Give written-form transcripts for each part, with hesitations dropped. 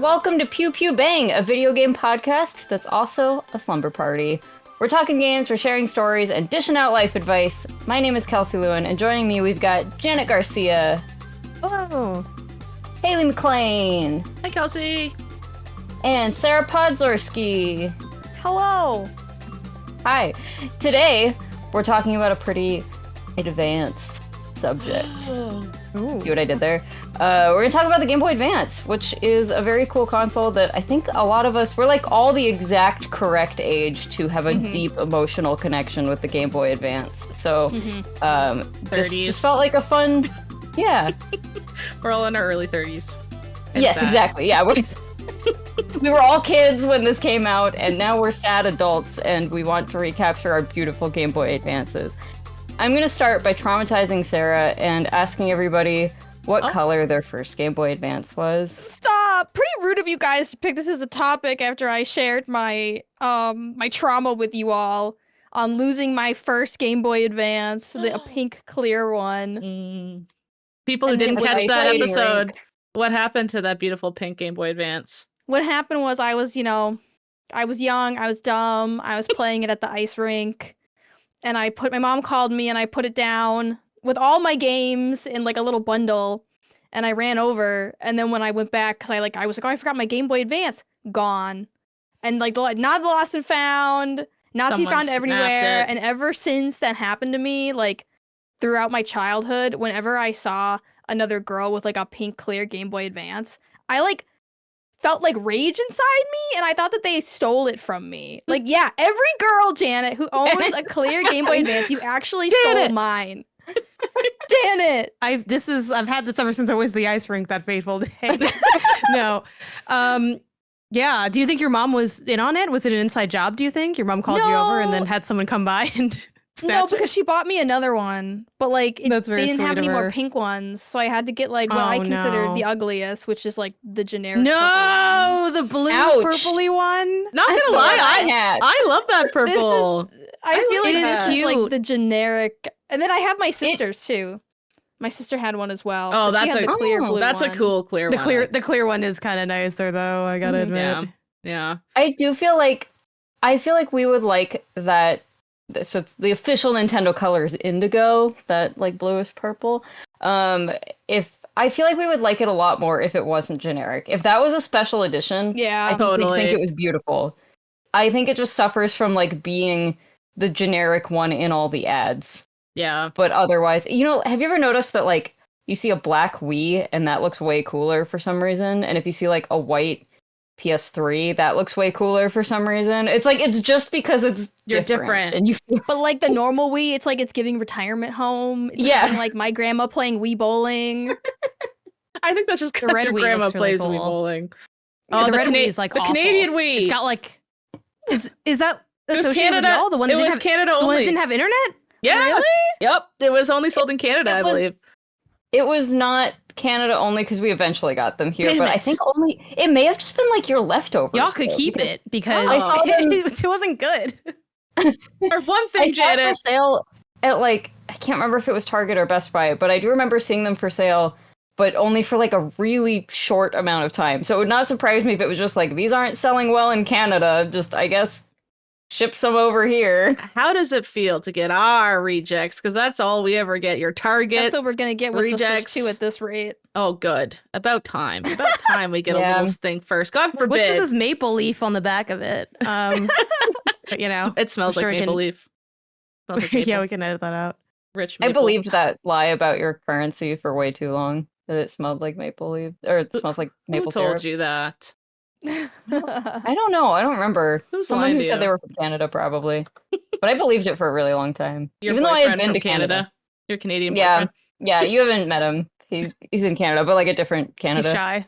welcome to Pew Pew Bang, a video game podcast that's also a slumber party. We're talking games, we're sharing stories, and dishing out life advice. My name is Kelsey Lewin, and joining me we've got Janet Garcia. Hello. Haley Maclean. Hi, Kelsey. And Sarah Podzorski. Hello. Hi. Today, we're talking about a pretty advanced subject. See what I did there? We're going to talk about the Game Boy Advance, which is a very cool console that I think a lot of us, we're like all the exact correct age to have a deep emotional connection with the Game Boy Advance. So, this just felt like a fun, yeah. We're all in our early 30s. Yes, sad. Exactly, yeah. We were all kids when this came out, and now we're sad adults, and we want to recapture our beautiful Game Boy Advances. I'm going to start by traumatizing Sarah and asking everybody what color their first Game Boy Advance was. Stop! Pretty rude of you guys to pick this as a topic after I shared my my trauma with you all on losing my first Game Boy Advance, a pink clear one. People who didn't catch that episode, what happened to that beautiful pink Game Boy Advance? What happened was I was young, I was dumb, I was playing it at the ice rink, and my mom called me and I put it down with all my games in like a little bundle, and I ran over, and then when I went back, because I was like, oh, I forgot my Game Boy Advance, gone. And like not the lost and found, not to be found everywhere. And ever since that happened to me, like throughout my childhood, whenever I saw another girl with like a pink clear Game Boy Advance, I like felt like rage inside me, and I thought that they stole it from me. Like, yeah, every girl, Janet, who owns a clear Game Boy Advance, you actually stole mine. Damn it! I've had this ever since I was the ice rink that fateful day. No. Yeah. Do you think your mom was in on it? Was it an inside job, do you think? Your mom called you over and then had someone come by and snatch because she bought me another one. But like they didn't have any more her. pink ones. So I had to get like what I considered the ugliest, which is like the generic the blue purpley one. Not gonna lie, I love that purple. I feel like it this is cute. Like the generic. And then I have my sisters too. My sister had one as well. Oh, that's a clear blue that's one. A cool clear one. The clear one is kind of nicer though, I gotta admit. Yeah. I feel like we would like that. So it's the official Nintendo color is indigo, that like bluish purple. I feel like we would like it a lot more if it wasn't generic. If that was a special edition, I think we'd think it was beautiful. I think it just suffers from like being the generic one in all the ads. Yeah. But otherwise, have you ever noticed that like you see a black Wii and that looks way cooler for some reason? And if you see like a white PS3, that looks way cooler for some reason. It's like, it's just because you're different. And but like the normal Wii, it's like it's giving retirement home. It's giving, like my grandma playing Wii bowling. I think that's just because your grandma plays Wii bowling. Oh, the red Wii is like the awful. Canadian Wii. It's got like, is that it was Canada? The one that was Canada only. The one that didn't have internet? Yeah. Really? Yep. It was only sold in Canada, I believe. It was not Canada only because we eventually got them here, but I think it may have just been like your leftovers. Y'all could keep it because I saw them. It wasn't good. Or one thing, Janet. I saw it for sale at like, I can't remember if it was Target or Best Buy, but I do remember seeing them for sale, but only for like a really short amount of time. So it would not surprise me if it was just like, these aren't selling well in Canada, just I guess ship some over here. How does it feel to get our rejects? Because that's all we ever get. Your Target. That's what we're gonna get with rejects. The Switch 2 at this rate. Oh, good. About time we get a little thing first. God forbid. What's this maple leaf on the back of it? But, it smells like maple leaf. Smells like maple. Yeah, we can edit that out. Rich maple. I believed that lie about your currency for way too long. That it smelled like maple leaf, or it smells like maple syrup. Who told you that? I don't know. I don't remember. Someone who said they were from Canada, probably. But I believed it for a really long time. Even though I had been to Canada. Your Canadian boyfriend. Yeah. You haven't met him. He's in Canada, but like a different Canada. He's shy.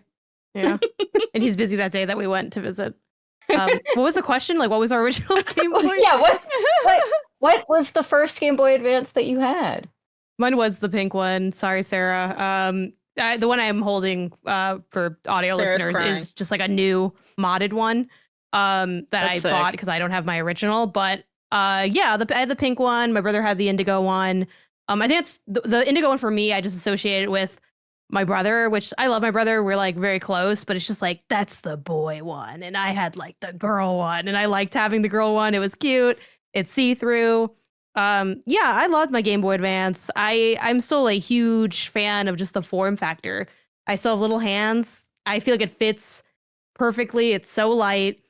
Yeah, and he's busy that day that we went to visit. What was the question? Like, what was our original Game Boy? Yeah. What was the first Game Boy Advance that you had? Mine was the pink one. Sorry, Sarah. The one I'm holding for audio listeners is just like a new modded one that I bought because I don't have my original. But I had the pink one. My brother had the indigo one. I think it's the indigo one for me. I just associate it with my brother, which I love my brother. We're like very close, but it's just like, that's the boy one. And I had like the girl one, and I liked having the girl one. It was cute. It's see-through. Yeah, I loved my Game Boy Advance. I'm still a huge fan of just the form factor. I still have little hands. I feel like it fits perfectly. It's so light.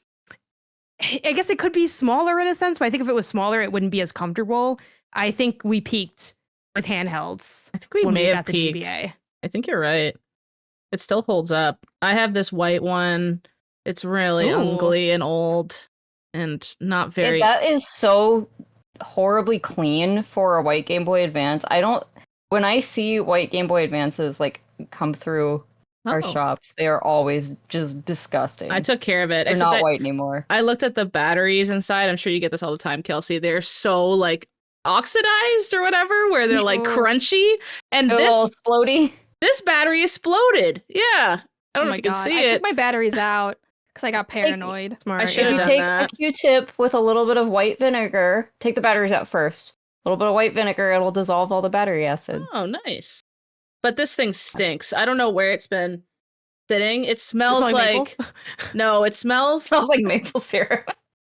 I guess it could be smaller in a sense, but I think if it was smaller, it wouldn't be as comfortable. I think we peaked with handhelds. I think we may have the peaked. GBA. I think you're right. It still holds up. I have this white one. It's really ugly and old and not very... That is so horribly clean for a white Game Boy Advance. When I see white Game Boy Advances like come through our shops, they are always just disgusting. I took care of it. They're not white anymore. I looked at the batteries inside. I'm sure you get this all the time, Kelsey. They're so like oxidized or whatever, where they're like crunchy. And a little explodey. This battery exploded. Yeah. I don't know if you can see it. I took my batteries out because I got paranoid. Smart. I should have done take that. a Q-tip with a little bit of white vinegar, take the batteries out first. A little bit of white vinegar, it'll dissolve all the battery acid. Oh, nice. But this thing stinks. I don't know where it's been sitting. It smells like no, it smells like maple syrup.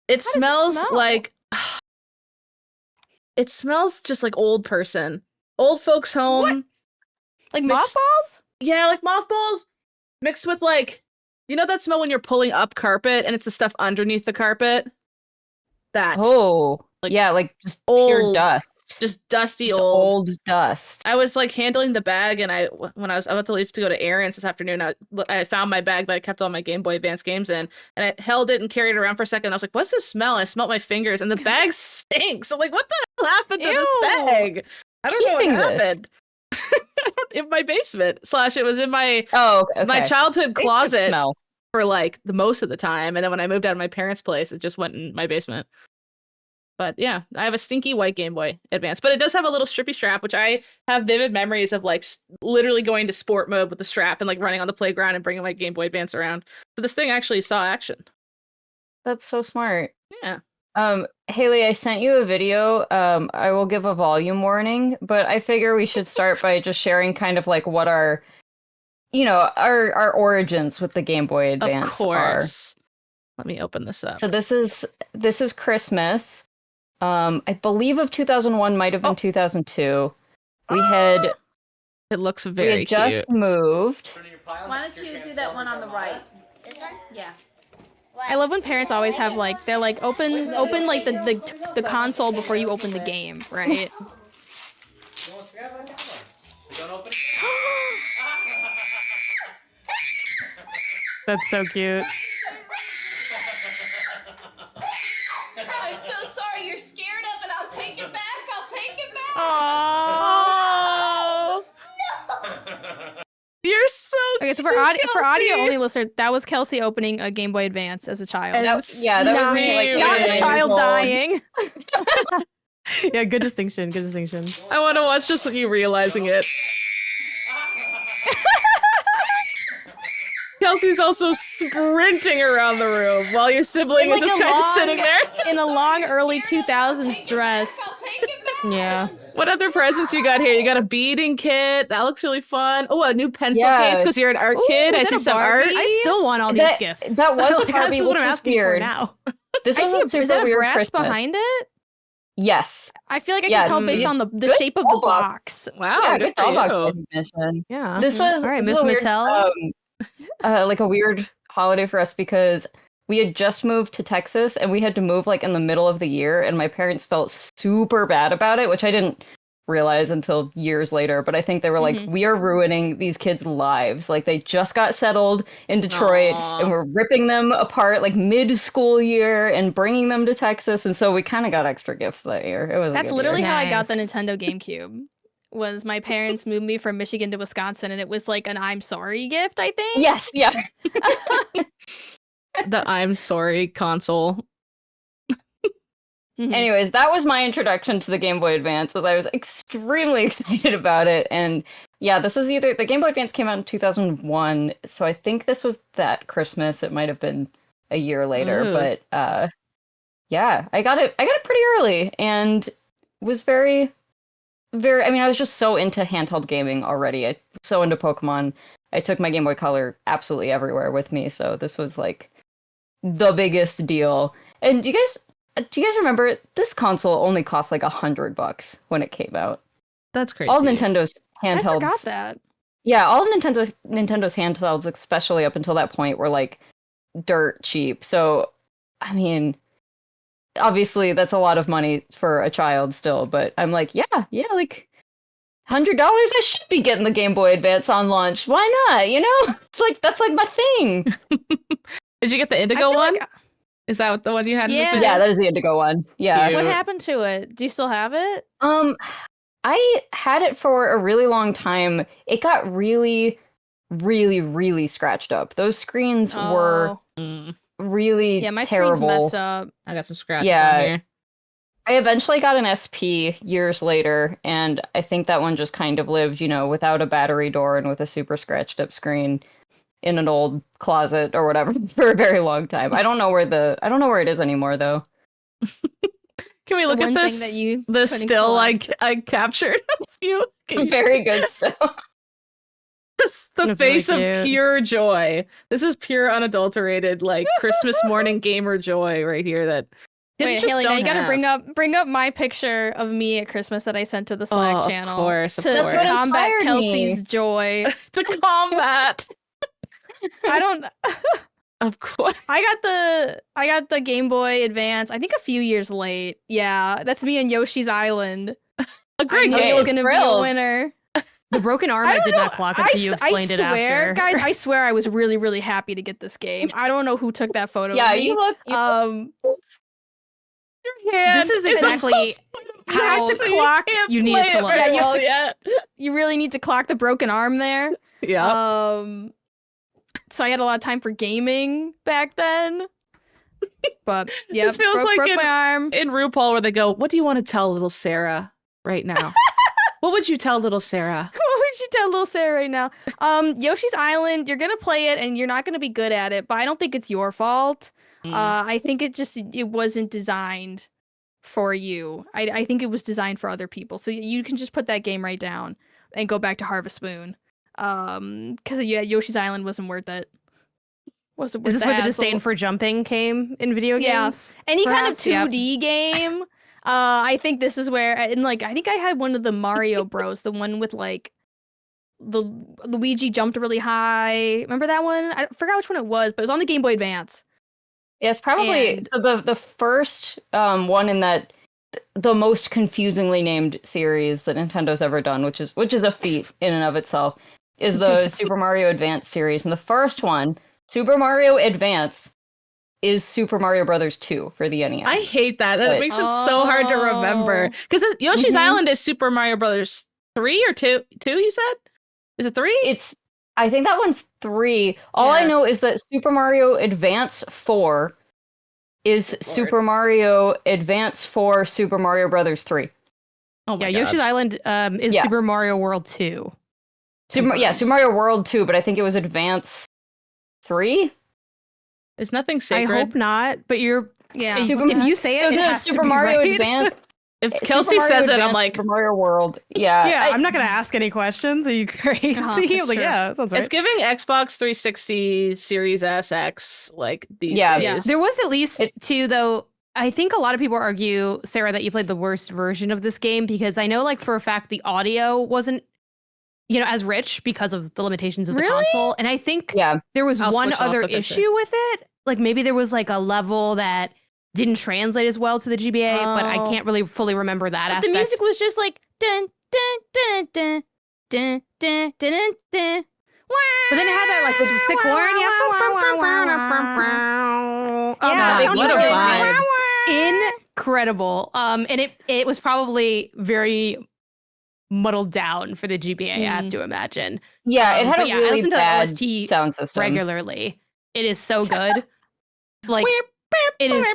It smells like it smells just like old person. Old folks home. What? Like mothballs? Yeah, like mothballs mixed with like, you know that smell when you're pulling up carpet and it's the stuff underneath the carpet? That. Oh. Like, yeah, like just pure old dust. Just dusty just old dust. I was like handling the bag, and when I was about to leave to go to errands this afternoon, I found my bag that I kept all my Game Boy Advance games in, and I held it and carried it around for a second. I was like, "What's this smell?" And I smelt my fingers, and the bag stinks. I'm like, "What the hell happened to this bag?" I don't know what happened. In my basement / it was in my my childhood closet for like the most of the time, and then when I moved out of my parents' place, it just went in my basement. But yeah, I have a stinky white Game Boy Advance, but it does have a little strippy strap, which I have vivid memories of, like literally going to sport mode with the strap and like running on the playground and bringing my Game Boy Advance around. So this thing actually saw action. That's so smart. Yeah. Haley, I sent you a video. I will give a volume warning, but I figure we should start by just sharing kind of like what our origins with the Game Boy Advance Of course. Let me open this up. So this is Christmas. I believe of 2001, might have been 2002. We had. It looks very cute. We had just moved. Why don't you do that one on the right? This one? Yeah. I love when parents always have like they're like open like the console before you open the game, right? That's so cute. I'm so sorry. You're scared of it. I'll take it back. Oh. No. You're so okay. So for audio only listeners, that was Kelsey opening a Game Boy Advance as a child. That was me, like not a child dying. Yeah, good distinction. Good distinction. I want to watch just you realizing it. Kelsey's also sprinting around the room while your sibling is just kind of sitting there. In a long early 2000s dress. Yeah. What other presents you got here? You got a beading kit. That looks really fun. Oh, a new pencil case because you're an art kid. I see some art. I still want all these gifts. That was a Barbie, which was weird. Now. This was a super is that a weird Bratz Christmas. behind it? Yes. I feel like I can tell based on the shape of the box. Wow, yeah, good doll box for you. recognition. Yeah. This was all right, Miss Mattel. Like a weird holiday for us because we had just moved to Texas and we had to move like in the middle of the year, and my parents felt super bad about it, which I didn't realize until years later. But I think they were like, we are ruining these kids' lives. Like they just got settled in Detroit and we're ripping them apart like mid-school year and bringing them to Texas. And so we kind of got extra gifts that year. It was That's literally year. how I got the Nintendo GameCube. Was my parents moved me from Michigan to Wisconsin, and it was like an I'm sorry gift, I think. Yes, yeah. The I'm sorry console. Anyways, that was my introduction to the Game Boy Advance, as I was extremely excited about it. And yeah, this was either the Game Boy Advance came out in 2001, so I think this was that Christmas. It might have been a year later, but yeah, I got it pretty early and was very I was just so into handheld gaming already. I so into Pokemon. I took my Game Boy Color absolutely everywhere with me, so this was like the biggest deal. And do you guys remember this console only cost like $100 when it came out? That's crazy. All Nintendo's handhelds. I forgot that. Yeah, all of Nintendo's handhelds, especially up until that point, were like dirt cheap. So, I mean, obviously that's a lot of money for a child still, but I'm like, yeah, like $100, I should be getting the Game Boy Advance on launch. Why not? You know, it's like that's like my thing. Did you get the Indigo one? Is that the one you had? In this video? Yeah, that is the Indigo one. Yeah. What happened to it? Do you still have it? I had it for a really long time. It got really, really, really scratched up. Those screens were really my terrible. screen's messed up. I got some scratches on here. I eventually got an SP years later, and I think that one just kind of lived, without a battery door and with a super scratched up screen in an old closet or whatever for a very long time. I don't know where it is anymore though. Can we look at this? The still I captured a few. Very good still. The face of pure joy. This is pure unadulterated, like Christmas morning gamer joy right here. That wait, Haley, now you gotta bring up my picture of me at Christmas that I sent to the Slack channel. Of course. To combat Kelsey's joy. To combat. I don't. Of course. I got the Game Boy Advance, I think a few years late. Yeah, that's me on Yoshi's Island. A great game. You're gonna be a winner. The broken arm I did not clock until you explained it after. Guys, I swear I was really, really happy to get this game. I don't know who took that photo of me. You look your hand. This is exactly how you need it to look. You really need to clock the broken arm there. Yeah. So I had a lot of time for gaming back then. But yeah, this feels like broke my arm. In RuPaul where they go, "What do you want to tell little Sarah right now?" What would you tell little Sarah? What would you tell little Sarah right now? Yoshi's Island, you're gonna play it and you're not gonna be good at it, but I don't think it's your fault. I think it wasn't designed for you. I think it was designed for other people. So you can just put that game right down and go back to Harvest Moon. Because Yoshi's Island wasn't worth it. Is this where the disdain for jumping came in video games? Any kind of 2D game. I think this is where, and like, I think I had one of the Mario Bros, the one with like the Luigi jumped really high. Remember that one? I forgot which one it was, but it was on the Game Boy Advance. Yes, probably. So the first one in that, the most confusingly named series that Nintendo's ever done, which is a feat in and of itself, is the Super Mario Advance series. And the first one, Super Mario Advance, is Super Mario Brothers 2 for the NES. I hate that. That makes it so hard to remember. Because Yoshi's Island is Super Mario Brothers 3 or 2? 2, you said? Is it 3? I think that one's 3. All I know is that Super Mario Advance 4 is Super Mario Advance 4 Super Mario Brothers 3. Oh my Yoshi's Island is Super Mario World 2. Super Mario World 2, but I think it was Advance 3? Is nothing sacred? I hope not, but you're... Yeah. If you say it, it has Super to be Mario right. Advance... If Kelsey says it, I'm like... Super Mario World. Yeah. I'm not going to ask any questions. Are you crazy? I'm like, that sounds right. It's giving Xbox 360 Series S, X, like, these days. Yeah. There was at least two, though. I think a lot of people argue, Sarah, that you played the worst version of this game, because I know, like, for a fact, the audio wasn't, as rich because of the limitations of the console. And I think there was one other issue with it. Like, maybe there was, like, a level that didn't translate as well to the GBA, but I can't really fully remember that aspect. The music was just like dun dun dun dun dun dun dun dun. But then it had that like sick horn. What a vibe. Incredible. And it was probably very muddled down for the GBA, I have to imagine. Yeah, it had a really I listen to bad OST sound system regularly. It is so good. Like, it is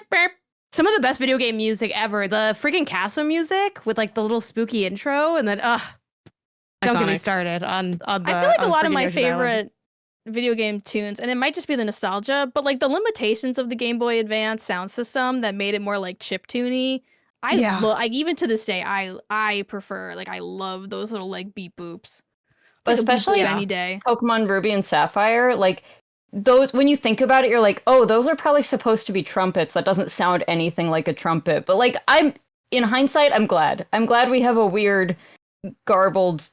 some of the best video game music ever. The freaking castle music with like the little spooky intro, and then don't get me started on the. I feel like a lot of my favorite video game tunes, and it might just be the nostalgia, but like the limitations of the Game Boy Advance sound system that made it more like chiptune-y, Like even to this day, I prefer, like, I love those little like beep boops. Like especially any day. Pokemon Ruby and Sapphire, like those, when you think about it, you're like, oh, those are probably supposed to be trumpets. That doesn't sound anything like a trumpet. But like, in hindsight, I'm glad. I'm glad we have a weird, garbled,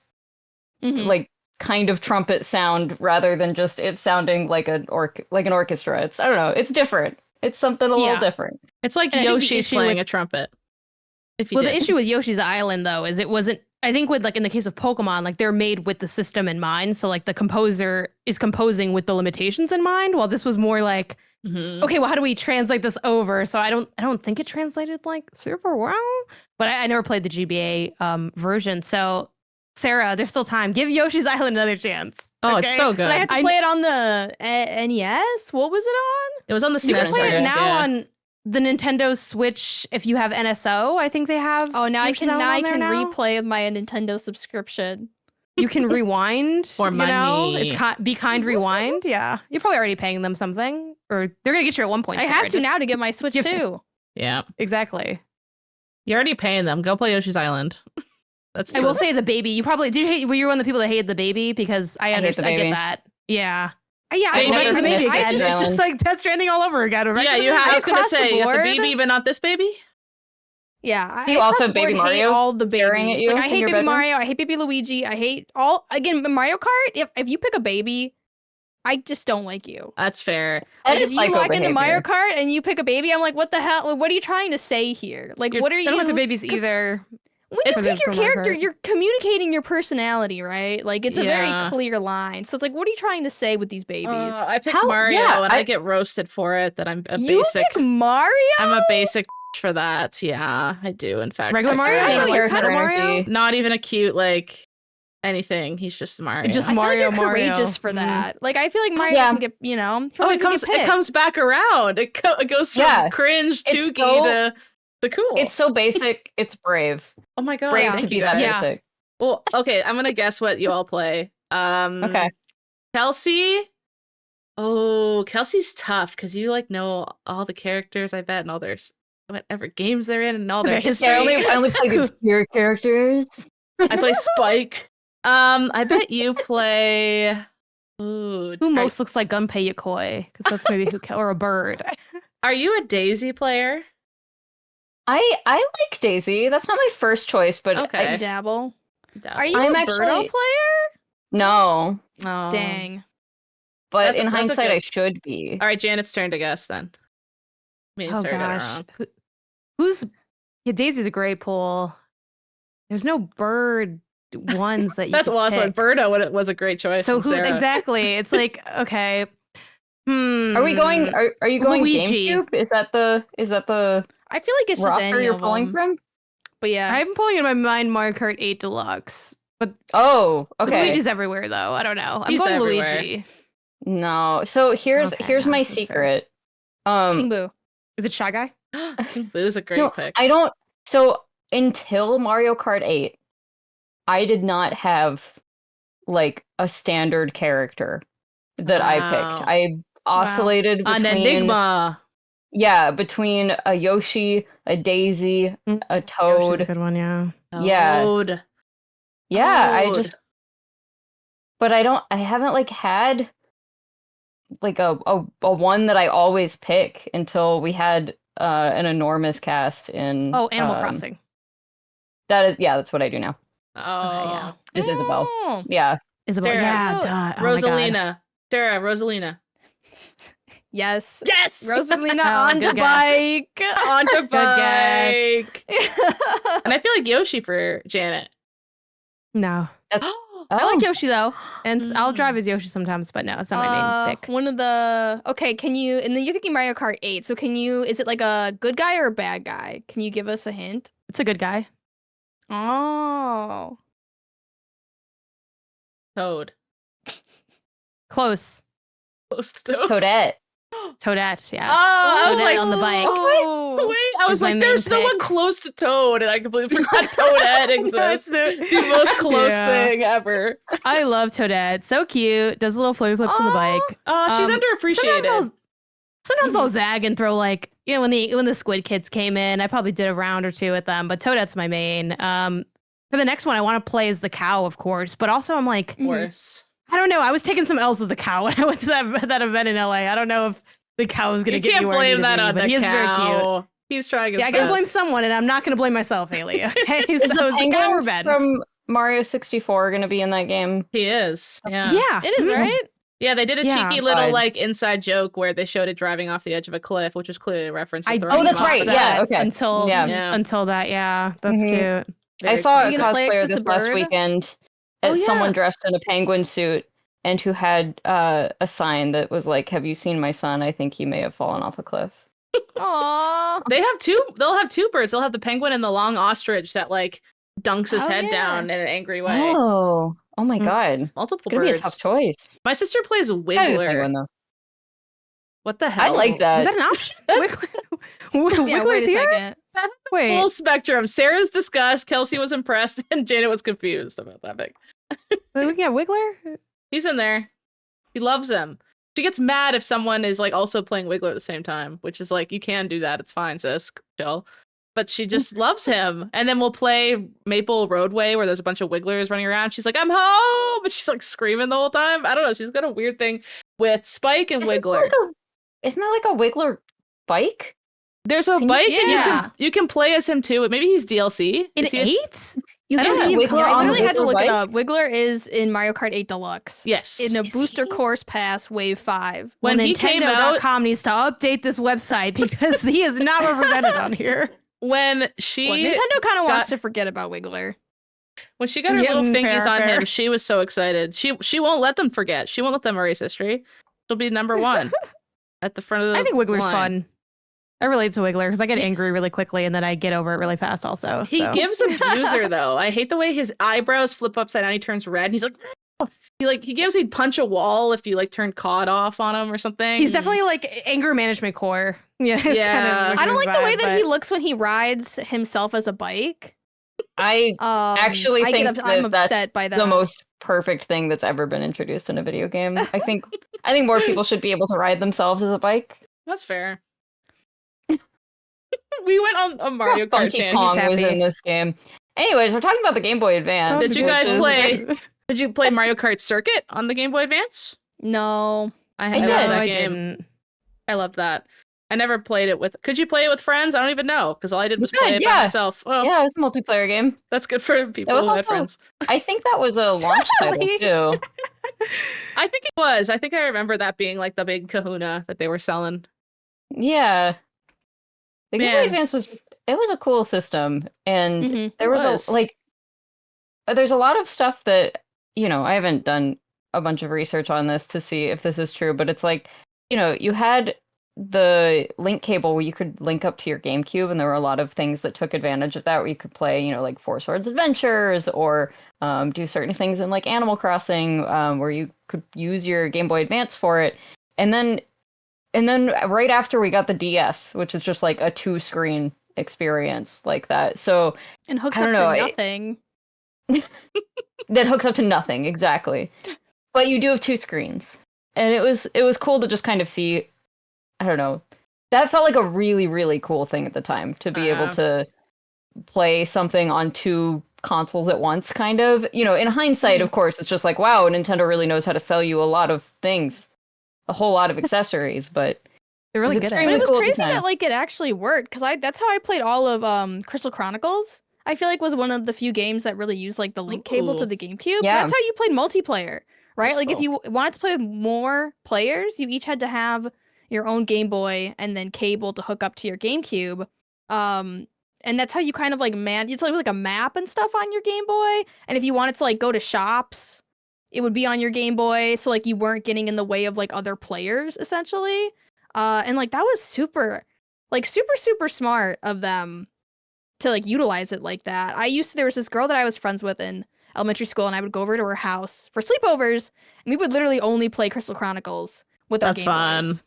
like kind of trumpet sound rather than just it sounding like an orchestra. It's, I don't know. It's different. It's something a little different. It's like Yoshi's playing a trumpet. The issue with Yoshi's Island, though, is it wasn't, I think with, like, in the case of Pokemon, like, they're made with the system in mind. So, like, the composer is composing with the limitations in mind, while this was more like, okay, well, how do we translate this over? So I don't think it translated, like, super well. But I never played the GBA version. So, Sarah, there's still time. Give Yoshi's Island another chance. Oh, it's so good. But I have to play it on the NES? What was it on? It was on the You SNES. can play it now on the Nintendo Switch if you have NSO. I think they have. Oh, now I Yoshi's can Island on there replay my Nintendo subscription. You can rewind. For money. money. Be Kind Rewind. Yeah. You're probably already paying them something. Or they're going to get you at one point. I Sarah. have to now to get my Switch too. Yeah. Exactly. You're already paying them. Go play Yoshi's Island. I will say the baby. You probably were you one of the people that hated the baby? Because I understand. I get that. Yeah. Yeah, I the baby again. It's just like Death Stranding all over again. Yeah, you have. I was gonna say you have the baby, but not this baby. Yeah. Do you also have Baby Mario all the staring at you? Like, I hate Baby bedroom? Mario. I hate Baby Luigi. I hate all. Again, Mario Kart. If you pick a baby, I just don't like you. That's fair. That Like, is if you psycho walk into behavior. Mario Kart and you pick a baby, I'm like, what the hell? Like, what are you trying to say here? Like, what are you? I don't like the babies either. When you pick your for Mario character, Kart. you're communicating your personality, right? Like, it's a very clear line. So it's like, what are you trying to say with these babies? I pick Mario, and I get roasted for it. That I'm a You basic. pick Mario? I'm a basic for that. Yeah, I do. In fact, Regular Mario? Main Like, character kind of Mario? energy. Not even a cute like anything. He's just Mario. Just I Mario, feel like you're Mario. courageous for that. Like, I feel like Mario Yeah. doesn't get, you know. Oh, he doesn't get it picked. comes back around. It goes from cringe It's to so- to cool. It's so basic. It's brave. Oh my god, Brave thank to be you that guys. basic. Well, okay, I'm gonna guess what you all play. Okay. Kelsey. Oh, Kelsey's tough because you like know all the characters. I bet and all their whatever games they're in and all their history. Yeah, I only play the obscure characters. I play Spike. I bet you play. Ooh, Who most looks like Gunpei Yokoi? Because that's maybe or a bird. Are you a Daisy player? I like Daisy. That's not my first choice, but Okay. I dabble. Are you I'm a actually- Birdo player? no. Oh. Dang. But That's in okay. hindsight, I should be. All right, Janet's turn to guess then. Me and Oh Sarah got it gosh. wrong. Who's Daisy's a great pull. There's no bird ones that you That's could well, that's why pick. Birdo was a great choice. So from who Sarah. exactly? It's like, okay. Are we going? Are you going Luigi. GameCube? Is that the I feel like it's just roster any you're of pulling them. from? But yeah. I'm pulling in my mind Mario Kart 8 Deluxe. But Oh, okay. Luigi's everywhere though. I don't know. I'm He's going everywhere. Luigi. No. So here's Okay, here's no, my that's fair. secret. King Boo. Is it Shy Guy? King Boo's a great No, pick. I don't. So until Mario Kart 8, I did not have like a standard character that I Wow. picked. I oscillated An between Enigma. yeah, between a Yoshi, a Daisy, a Toad. Yoshi's a good one, yeah. Yeah. Toad. Yeah, I Toad. just but I haven't like had like a one that I always pick until we had an enormous cast in Oh, Animal Crossing. That's what I do now. Oh, yeah. Is Isabel. Oh. Yeah. Isabel. Sarah. Yeah, duh. Oh my God. Rosalina. Sarah, Rosalina. Yes. Yes! Rosalina Oh, on the good guess. bike. Onto Good guess. bike. And I feel like Yoshi for Janet. No. Oh, I like Yoshi though. And I'll Mm. drive as Yoshi sometimes, but no, it's not my main pick. One of the can you and then you're thinking Mario Kart 8. So is it like a good guy or a bad guy? Can you give us a hint? It's a good guy. Oh. Toad. Close. Close to Toad. Toadette. Toadette, yeah. Oh, I was Toadette like, on the bike. Oh, wait, I was Is my like, main there's no pick. one close to Toad, and I completely forgot Toadette exists. The most close Yeah. thing ever. I love Toadette. So cute. Does little floaty flips on the bike. Oh, she's Sometimes underappreciated. Sometimes I'll zag and throw like, you know, when the Squid Kids came in, I probably did a round or two with them, but Toadette's my main. For the next one, I want to play as the cow, of course, but also I'm like, Of course. I don't know. I was taking some L's with the cow when I went to that event in LA. I don't know if the cow is going to get me where I need to be, but he is very cute. He's trying his best. I got to blame someone, and I'm not going to blame myself, Haley. Okay, Is so the cow or penguin bed? from Mario 64 going to be in that game? He is. Yeah. Yeah, It is, right? Yeah, they did a Yeah. cheeky little God. like inside joke where they showed it driving off the edge of a cliff, which is clearly a reference. To I throwing Oh, that's him off right. of Yeah. that. Okay. Until Yeah. until that, yeah, that's Mhm. cute. Very I saw a cute. You gonna play it 'cause cosplayer it's a this last bird? weekend. Oh, yeah. Someone dressed in a penguin suit and who had a sign that was like, "Have you seen my son? I think he may have fallen off a cliff." Aww. They'll have two birds. They'll have the penguin and the long ostrich that like dunks his Oh, head yeah. down in an angry way. Oh my Mm. God! Multiple It's gonna be a birds. tough choice. My sister plays Gotta be a Wiggler. penguin, though. What the hell? I like that. Is that an option? That's- Yeah, Wiggler's wait a here? second. Wait, Full spectrum. Sarah's disgust. Kelsey was impressed, and Janet was confused about that. Big. wait, we can get Wiggler? He's in there. She loves him. She gets mad if someone is like also playing Wiggler at the same time, which is like, you can do that. It's fine, sis. Chill. But she just loves him. And then we'll play Maple Roadway where there's a bunch of Wigglers running around. She's like, I'm home! But she's like screaming the whole time. I don't know. She's got a weird thing with Spike and Wiggler. Isn't that like a Wiggler bike? There's a bike and Yeah. you can play as him too. Maybe he's DLC. In Is he 8? You I can don't have see him Wiggler coming. I on the literally had to Wiggler look bike? it up. Wiggler is in Mario Kart 8 Deluxe. Yes. In a Is booster he? course pass wave 5. When he came out, Nintendo.com needs to update this website because he is not represented on here. when she Well, Nintendo kind of got- wants to forget about Wiggler. when she got her Yeah, little fair, fingies on fair. him, she was so excited. She won't let them forget. She won't let them erase history. She'll be number one at the front of the I think Wiggler's line. fun. I relate to Wiggler because I get angry really quickly and then I get over it really fast also. He so. gives a bruiser though. I hate the way his eyebrows flip upside down. He turns red and he's like, he gives he'd punch a wall if you like turn COD off on him or something. He's definitely like anger management core. Yeah. it's Yeah. kind of I don't like the way vibe, that he but- looks when he rides himself as a bike. I actually I think get I'm that's upset by that. the most perfect thing that's ever been introduced in a video game. I think more people should be able to ride themselves as a bike. That's fair. We went on a Mario Kart Donkey tangent. Kong was happy. in this game. Anyways, we're talking about the Game Boy Advance. Did you guys which is- play- Did you play Mario Kart Circuit on the Game Boy Advance? No. I loved did. that I game. didn't. I loved that. I never played it with. Could you play it with friends? I don't even know because all I did was You play could, it by yeah. myself. Oh, Yeah, it's a multiplayer game. that's good for people was who had also- friends. I think that was a launch title Really? too. I think it was. I think I remember that being like the big kahuna that they were selling. Yeah. The Game Boy Man. Advance was it was a cool system, and Mhm. there was was. there's a lot of stuff that, I haven't done a bunch of research on this to see if this is true, but it's like, you had the link cable where you could link up to your GameCube, and there were a lot of things that took advantage of that, where you could play, like Four Swords Adventures, or do certain things in like Animal Crossing, where you could use your Game Boy Advance for it. And then right after we got the DS, which is just like a 2-screen experience like that. So And hooks I up don't to know, nothing. that hooks up to nothing, exactly. But you do have 2 screens. And it was cool to just kind of see, I don't know. That felt like a really, really cool thing at the time, to be able to play something on 2 consoles at once, kind of. In hindsight, of course, it's just like, wow, Nintendo really knows how to sell you a lot of things. A whole lot of accessories, but They're really It's good at But it. it was cool at the crazy time. that like it actually worked because that's how I played all of Crystal Chronicles. I feel like was one of the few games that really used like the link cable to Ooh. the GameCube. Yeah. That's how you played multiplayer, right? Like if Crystal. you wanted to play with more players, you each had to have your own Game Boy and then cable to hook up to your GameCube. And that's how you kind of like you'd play with like a map and stuff on your Game Boy. And if you wanted to like go to shops, it would be on your Game Boy, so like you weren't getting in the way of like other players essentially. And like that was super smart of them to like utilize it like that. There was this girl that I was friends with in elementary school, and I would go over to her house for sleepovers, and we would literally only play Crystal Chronicles with our That's Game fun. Boys.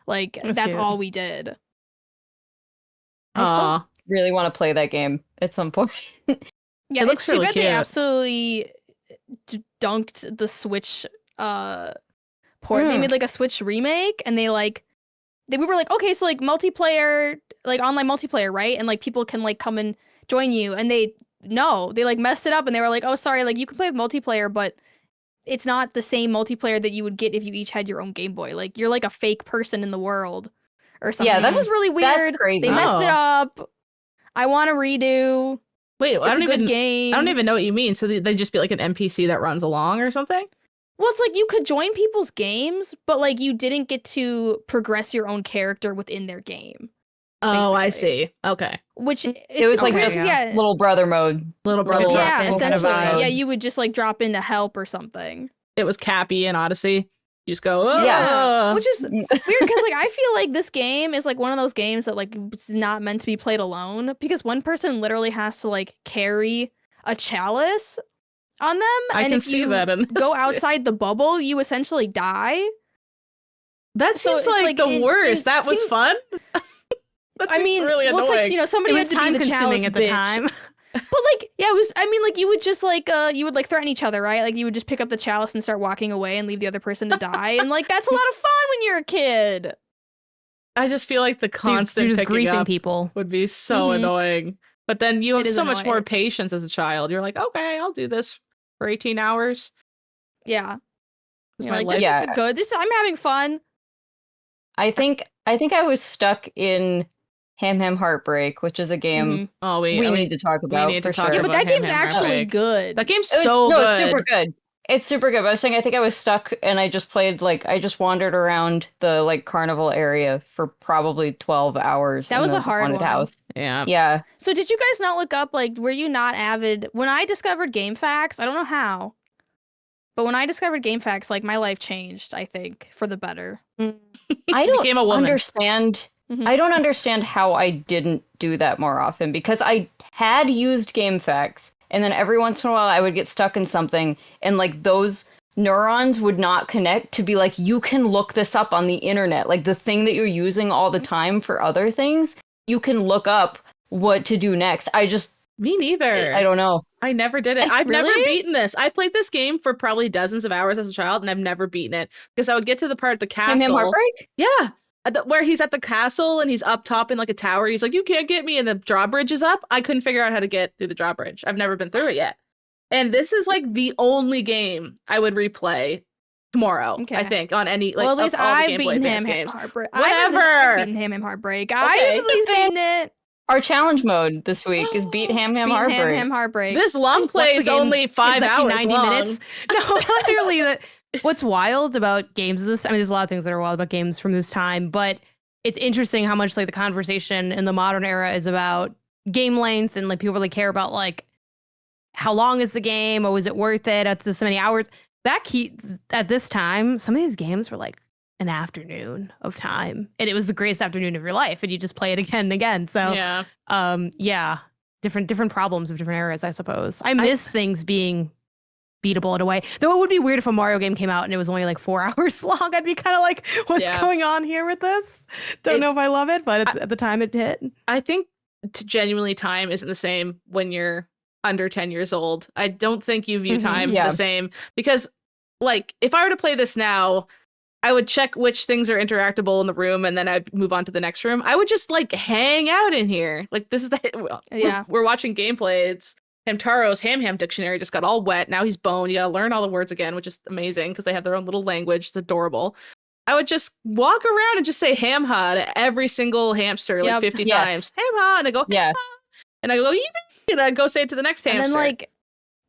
Like That's that's cute. all we did. I still Aw. really want to play that game at some point. Yeah, It looks it's too really bad they cute. absolutely dunked the Switch port. They Mm. made like a Switch remake, and they like we were like, okay, so like multiplayer, like online multiplayer, right? And like people can like come and join you, and they like messed it up, and they were like, oh, sorry, like you can play with multiplayer, but it's not the same multiplayer that you would get if you each had your own Game Boy. Like you're like a fake person in the world or something. Yeah, that was really weird. That's crazy. They messed it up. I want to redo. Wait, It's a good game. I don't even know what you mean. So they just be like an NPC that runs along or something? Well, it's like you could join people's games, but like you didn't get to progress your own character within their game. Oh, I basically. see. Okay. Which It was like weird, just yeah. little brother mode. Little brother Little- drop Yeah, in kind of essentially. vibe. Yeah, you would just like drop in to help or something. It was Cappy and Odyssey. You just go, oh. Yeah. Which is weird because like I feel like this game is like one of those games that like it's not meant to be played alone, because one person literally has to like carry a chalice on them. I and can if see you that in this. go outside the bubble, you essentially die. That So seems it's like like the worst. it That was seems- fun. That I seems mean, really well, annoying. it's like, you know, It somebody was had to be time the chalice consuming at the bitch. time. But like, yeah, it was. I mean, like you would just like you would like threaten each other, right? Like you would just pick up the chalice and start walking away and leave the other person to die, and like that's a lot of fun when you're a kid. I just feel like the So you're constant just picking griefing up people. would be so Mhm. annoying. But then you have It is so much more annoying. patience as a child. You're like, okay, I'll do this for 18 hours. Yeah, It's you're my like, life. this Yeah. is good. I'm having fun. I think I was stuck in Ham Ham Heartbreak, which is a game Mhm. Oh, we need to talk about need to for talk sure. Yeah, about but that Ham game's Ham actually Heartbreak. good. That game's It was, so no, good. it's super good. It's super good. But I was saying, I think I was stuck, and I just played I just wandered around the like carnival area for probably 12 hours. That in was the a hard haunted one. house. Yeah. Yeah, So did you guys not look up, like, were you not avid? When I discovered Game Facts, I don't know how, but when I discovered Game Facts, like, my life changed, I think, for the better. I don't became a woman. understand. Mhm. I don't understand how I didn't do that more often, because I had used GameFAQs, and then every once in a while I would get stuck in something, and like those neurons would not connect to be like, you can look this up on the internet. Like the thing that you're using all the time for other things, you can look up what to do next. Me neither. I don't know. I never did it. It's I've never really? beaten this. I played this game for probably dozens of hours as a child, and I've never beaten it because I would get to the part of the Ham castle. Ham Heartbreak? Yeah. Where he's at the castle and he's up top in like a tower. He's like, you can't get me. And the drawbridge is up. I couldn't figure out how to get through the drawbridge. I've never been through it yet. And this is like the only game I would replay tomorrow, Okay. I think, on any like Well, at least of all the I've Game Boy beaten Advance Ham Ham games. Heartbreak. Whatever. I've beaten Ham Ham Heartbreak. I've Okay. at least beaten it. Our challenge mode this week is Beat Ham Ham Beaten Heartbreak. Ham Ham Heartbreak. This long play What's is the game? only 5 It's actually hours 90 long. minutes. No, literally. What's wild about games of this? I mean, there's a lot of things that are wild about games from this time, but it's interesting how much like the conversation in the modern era is about game length, and like people really care about like how long is the game, or is it worth it? That's this many hours. At this time, some of these games were like an afternoon of time, and it was the greatest afternoon of your life, and you just play it again and again. So Yeah. different problems of different eras, I suppose. I miss things being beatable in a way. Though it would be weird if a Mario game came out and it was only like 4 hours long. I'd be kind of like, what's Yeah. going on here with this? Don't know if I love it, but at the time it hit. I think genuinely time isn't the same when you're under 10 years old. I don't think you view Mhm. time Yeah. the same because like if I were to play this now, I would check which things are interactable in the room and then I'd move on to the next room. I would just like hang out in here. Like this is Yeah. we're watching gameplay. It's Hamtaro's Ham Ham dictionary just got all wet. Now he's bone. You gotta learn all the words again, which is amazing because they have their own little language. It's adorable. I would just walk around and just say ham-ha to every single hamster like Yep. 50 Yes. times. Ham-ha, and they go, Yeah. and I go, "Yeepee," and I go say it to the next And hamster. then like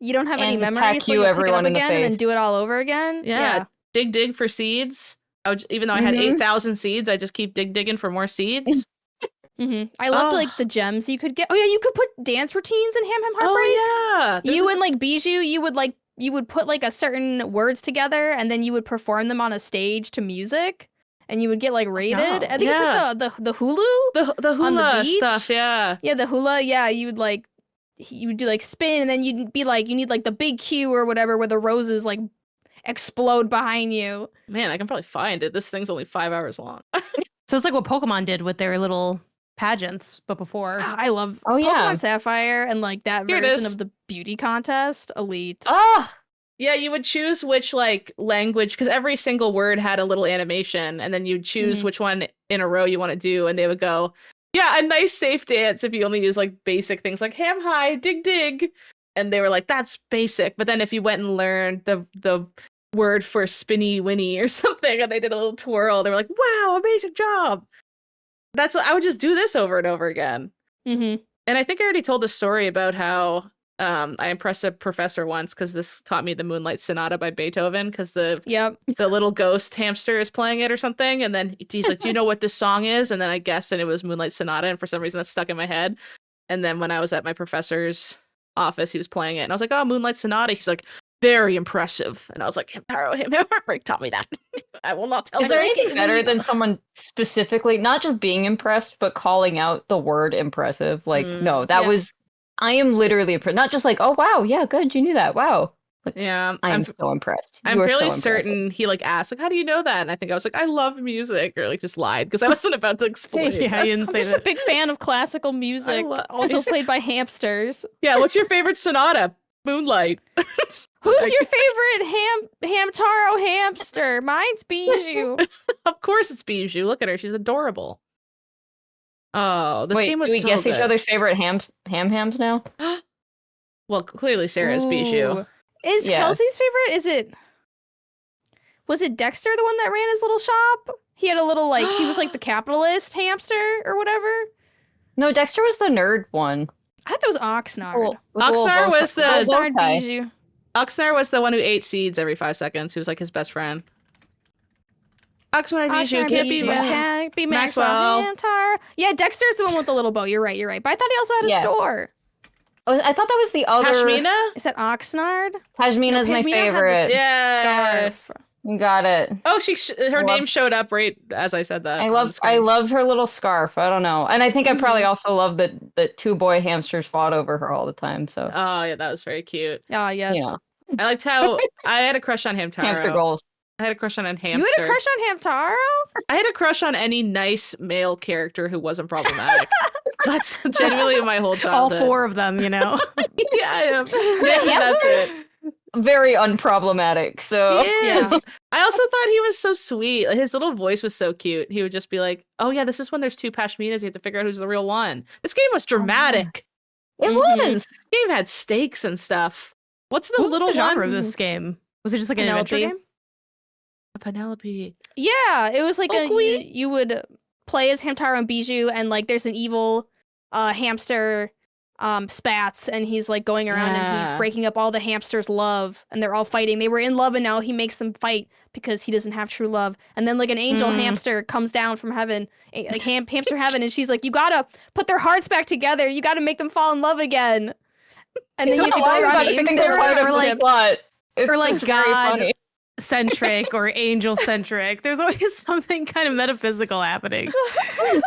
you don't have any And memories, pack so you you pick it up everyone in the again and then face. do it all over again. yeah, dig for seeds. I would, even though I had Mhm. 8,000 seeds, I just keep digging for more seeds. I loved Oh. like the gems you could get. Oh yeah, you could put dance routines in Ham Ham Heartbreak. Oh yeah, There's You a- and like Bijou, you would put like a certain words together and then you would perform them on a stage to music and you would get like rated. no. I think Yeah. it's like the Hulu. the on the hula beach? stuff. Yeah, Yeah, the hula. Yeah, you would do like spin and then you'd be like you need like the big cue or whatever where the roses like explode behind you. man, I can probably find it. This thing's only 5 hours long. So it's like what Pokemon did with their little pageants, but before. I love Oh, yeah. Pokemon Sapphire and like that Here it version is. of the beauty contest. Elite. Ah, Yeah, you would choose which like language, because every single word had a little animation, and then you'd choose which one in a row you want to do, and they would go, yeah, a nice safe dance if you only use like basic things like ham high, dig dig. And they were like, that's basic. But then if you went and learned the word for spinny winny or something, and they did a little twirl, they were like, wow, amazing job. I would just do this over and over again. Mm-hmm. And I think I already told the story about how I impressed a professor once because this taught me the Moonlight Sonata by Beethoven, because the little ghost hamster is playing it or something. And then he's like, do you know what this song is? And then I guessed, and it was Moonlight Sonata. And for some reason, that stuck in my head. And then when I was at my professor's office, he was playing it. And I was like, oh, Moonlight Sonata. He's like, very impressive. And I was like, Hamtaro taught me that. I will not tell you. Is there anything better than someone specifically, not just being impressed, but calling out the word impressive? Like, no, that was... I am literally not just like, oh wow, yeah, good, you knew that, wow. Like, yeah, I'm so impressed. I'm fairly certain he like asked, like, how do you know that? And I think I was like, I love music, or like just lied because I wasn't about to explain. Yeah, I didn't say I'm just a big fan of classical music, also played by hamsters. Yeah, what's your favorite sonata? Moonlight. Who's your favorite Hamtaro hamster? Mine's Bijou. Of course it's Bijou. Look at her, she's adorable. Oh, this game was do we so guess good. each other's favorite hams now? Well, clearly Sarah's Bijou. Is Kelsey's favorite? Was it Dexter, the one that ran his little shop? He had a little he was like the capitalist hamster or whatever. No, Dexter was the nerd one. I thought that was Oxnard. Oxnard was the Oxnard Bijou. Oxnard was the one who ate seeds every 5 seconds. He was like his best friend. Oxnard Bijou can't be Maxwell. Hamtar. Yeah, Dexter's the one with the little bow. You're right. But I thought he also had a store. Oh, I thought that was the other. Pashmina? Is that Oxnard? Pashmina's my favorite. Yeah. You got it. Oh, her name showed up right as I said that. I loved her little scarf. I don't know. And I think I probably also loved that 2 boy hamsters fought over her all the time. So. Oh, yeah, that was very cute. Oh, yes. Yeah. I liked how I had a crush on Hamtaro. Hamster goals. I had a crush on Hamster. You had a crush on Hamtaro? I had a crush on any nice male character who wasn't problematic. That's genuinely my whole childhood. All 4 of them, you know? Yeah, I am. That's it. Very unproblematic. So yeah. I also thought he was so sweet. His little voice was so cute. He would just be like, "Oh yeah, this is when there's 2 Pashminas. You have to figure out who's the real one." This game was dramatic. It was. This game had stakes and stuff. What's the what little was the genre one of this game? Was it just like an adventure game? Penelope. Yeah, it was like you would play as Hamtaro and Bijou, and like there's an evil hamster Spats, and he's like going around and he's breaking up all the hamsters' love, and they're all fighting. They were in love, and now he makes them fight because he doesn't have true love. And then like an angel hamster comes down from heaven, like hamster heaven, and she's like, you gotta put their hearts back together. You gotta make them fall in love again. And then you can go around or like God centric or angel centric. There's always something kind of metaphysical happening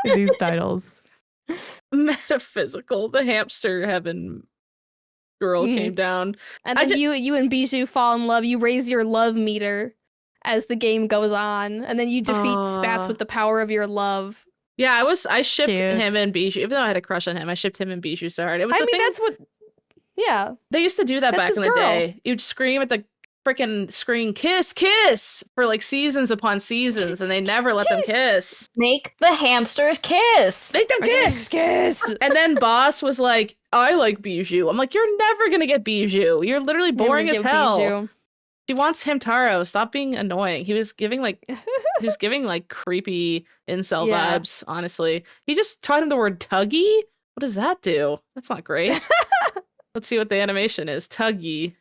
in these titles. Metaphysical. The hamster heaven girl came down, and then you and Bijou fall in love. You raise your love meter as the game goes on, and then you defeat Spats with the power of your love. Yeah, I shipped him and Bijou, even though I had a crush on him. I shipped him and Bijou so hard. It was that's what. Yeah, they used to do that back in the day. You'd scream at the freaking screen, kiss for like seasons upon seasons, and they never let them kiss. Make the hamsters kiss. Make them kiss. And then Boss was like, I like Bijou. I'm like, you're never gonna get Bijou. You're literally boring as hell. Bijou. She wants Hamtaro. Stop being annoying. He was giving like creepy incel vibes. Honestly, he just taught him the word tuggy. What does that do? That's not great. Let's see what the animation is. Tuggy.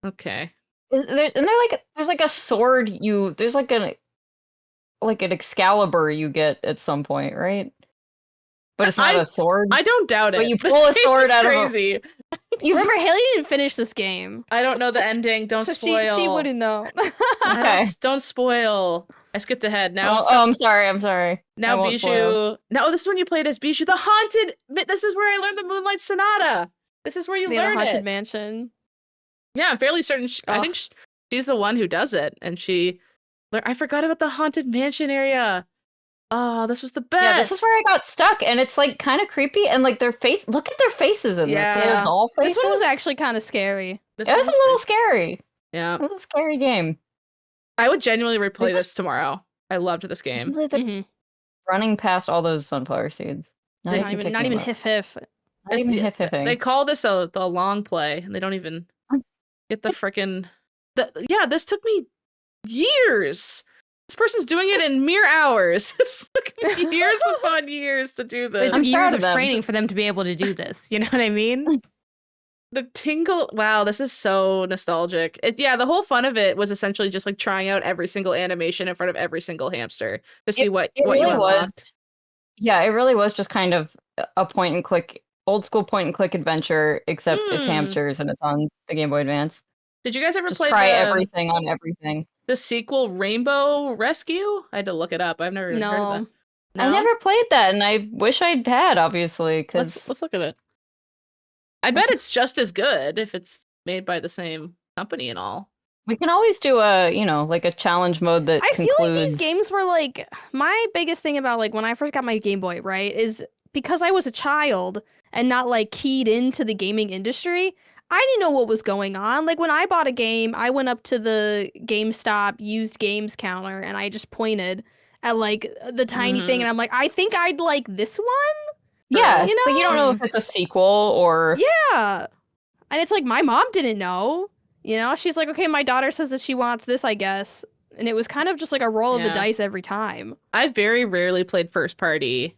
Okay. There's like a sword there's like an Excalibur you get at some point, right? But it's not a sword. I don't doubt it. But you pull a sword out crazy. Of you remember Haley didn't finish this game. I don't know the ending. Don't spoil. She wouldn't know. Okay. Don't spoil. I skipped ahead. Now I'm sorry. Now Bijou. No, this is when you played as Bijou. This is where I learned the Moonlight Sonata. This is where you learn the Haunted it. Mansion. Yeah, I'm fairly certain. I think she's the one who does it, and I forgot about the Haunted Mansion area. Oh, this was the best. Yeah, this is where I got stuck, and it's like kind of creepy, and like their face. Look at their faces in this. They have doll faces. This one was actually kind of scary. It was a little scary. Yeah, it was a scary game. I would genuinely replay this tomorrow. I loved this game. Running past all those sunflower seeds. Not even hiff. Not even hiff-hiffing. They call this the long play, and they don't even get the frickin'... this took me years. This person's doing it in mere hours. This took me years upon years to do this. It took years of training for them to be able to do this. You know what I mean? The tingle... Wow, this is so nostalgic. The whole fun of it was essentially just like trying out every single animation in front of every single hamster to see what really you unlocked. Yeah, it really was just kind of a point-and-click, old-school point-and-click adventure, except it's hamsters and it's on the Game Boy Advance. Did you guys ever just play try everything on everything? The sequel, Rainbow Rescue? I had to look it up. I've never even heard of that. No? I never played that, and I wish I'd had, obviously, because... Let's look at it. I bet it's just as good if it's made by the same company and all. We can always do a challenge mode that concludes... feel like these games were like... My biggest thing about, like, when I first got my Game Boy, right, is because I was a child and not, like, keyed into the gaming industry, I didn't know what was going on. Like, when I bought a game, I went up to the GameStop used games counter and I just pointed at, like, the tiny thing, and I'm like, I think I'd like this one? Yeah, you know? So you don't know if it's a sequel or... Yeah. And it's like, my mom didn't know. You know, she's like, okay, my daughter says that she wants this, I guess. And it was kind of just like a roll of the dice every time. I very rarely played first-party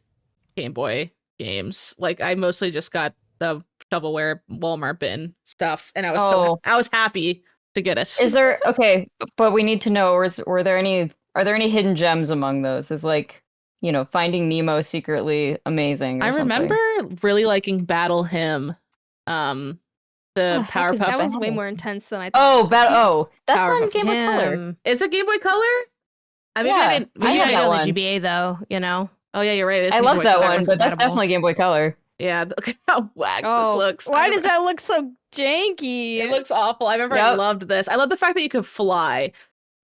Game Boy games. Like, I mostly just got the shovelware Walmart bin stuff, and I was happy to get it. Is there... Okay, but we need to know, are there any hidden gems among those? Is like... Finding Nemo secretly amazing. I remember really liking Battle Him. The Powerpuff. That was way more intense than I thought. That's Powerpuff on Game Boy Color. Is it Game Boy Color? I mean, I know the GBA though. Oh yeah, you're right. I love that one, but that's definitely Game Boy Color. Yeah, look at how whack this looks. Why does that look so janky? It looks awful. I remember I loved this. I love the fact that you could fly.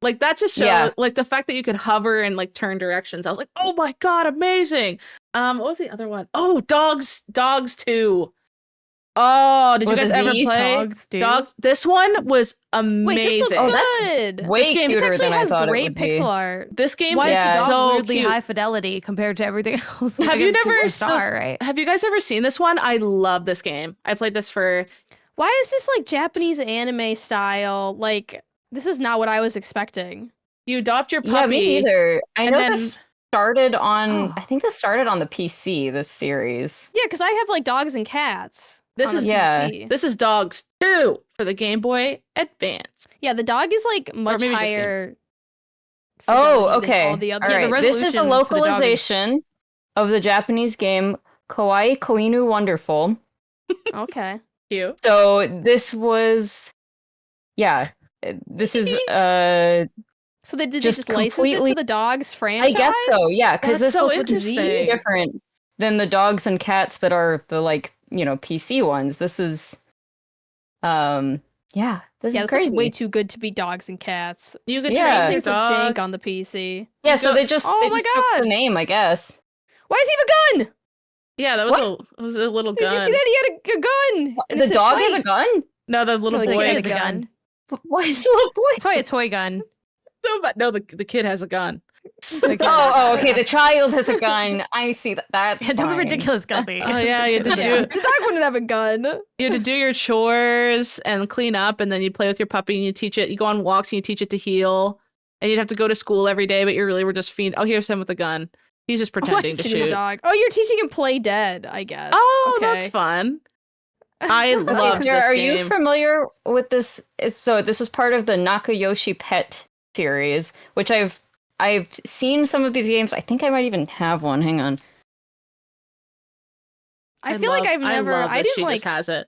Like, that just showed, like, the fact that you could hover and, like, turn directions. I was like, oh my god, amazing! What was the other one? Oh, Dogs 2. Oh, did you guys ever play Dogs? This one was amazing. Wait, this looks good. That's way cuter than I thought it would be. Great pixel art. This game is so weirdly high fidelity compared to everything else. Have you guys ever seen this one? I love this game. I played this for... Why is this, like, Japanese anime style? Like... This is not what I was expecting. You adopt your puppy. Yeah, me neither. I know this started on... I think this started on the PC, this series. Yeah, because I have, like, dogs and cats. This is Dogs 2 for the Game Boy Advance. Yeah, the dog is, like, much higher... Oh, okay. All the other... All right. This is a localization of the Japanese game Kawaii Koinu Wonderful. Okay. Cute. So this was... Yeah. This is so they just license it to the Dogs franchise? I guess so, yeah, because this looks completely different than the dogs and cats that are the, like, PC ones. This is this is crazy. Looks way too good to be dogs and cats. You could train things with jank on the PC. Yeah, so they just took the name, I guess. Why does he have a gun? Yeah, that was a little gun. Did you see that? He had a gun. The dog has a gun? No, the little boy has a gun. Why is the little boy? It's probably a toy gun. No, the kid has a gun. Okay. The child has a gun. I see that. That's don't be ridiculous, Kelsey. Oh yeah, you had to do. Your dog wouldn't have a gun. You had to do your chores and clean up, and then you play with your puppy and you teach it. You go on walks and you teach it to heal, and you'd have to go to school every day, but you really were just Oh, here's him with a gun. He's just pretending to shoot. Dog. Oh, you're teaching him play dead, I guess. Oh, that's fun. I love this game. Are you familiar with this? So this is part of the Nakayoshi Pet series, which I've seen some of these games. I think I might even have one. Hang on. I feel like I've never. I didn't she like. Just has it.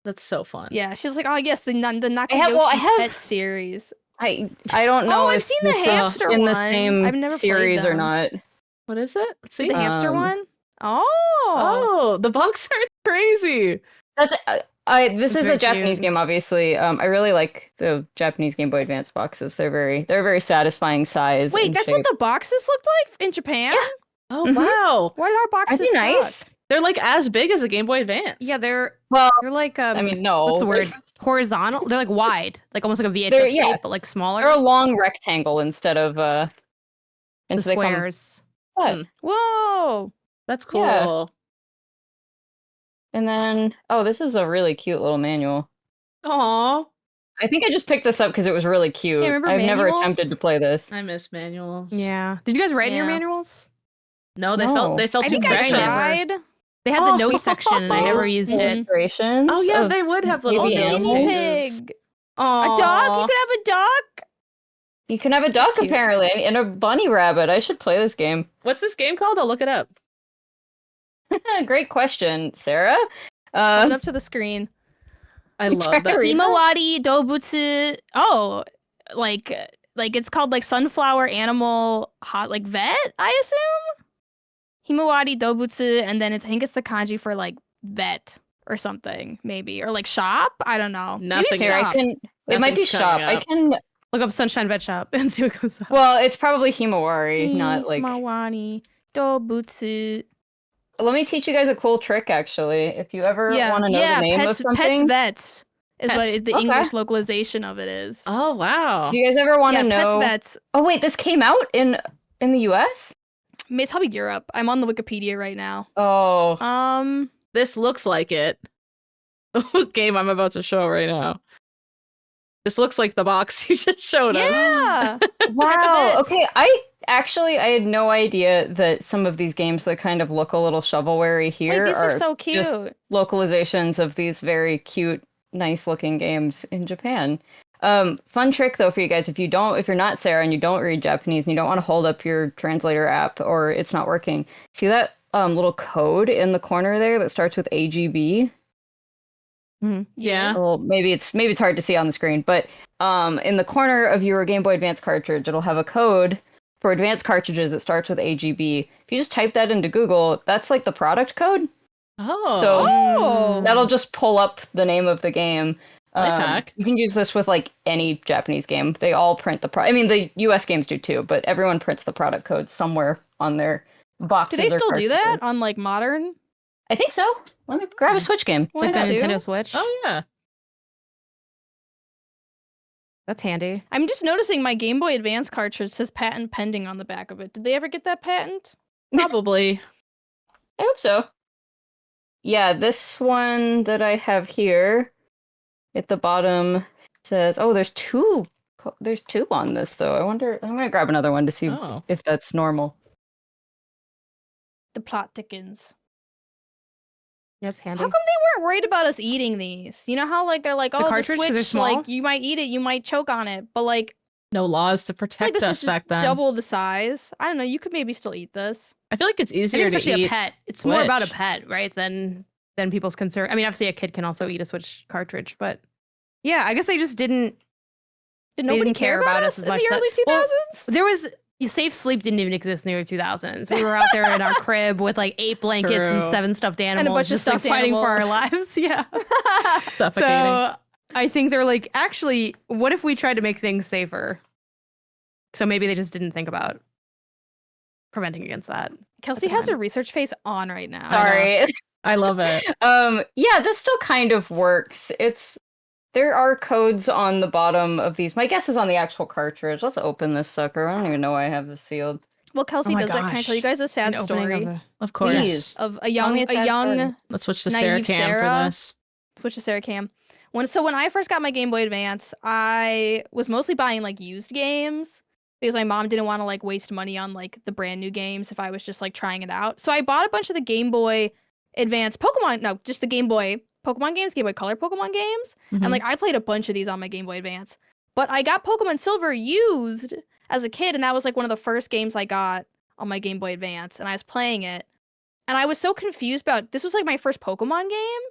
That's so fun. Yeah, she's like, oh yes, the Nakayoshi Pet series. I don't know. I've seen the hamster in one. the same I've never series or not. What is it? Let's see the hamster one. Oh, the box art's crazy. That's This is a Japanese game, obviously. I really like the Japanese Game Boy Advance boxes. They're a very satisfying size. Wait, and that's shape. what the boxes looked like in Japan? Yeah. Oh Mhm. wow. Why did our boxes Aren't they nice? suck? They're like as big as a Game Boy Advance. Yeah, they're like I mean, no. what's the word? Horizontal. They're like wide, like almost like a They're- VHS yeah. shape, but like smaller. They're a long rectangle instead of The they come squares. flat. Hmm. Whoa. That's cool. Yeah. And then, this is a really cute little manual. Aw. I think I just picked this up because it was really cute. remember I've never manuals? attempted to play this. I miss manuals. Yeah. Did you guys write in your Yeah. manuals? No, they No. felt I too think I precious. tried. They had the Oh. notes section, and I never used it. Illustrations. Oh yeah, of they would have little baby notes animals. pages. Pig. Aww. A dog? You could have a dog? You can have a duck, Cute. apparently, and a bunny rabbit. I should play this game. What's this game called? I'll look it up. Great question, Sarah. Hold it up to the screen. I You love try to that. read Himawari Dobutsu. Oh, like it's called like sunflower animal hot like vet, I assume. Himawari Dobutsu, and then I think it's the kanji for like vet or something, maybe, or like shop. I don't know. Maybe Nothing it's Here, shop. I can. It might be Nothing's shop. coming I up. can. Look up Sunshine Vet Shop and see what comes up. Well, it's probably Himawari, not like. Himawari Dobutsu. Let me teach you guys a cool trick, actually. If you ever Yeah, want to know yeah. the name Pets, of something, vets is what Pets. the Okay. English localization of it is. Oh wow. do you guys ever want Yeah, to know? pets, vets. Oh wait, this came out in the U.S. It's probably Europe. I'm on the Wikipedia right now. Oh, This looks like it. The game I'm about to show right now. This looks like the box you just showed us. Yeah. wow. Pets. Okay, I had no idea that some of these games that kind of look a little shovelware-y here Wait, these are so just cute. localizations of these very cute, nice-looking games in Japan. Fun trick though for you guys, if you're not Sarah and you don't read Japanese and you don't want to hold up your translator app or it's not working, see that little code in the corner there that starts with AGB? Yeah. Well, maybe it's hard to see on the screen, but in the corner of your Game Boy Advance cartridge, it'll have a code for advanced cartridges that starts with AGB. If you just type that into Google, that's like the product code. Oh. So Oh. that'll just pull up the name of the game. Life hack. You can use this with like any Japanese game. They all print the I mean, the US games do too, but everyone prints the product code somewhere on their boxes. Do they or still do that cartridges. on like modern? I think so. Let me grab a Switch game. Why Like the not? Nintendo Switch. Oh yeah. That's handy. I'm just noticing my Game Boy Advance cartridge says patent pending on the back of it. Did they ever get that patent? Probably. I hope so. Yeah, this one that I have here at the bottom says, "Oh, there's two on this though." I wonder. I'm gonna grab another one to see Oh. if that's normal. The plot thickens. Yeah, it's handy. How come they weren't worried about us eating these? You know how like they're like, oh, the cartridge, 'cause Switch, they're small? like you might eat it, you might choke on it, but like, No laws to I feel like protect this us is back just then. double the size. I don't know. You could maybe still eat this. I feel like it's I think easier to especially eat. a pet. It's more about a Switch. pet, right? Than people's concern. I mean, obviously a kid can also eat a Switch cartridge, but yeah, I guess they just didn't. Did They nobody didn't care about us as in much the that- early 2000s? There was safe sleep didn't even exist in the early 2000s. We were out there in our crib with like 8 blankets and True. 7 stuffed animals, bunch of just like stuffed fighting for our animals. lives. Yeah. Suffocating. So I think they're like, actually, what if we tried to make things safer? So maybe they just didn't think about preventing against that. Kelsey the has time. her research face on right now. Sorry. I love it. Yeah, this still kind of works. There are codes on the bottom of these. My guess is on the actual cartridge. Let's open this sucker. I don't even know why I have this sealed. Well, Kelsey Oh my does that. Can I tell you gosh. guys a sad An opening story of a- Of course. Please. of a Tell young me a sad story. Let's switch to Sarah Naive Cam Sarah. for this. switch to Sarah Cam. So when I first got my Game Boy Advance, I was mostly buying like used games because my mom didn't want to like waste money on like the brand new games if I was just like trying it out. So I bought a bunch of the Game Boy Advance just the Game Boy Pokemon games, Game Boy Color Pokemon games. Mhm. And like I played a bunch of these on my Game Boy Advance. But I got Pokemon Silver used as a kid, and that was like one of the first games I got on my Game Boy Advance, and I was playing it. And I was so confused about this was like my first Pokemon game,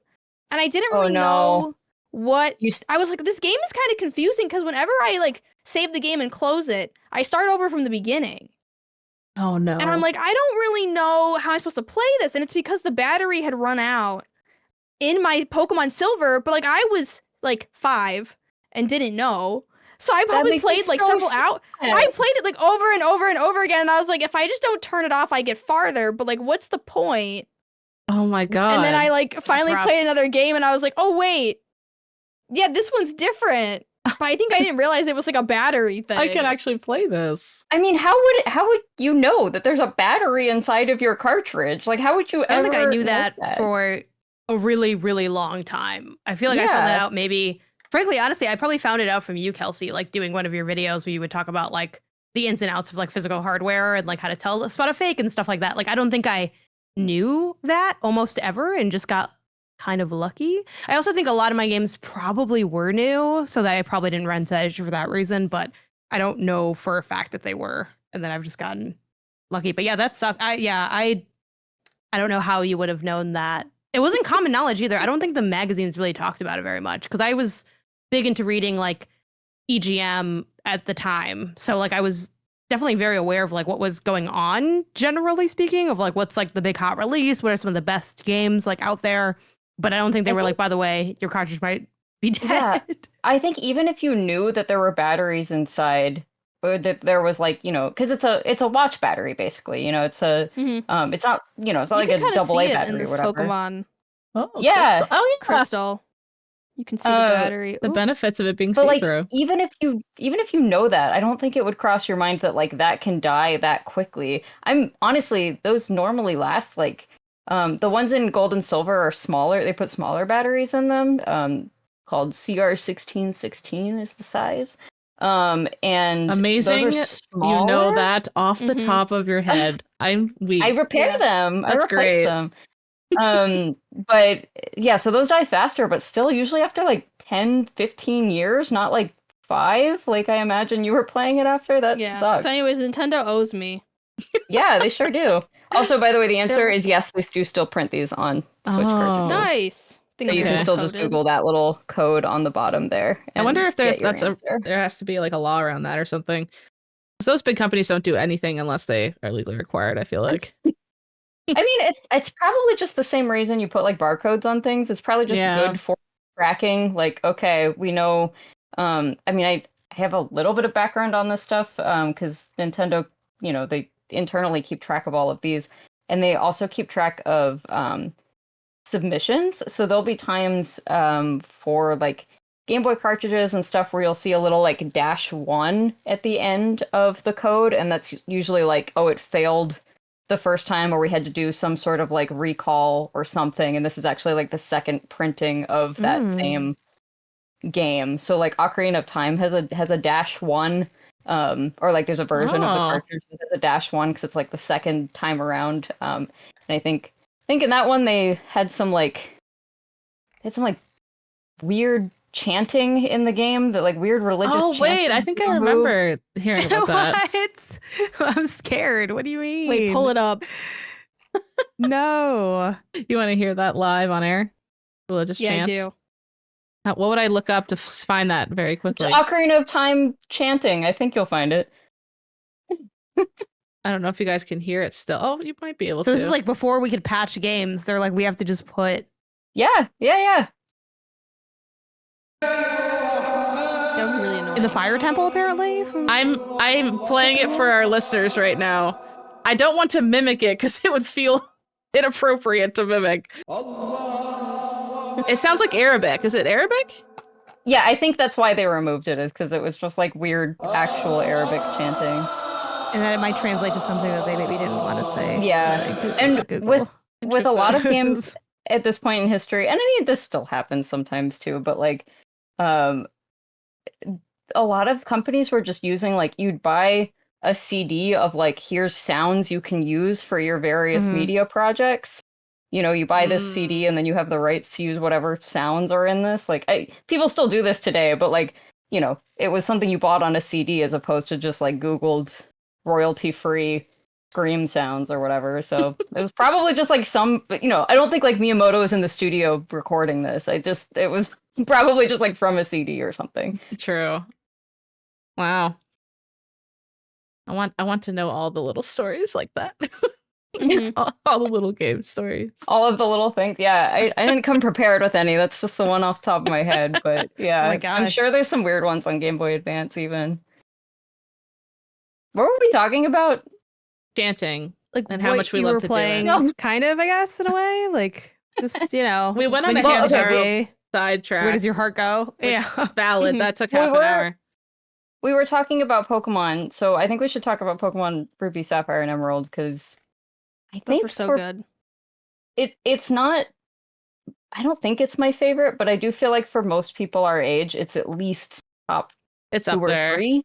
and I didn't really know what I was like, this game is kind of confusing because whenever I like save the game and close it, I start over from the beginning. Oh no. And I'm like, I don't really know how I'm supposed to play this. And it's because the battery had run out in my Pokemon Silver, but like I was like 5 and didn't know. So I probably played like several out. I played it like over and over and over again. And I was like, if I just don't turn it off, I get farther. But like, what's the point? Oh my god. And then I like finally played another game and I was like, oh wait. Yeah, this one's different. But I think I didn't realize it was like a battery thing. I can actually play this. I mean, how would you know that there's a battery inside of your cartridge? Like, how would you ever? I don't think I knew that for a really, really long time. I feel like I found that out maybe. Frankly, honestly, I probably found it out from you, Kelsey, like doing one of your videos where you would talk about like the ins and outs of like physical hardware and like how to tell spot a fake and stuff like that. Like, I don't think I knew that almost ever and just got kind of lucky. I also think a lot of my games probably were new, so that I probably didn't run to Edge for that reason, but I don't know for a fact that they were. And then I've just gotten lucky. But yeah, that sucked. I don't know how you would have known that. It wasn't common knowledge either. I don't think the magazines really talked about it very much because I was big into reading like EGM at the time. So like I was definitely very aware of like what was going on, generally speaking, of like what's like the big hot release, what are some of the best games like out there. But I don't think they were like, by the way, your cartridge might be dead. Yeah, I think even if you knew that there were batteries inside, or that there was like, you know, because it's a watch battery basically, you know, it's a it's not, you know, it's not like a AA battery or whatever. Pokemon. Oh yeah. Crystal. Oh yeah, Crystal. You can see the battery. The benefits of it being but see-through. Like, even if you know that, I don't think it would cross your mind that like that can die that quickly. I'm honestly, those normally last like the ones in gold and silver are smaller. They put smaller batteries in them, called CR1616 is the size. And amazing. Those are you know that off the top of your head. I'm weak. I repair them. That's I replace great. them. But yeah, so those die faster, but still usually after like 10, 15 years, not like 5, like I imagine you were playing it after. That sucks. So anyways, Nintendo owes me. Yeah, they sure do. Also, by the way, the answer is yes, they do still print these on Switch cartridges. Nice. So you can still just Google that little code on the bottom there. I wonder if there has to be like a law around that or something. Because those big companies don't do anything unless they are legally required, I feel like. I mean, it's probably just the same reason you put like barcodes on things. It's probably just good for tracking. Like, okay, we know. I mean, I have a little bit of background on this stuff because Nintendo, you know, they internally keep track of all of these, and they also keep track of submissions. So there'll be times for like Game Boy cartridges and stuff where you'll see a little like -1 at the end of the code, and that's usually like, oh, it failed the first time, or we had to do some sort of like recall or something, and this is actually like the second printing of that same game. So like Ocarina of Time has a -1, or like there's a version of the cartridge that has a -1 because it's like the second time around. And I think in that one they had some like weird chanting in the game, that like weird religious chanting. Oh wait, I think I remember hearing about that. What? I'm scared. What do you mean? Wait, pull it up. No. You want to hear that live on air? Religious chants? Yeah, I do. What would I look up to find that very quickly? It's Ocarina of Time chanting. I think you'll find it. I don't know if you guys can hear it still. Oh, you might be able to. So this is like before we could patch games. They're like, we have to just put. Yeah. That would really annoy In the Fire Temple, apparently? I'm playing it for our listeners right now. I don't want to mimic it because it would feel inappropriate to mimic. It sounds like Arabic. Is it Arabic? Yeah, I think that's why they removed it, is because it was just like weird actual Arabic chanting. And then it might translate to something that they maybe didn't want to say. Yeah, and with a lot of games at this point in history, and I mean this still happens sometimes too, but like a lot of companies were just using like, you'd buy a CD of like, here's sounds you can use for your various media projects. You know, you buy this CD and then you have the rights to use whatever sounds are in this. Like, people still do this today, but like, you know, it was something you bought on a CD as opposed to just like Googled royalty-free scream sounds or whatever. So it was probably just like some, you know, I don't think like Miyamoto was in the studio recording this. It was probably just like from a CD or something. True. Wow. I want to know all the little stories like that. All the little game stories. All of the little things. Yeah, I didn't come prepared with any. That's just the one off the top of my head. But yeah, Oh my I'm gosh. sure there's some weird ones on Game Boy Advance even. What were we talking about? Chanting. Like And how what much we you love were to do playing, it. kind of, I guess, in a way. Like just We went on when a you get hamster GBA, sidetrack. where does your heart go? which- Yeah. Valid. That took We half an were- hour. We were talking about Pokemon, so I think we should talk about Pokemon Ruby, Sapphire, and Emerald because I Those think were so for- good. It's not. I don't think it's my favorite, but I do feel like for most people our age, it's at least top It's 2 up or there. 3.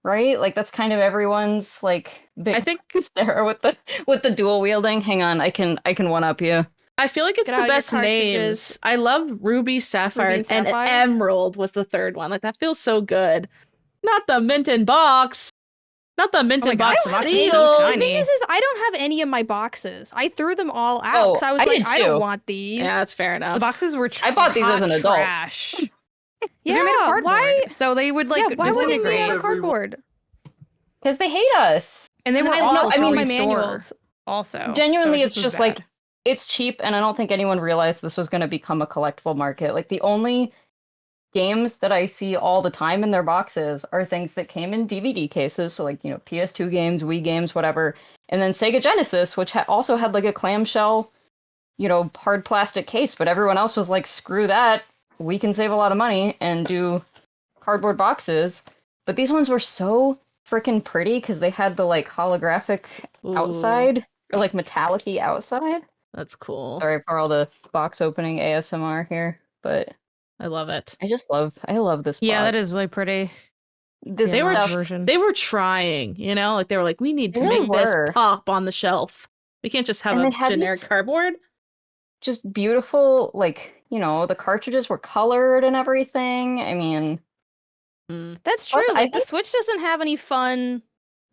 Right? Like that's kind of everyone's like big I think Sarah with the dual wielding. Hang on, I can one up you. I feel like it's Get the out your best cartridges. names. I love Ruby, Sapphire, Ruby and and Sapphire? Emerald was the third one. Like that feels so good. Not the mint in box. Not the mint Oh my in God, box the box is steel. so The shiny. thing is I don't have any of my boxes. I threw them all out Oh, because I was I like, did I don't too. want these. Yeah, that's fair enough. The boxes were I bought these as hot an adult. trash. 'Cause Yeah, they're made of cardboard, why? so they would like Yeah, why would they disintegrate. be out of cardboard? Because they hate us. And they And were I all love I mean, my store manuals. also. Genuinely, so it it's was just bad. like it's cheap, and I don't think anyone realized this was going to become a collectible market. Like the only games that I see all the time in their boxes are things that came in DVD cases, so like PS2 games, Wii games, whatever, and then Sega Genesis, which also had like a clamshell, hard plastic case. But everyone else was like, screw that, we can save a lot of money and do cardboard boxes. But these ones were so freaking pretty because they had the like holographic Ooh, outside or like metallic-y outside. That's cool. Sorry for all the box opening ASMR here, but I love it. I love this box. Yeah, that is really pretty. This They were stuff, version. They were trying, like they were like, we need to They really make this were. pop on the shelf. We can't just have And a they had generic these- cardboard. just beautiful, like, the cartridges were colored and everything. I mean, That's true. Plus, I Like, the think- Switch doesn't have any fun.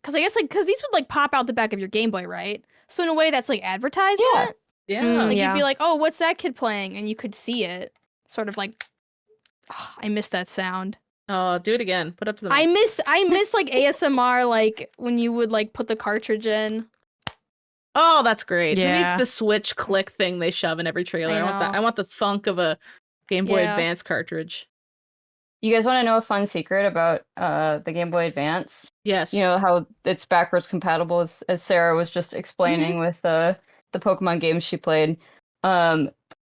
Because I guess, because these would, like, pop out the back of your Game Boy, right? So, in a way, that's, like, advertisement. Yeah. Yeah. Mm, Like, yeah. you'd be like, oh, what's that kid playing? And you could see it. Sort of like, I miss that sound. Oh, do it again. Put up to the I mic. miss, like, ASMR, like, when you would, like, put the cartridge in. Oh, that's great. Who needs Yeah. the Switch click thing they shove in every trailer? I want that. know. I want the thunk of a Game Boy Yeah. Advance cartridge. you guys want to know a fun secret about the Game Boy Advance? Yes. You know how it's backwards compatible, as Sarah was just explaining with the Pokemon games she played.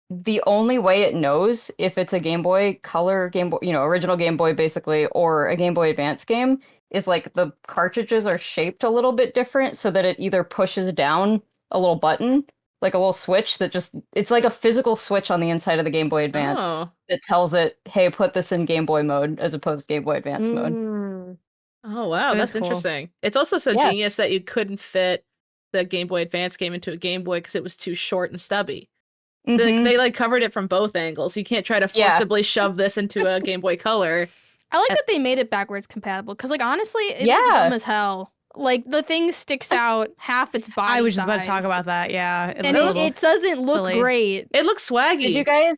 The only way it knows if it's a Game Boy Color, Game Boy, original Game Boy basically, or a Game Boy Advance game is like the cartridges are shaped a little bit different so that it either pushes down a little button, like a little switch it's like a physical switch on the inside of the Game Boy Advance Oh. that tells it, hey, put this in Game Boy mode as opposed to Game Boy Advance mode. Mm. Oh, wow. That That's is cool. interesting. It's also so Yeah. genius that you couldn't fit the Game Boy Advance game into a Game Boy because it was too short and stubby. Mhm. They like covered it from both angles. You can't try to Yeah. forcibly shove this into a Game Boy Color. I like that they made it backwards compatible. Because, like, honestly, it looks Yeah. dumb as hell. Like, the thing sticks out half its body I was just about to talk size. about that. Yeah, it And looked a little it doesn't look silly. great. It looks swaggy. Did you guys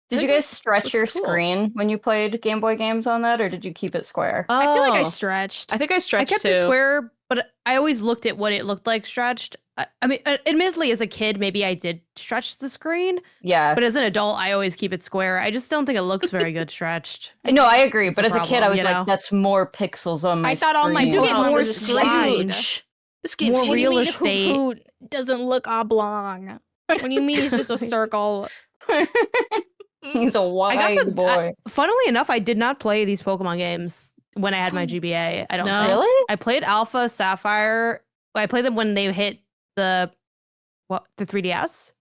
think it stretch looks your cool. screen when you played Game Boy games on that, or did you keep it square? I feel like I Oh. stretched. I think I I stretched kept too. it square, but I always looked at what it looked like stretched. I mean, admittedly, as a kid, maybe I did stretch the screen, Yeah. but as an adult, I always keep it square. I just don't think it looks very good stretched. No, I agree. That's But the as a kid, I problem, was you like, know? that's more pixels on my I thought all my screen. You do get Pokemon more was This is screen. huge. This game's More What do you mean real Hoot estate. Hoot doesn't look oblong? What do you mean he's just a circle? He's a wide boy. Funnily enough, I did not play these Pokemon games when I had my GBA. I don't No. think. Really? I played Alpha, Sapphire. I played them when they hit the 3DS.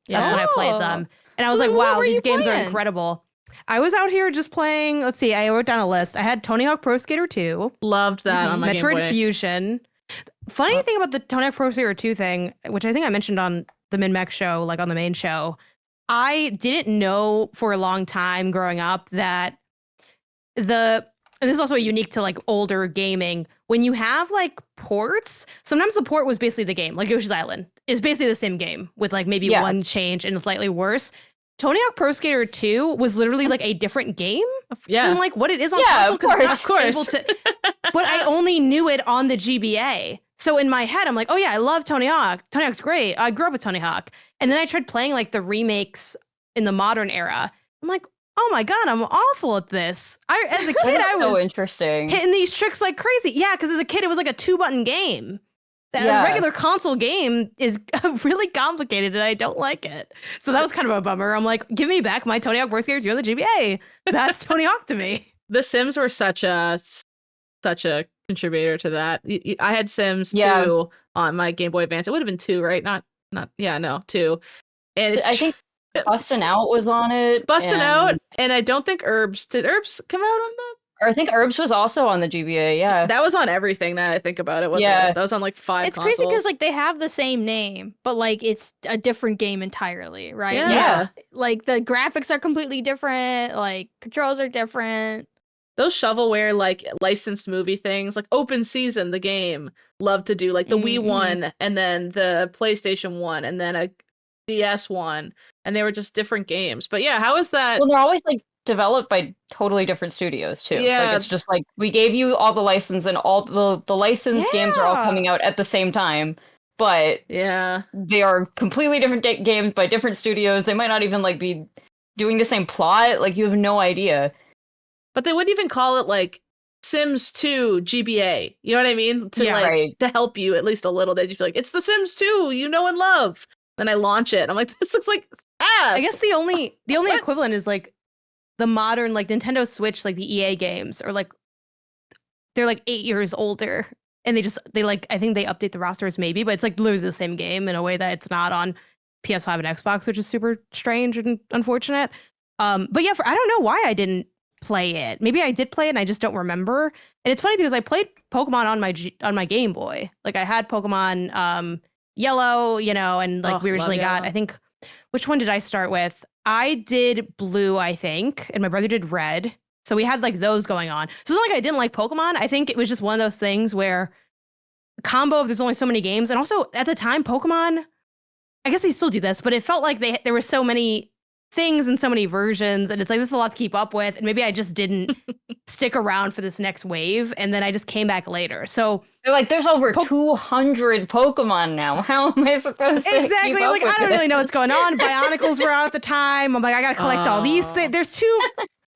That's when I played Oh. them. And I So was then like, what wow, were these you games are playing? incredible. I was out here just playing, let's see, I wrote down a list. I had Tony Hawk Pro Skater 2, Loved that on my Game Metroid Boy. Fusion. Funny thing about the Tony Hawk Pro Skater 2 thing, which I think I mentioned on the MinnMax show, like on the main show, I didn't know for a long time growing up that and this is also unique to like older gaming, when you have like ports, sometimes the port was basically the game, like Yoshi's Island is basically the same game with like maybe Yeah. one change and slightly worse. Tony Hawk Pro Skater 2 was literally like a different game Yeah. than like what it is on Yeah, console. of 'Cause it's course. not Of course. able to- but I only knew it on the GBA. So in my head, I'm like, oh yeah, I love Tony Hawk. Tony Hawk's great. I grew up with Tony Hawk. And then I tried playing like the remakes in the modern era. I'm like, oh my God, I'm awful at this. As a kid, I was so interesting. hitting these tricks like crazy. Yeah, because as a kid, it was like a 2-button game. A regular console game is really complicated and I don't like it. So that was kind of a bummer. I'm like, give me back my Tony Hawk World Series. You're the GBA. That's Tony Hawk to me. The Sims were such a contributor to that. I had Sims 2 on my Game Boy Advance. It would have been 2, right? Not 2. And I think Bustin' Out was on it. Bustin' Out, and I don't think Herbs. Did Herbs come out on that? Or I think Herbs was also on the GBA, yeah. That was on everything now that I think about it. Wasn't it? That was on like 5 It's consoles. crazy because like they have the same name, but like it's a different game entirely, right? Yeah. Like the graphics are completely different, like controls are different. Those shovelware like licensed movie things, like Open Season, the game, love to do like the Wii one and then the PlayStation one and then a DS one, and they were just different games. But yeah, how is that? Well, they're always like developed by totally different studios too. Yeah. Like it's just like we gave you all the license and all the licensed games are all coming out at the same time. But they are completely different games by different studios. They might not even like be doing the same plot. Like you have no idea. But they wouldn't even call it like Sims 2 GBA. You know what I mean? To help you at least a little. They'd just be like, it's the Sims 2 you know and love. Then I launch it. I'm like, this looks like ass. I guess the only equivalent is like the modern like Nintendo Switch, like the EA games, or like they're like 8 years older, and they like I think they update the rosters maybe, but it's like literally the same game in a way that it's not on PS5 and Xbox, which is super strange and unfortunate. But yeah, I don't know why I didn't play it. Maybe I did play it and I just don't remember. And it's funny because I played Pokemon on my Game Boy. Like I had Pokemon Yellow, and like we originally got, I think, which one did I start with? I did Blue, I think, and my brother did Red. So we had like those going on. So it's not like I didn't like Pokemon. I think it was just one of those things where a combo of there's only so many games. And also at the time, Pokemon, I guess they still do this, but it felt like there were so many things and so many versions, and it's like this is a lot to keep up with, and maybe I just didn't stick around for this next wave, and then I just came back later. So they're like, there's over 200 Pokemon now. How am I supposed to exactly keep up like with I don't it? really know what's going on. Bionicles were out at the time. I'm like, I gotta collect all these things. There's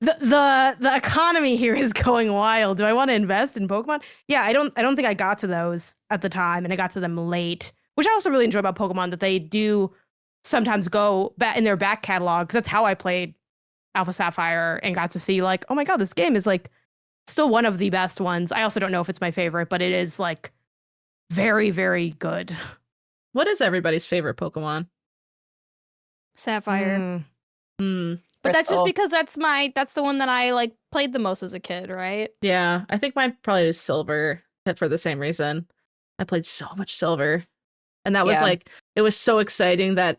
the economy here is going wild. Do I want to invest in Pokemon? Yeah, I don't think I got to those at the time, and I got to them late, which I also really enjoy about Pokemon, that they do sometimes go back in their back catalog, because that's how I played Alpha Sapphire and got to see like, oh my God, this game is like still one of the best ones. I also don't know if it's my favorite, but it is like very, very good. What is everybody's favorite Pokemon? Sapphire. But that's just because that's the one that I like played the most as a kid, right? Yeah, I think mine probably was Silver for the same reason. I played so much Silver. And that was like, it was so exciting that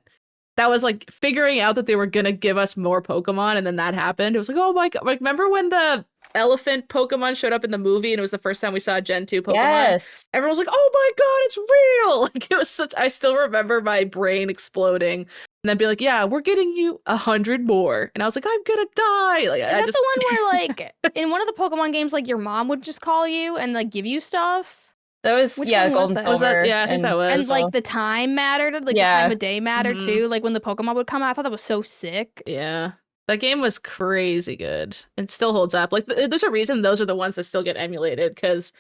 was like figuring out that they were going to give us more Pokemon. And then that happened. It was like, oh my God. Like, remember when the elephant Pokemon showed up in the movie and it was the first time we saw Gen 2 Pokemon? Yes. Everyone was like, oh my God, it's real. Like, it was I still remember my brain exploding and then be like, yeah, we're getting you 100 more. And I was like, I'm going to die. Like, Is that the one where like in one of the Pokemon games, like your mom would just call you and like give you stuff? That was, Which yeah, one was Gold and that? Silver. Was that, yeah, I think that was. And like the time mattered, like the time of day mattered too. Like when the Pokemon would come out, I thought that was so sick. Yeah. That game was crazy good. It still holds up. Like there's a reason those are the ones that still get emulated, because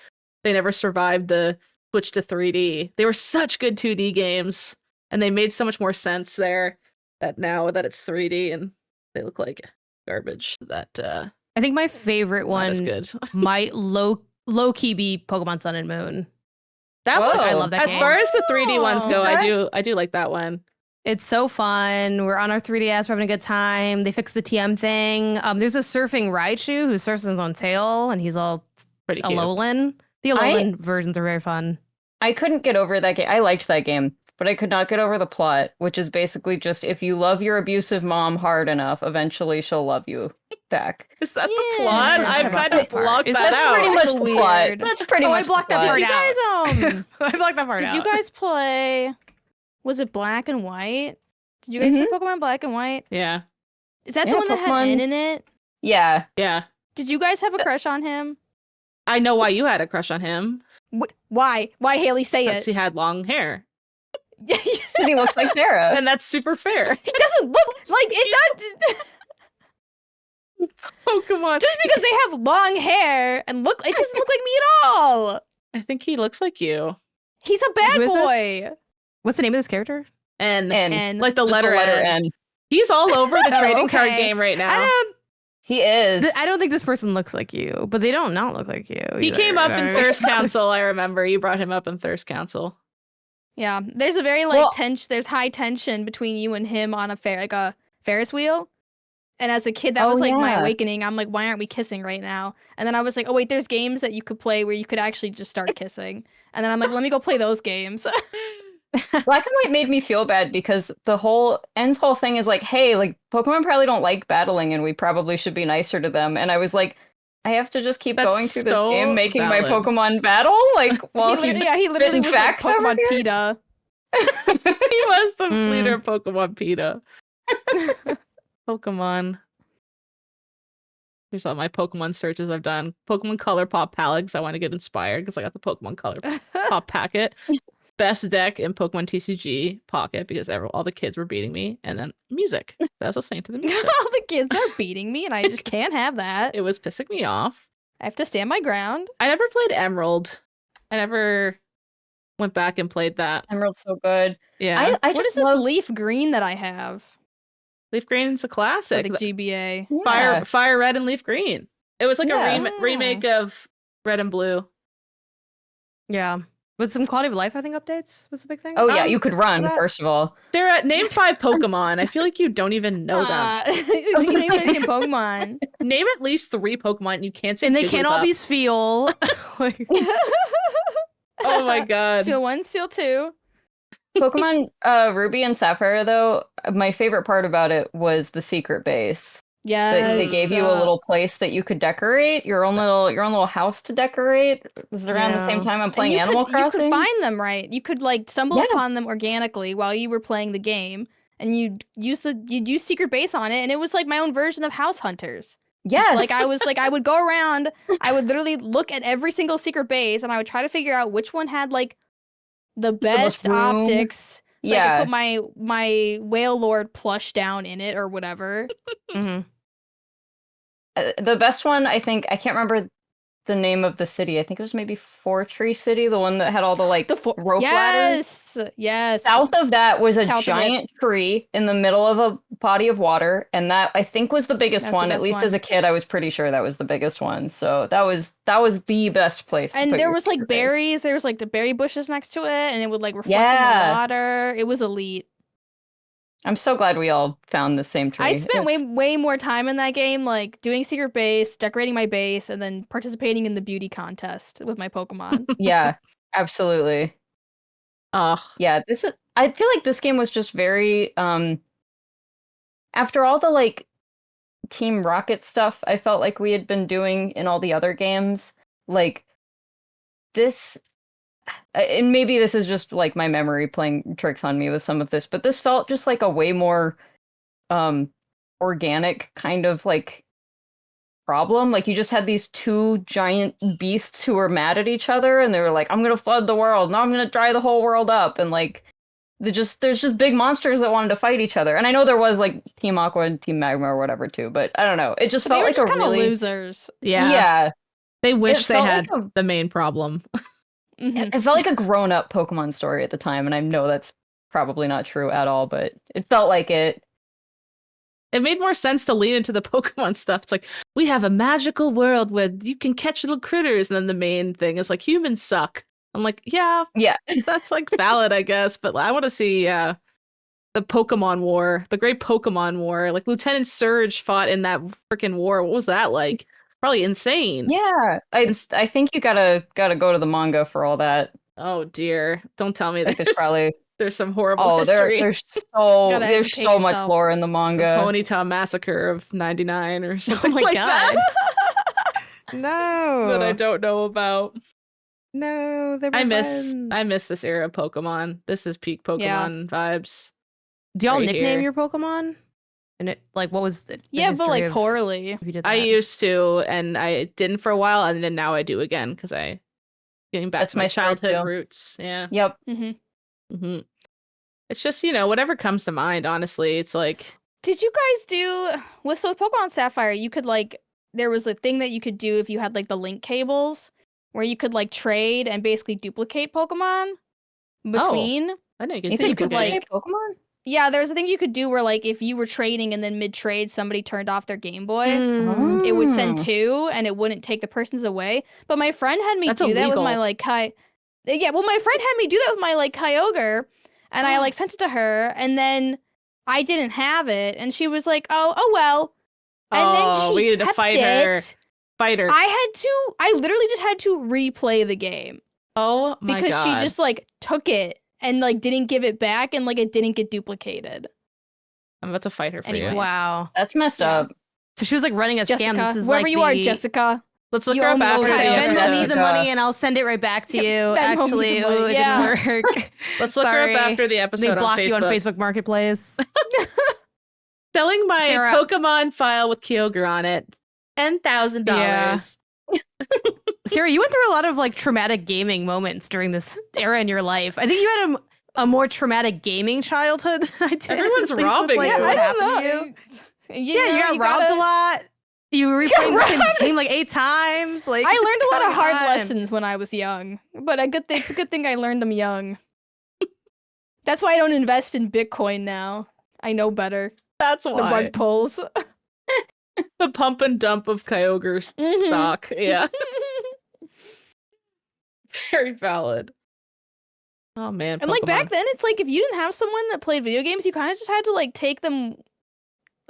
they never survived the switch to 3D. They were such good 2D games, and they made so much more sense there that now that it's 3D and they look like garbage. That I think my favorite one good. might low key be Pokemon Sun and Moon. That one, I love that as game. far as the 3D ones go, okay. I do like that one. It's so fun. We're on our 3DS. We're having a good time. They fixed the TM thing. There's a surfing Raichu who surfs on his own tail, and he's all Pretty cute. Alolan. The Alolan versions are very fun. I couldn't get over that game. I liked that game, but I could not get over the plot, which is basically just if you love your abusive mom hard enough, eventually she'll love you back. Is that the plot? I've kind of blocked that That's out. pretty much the plot. Weird. That's pretty much I blocked the that plot. part Did you guys I blocked that part did out. you guys play? Was it Black and White? Did you guys play Pokemon Black and White? Yeah. Is that Yeah, the one that had Pokemon- N in it? Yeah. Yeah. Did you guys have a crush on him? I know why you had a crush on him. Why? Why, Haley? Say Because it. he had long hair. And he looks like Sarah. And that's super fair. He doesn't look like it's not. Pokemon. Just because they have long hair and it doesn't look like me at all. I think he looks like you. He's a bad Who is boy. What's the name of this character? And And like the Just letter N. N. He's all over the Oh, trading card okay. game right now. He is. I don't think this person looks like you, but they don't not look like you. He either. came up in Thirst Council, I remember. You brought him up in Thirst Council. Yeah, there's a very tension. There's high tension between you and him on a Ferris wheel. And as a kid, that was like my awakening. I'm like, why aren't we kissing right now? And then I was like, oh wait, there's games that you could play where you could actually just start kissing. And then I'm like, let me go play those games. Black and White made me feel bad because N's whole thing is like, hey, like Pokemon probably don't like battling and we probably should be nicer to them. And I was like, I have to just keep going through this game making my Pokemon battle? Like, while he's he literally was facts like Pokemon over here? PETA. He was the leader Pokemon PETA. Pokemon. Here's all my Pokemon searches I've done. Pokemon Color Pop palette because I want to get inspired because I got the Pokemon Color Pop packet. Best deck in Pokemon TCG Pocket because all the kids were beating me. And then music. I was listening to the music. All the kids are beating me and I just can't have that. It was pissing me off. I have to stand my ground. I never played Emerald. I never went back and played that. Emerald's so good. Yeah. I What just is love this leaf green that I have? Leaf Green's a For classic. the GBA. Yeah. Fire Red and Leaf Green. It was like Yeah. a remake of Red and Blue. Yeah. With some quality of life, I think updates was a big thing. Oh yeah, you could run, that- first of all. Sarah, name 5 Pokemon. I feel like you don't even know them. You can't even name Pokemon. Name at least 3 Pokemon. You can't say and they can't all be Jigglypuff. Sfeel. Like, Oh my god. Steel 1, Steel 2. Pokemon Ruby and Sapphire, though, my favorite part about it was the secret base. Yeah. They gave you a little place that you could decorate, your own little house to decorate. This is around the same time I'm playing Animal Crossing. You could find them, right? You could like stumble upon them organically while you were playing the game, and you'd use secret base on it, and it was like my own version of House Hunters. Yes. Like I would go around, I would literally look at every single secret base, and I would try to figure out which one had like the best room. optics. So I could put my Whale Lord plush down in it or whatever. mhm. The best one, I think, I can't remember the name of the city. I think it was maybe Tree City, the one that had all the like rope ladders. Yes. South of that was a South of it. giant tree in the middle of a body of water, and that I think was the biggest That's the one. At best least one. as a kid, I was pretty sure that was the biggest one. So that was the best place. To And put there your was like secret base. berries. There was like the berry bushes next to it, and it would like reflect in Yeah. the water. It was elite. I'm so glad we all found the same tree. I spent It's- way more time in that game, like doing secret base, decorating my base, and then participating in the beauty contest with my Pokemon. Yeah, absolutely. Oh, Yeah, I feel like this game was just very after all the like Team Rocket stuff I felt like we had been doing in all the other games, like this and maybe this is just like my memory playing tricks on me with some of this, but this felt just like a way more organic kind of like problem. Like you just had these 2 giant beasts who were mad at each other and they were like, I'm gonna flood the world, now I'm gonna dry the whole world up, and like there's just big monsters that wanted to fight each other. And I know there was like Team Aqua and Team Magma or whatever too, but I don't know. It just They felt were like just a kind of really losers. yeah. they wish It they felt had like a- the main problem. Mhm. It felt like a grown-up Pokemon story at the time, and I know that's probably not true at all, but it felt like it. It made more sense to lean into the Pokemon stuff. It's like, we have a magical world where you can catch little critters, and then the main thing is like, humans suck. I'm like, yeah, that's like valid, I guess, but I want to see the Pokemon War, the Great Pokemon War. Like Lieutenant Surge fought in that freaking war. What was that like? Probably insane. Yeah, I think you gotta go to the manga for all that. Oh dear! Don't tell me Like that there's probably there's some horrible oh history. there's Gotta there's educate so much yourself. lore in the The manga. Ponyta massacre of '99 or something my like God. that No. that I don't know about. No, they're my I miss friends. this era of Pokemon. This is peak Pokemon vibes. Do y'all right nickname here. your Pokemon? And it like what was the Yeah, but history like of poorly. if you did I that? used to, and I didn't for a while, and then now I do again because I getting back That's to my my story, childhood too. roots. Yeah. Yep. Mm-hmm. It's just, whatever comes to mind, honestly. It's like... Did you guys do with Pokemon Sapphire, you could like there was a thing that you could do if you had like the link cables where you could like trade and basically duplicate Pokemon between. I didn't You get could could like- duplicate Pokemon? Yeah, there's a thing you could do where like if you were trading and then mid-trade somebody turned off their Game Boy, Mm. it would send Mm. 2 and it wouldn't take the person's away. But my friend had me That's do that with my illegal. like Yeah, well my friend had me do that with my like Kyogre and I like sent it to her and then I didn't have it and she was like, "Oh well." And then she we needed to kept fight her. it. Fight her. I literally just had to replay the game Oh my because god. she just like took it and like didn't give it back and like it didn't get duplicated. I'm about to fight her for Anyways. you. Wow. That's messed Yeah. up. So she was like running a Jessica, scam. This is wherever like you are, the- Jessica. Let's look You her up owe me after the over Okay, there. Venmo me Jessica. the money and I'll send it right back to you. Venmo me Actually, the money, it yeah. didn't work. Let's look her Sorry. up after the They episode on block Facebook. you on Facebook Marketplace. Selling my Sarah- Pokemon file with Kyogre on it. $10,000. Sarah, you went through a lot of like traumatic gaming moments during this era in your life. I think you had a more traumatic gaming childhood than I did. Everyone's at least with, robbing like, you. what I happened don't to know. you? Yeah, you got robbed a lot. You replayed the same game like 8 times. Like I learned a lot of hard time. lessons when I was young, but it's a good thing I learned them young. That's why I don't invest in Bitcoin now. I know better. That's The why. rug pulls. The pump and dump of Kyogre's Mhm. stock. Yeah. Very valid. Oh man. And like back Pokemon. then, it's like if you didn't have someone that played video games, you kind of just had to like take them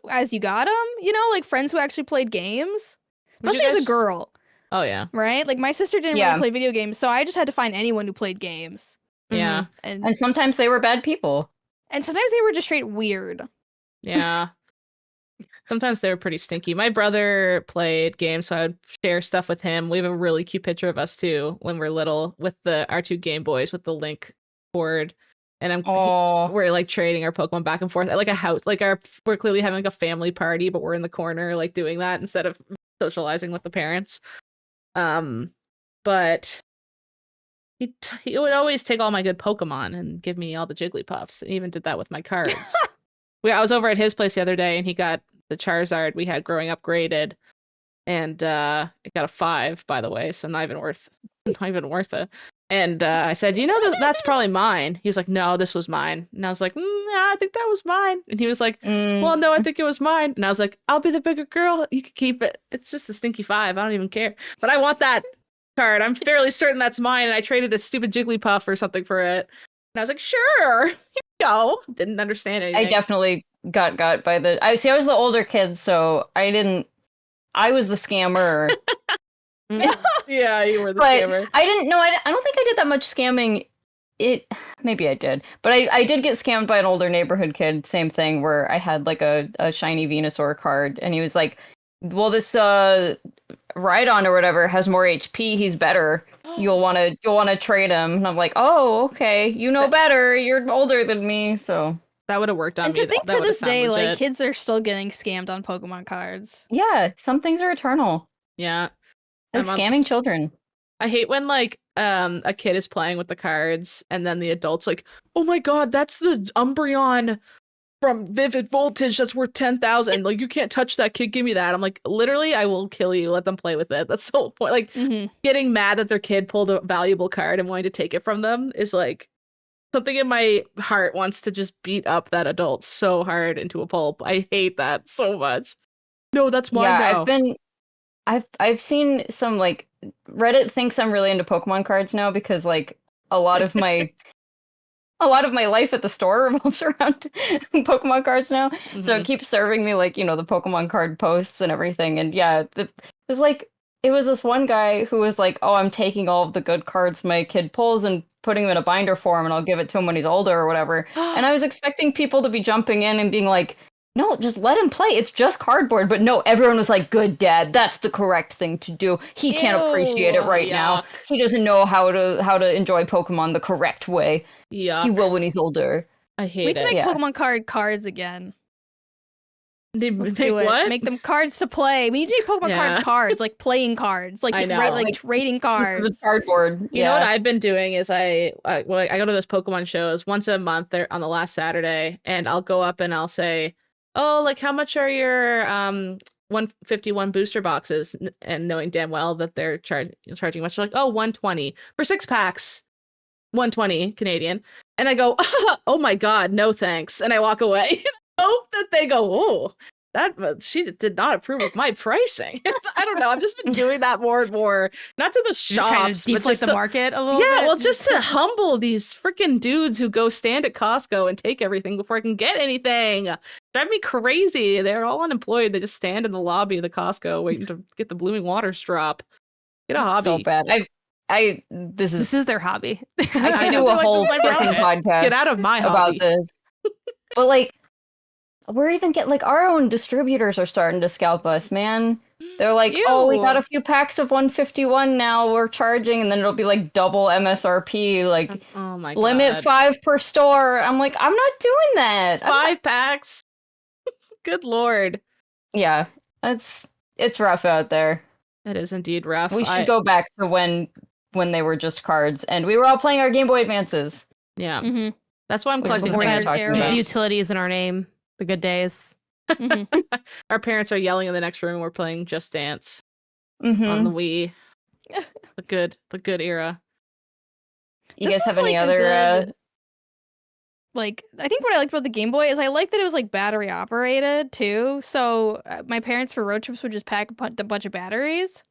as you got them. You know, like friends who actually played games. Would you Especially as a guys- girl, Oh yeah. right? Like my sister didn't Yeah. really play video games, so I just had to find anyone who played games. Yeah. And sometimes they were bad people. And sometimes they were just straight weird. Yeah. Sometimes they were pretty stinky. My brother played games, so I would share stuff with him. We have a really cute picture of us too when we're little with our 2 Game Boys with the Link board. And Oh, we're like trading our Pokemon back and forth at like a house. Like we're clearly having like a family party, but we're in the corner like doing that instead of socializing with the parents. But he would always take all my good Pokemon and give me all the Jigglypuffs. He even did that with my cards. I was over at his place the other day and he got the Charizard we had growing up graded. And it got a 5, by the way, so not even worth it. And I said, that's probably mine. He was like, no, this was mine. And I was like, I think that was mine. And he was like, well, no, I think it was mine. And I was like, I'll be the bigger girl. You can keep it. It's just a stinky 5. I don't even care. But I want that card. I'm fairly certain that's mine. And I traded a stupid Jigglypuff or something for it. And I was like, sure. Here you go. Didn't understand anything. I definitely got by I was the older kid, so I was the scammer. Yeah, you were the But scammer. I didn't know. I don't think I did that much scamming. Maybe I did, but I did get scammed by an older neighborhood kid. Same thing where I had like a shiny Venusaur card, and he was like, "Well, this Rhydon or whatever has more HP. He's better. You'll want to trade him." And I'm like, "Oh, okay. You know better. You're older than me, so." That would have worked on And me. to think That to would've this day, sounded like legit. kids are still getting scammed on Pokemon cards. Yeah, some things are eternal. Yeah. And My mom- scamming children. I hate when like a kid is playing with the cards and then the adult's like, "Oh my god, that's the Umbreon from Vivid Voltage that's worth 10,000. Like you can't touch that, kid. Give me that." I'm like, literally, I will kill you. Let them play with it. That's the whole point. Like getting mad that their kid pulled a valuable card and wanting to take it from them is like something in my heart wants to just beat up that adult so hard into a pulp. I hate that so much. No, that's mine now. I've seen some like Reddit thinks I'm really into Pokemon cards now because like a lot of my life at the store revolves around Pokemon cards now. So it keeps serving me like, the Pokemon card posts and everything. And yeah, it was this one guy who was like, "Oh, I'm taking all of the good cards my kid pulls and putting them in a binder form and I'll give it to him when he's older or whatever." And I was expecting people to be jumping in and being like, "No, just let him play. It's just cardboard." But no, everyone was like, "Good dad, that's the correct thing to do. He can't appreciate it right now. He doesn't know how to enjoy Pokemon the correct way. Yeah. He will when he's older." I hate We need to it. make Yeah. Pokemon cards again. Let's do it. What? Make them cards to play. We need to make Pokemon cards, like playing cards, like I know. like trading cards. This is a cardboard. You know what I've been doing is I go to those Pokemon shows once a month. They're on the last Saturday, and I'll go up and I'll say, "Oh, like how much are your 151 booster boxes?" And knowing damn well that they're charging much, like, "Oh, 120 for 6 packs, 120 Canadian." And I go, "Oh my god, no thanks," and I walk away. Hope that they go, "Oh, that she did not approve of my pricing." I don't know. I've just been doing that more and more, not to the shops, but just the market a little yeah, bit. well, just to humble these freaking dudes who go stand at Costco and take everything before I can get anything. Drive me crazy. They're all unemployed. They just stand in the lobby of the Costco waiting to get the blooming waters drop. Get a hobby. So bad. This is their hobby. I do a whole freaking podcast. Get out of my hobby. About this. But like, we're even getting like our own distributors are starting to scalp us, man. They're like, "Oh, we got a few packs of 151 now. We're charging," and then it'll be like double MSRP, like oh my God. limit 5 per store. I'm like, I'm not doing that. 5 packs. Good Lord. Yeah, it's rough out there. It is indeed rough. We should go back to when they were just cards and we were all playing our Game Boy Advances. Yeah, Mm-hmm. that's why I'm Which is collecting what we're bad talking about. The utilities in our name. The good days. Mm-hmm. Our parents are yelling in the next room. We're playing Just Dance Mm-hmm. on the Wii. the good era. You This guys have was, any like, a other? good- Like, I think what I liked about the Game Boy is I liked that it was like battery operated too. So my parents for road trips would just pack a bunch of batteries,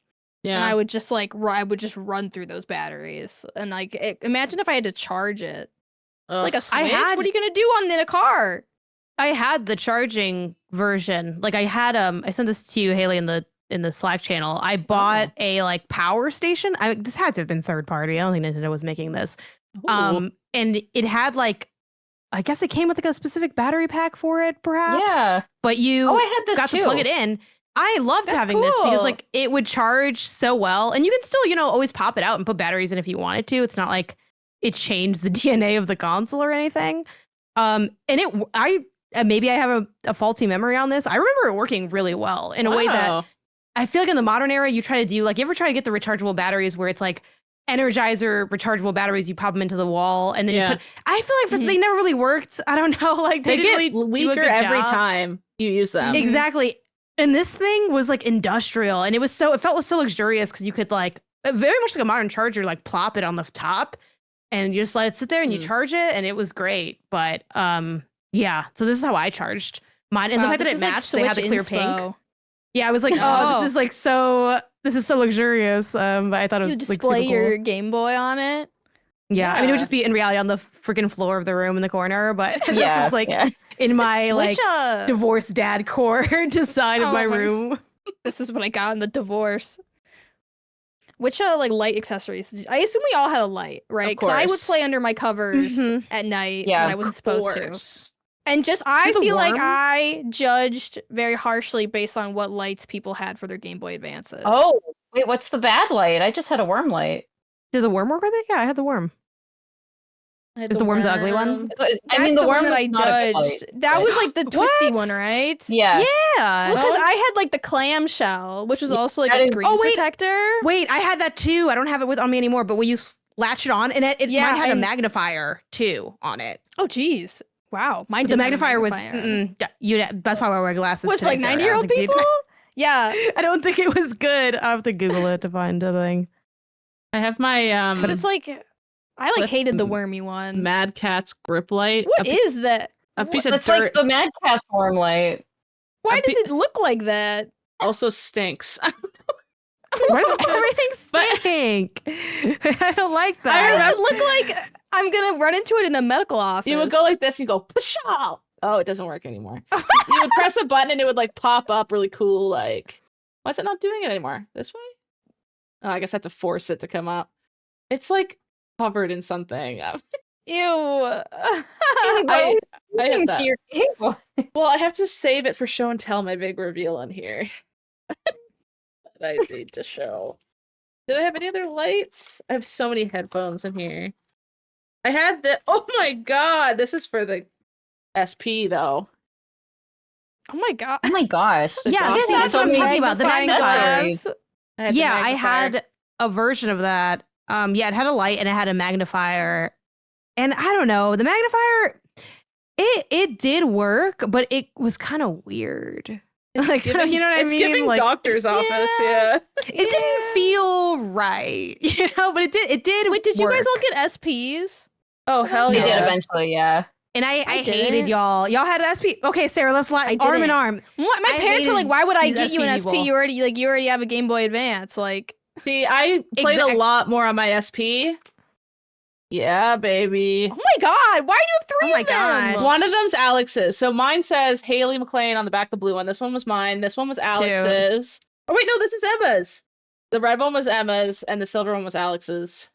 Yeah. and I would just like I would just run through those batteries. And like, imagine if I had to charge it like a Switch. What are you gonna do in a car? I had the charging version. Like I had I sent this to you, Haley, in the Slack channel. I bought a like power station. This had to have been third party. I don't think Nintendo was making this. Ooh. And it had like, I guess it came with like a specific battery pack for it, perhaps. Yeah. But you I had this got too. to plug it in. I loved That's having this because cool. like it would charge so well, and you can still, always pop it out and put batteries in if you wanted to. It's not like it changed the DNA of the console or anything. And maybe I have a faulty memory on this. I remember it working really well in a way that I feel like in the modern era, you try to do, like, you ever try to get the rechargeable batteries where it's like Energizer rechargeable batteries, you pop them into the wall and then you put, I feel like they never really worked. I don't know. Like they didn't get really do a weaker good every job. time you use them. Exactly. And this thing was like industrial, and it felt so luxurious because you could like very much like a modern charger, like plop it on the top and you just let it sit there and you charge it, and it was great. But yeah, so this is how I charged mine, and the fact that it matched, they had the clear pink. Yeah, I was like, this is so luxurious. But I thought it was You like display super your cool. Game Boy on it. Yeah, I mean, it would just be in reality on the freaking floor of the room in the corner, but Yeah, this is like in my like Which, divorced dad corner side of Oh my my- room. This is what I got in the divorce. Which like light accessories? I assume we all had a light, right? Of Because I would course. play under my covers Mhm. at night Yeah, when I wasn't supposed to. Course. And just I the feel like worm? I judged very harshly based on what lights people had for their Game Boy Advances. Oh, wait, what's the bad light? I just had a worm light. Did the worm work with it? Yeah, I had the worm. I had Is the worm the ugly one? I mean, the That's worm that was I not a good light. judged. That was like the twisty What? one, right? Yeah. Yeah. Because I had like the clamshell, which was also like that a is- screen Oh, wait. protector. Wait, I had that too. I don't have it on me anymore, but when you latch it on, and it Yeah, mine had a and- magnifier too on it. Oh, geez. Wow. Mine But the didn't have a magnifier was, magnifier. that's why I wear glasses. With today, like Sarah. I don't 90-year-old think you'd- people? Yeah. I don't think it was good. I'll have to Google it to find the thing. I have my Because it's like, I like With hated the wormy one. Mad Catz grip light. What is that? a piece of That's dirt like the Mad Catz worm light. Why a does pi- it look like that? also stinks. Why does everything stink? I don't like Why that. does it look like I'm gonna run into it in a medical office? You would go like this, you go, pshaw! Oh, it doesn't work anymore. You would press a button and it would like pop up really cool, like, why is it not doing it anymore? This way? Oh, I guess I have to force it to come up. It's like covered in something. Ew. I have Into that. your Game Boy. Well, I have to save it for show and tell, my big reveal on here. That I need to show. Did I have any other lights? I have so many headphones in here. I had the, oh my god, this is for the SP though. Oh my god. Oh my gosh. Yeah, Dog see, that's what I'm so talking about. The magnifying magnifier. glass. I had a version of that. It had a light and it had a magnifier. And I don't know, the magnifier, it did work, but it was kind of weird. Like, you know what I mean? It's giving like, doctor's office, yeah. It didn't feel right, but it did. Wait, did you guys work. all get SPs? Oh, hell We yeah. did eventually, yeah. And I hated didn't. y'all. Y'all had an SP. Okay, Sarah, let's lie arm in didn't. arm. What? My I parents were like, hated "Why would I these get you an SP SP? people. You already have a Game Boy Advance." Like, See, I played a lot more on my SP. Yeah, baby. oh my god, why do you have three Oh my of them? gosh. One of them's Alex's. So mine says Haley Maclean on the back, the blue one. This one was mine. This one was Alex's. Oh, wait, no, this is Emma's. The red one was Emma's, and the silver one was Alex's.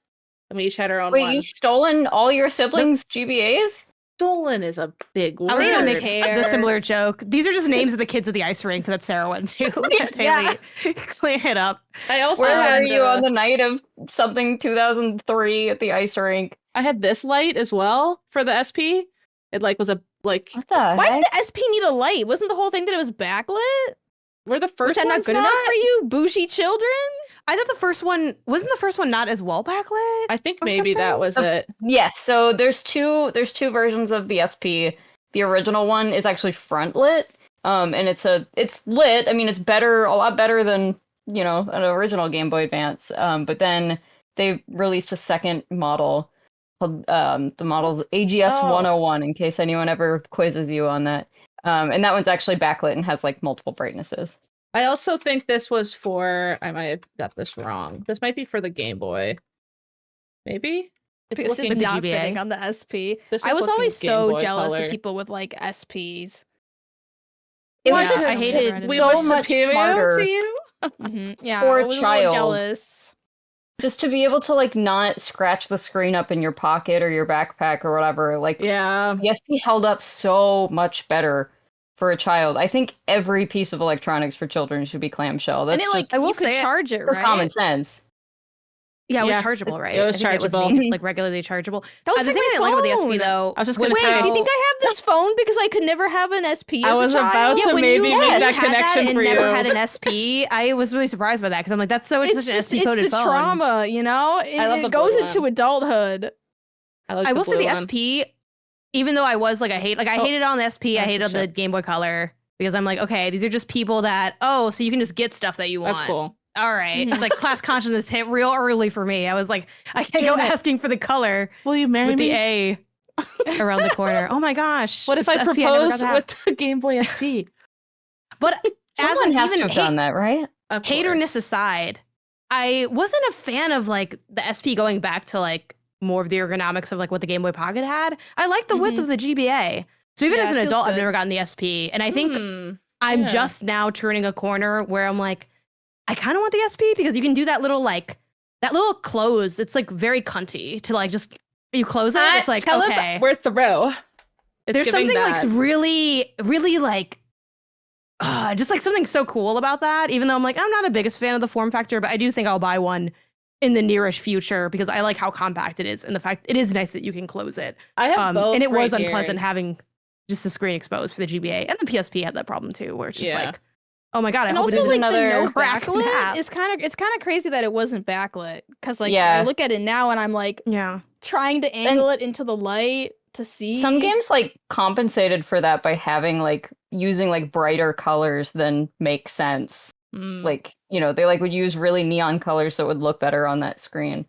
And we each had our own Wait, one. you've stolen all your siblings' GBAs? Stolen is a big word. I was gonna make Hair. the similar joke. These are just names of the kids at the ice rink that Sarah went to. That Yeah. Haley clean it up. I also Where had, were you on the night of something 2003 at the ice rink? I had this light as well for the SP. It was a What the Why heck? did the SP need a light? Wasn't the whole thing that it was backlit? were the Was first that not ones good enough for you, bougie children? I thought the first one wasn't the first one not as well backlit. I think or maybe that something? was it. Yes, so there's two versions of the SP. The original one is actually front lit. And it's lit. I mean, it's a lot better than, an original Game Boy Advance. But then they released a second model called the model's AGS 101 in case anyone ever quizzes you on that. And that one's actually backlit and has like multiple brightnesses. I also think this was for, I might have got this wrong. This might be for the Game Boy. Maybe? It's This looking is not GBA. fitting on the SP. This I is was looking always Game so Boy jealous color. of people with like SPs. It was Yeah, just I hated so We were much superior smarter. to you? Yeah, Poor I was a child. little jealous. Just to be able to like not scratch the screen up in your pocket or your backpack or whatever. Like Yeah. the SP held up so much better for a child. I think every piece of electronics for children should be clamshell. That's And it just I will you could say it- charge it, that's right? common sense. Yeah, it was Yeah, chargeable, right? it was I think it chargeable. made, like regularly chargeable. That was The like thing I my didn't like about the phone. SP though. I was just was gonna say- Wait, do you how- think I have this phone because I could never have an SP as I was a child? about to when maybe you make had that had connection and for never you. had an SP, I was really surprised by that because I'm like, that's such It's an just SP coded it's the phone. trauma, you know? It, I love the it goes blue into one. adulthood. I will say the SP, even though I was like, I hated it on the SP, I that's hated a on the shit. Game Boy Color because I'm like, okay, these are just people that, so you can just get stuff that you want. That's cool. All right. Mhm. Like class consciousness hit real early for me. I was like, I can't go Damn it. asking for the color Will you marry with me? the A around the corner. Oh my gosh. What if It's I the SP never got propose to have. with the Game Boy SP? But as Someone an has to even have done that, right? Of haterness course. aside, I wasn't a fan of like the SP going back to like more of the ergonomics of like what the Game Boy Pocket had. I like the width Mhm. of the GBA. So even Yeah, as an it feels adult, I've good. never gotten the SP. And I think Hmm. I'm yeah. just now turning a corner where I'm like, I kind of want the SP because you can do that little close. It's like very cunty to like just you close it. It's like tell okay. him we're thorough. It's There's giving something that. like really, really like just like something so cool about that. Even though I'm like I'm not a biggest fan of the form factor, but I do think I'll buy one in the nearish future because I like how compact it is and the fact it is nice that you can close it. I have both. And it was right unpleasant here. having just the screen exposed for the GBA, and the PSP had that problem too, where it's just Yeah. like, oh my god, I And hope it also, isn't like another the no crack backlit nap. is it's kind of crazy that it wasn't backlit because like Yeah. I look at it now and I'm like Yeah. trying to angle it into the light to see. Some games like compensated for that by having like using like brighter colors than make sense. Mm. Like, they like would use really neon colors so it would look better on that screen.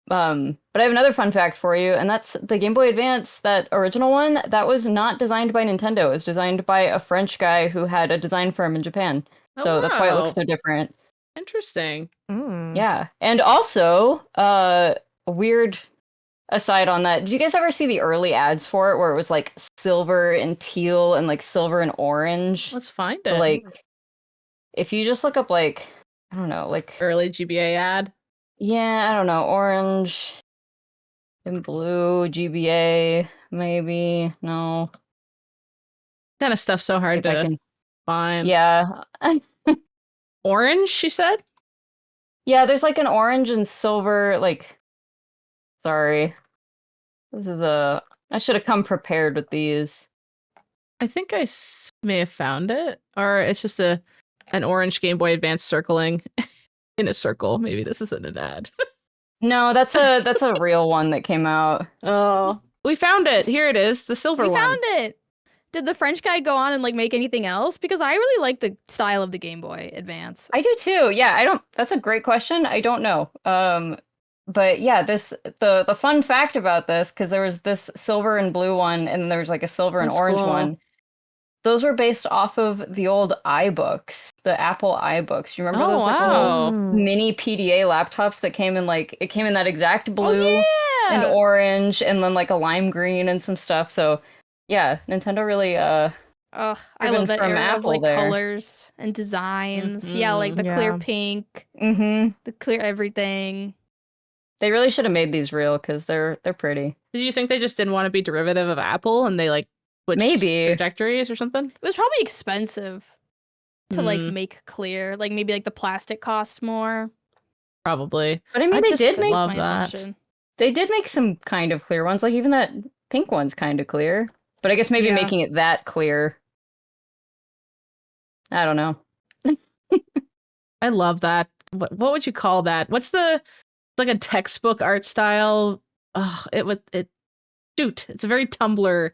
But I have another fun fact for you, and that's the Game Boy Advance, that original one, that was not designed by Nintendo. It was designed by a French guy who had a design firm in Japan. Oh, So that's why it looks wow. so different. Interesting. Mm. Yeah. And also, a weird aside on that, did you guys ever see the early ads for it where it was like silver and teal and like silver and orange? Let's find So, it. like, if you just look up like, I don't know, like, Early GBA ad. yeah, I don't know, orange and blue, GBA, maybe, no. Kind of stuff so hard If I to can, find. yeah. Orange, she said? Yeah, there's like an orange and silver, like, sorry. I should have come prepared with these. I think I may have found it, or it's just an orange Game Boy Advance circling in a circle. Maybe this isn't an ad. No, that's a real one that came out. Oh, we found it. Here it is, the silver one. We found it. Did the French guy go on and like make anything else? Because I really like the style of the Game Boy Advance. I do too. Yeah, that's a great question. I don't know. But yeah, the fun fact about this, because there was this silver and blue one, and there was like a silver and orange one. Those were based off of the old iBooks, the Apple iBooks. You remember those like little mini PDA laptops that came in that exact blue and orange, and then like a lime green and some stuff. So yeah, Nintendo really I love that era Apple of like there. colors and designs. Mm-hmm. Yeah, like the clear pink, the clear everything. They really should have made these real because they're pretty. Did you think they just didn't want to be derivative of Apple and they like switched trajectories or something? It was probably expensive to like make clear. Like maybe like the plastic cost more. Probably. But I mean, they did make assumption. They did make some kind of clear ones. Like even that pink one's kind of clear. But I guess maybe making it that clear. I don't know. I love that. What would you call that? It's like a textbook art style. Oh, it's a very Tumblr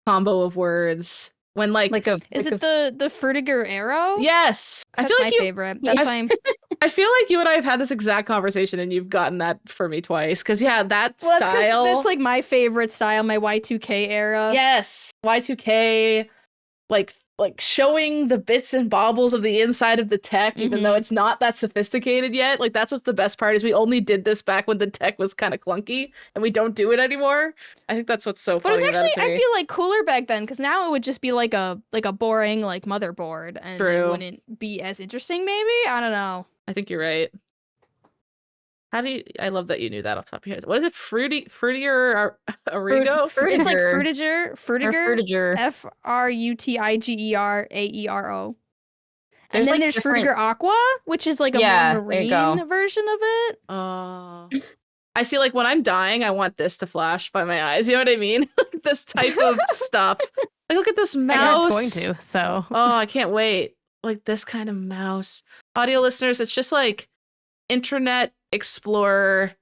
combo of words. When is it the Frutiger arrow? Yes. That's my favorite. That's fine. I feel like you and I have had this exact conversation and you've gotten that for me twice. Because that style. That's like my favorite style, my Y2K era. Yes. Y2K, like showing the bits and baubles of the inside of the tech, even though it's not that sophisticated yet. Like that's what's the best part is we only did this back when the tech was kind of clunky and we don't do it anymore. I think that's what's so funny. But it's actually, about it to me. I feel like cooler back then because now it would just be like a boring like motherboard and it wouldn't be as interesting. Maybe I don't know. I think you're right. I love that you knew that off the top of your head. What is it? Frutiger Arrigo? It's like Frutiger. Frutiger. Frutiger. And then there's Frutiger Aqua, which is like a more marine version of it. I see, like when I'm dying, I want this to flash by my eyes. You know what I mean? This type of stuff. Like, look at this mouse. It's going to, so. Oh, I can't wait. Like this kind of mouse. Audio listeners, it's just like Internet Explorer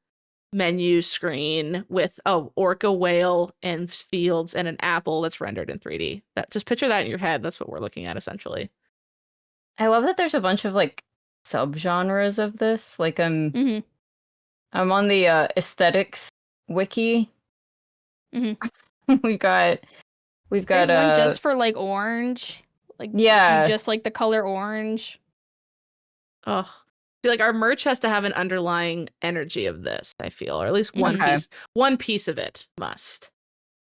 menu screen with a orca whale and fields and an apple that's rendered in 3D. Just picture that in your head. That's what we're looking at essentially. I love that there's a bunch of like subgenres of this. Like I'm on the aesthetics wiki. We've got there's one just for like orange. Like just like the color orange. Oh. Like our merch has to have an underlying energy of this, I feel, or at least one piece of it must.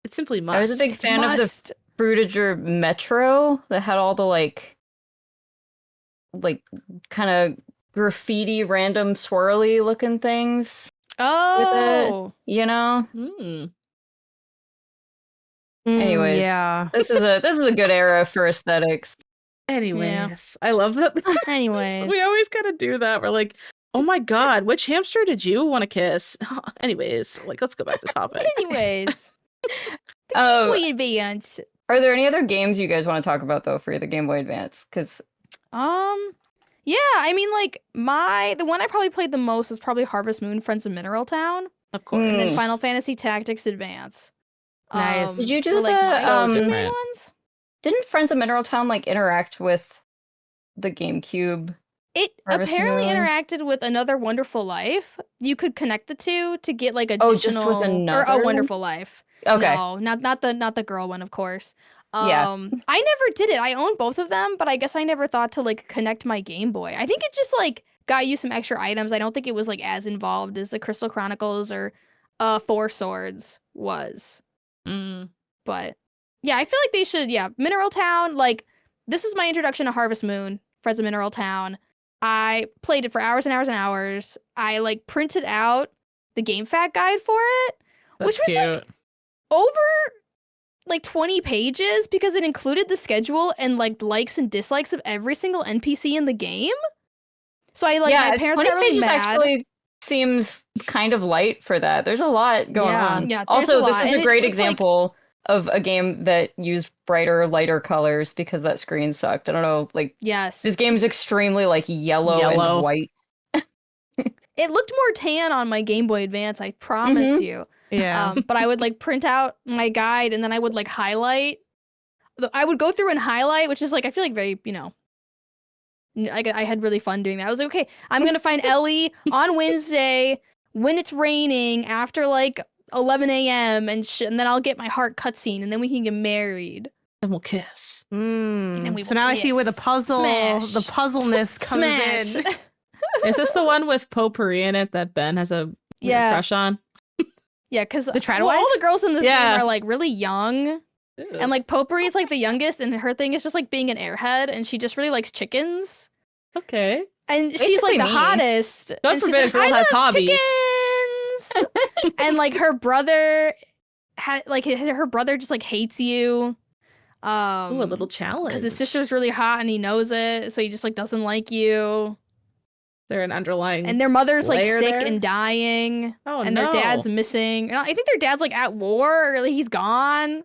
It simply must. I was a big fan of the Frutiger Metro that had all the like kind of graffiti, random swirly looking things. Oh, with it, you know. Anyways, this is a good era for aesthetics. Anyways, I love that. Anyways, we always kind of do that. We're like, oh my god, which hamster did you want to kiss? Anyways, like let's go back to topic. Anyways, the Game Boy Advance. Are there any other games you guys want to talk about though for the Game Boy Advance? Because yeah, I mean like the one I probably played the most was probably Harvest Moon: Friends of Mineral Town, of course, and then Final Fantasy Tactics Advance. Nice. Did you do like so different different ones? Didn't Friends of Mineral Town like interact with the GameCube? It apparently interacted with Another Wonderful Life. You could connect the two to get like additional just with another? or A Wonderful Life. Okay. No, not the girl one, of course. Yeah. I never did it. I owned both of them, but I guess I never thought to like connect my Game Boy. I think it just like got you some extra items. I don't think it was like as involved as the Crystal Chronicles or Four Swords was. But yeah, I feel like they should, Mineral Town, like, this is my introduction to Harvest Moon, Friends of Mineral Town. I played it for hours and hours and hours. I, like, printed out the GameFAQ guide for it, which was, like, over, like, 20 pages because it included the schedule and, like, likes and dislikes of every single NPC in the game. So I, like, my parents got really mad. Actually seems kind of light for that. There's a lot going on. Yeah, also, this is a great example of a game that used brighter, lighter colors because that screen sucked. I don't know, like Yes. this game's extremely like yellow and white. It looked more tan on my Game Boy Advance, I promise you. Yeah. But I would like print out my guide and then I would like highlight. I would go through and highlight, which is like I feel like very, I had really fun doing that. I was like, okay, I'm gonna find Ellie on Wednesday when it's raining after like 11 a.m. and then I'll get my heart cutscene and then we can get married. Then we'll kiss. And then we So will now I see where the kiss. puzzleness Smash. comes Smash. in. Is this the one with potpourri in it that Ben has a weird crush on? Yeah, because all Tridwife? the girls in this game are like really young. Ew. And like Potpourri is like the youngest, and her thing is just like being an airhead, and she just really likes chickens. Okay. And she's Basically like the me. hottest. God and she's forbid a like, girl "I has love hobbies." chickens!" And like her brother, her brother just like hates you. Ooh, a little challenge. Because his sister's really hot and he knows it, so he just like doesn't like you. There an underlying And their mother's like layer sick there? and dying. Oh, and no. their dad's missing. And I think their dad's like at war, or like he's gone.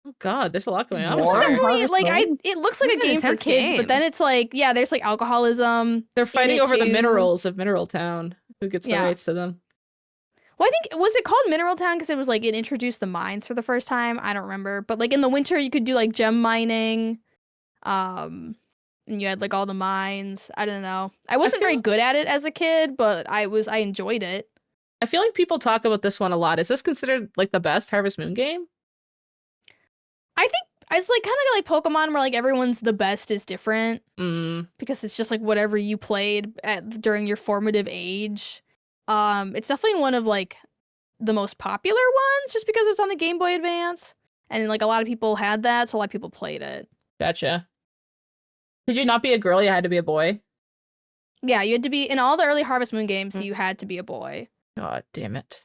Oh God, there's a lot going on. War? there. Definitely, Harvest like Moon? it looks like This a is an game for intense kids, but game. then it's like, yeah, there's like alcoholism. They're fighting it over the too. minerals of Mineral Town. Who gets the Yeah. rights to them? Well, I think was it called Mineral Town because it was like it introduced the mines for the first time. I don't remember, but like in the winter you could do like gem mining, and you had like all the mines. I don't know. I wasn't very good at it as a kid, but I enjoyed it. I feel like people talk about this one a lot. Is this considered like the best Harvest Moon game? I think it's like kind of like Pokemon, where like everyone's the best is different because it's just like whatever you played during your formative age. It's definitely one of like the most popular ones, just because it's on the Game Boy Advance, and like a lot of people had that, so a lot of people played it. Gotcha. Did you not be a girl? You had to be a boy? Yeah, you had to be in all the early Harvest Moon games. You had to be a boy. God damn it.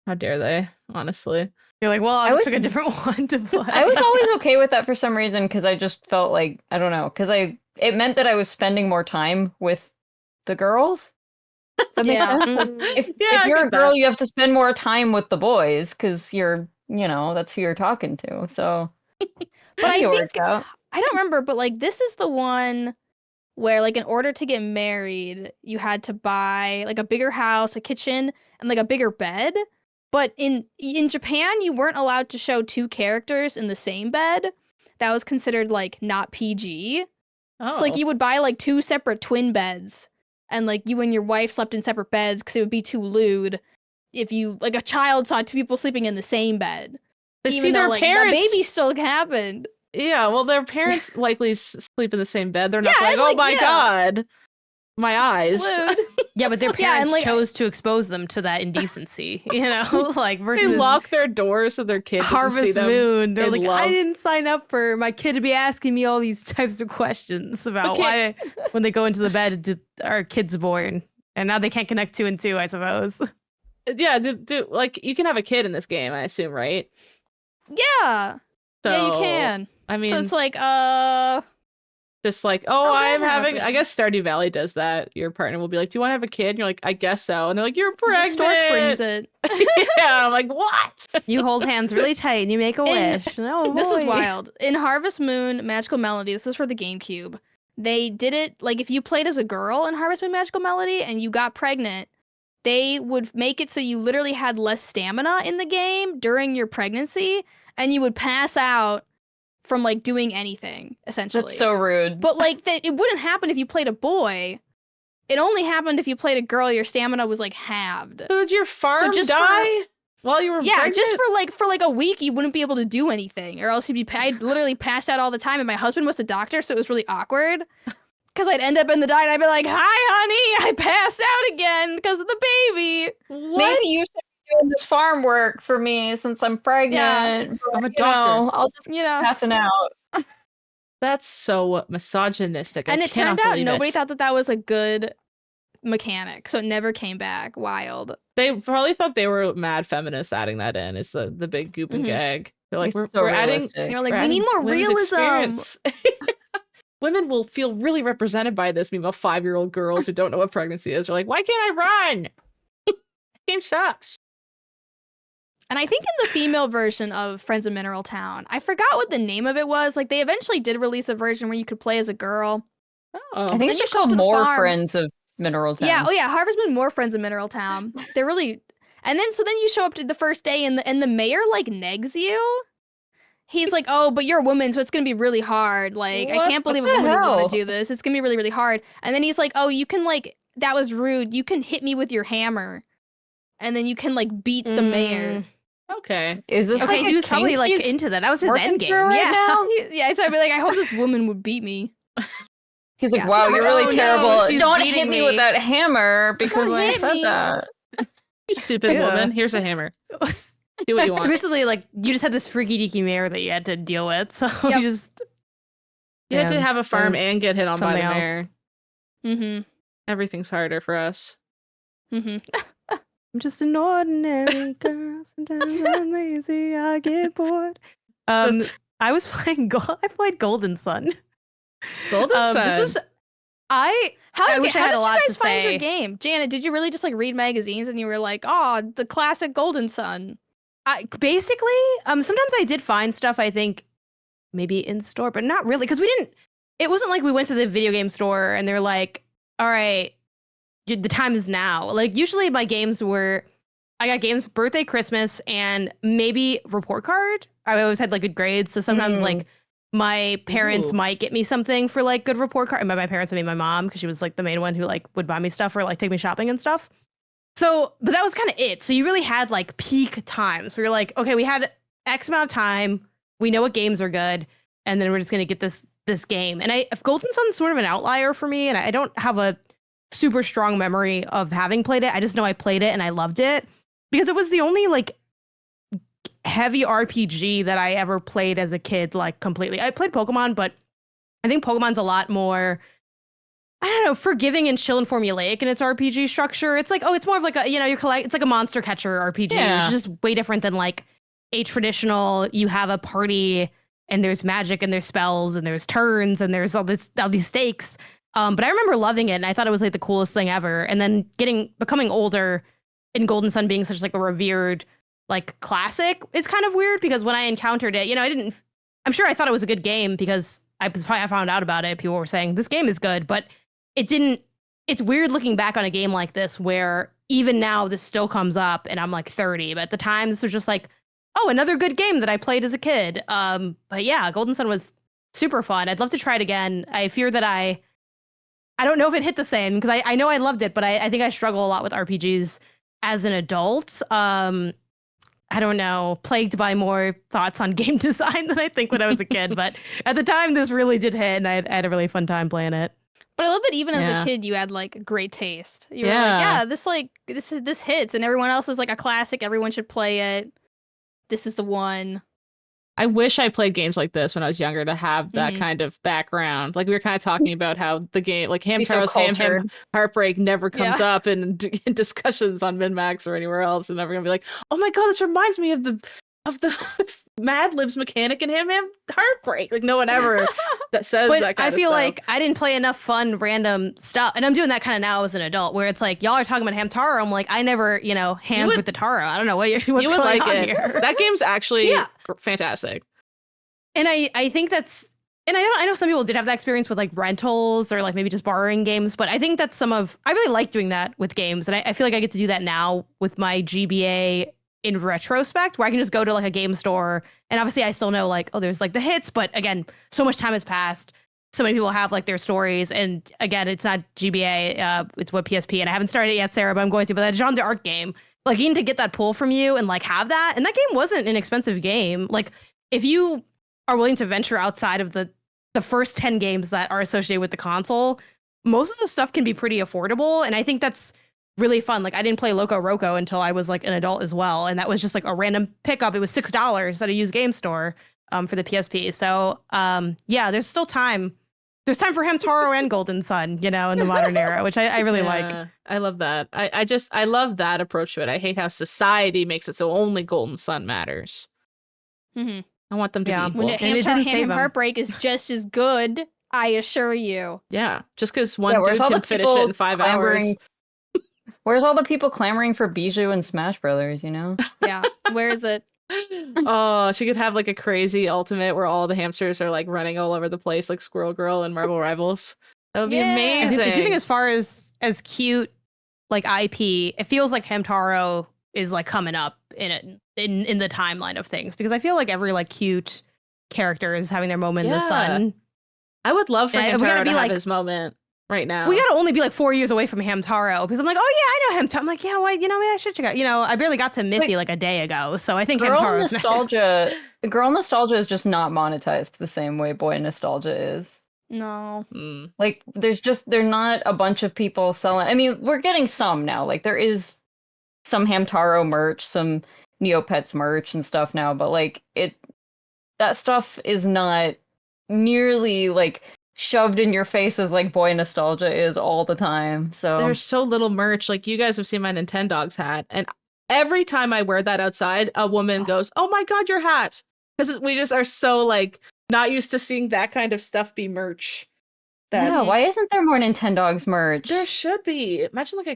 How dare they, honestly. You're like, well, I'll I just was- pick a different one to play. I was always okay with that for some reason because I just felt like I don't know because it meant that I was spending more time with the girls. That makes Yeah. sense. If Yeah, I you're a get girl, that. you have to spend more time with the boys because you're that's who you're talking to. So, But I think it I works think out. I don't remember, but like this is the one where like in order to get married, you had to buy like a bigger house, a kitchen, and like a bigger bed. But in Japan, you weren't allowed to show two characters in the same bed. That was considered like not PG. Oh. So like you would buy like two separate twin beds, and like you and your wife slept in separate beds because it would be too lewd if you like a child saw two people sleeping in the same bed. They Even see though, their like, parents. the baby still happened. Yeah, well, their parents likely sleep in the same bed. They're not Yeah, like, and, oh like, my yeah. God, my eyes. Lewd. Yeah, but their Yeah, and, parents like, chose to expose them to that indecency, like They versus lock their doors so their kids doesn't see Harvest them. Moon. They're in like, love. I didn't sign up for my kid to be asking me all these types of questions about why when they go into the bed did our kids born, and now they can't connect 2 and 2, I suppose. Yeah, like you can have a kid in this game, I assume, right? Yeah. So, Yeah, you can. I mean, So it's like, just like, How'd I'm that having. I happen? guess Stardew Valley does that. Your partner will be like, "Do you want to have a kid?" And you're like, "I guess so." And they're like, "You're the pregnant." stork brings it. Yeah, I'm like, "What?" You hold hands really tight and you make a And wish. Oh, This was boy. wild. In Harvest Moon Magical Melody, this was for the GameCube. They did it like if you played as a girl in Harvest Moon Magical Melody and you got pregnant, they would make it so you literally had less stamina in the game during your pregnancy, and you would pass out from like doing anything essentially. That's so rude. But like that, it wouldn't happen if you played a boy. It only happened if you played a girl. Your stamina was like halved. So did your farm just die while you were Yeah, pregnant? just for like a week, you wouldn't be able to do anything, or else you'd be. I'd literally passed out all the time, and my husband was the doctor, so it was really awkward. Because I'd end up in the diet, and I'd be like, "Hi, honey, I passed out again because of the baby." What? Maybe you should be doing this farm work for me since I'm pregnant. I'm a You doctor. know, I'll just You know. passing out. That's so misogynistic. And I it turned cannot out believe nobody it. thought that was a good mechanic, so it never came back. Wild. They probably thought they were mad feminists adding that in. It's the big goop and Mhm. gag. They're like, It's we're so adding. realistic. You're like, we're we need adding more women's realism. experience." Women will feel really represented by this. Meanwhile, 5-year-old girls who don't know what pregnancy is are like, why can't I run? Game sucks. And I think in the female version of Friends of Mineral Town, I forgot what the name of it was. Like they eventually did release a version where you could play as a girl. Oh, I think it's just called More Friends of Mineral Town. Yeah, oh yeah, Harvest Moon More Friends of Mineral Town. They're really, and then you show up to the first day and the mayor like negs you. He's like, oh, but you're a woman, so it's gonna be really hard. Like, I can't believe a woman would want to do this. It's gonna be really, really hard. And then he's like, oh, you can like, that was rude. You can hit me with your hammer, and then you can like beat the mayor. Okay. Is this Okay, like he was probably like into that. That was his end game. Yeah, so I'd be like, I hope this woman would beat me. He's like, wow, you're really terrible. No, don't hit me with that hammer because when I said that. You stupid woman. Here's a hammer. Do what you want. Basically, like, you just had this freaky deaky mayor that you had to deal with. So you just... You had to have a farm and get hit on by the else. mayor. Mm-hmm. Everything's harder for us. Mm-hmm. I'm just an ordinary girl. Sometimes I'm lazy. I get bored. I was playing I played Golden Sun. Golden Sun. This was... I wish I had a lot to say. How did you guys find your game? Janet, did you really just like read magazines and you were like, oh, the classic Golden Sun? Basically, sometimes I did find stuff, I think, maybe in store, but not really. Because it wasn't like we went to the video game store and they're like, all right, the time is now. Like, usually my games were, I got games birthday, Christmas, and maybe report card. I always had like good grades. So sometimes like my parents might get me something for like good report card. And by my parents, I mean my mom, because she was like the main one who like would buy me stuff or like take me shopping and stuff. So, but that was kind of it. So you really had like peak times where you're like, okay, we had X amount of time. We know what games are good. And then we're just going to get this game. And Golden Sun's sort of an outlier for me. And I don't have a super strong memory of having played it. I just know I played it and I loved it because it was the only like heavy RPG that I ever played as a kid, like completely. I played Pokemon, but I think Pokemon's a lot more, I don't know, forgiving and chill and formulaic in its RPG structure. It's like, oh, it's more of like a, it's like a monster catcher RPG. Yeah. It's just way different than like a traditional, you have a party and there's magic and there's spells and there's turns and there's all these stakes. But I remember loving it and I thought it was like the coolest thing ever. And then becoming older and Golden Sun being such like a revered like classic is kind of weird because when I encountered it, I'm sure I thought it was a good game because I found out about it. People were saying this game is good, but it's weird looking back on a game like this where even now this still comes up and I'm like 30, but at the time this was just like, oh, another good game that I played as a kid. But yeah, Golden Sun was super fun. I'd love to try it again. I fear that I don't know if it hit the same because I know I loved it, but I think I struggle a lot with RPGs as an adult. I don't know, plagued by more thoughts on game design than I think when I was a kid. But at the time, this really did hit, and I had a really fun time playing it. But I love that even as a kid, you had like great taste. You were like, this hits, and everyone else is like a classic. Everyone should play it. This is the one. I wish I played games like this when I was younger to have that kind of background. Like we were kind of talking about how the game, like Hamtaro's Ham Heartbreak never comes up in discussions on MinnMax or anywhere else, and everyone gonna be like, "Oh my god, this reminds me of the Mad Libs mechanic in Ham Heartbreak." Like no one ever that says that kind of stuff. I feel like I didn't play enough fun random stuff, and I'm doing that kind of now as an adult, where it's like y'all are talking about Hamtaro. I'm like, I never, hammed with the Taro. I don't know what's going like on it. Here. That game's actually fantastic. And I think that's, and I know some people did have that experience with like rentals or like maybe just borrowing games, but I think that's I really like doing that with games, and I feel like I get to do that now with my GBA in retrospect, where I can just go to like a game store and obviously I still know like, oh, there's like the hits, but again, so much time has passed. So many people have like their stories. And again, it's not GBA, it's what PSP, and I haven't started it yet, Sarah, but I'm going to, but that Jean d'Arc game, like you need to get that pull from you and like have that. And that game wasn't an expensive game. Like if you are willing to venture outside of the first 10 games that are associated with the console, most of the stuff can be pretty affordable. And I think that's really fun. Like I didn't play Loco Roco until I was like an adult as well, and that was just like a random pickup. It was $6 at a used game store for the PSP. So there's still time. There's time for Hamtaro and Golden Sun, in the modern era, which I really like. I love that. I love that approach to it. I hate how society makes it so only Golden Sun matters. Mm-hmm. I want them to be equal. And it didn't Ham Heartbreak is just as good, I assure you. Yeah, just because one dude can finish it in 5 hours. Where's all the people clamoring for Bijou and Smash Brothers, you know? Yeah. Where is it? Oh, she could have like a crazy ultimate where all the hamsters are like running all over the place like Squirrel Girl and Marble Rivals. That would be Yeah. amazing. I do think as far as cute like IP, it feels like Hamtaro is like coming up in the timeline of things, because I feel like every like cute character is having their moment in the sun. I would love for And we Hamtaro gotta be to have like- his moment right now. We gotta only be like 4 years away from Hamtaro, because I'm like, oh yeah, I know Hamtaro. I'm like, yeah, well, you know, maybe I should check out. You know, I barely got to Miffy like a day ago, so I think Girl Hamtaro's nostalgia. Girl nostalgia is just not monetized the same way boy nostalgia is. No. Mm. Like, they're not a bunch of people selling. I mean, we're getting some now. Like, there is some Hamtaro merch, some Neopets merch and stuff now, but like that stuff is not nearly like shoved in your face as like boy nostalgia is all the time. So There's so little merch. Like, you guys have seen my Nintendogs hat, and every time I wear that outside, a woman goes, "Oh my god, your hat!" Because we just are so like not used to seeing that kind of stuff be merch. yeah, why isn't there more Nintendogs merch? There should be. Imagine like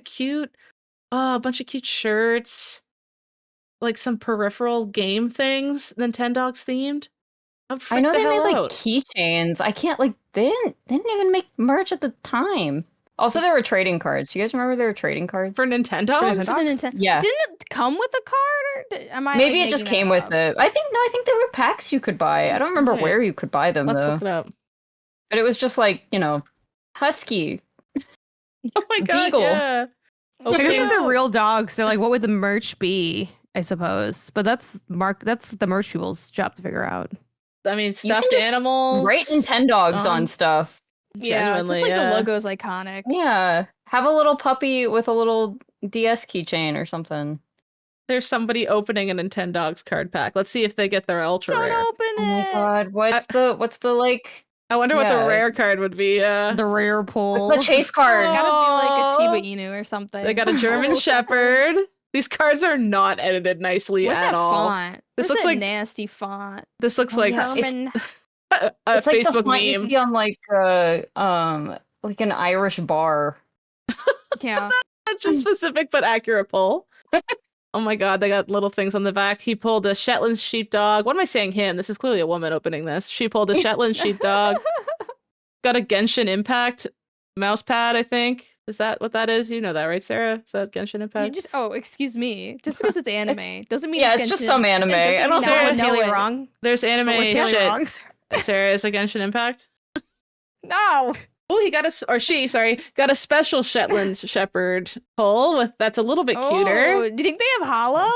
a bunch of cute shirts, like some peripheral game things, Nintendogs themed. I know they made like keychains. I can't like they didn't even make merch at the time. Also, there were trading cards. Do you guys remember there were trading cards? for Nintendogs. Yeah. Didn't it come with a card? Or am I? Maybe like, it just making came that with up? it. I think there were packs you could buy. I don't remember Right. where you could buy them Let's though. look it up. But it was just like, you know, Husky. Oh my god, Beagle. yeah. Maybe Okay. because they're real dogs. They're like, what would the merch be? I suppose, but that's the merch people's job to figure out. I mean, You stuffed can just animals. Write Nintendogs on stuff. Yeah, just Genuinely, like yeah. the logo's iconic. Yeah. Have a little puppy with a little DS keychain or something. There's somebody opening a Nintendogs card pack. Let's see if they get their ultra Don't rare. open Oh my it. god, what's the like I wonder what the Yeah. rare card would be. The rare pull. what's the chase card? It's gotta be like a Aw. Shiba Inu or something. They got a German Shepherd. These cards are not edited nicely What's at that all. font? This What's looks that like- nasty font. This looks Oh, like yeah. German. a It's like the Facebook font used to meme. be on like an Irish bar. Yeah. Just specific but accurate pull. Oh my god, they got little things on the back. He pulled a Shetland sheepdog. What am I saying him? This is clearly a woman opening this. She pulled a Shetland sheepdog. Got a Genshin Impact mouse pad, I think. Is that what that is? You know that, right, Sarah? Is that Genshin You Impact? just Excuse me. Just because it's anime doesn't mean Yeah, it's it's just Genshin. some anime. It doesn't I don't mean think I was know Haley it. wrong? There's anime Was Haley shit. wrong? Sarah, is a Genshin Impact? No. Oh, he got got a special Shetland Shepherd pull that's a little bit cuter. Oh, do you think they have hollow?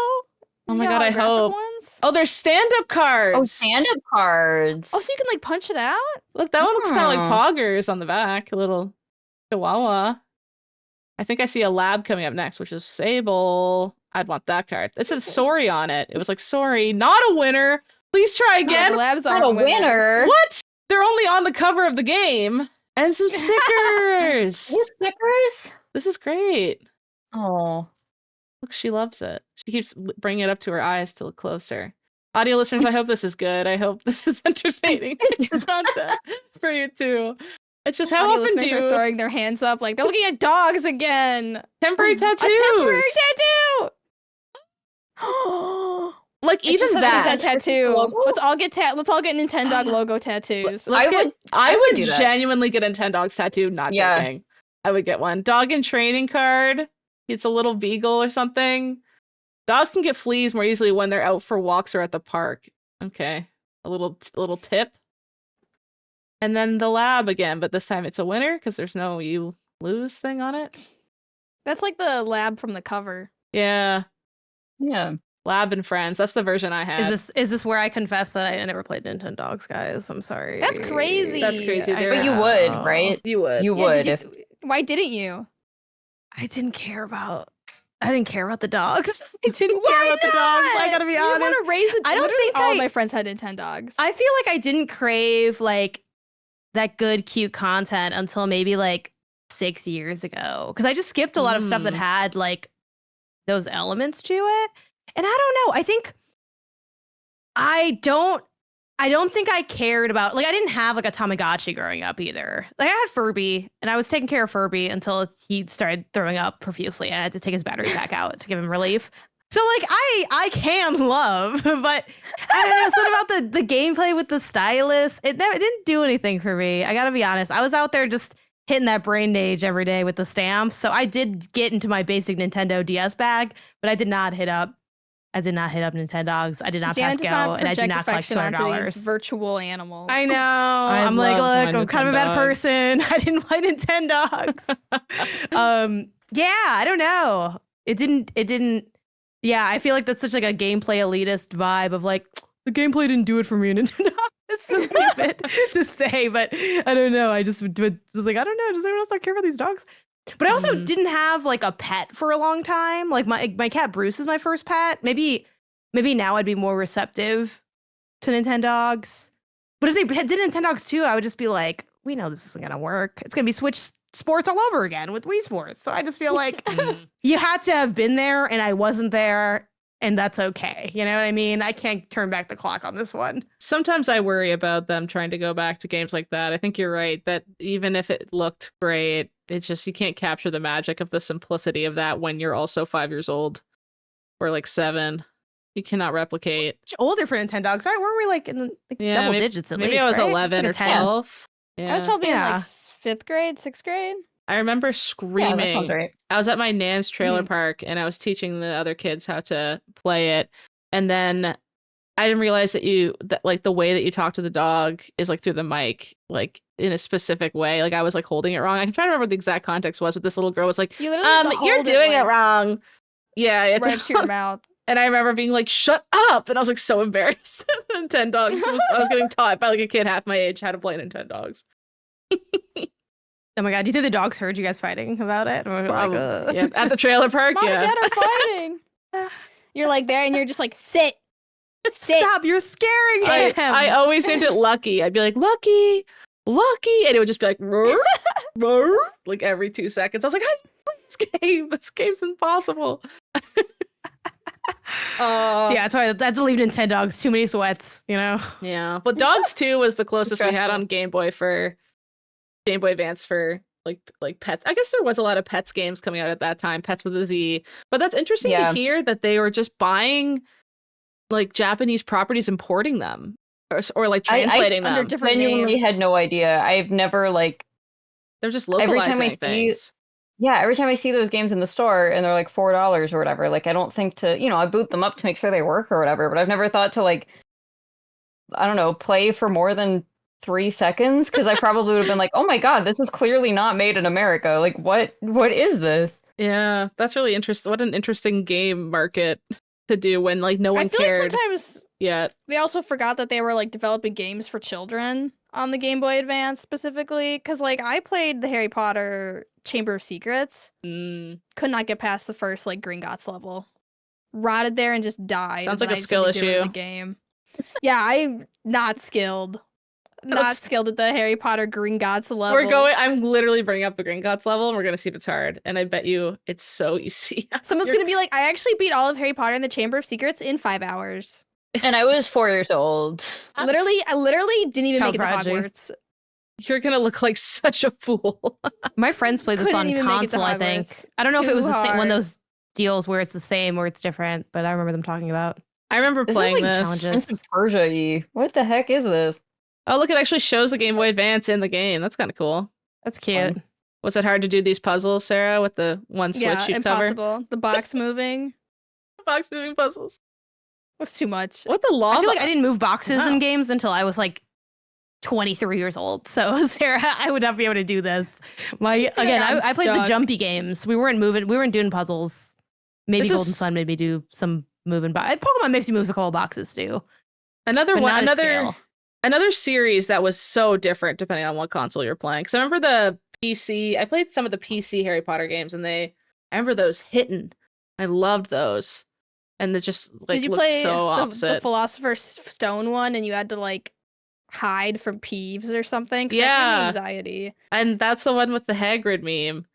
Oh my You god, got I holographic hope. Ones? Oh, there's stand-up cards. Oh, stand-up cards. Oh, so you can like punch it out? Look, that one looks kind of like Hmm. Poggers on the back. A little chihuahua. I think I see a lab coming up next, which is Sable. I'd want that card. It said sorry on it. It was like, sorry, not a winner. Please try again. The labs Not are a winner. What? They're only on the cover of the game. And some stickers. New stickers? This is great. Oh. Look, she loves it. She keeps bringing it up to her eyes to look closer. Audio listeners, I hope this is good. I hope this is entertaining content for you too. It's just how Audio often do listeners are you throwing their hands up like they're looking at dogs again. temporary A tattoos? temporary tattoo. Like It just even says that. tattoo. Logo? Let's all get Nintendog logo tattoos. I would would do that. genuinely get a Nintendogs tattoo, not Yeah. joking. I would get one. Dog in training card. It's a little beagle or something. Dogs can get fleas more easily when they're out for walks or at the park. Okay. A little tip. And then the lab again, but this time it's a winner because there's no you lose thing on it. That's like the lab from the cover. Yeah. Yeah. Lab and Friends. That's the version I had. Is this where I confess that I never played Nintendogs, guys? I'm sorry. That's crazy. That's crazy. I- But you would, right? You would. You Yeah, would did if Why didn't you? I didn't care about the dogs. I didn't Why care about the dogs. I not? gotta be You honest. want to raise it? I don't Literally think all I- of my friends had Nintendogs. I feel like I didn't crave like that good, cute content until maybe like 6 years ago. Because I just skipped a lot of stuff that had like those elements to it. And I don't know. I think I don't I don't think I cared about, like, I didn't have like a Tamagotchi growing up either. Like I had Furby and I was taking care of Furby until he started throwing up profusely and I had to take his battery pack out to give him relief. So like I can love, but I don't know, something about the gameplay with the stylus, it didn't do anything for me. I gotta be honest. I was out there just hitting that brain age every day with the stamps. So I did get into my basic Nintendo DS bag, but I did not hit up Nintendogs. I did not pass go, and I did not collect $200. Virtual animals. I know. I'm like, look, I'm kind of a bad person. I didn't play Nintendogs. Yeah, I don't know. It didn't. Yeah, I feel like that's such like a gameplay elitist vibe of like the gameplay didn't do it for me. Nintendo. It's so stupid to say, but I don't know. I just was like, I don't know. Does anyone else not care about these dogs? But I also didn't have like a pet for a long time. Like my cat Bruce is my first pet. Maybe now I'd be more receptive to Nintendogs. But if they did Nintendogs too, I would just be like, we know this isn't gonna work. It's gonna be Switch Sports all over again with Wii Sports. So I just feel like you had to have been there and I wasn't there, and that's okay. You know what I mean? I can't turn back the clock on this one. Sometimes I worry about them trying to go back to games like that. I think you're right that even if it looked great, it's just you can't capture the magic of the simplicity of that when you're also 5 years old or like 7. You cannot replicate. Much older for Nintendogs, right? Weren't we like in the double digits at least? Maybe I was right? 11 or 12. Yeah. I was probably in like 5th grade, 6th grade. I remember screaming. Yeah, that sounds right. I was at my nan's trailer park and I was teaching the other kids how to play it. And then I didn't realize that like the way that you talk to the dog is like through the mic, like in a specific way. Like I was like holding it wrong. I can try to remember what the exact context was, but this little girl was like, you literally have to you're hold doing it like, wrong. Yeah, it's right to your mouth. And I remember being like, shut up. And I was like so embarrassed. Nintendogs. I was getting taught by like a kid half my age how to play Nintendogs. Oh my god, do you think the dogs heard you guys fighting about it? Or like, yeah, at the trailer park. Mom yeah. and Dad are fighting. You're like there and you're just like, sit. Stop, you're scaring him. I always named it Lucky. I'd be like, Lucky. And it would just be like, "Rrr, rrr," like every 2 seconds. I was like, how do you play this game? This game's impossible. So yeah, that's why I had to leave Nintendogs. Too many sweats, you know? Yeah. But Dogs 2 was the closest we had on Game Boy Advance for like pets. I guess there was a lot of pets games coming out at that time, Pets with a Z. But that's interesting to hear that they were just buying like Japanese properties, importing them or like translating them. Under different genuinely names. had no idea. I've never like they're just localizing things. Every time I see those games in the store and they're like $4 or whatever, like I don't think to, I boot them up to make sure they work or whatever, but I've never thought to like, I don't know, play for more than 3 seconds, because I probably would have been like, oh my god, this is clearly not made in America. Like what is this? Yeah, that's really interesting. What an interesting game market to do when like no one cared. Like sometimes they also forgot that they were like developing games for children on the Game Boy Advance specifically, because like I played the Harry Potter Chamber of Secrets, could not get past the first like Gringotts level, rotted there and just died. Sounds like a skill issue. The game. Yeah, I'm not skilled. Not skilled at the Harry Potter Gringotts level. I'm literally bringing up the Gringotts level and we're going to see if it's hard. And I bet you it's so easy. Someone's going to be like, I actually beat all of Harry Potter and the Chamber of Secrets in 5 hours. And I was 4 years old. I literally didn't even make it to Hogwarts. You're going to look like such a fool. My friends played this on console, I think. I don't know if it was the same, one of those deals where it's the same or it's different, but I remember them talking about. I remember playing this. This is Persia-y. What the heck is this? Oh, look, it actually shows the Game Boy Advance in the game. That's kind of cool. That's cute. Fun. Was it hard to do these puzzles, Sarah, with the one switch you cover? Impossible. The box moving. Box moving puzzles. Was too much. What the lava? I feel like I didn't move boxes in games until I was like 23 years old. So Sarah, I would not be able to do this. I played the jumpy games. We weren't doing puzzles. Maybe Golden Sun made me do some moving. Pokemon makes you move the whole boxes too. Another series that was so different depending on what console you're playing. Because I remember the PC. I played some of the PC Harry Potter games, and I remember those hitting. I loved those, and they just like looked so opposite. The Philosopher's Stone one, and you had to like hide from Peeves or something. Yeah, anxiety. And that's the one with the Hagrid meme.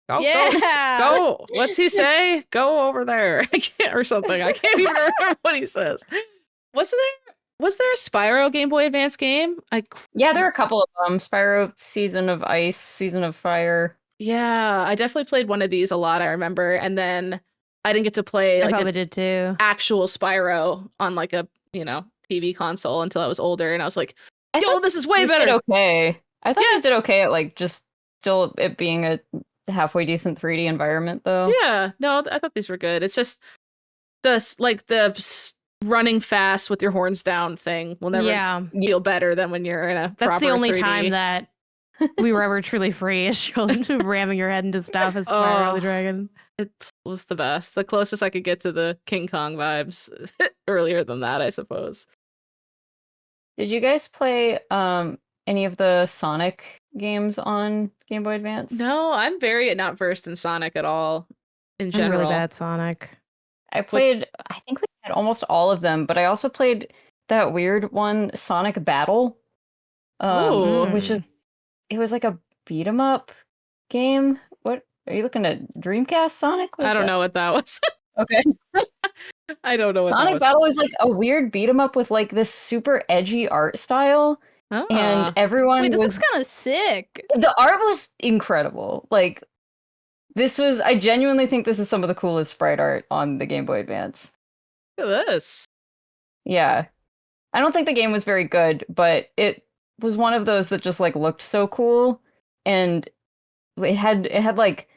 Go. What's he say? Go over there. I can't, or something. I can't even remember what he says. Was there a Spyro Game Boy Advance game? Yeah, there are a couple of them. Spyro, Season of Ice, Season of Fire. Yeah, I definitely played one of these a lot, I remember. And then I didn't get to play I like probably did too. actual Spyro on like a, TV console until I was older. And I was like, yo, this is way better. Did okay. I thought these did okay at like just still it being a halfway decent 3D environment though. Yeah, no, I thought these were good. It's just the running fast with your horns down thing will never feel better than when you're in a That's proper the only 3D. time that we were ever truly free is ramming your head into stuff as Spyro the Dragon. It was the best. The closest I could get to the King Kong vibes earlier than that, I suppose. Did you guys play any of the Sonic games on Game Boy Advance? No, I'm very not versed in Sonic at all in general. I'm really bad at Sonic. I played, I think we had almost all of them, but I also played that weird one, Sonic Battle, which is, it was like a beat 'em up game. What are you looking at? Dreamcast Sonic? I don't know what that was. Okay. I don't know what Sonic that was. Battle was like a weird beat 'em up with like this super edgy art style, and everyone Wait, this was is kind of sick. the art was incredible. Like this was, I genuinely think this is some of the coolest sprite art on the Game Boy Advance. Look at this. Yeah. I don't think the game was very good, but it was one of those that just like looked so cool, and it had like,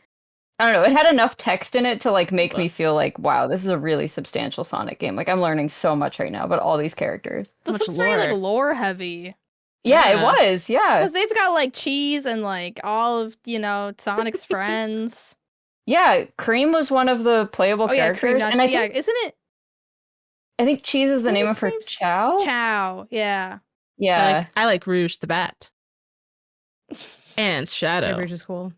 I don't know, it had enough text in it to like make me feel like, wow, this is a really substantial Sonic game. Like I'm learning so much right now about all these characters. This looks very like lore heavy. Yeah, it was. Yeah. Because they've got like Cheese and like all of, Sonic's friends. Yeah, Cream was one of the playable characters. Cream, and I think, isn't it? I think Cheese is the name of her Chow. Chow, yeah. Yeah. I like Rouge the Bat. And Shadow. Yeah, Rouge is cool.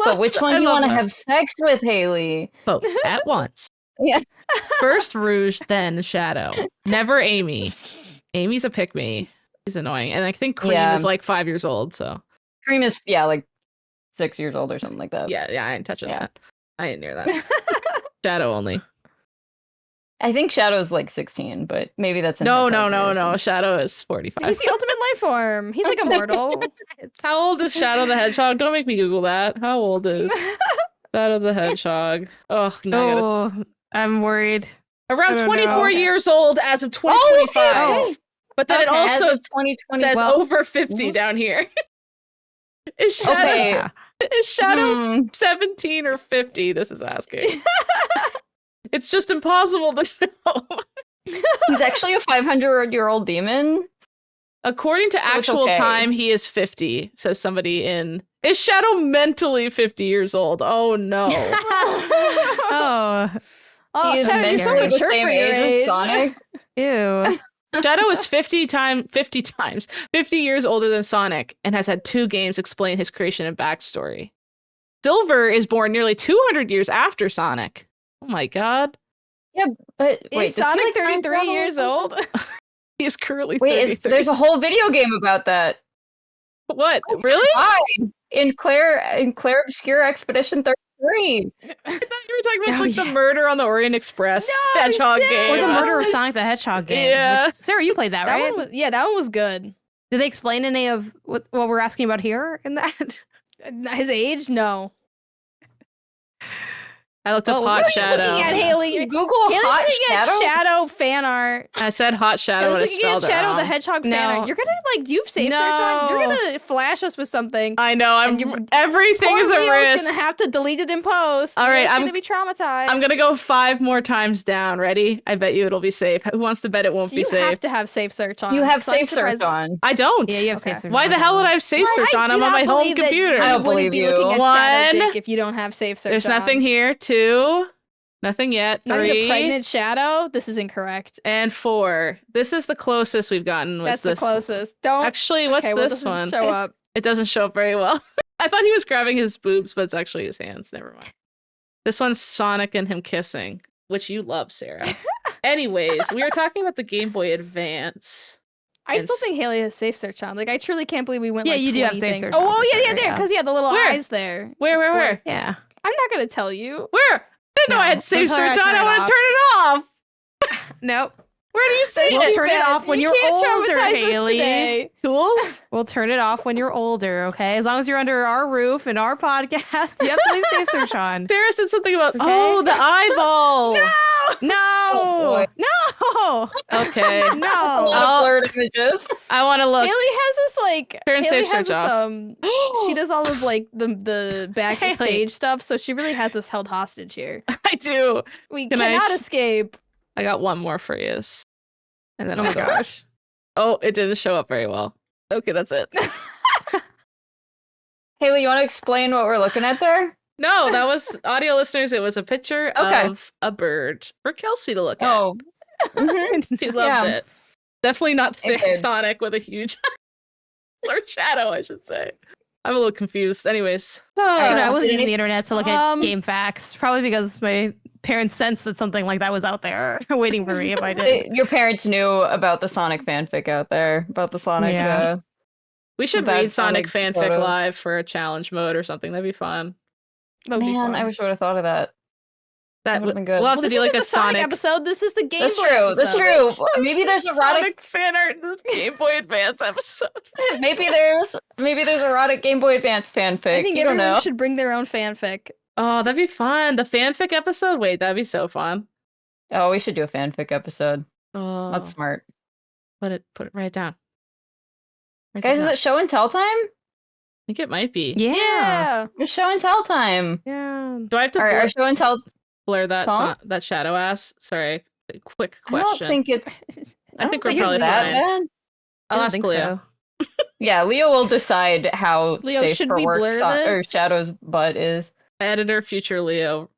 But which one do you want to have sex with, Haley? Both at once. Yeah. First Rouge, then Shadow. Never Amy. Amy's a pick-me. She's annoying. And I think Cream is like 5 years old, so. Cream is, like 6 years old or something like that. Yeah, I ain't touching that. I ain't near that. Shadow only. I think Shadow's like 16, but maybe that's No. Shadow is 45. He's the ultimate life form. He's like immortal. How old is Shadow the Hedgehog? Don't make me Google that. How old is Shadow the Hedgehog? Oh, no. I'm worried. Around 24 years old as of 2025. Okay. But then it also 2020 says over 50 down here. Is Shadow 17 or 50? This is asking. It's just impossible to know. He's actually a 500-year-old demon. According to actual time, he is 50, says somebody in... Is Shadow mentally 50 years old? Oh, no. He is mentally the same age as Sonic. Ew. Shadow is 50 years older than Sonic and has had 2 games explain his creation and backstory. Silver is born nearly 200 years after Sonic. Oh my god. Yeah, but wait, is Sonic 33 years old? He is currently 33. There's a whole video game about that. What? Really? In Claire Obscure Expedition 33. I thought you were talking about the murder on the Orient Express Hedgehog game. Or the murder of Sonic the Hedgehog game. Yeah. Which, Sarah, you played that, right? That one was good. Did they explain any of what we're asking about here in that? His age? No. I looked up Hot Shadow. What are you looking at, Haley? Google Hot Shadow? Shadow fan art. I said Hot Shadow, but I spelled it Shadow wrong. the Hedgehog fan art. You're gonna do you have safe search on? You're gonna flash us with something. I know. Everything is a risk. Gonna have to delete it in post. All right, I'm gonna be traumatized. I'm gonna go 5 more times down. Ready? I bet you it'll be safe. Who wants to bet it won't be safe? You have to have safe search on. You have safe search on. I don't. Yeah, you have safe search. Why the hell would I have safe search on? I'm on my home computer. I don't believe you. One. If you don't have safe search. There's nothing here. 2. Nothing yet. 3. A pregnant Shadow. This is incorrect. And 4. This is the closest we've gotten. That's the closest. Don't. Actually, what's this one? Show up. It doesn't show up very well. I thought he was grabbing his boobs, but it's actually his hands. Never mind. This one's Sonic and him kissing, which you love, Sarah. Anyways, we are talking about the Game Boy Advance. I still think Haley has safe search on. Like, I truly can't believe we went. Yeah, like, you do have 20 safe things. search. Oh, yeah, there, because the little eyes there. Where? Yeah. I'm not gonna tell you. Where? I didn't know I had safe search on. I want to turn it off. Nope. Where do you see We'll it? turn it off when You you're can't older, traumatize us Haley. today. Tools? We'll turn it off when you're older, okay? As long as you're under our roof and our podcast, you have to leave safe search on. Sarah said something about the Okay. eyeball. No! Oh, No! Okay. a No! lot of blurred images. I want to look. Haley has this like Turn Haley safe has search this, off. she does all of like the backstage Haley. stuff, so she really has us held hostage here. I do. We Can I cannot escape. I got one more for you. And then Oh I'll my go. gosh. Oh, it didn't show up very well. Okay, that's it. Haley, you want to explain what we're looking at there? No, that was audio listeners. It was a picture of a bird for Kelsey to look at. Oh. Mhm. She loved Yeah. it. Definitely not It thick did. Sonic with a huge or shadow, I should say. I'm a little confused. Anyways. So no, I wasn't did using any- the internet to look at game facts. Probably because my parents sensed that something like that was out there waiting for me if I did. Your parents knew about the Sonic fanfic out there, about the Sonic. Yeah. We should Bad read Sonic Sonic fanfic photos. live for a challenge mode or something. That'd be fun. That would be Man, fun. I wish I would have thought of that. That would've been good. We'll have Well, to this do like isn't a the Sonic Sonic episode. This is the Game That's Boy true. That's episode. true. Maybe there's erotic. Sonic fan art in this Game Boy Advance episode. Maybe there's erotic Game Boy Advance fanfic. I think You don't everyone know. should bring their own fanfic. Oh, that'd be fun. The fanfic episode? Wait, that'd be so fun. Oh, we should do a fanfic episode. Oh, That's smart. put it right down. Write Guys, that is down. it show and tell time? I think it might be. Yeah. It's show and tell time. Yeah. Do I have to All right, our show and tell. blur that Huh? that shadow ass? Sorry, quick I don't question. think it's I think I we're don't probably it's that fine. bad. I'll I ask think Leo. so. Yeah, Leo will decide how Leo, safe should for we work blur or this? Shadow's butt is. Editor, future Leo,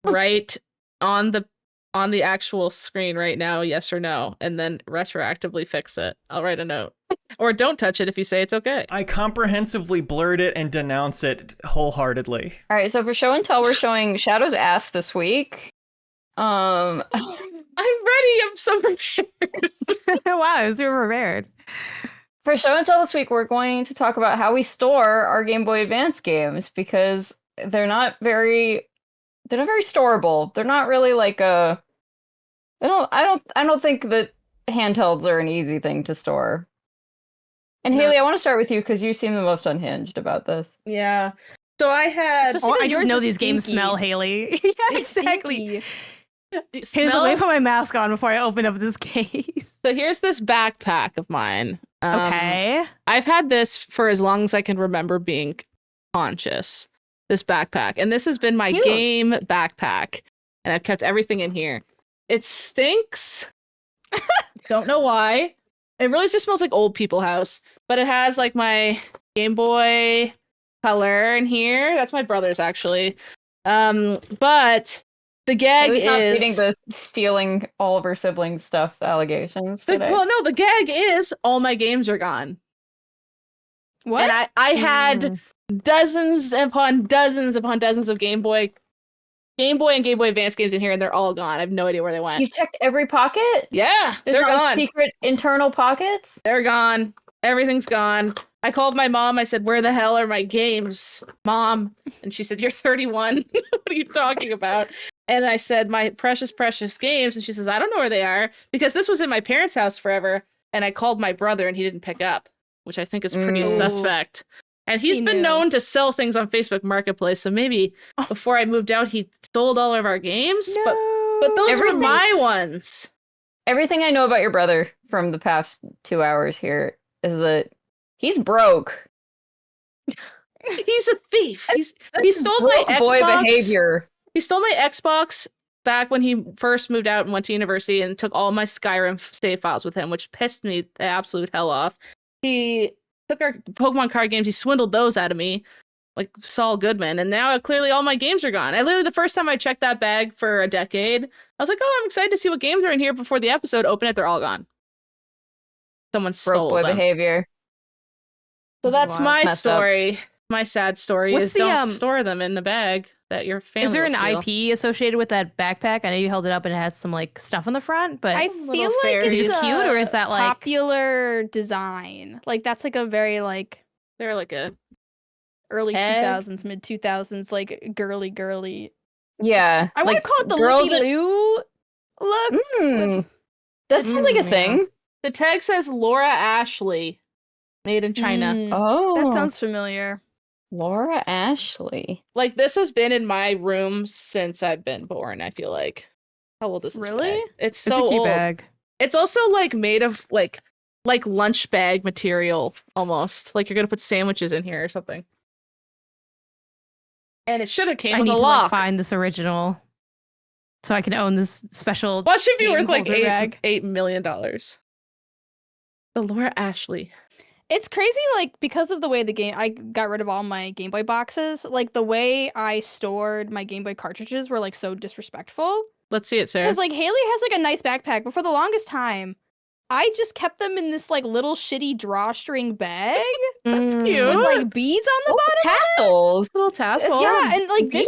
write on the actual screen right now, yes or no, and then retroactively fix it. I'll write a note, or don't touch it if you say it's okay. I comprehensively blurred it and denounce it wholeheartedy. All right, so for show and tell, we're showing Shadow's ass this week. I'm ready. I'm so prepared. Wow, I was super prepared. For show and tell this week, we're going to talk about how we store our Game Boy Advance games because they're not very storable. They're not really like a. I don't think that handhelds are an easy thing to store. And No. Haley, I want to start with you because you seem the most unhinged about this. Yeah. So I had Especially- Oh, because I just yours know is these games stinky. smell, Haley. Yeah, It's exactly. stinky. Haley, let me put my mask on before I open up this case. So here's this backpack of mine. Okay. I've had this for as long as I can remember being conscious. This backpack, and this has been my Cute. game backpack, and I've kept everything in here. It stinks. Don't know why. It really just smells like old people house, but it has like my Game Boy Color in here. That's my brother's actually. But the gag Haley's not reading is the stealing all of her siblings' stuff allegations today. the gag is all my games are gone. What? And I had dozens upon dozens of Game Boy and Game Boy Advance games in here, and they're all gone. I have no idea where they went. You've checked every pocket? Yeah, There's they're not, like, gone. secret internal pockets? They're gone. Everything's gone. I called my mom. I said, "Where the hell are my games, Mom?" And she said, "You're 31. What are you talking about?" And I said, "My precious, precious games." And she says, "I don't know where they are," because this was in my parents' house forever. And I called my brother, and he didn't pick up, which I think is pretty suspect. And he's He been knew. known to sell things on Facebook Marketplace. So maybe before I moved out, he sold all of our games. But those Everything- were my ones. Everything I know about your brother from the past 2 hours here is that he's broke. He's a thief. He stole my Broke boy Xbox. behavior. He stole my Xbox back when he first moved out and went to university, and took all my Skyrim save files with him, which pissed me the absolute hell off. He took our Pokemon card games. He swindled those out of me, like Saul Goodman. And now clearly all my games are gone. I literally, the first time I checked that bag for a decade, I was like, "Oh, I'm excited to see what games are in here." Before the episode, open it, they're all gone. Someone Broke stole boy them. behavior. So that's Wow, my messed up. story. My sad story What's is the, don't store them in the bag that your family Is there will an steal. IP associated with that backpack? I know you held it up and it had some like stuff on the front, but I little feel like fairies. is it it's cute a or is that like popular design? Like that's like a very like They're like a early Egg? 2000s, mid 2000s, like girly. Yeah. I want to call it the girls Looky Loo look. Mm. That sounds like a thing. The tag says Laura Ashley, made in China. Oh, That sounds familiar. Laura Ashley. Like, this has been in my room since I've been born, I feel like. How old is this Really? bag? It's It's so a cute old. bag. It's also, like, made of, like lunch bag material, almost. Like, you're gonna put sandwiches in here or something. And it should have came I with need a to lock. find this original so I can own this special. What should be game worth, like, holder bag. $8 million? The Laura Ashley. It's crazy, like, because of the way I got rid of all my Game Boy boxes, like, the way I stored my Game Boy cartridges were, like, so disrespectful. Let's see it, Sarah. Because, like, Haley has, like, a nice backpack, but for the longest time, I just kept them in this, like, little shitty drawstring bag That's Mm. cute. with, like, beads on the bottom. Tassels. Little tassels. Yeah, and, like, they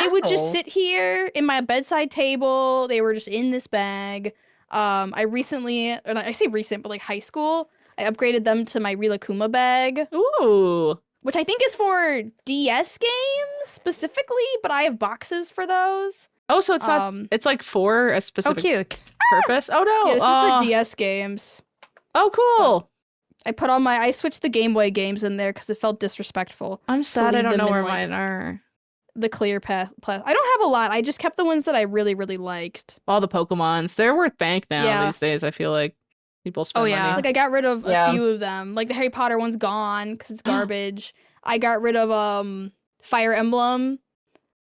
would just tassels. sit here in my bedside table. They were just in this bag. I recently, and I say recent, but, like, high school, I upgraded them to my Rilakuma bag, Ooh. which I think is for DS games specifically, but I have boxes for those. Oh, so it's not. It's like for a Oh, specific cute. purpose. Oh no. Yeah, this is for DS games. Oh, cool. I switched the Game Boy games in there because it felt disrespectful. I'm sad I leave don't them know in, where like, mine are. The clear path. I don't have a lot. I just kept the ones that I really, really liked. All the Pokemons. They're worth bank now Yeah. these days. I feel like people spend Oh, yeah. money. Like, I got rid of Yeah. a few of them. Like, the Harry Potter one's gone because it's garbage. I got rid of Fire Emblem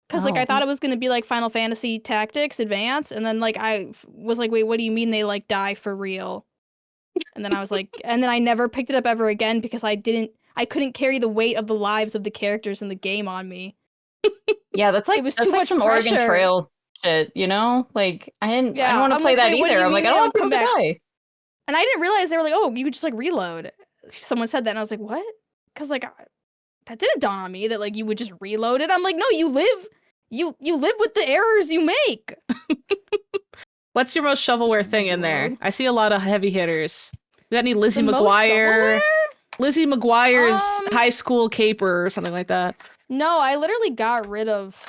because, like, I Oh. thought it was going to be, like, Final Fantasy Tactics Advance. And then, like, I was like, wait, what do you mean they, like, die for real? And then I was like, and then I never picked it up ever again because I couldn't carry the weight of the lives of the characters in the game on me. Yeah, that's like It was that's too like much some Oregon pressure. Trail shit, you know? Like I didn't Yeah, want to I'm play like, that wait, what do either. you I'm like, mean I they don't want don't come people to back? die. And I didn't realize they were like, oh, you could just, like, reload. Someone said that, and I was like, what? Because, like, that didn't dawn on me that, like, you would just reload it. I'm like, no, you live with the errors you make. What's your most shovelware thing in there? Reload. I see a lot of heavy hitters. You got any Lizzie The most McGuire? shovelware? Lizzie McGuire's Um, high school caper or something like that. No, I literally got rid of.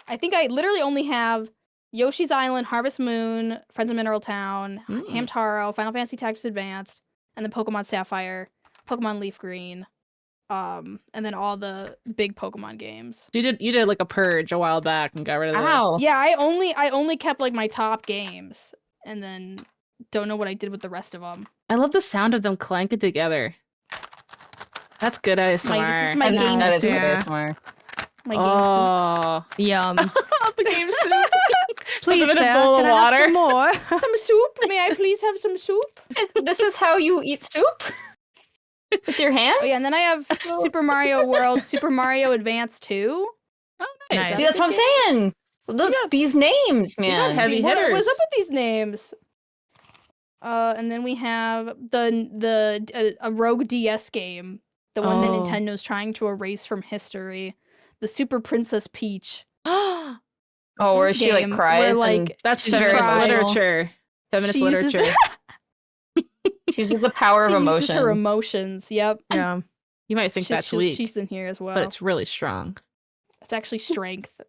I think I literally only have Yoshi's Island, Harvest Moon, Friends of Mineral Town, Hamtaro, Final Fantasy Tactics Advanced, and then Pokemon Sapphire, Pokemon Leaf Green, and then all the big Pokemon games. You did like a purge a while back and got rid of that. Ow. Yeah, I only kept, like, my top games, and then don't know what I did with the rest of them. I love the sound of them clanking together. That's good ASMR. This is my And game that is soup. good Yeah. ASMR. My game Oh, Yum. the game soup. Please, With a Sarah, bowl of can I have water. some more? soup. Some soup? May I please have some soup? This is how you eat soup? With your hands? Oh yeah, and then I have Super Mario World, Super Mario Advance 2. Oh, nice. Nice. See, that's what I'm saying. Look, these names, You got man. heavy What is hitters. up with these names? And then we have a Rogue DS game, the one that Oh. Nintendo's trying to erase from history, the Super Princess Peach. Oh, where she like game, cries where, and like, That's she's feminist very emotional. literature. Feminist She uses- literature. She uses the power of She emotions. uses her emotions. Yep. Yeah. You might think that's weak, She's in here as well. but it's really strong. It's actually strength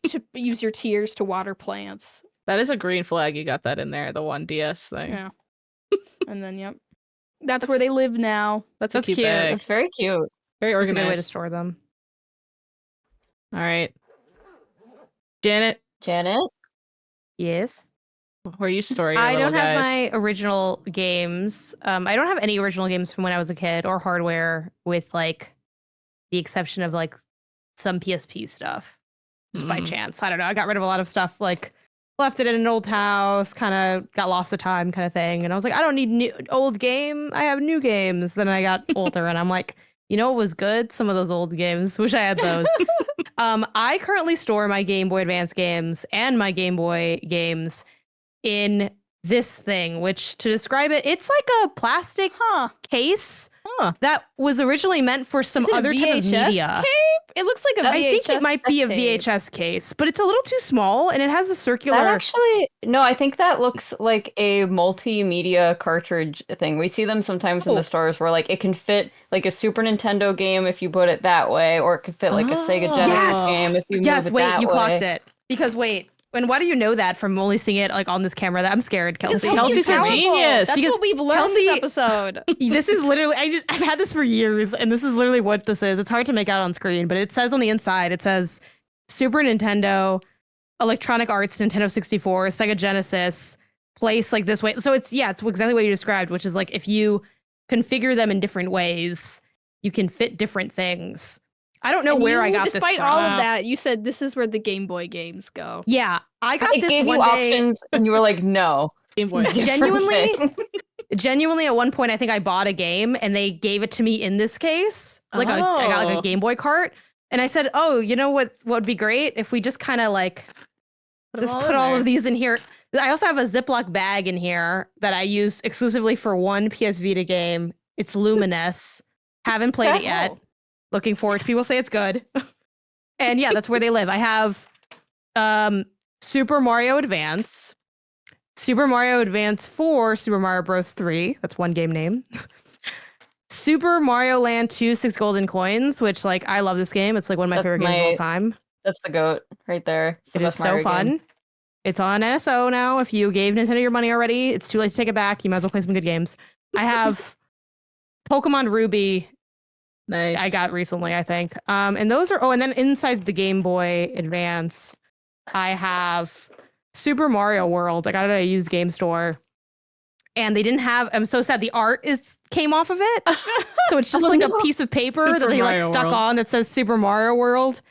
to use your tears to water plants. That is a green flag. You got that in there, the 1DS thing. Yeah. And then, yep. That's where they live now. That's That's a cute cute. bag. It's very cute. Very That's a good way to organized. store them. All right. Janet, Janet? Yes. where you store your I little don't have guys? my original games. I don't have any original games from when I was a kid or hardware, with like the exception of like some PSP stuff, just by Mm. chance. I don't know. I got rid of a lot of stuff, like left it in an old house, kind of got lost to time, kind of thing. And I was like, I don't need new old game. I have new games. Then I got older, and I'm like, you know what was good? Some of those old games. Wish I had those. I currently store my Game Boy Advance games and my Game Boy games in this thing, which, to describe it, it's like a plastic case Huh. that was originally meant for some Is it a other type of VHS media. tape? It looks like a VHS I think it might be a tape. VHS case, but it's a little too small, and it has a circular. That actually, no, I think that looks like a multimedia cartridge thing. We see them sometimes in Oh. the stores where like it can fit like a Super Nintendo game if you put it that way, or it could fit like a Sega Oh. Genesis Yes! game if you Yes, move it wait, that you way. clocked it. Because wait, And why do you know that from only seeing it like on this camera? That I'm scared, Kelsey. Kelsey's a powerful. genius. That's what we've learned this episode. This is literally, I've had this for years, and this is literally what this is. It's hard to make out on screen, but it says on the inside, it says Super Nintendo, Electronic Arts, Nintendo 64, Sega Genesis, place like this way. So it's exactly what you described, which is like if you configure them in different ways, you can fit different things. I don't know where I got this from. Despite all of that, you said this is where the Game Boy games go. Yeah, I got this gave one you day. Options, and you were like, no. Game Boy. Genuinely, at one point, I think I bought a game and they gave it to me in this case. I got like a Game Boy cart, and I said, "Oh, you know what would be great if we just kind of like put all of these in here." I also have a Ziploc bag in here that I use exclusively for one PS Vita game. It's Luminous. Haven't played it yet. Looking forward to people say it's good. And yeah, that's where they live. I have Super Mario Advance, Super Mario Advance 4, Super Mario Bros. 3. That's one game name. Super Mario Land 2, 6 Golden Coins, which like I love this game. It's like one of my favorite games of all time. That's the GOAT right there. It is so fun. Game. It's on NSO now. If you gave Nintendo your money already, it's too late to take it back. You might as well play some good games. I have Pokemon Ruby. Nice. I got recently, I think. And those are and then inside the Game Boy Advance, I have Super Mario World. I got it at a used game store. And they didn't have I'm so sad the art came off of it. So it's just like a piece of paper that they like stuck on that says Super Mario World.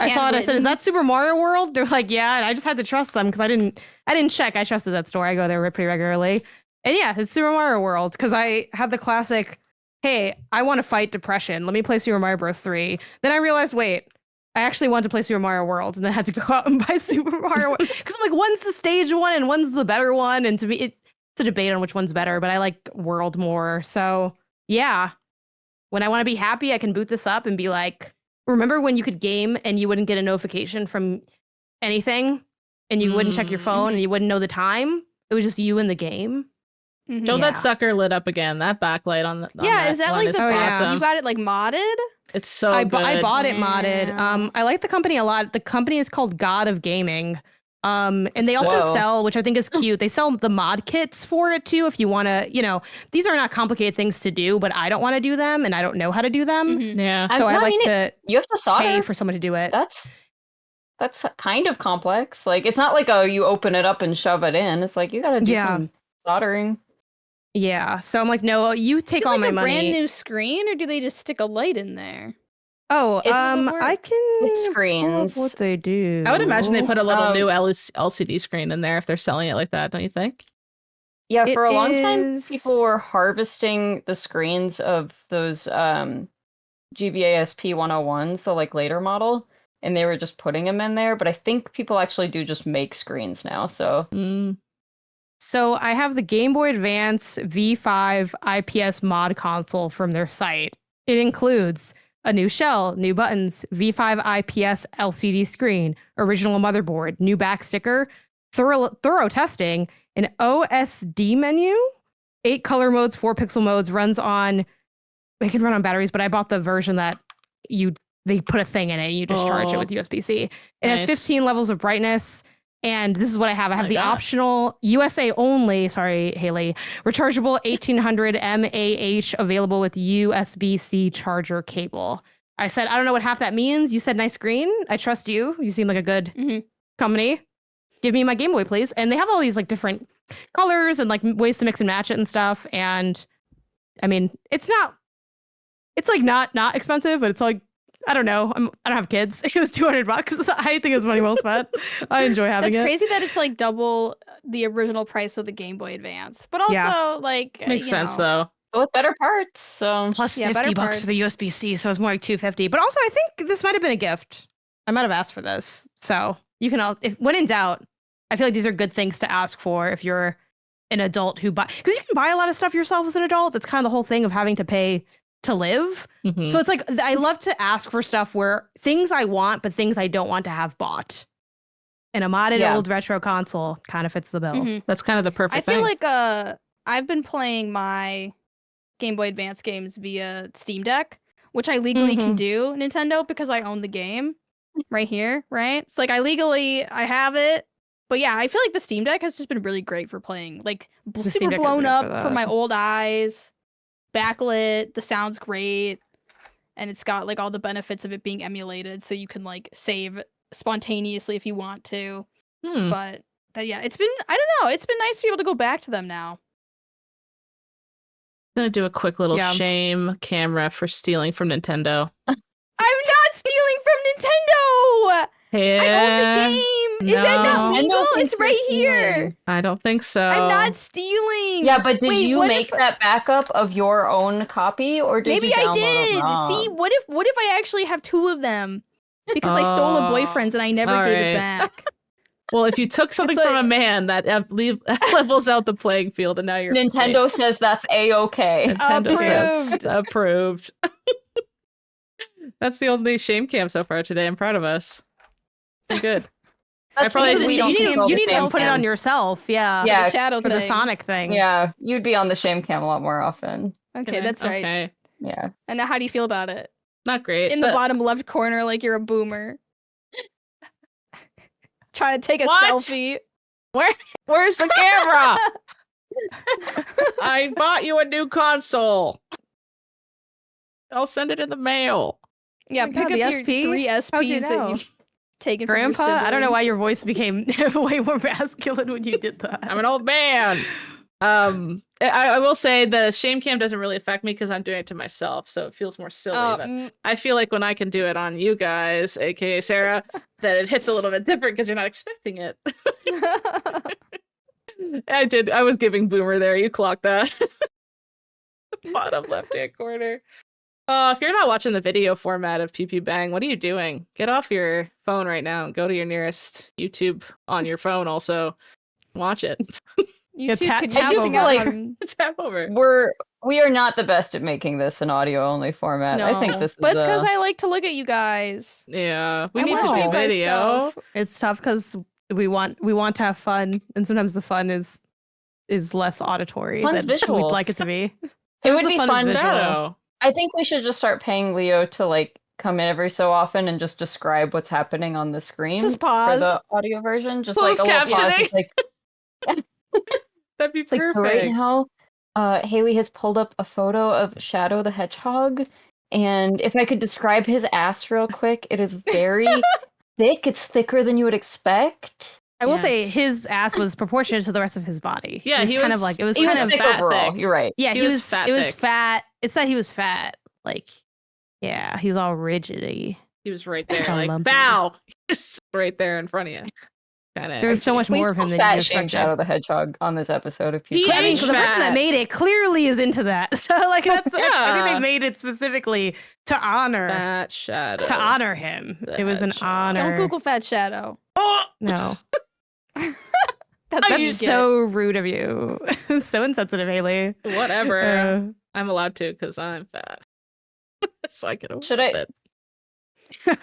I saw it, I said, "Is that Super Mario World?" They're like, "Yeah," and I just had to trust them because I didn't check. I trusted that store. I go there pretty regularly. And yeah, it's Super Mario World because I had the classic, hey, I want to fight depression. Let me play Super Mario Bros. 3. Then I realized, wait, I actually wanted to play Super Mario World, and then I had to go out and buy Super Mario World. Because I'm like, one's the stage one, and one's the better one. And to me, it's a debate on which one's better, but I like World more. So yeah, when I want to be happy, I can boot this up and be like, remember when you could game and you wouldn't get a notification from anything, and you wouldn't check your phone, and you wouldn't know the time? It was just you in the game. Show that sucker lit up again. That backlight on the is that like the awesome. You got it like modded? It's so good. I bought it modded. I like the company a lot. The company is called God of Gaming. And they also sell, which I think is cute, they sell the mod kits for it too. If you want to, these are not complicated things to do, but I don't want to do them and I don't know how to do them. Yeah. So you have to solder. Pay for someone to do it. That's kind of complex. Like, it's not like, you open it up and shove it in. It's like, you got to do some soldering. Yeah. So I'm like, no, you take all my money. Brand new screen, or do they just stick a light in there? Oh, I can. It's screens. What they do? I would imagine they put a little new LCD screen in there if they're selling it like that. Don't you think? Yeah, for a long time, people were harvesting the screens of those GBA SP 101s, the like later model, and they were just putting them in there. But I think people actually do just make screens now. So. So I have the Game Boy Advance V5 IPS mod console from their site. It includes a new shell, new buttons, V5 IPS LCD screen, original motherboard, new back sticker, thorough testing, an OSD menu, 8 color modes, 4 pixel modes, it can run on batteries, but I bought the version that they put a thing in it, you just charge it with USB-C. It has 15 levels of brightness. And this is what I have. I have the optional USA only, sorry, Haley, rechargeable 1800 mAh available with USB-C charger cable. I said, I don't know what half that means. You said nice screen. I trust you. You seem like a good company. Give me my Game Boy, please. And they have all these like different colors and like ways to mix and match it and stuff. And I mean, it's like not expensive, but it's like, I don't know. I don't have kids. It was $200. I think it was money well spent. I enjoy having it. That's crazy that it's like double the original price of the Game Boy Advance. But also like makes sense though. With better parts. So plus $50 for the USB-C, so it's more like $250. But also I think this might have been a gift. I might have asked for this. So you can when in doubt, I feel like these are good things to ask for if you're an adult who because you can buy a lot of stuff yourself as an adult. That's kind of the whole thing of having to pay to live. So it's like I love to ask for stuff where things I want, but things I don't want to have bought. And a modded old retro console kind of fits the bill. That's kind of the perfect thing. I feel like I've been playing my Game Boy Advance games via Steam Deck, which I legally can do, Nintendo, because I own the game right here, right? So like I have it, But yeah, I feel like the Steam Deck has just been really great for playing. Like The Steam super Deck is blown good up for for my that. old eyes, backlit. The sound's great, and it's got like all the benefits of it being emulated, so you can like save spontaneously if you want to. But yeah, it's been I don't know. It's been nice to be able to go back to them now. I'm gonna do a quick little shame camera for stealing from Nintendo. I'm not stealing from Nintendo. Yeah. I own the game. Is that not legal? It's right here. I don't think so. I'm not stealing. Yeah, but did you what make that backup of your own copy, or did Maybe you download I did. a ROM? See, what if I actually have 2 of them? Because I stole a boyfriend's and I never gave it back. Well, if you took something from a man, that levels out the playing field, and now you're Nintendo says that's A-okay. Nintendo says approved. That's the only shame cam so far today. I'm proud of us. Pretty good. That's probably because we You don't need control the to shame put it cam. on yourself. Yeah. Yeah, The shadow For the thing. Sonic thing. Yeah, you'd be on the shame cam a lot more often. Okay, that's right. Okay. Yeah. And now how do you feel about it? Not great. In the but- bottom left corner, like you're a boomer. Trying to take a What? selfie. Where's the camera? I bought you a new console. I'll send it in the mail. Yeah, Oh my pick God, up the your SP? 3 SPs How'd you that know? you've taken from your Grandpa, I don't know why siblings. your voice became way more masculine when you did that. I'm an old man. I will say the shame cam doesn't really affect me because I'm doing it to myself, so it feels more silly. But I feel like when I can do it on you guys, aka Sarah, that it hits a little bit different because you're not expecting it. I was giving boomer there. You clocked that. The bottom left-hand corner. If you're not watching the video format of Pew Pew Bang, what are you doing? Get off your phone right now and go to your nearest YouTube on your phone also. Watch it. YouTube could tap use over. like, Tap over. We are not the best at making this an audio only format. I think No. this But is it's because I like to look at you guys. Yeah, we I need watch to you do guys video. stuff. It's tough because we want to have fun, and sometimes the fun is less auditory Fun's than visual. we'd like it to be. It would the be fun is fun. visual. Shadow. I think we should just start paying Leo to like come in every so often and just describe what's happening on the screen. Just for pause. the audio version. Just Closed like a little pause. captioning. It's like, That'd be it's like, perfect. so right now, Haley has pulled up a photo of Shadow the Hedgehog, and if I could describe his ass real quick, it is very thick. It's thicker than you would expect. I will say Yes. his ass was proportionate to the rest of his body. Yeah, he he kind was- of like it was He was kind of thick fat overall. thick. You're right. yeah. He He was was fat it was thick. fat. It's that he was fat. Like yeah, he was all rigidy. He was right there, All like lumpy. bow, just right there in front of you. Kind of. There's so much Please more of him don't than fat you shame expected. Shadow the Hedgehog on this episode if you He could. I mean, ain't so the person that fat. made it clearly is into that. So like that's I think Yeah. they made it specifically to honor Fat Shadow. him. The It was an Hedgehog. honor. Don't Google Fat Shadow. Oh! No. That's what you That's get. so rude of you. So insensitive, Haley. Whatever. Uh, I'm allowed to because I'm fat. So I can. Should I- it.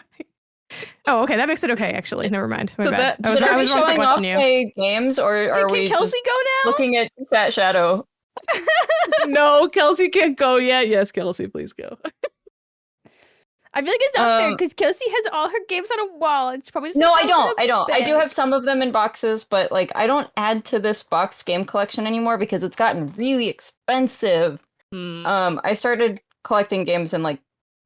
oh, okay. That makes it okay, actually. Never mind. My So bad. that- I was, Should I I be was wrong to showing off question you. my games, or are Can we Kelsey just go now? looking at Fat Shadow? No, Kelsey can't go yet. Yes, Kelsey, please go. I feel like it's not fair Um, because Kelsey has all her games on a wall. It's probably just No, like, I oh, don't. I don't. I do bag. have some of them in boxes, but like I don't add to this boxed game collection anymore because it's gotten really expensive. Hmm. I started collecting games in like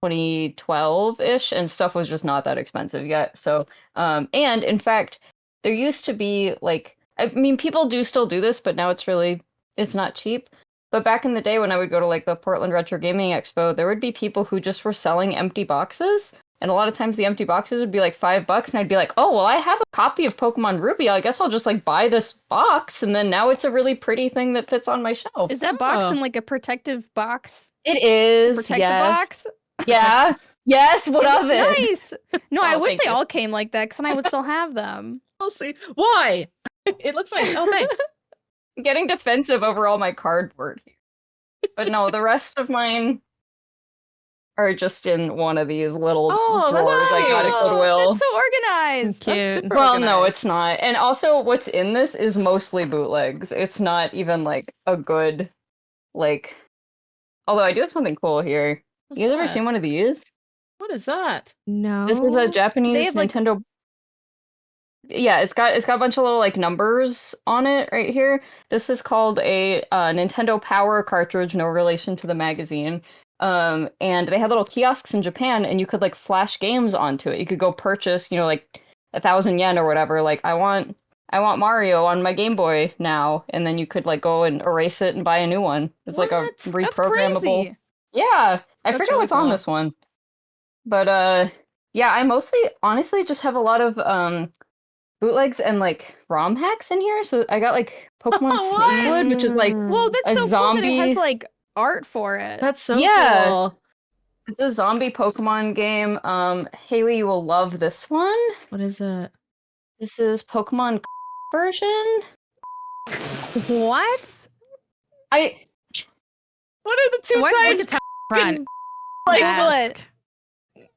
2012-ish, and stuff was just not that expensive yet. So, and in fact, there used to be like, I mean, people do still do this, but now it's not cheap. But back in the day when I would go to like the Portland Retro Gaming Expo, there would be people who just were selling empty boxes. And a lot of times the empty boxes would be like $5, and I'd be like, oh, well, I have a copy of Pokemon Ruby. I guess I'll just like buy this box, and then now it's a really pretty thing that fits on my shelf. Is that box Oh. in like a protective box? It To is, protect yes. the box? Yeah. Yes, what It of looks it? nice. No, I Oh, wish thank they you. all came like that because then I would still have them. We'll see. Why? It looks nice. Oh, thanks. I'm getting defensive over all my cardboard here. But no, the rest of mine are just in one of these little Oh, that's drawers I got at nice. Goodwill. That's so organized. Cute. That's super Well, no, organized. it's not. And also, what's in this is mostly bootlegs. It's not even like a good, like. Although I do have something cool here. What's You guys ever that? seen one of these? What is that? No. This is a Japanese have, like- Nintendo. Yeah, it's got a bunch of little like numbers on it right here. This is called a Nintendo Power cartridge, no relation to the magazine. And they had little kiosks in Japan, and you could like flash games onto it. You could go purchase, like 1,000 yen or whatever. Like I want Mario on my Game Boy now, and then you could like go and erase it and buy a new one. It's like a What? That's reprogrammable. crazy. Yeah, I That's forget really what's on cool. this one, but yeah, I mostly honestly just have a lot of bootlegs and like ROM hacks in here. So I got like Pokemon What? Snakewood, which is like Whoa, that's a so cool that it has zombie- like art for it. That's so Yeah. cool. it's a zombie Pokemon game. Haley, you will love this one. What is that? This is Pokemon version. What? I What are the two Why types? is it front? Like Ask.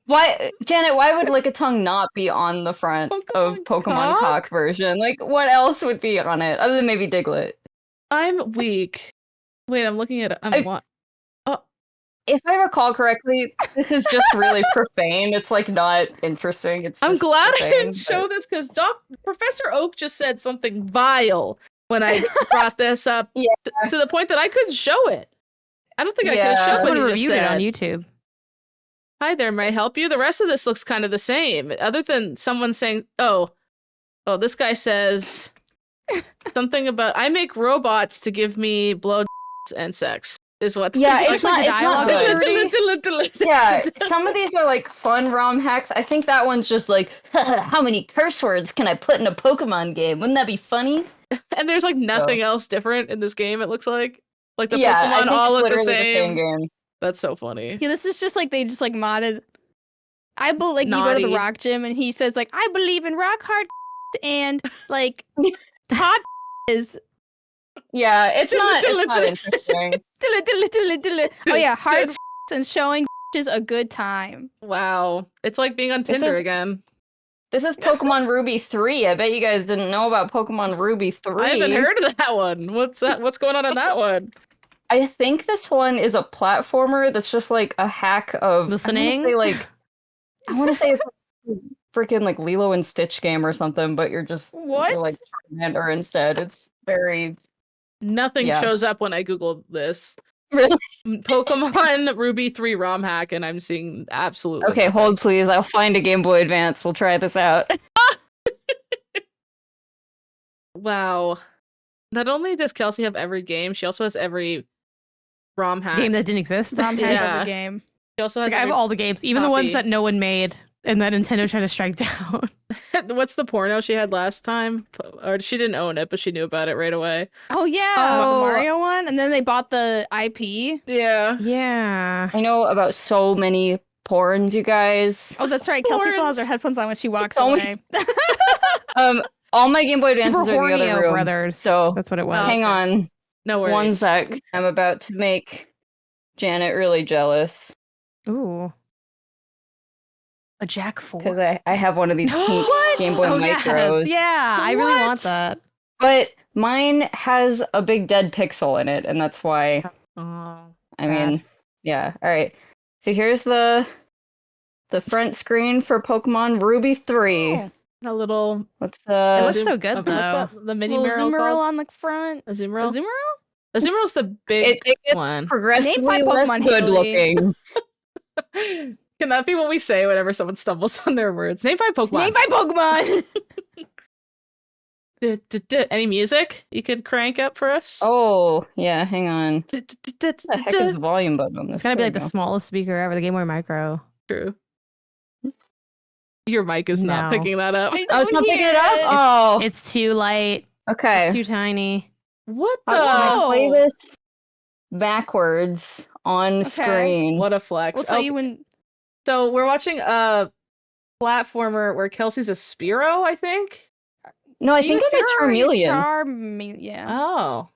why Janet? Why would Lick a Tongue not be on the front of Pokemon Pokemon Cock? Cock version? Like, what else would be on it other than maybe Diglett? I'm weak. Wait, I'm looking at it. If I recall correctly, this is just really profane. It's like not interesting. It's I'm just glad I profane, didn't show this because Professor Oak just said something vile when I brought this up. Yeah. To the point that I couldn't show it. I don't think I could Yeah. have shown Someone what he just reviewed it on said. YouTube. Hi there, may I help you? The rest of this looks kind of the same, other than someone saying, oh, this guy says something about, I make robots to give me blow and sex, is what. Yeah, is it's not. the It's not dialogue good. Yeah, some of these are like fun ROM hacks. I think that one's just like, how many curse words can I put in a Pokemon game? Wouldn't that be funny? And there's like nothing else different in this game, it looks like. Like the Yeah, I Pokemon think all it's look the literally same. game. That's so funny. Yeah, this is just like they just like modded. I believe like you go to Naughty. the rock gym and he says like I believe in rock hard and like hot is Yeah, it's not. Diddle, It's not diddle, interesting. oh yeah, hard and showing is a good time. Wow. It's like being on This Tinder is- again. This is Pokemon Ruby 3. I bet you guys didn't know about Pokemon Ruby 3. I haven't heard of that one. What's that? What's going on in that one? I think this one is a platformer that's just like a hack of Listening? I want to say it's a freaking like Lilo and Stitch game or something, but you're What? like Charmander instead. It's very Nothing Yeah. shows up when I Google this. really Pokemon Ruby 3 ROM hack, and I'm seeing absolutely. okay. nothing. Hold please. I'll find a Game Boy Advance. We'll try this out. Wow. Not only does Kelsey have every game, she also has every ROM hack. Game that didn't exist. Rom has Yeah. every game. She also has Like, I have every- all the games, even the ones copy. that no one made, and that Nintendo tried to strike down. What's the porno she had last time? Or she didn't own it, but she knew about it right away. Oh yeah, Oh. the Mario one, and then they bought the IP. Yeah. Yeah. I know about so many porns, you guys. Oh, that's right. Kelsey still has her Porns. headphones on when she walks So away. All my Game Boy Advances Super are in the Hornio other room. Brothers. So That's what it was. Oh, hang okay. on No worries. one sec. I'm about to make Janet really jealous Ooh. A Jack 4. because I have one of these pink What? Game Boy Oh, Micros. yes. Yeah, I really What? want that. But mine has a big dead pixel in it, and that's why. Oh. I mean, yeah. All right. So here's the front screen for Pokemon Ruby 3. Oh, A little. What's It looks Zoom- so good, what's though. that? The mini little mural Azumarill called? on the front. Azumarill? Azumarill? Azumarill the big it gets one. progressively Name 5 less Pokemon, good Haley. looking. Can that be what we say whenever someone stumbles on their words? Name 5 Pokemon. Name 5 Pokemon. Any music you could crank up for us? Oh, yeah, hang on. What the heck is the volume button on this? It's gotta be There like we the go. smallest speaker ever, the Game Boy Micro. True. Your mic is not No. picking that up. I Oh, it's don't not picking hear it up? it. Oh, It's too light. okay. It's too tiny. What I'm gonna the? play Oh. this backwards on Okay. screen. What a flex. We'll tell Okay, you when. so we're watching a platformer where Kelsey's a Spearow, I think. No, I think it's a Charmeleon. Yeah. Oh.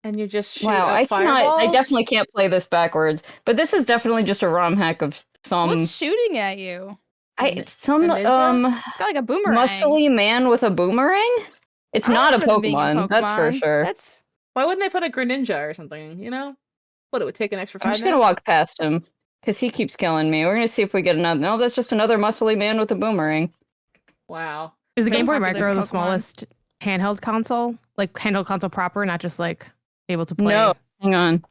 And you just shoot Wow, up I fireballs? definitely can't play this backwards. But this is definitely just a ROM hack of some. What's shooting at you? It's some a ninja? It's got like a boomerang. muscly man with a boomerang. It's I not a remember them being in Pokemon, that's for Pokemon. sure. That's Why wouldn't they put a Greninja or something, you know? What, it would take an extra 5 I'm minutes? just gonna walk past him because he keeps killing me. We're gonna see if we get another. No, that's just another muscly man with a boomerang. Wow. Is the Very Game Boy popular Micro the Pokemon. smallest handheld console? Like handheld console proper, not just like able to play? No, hang on.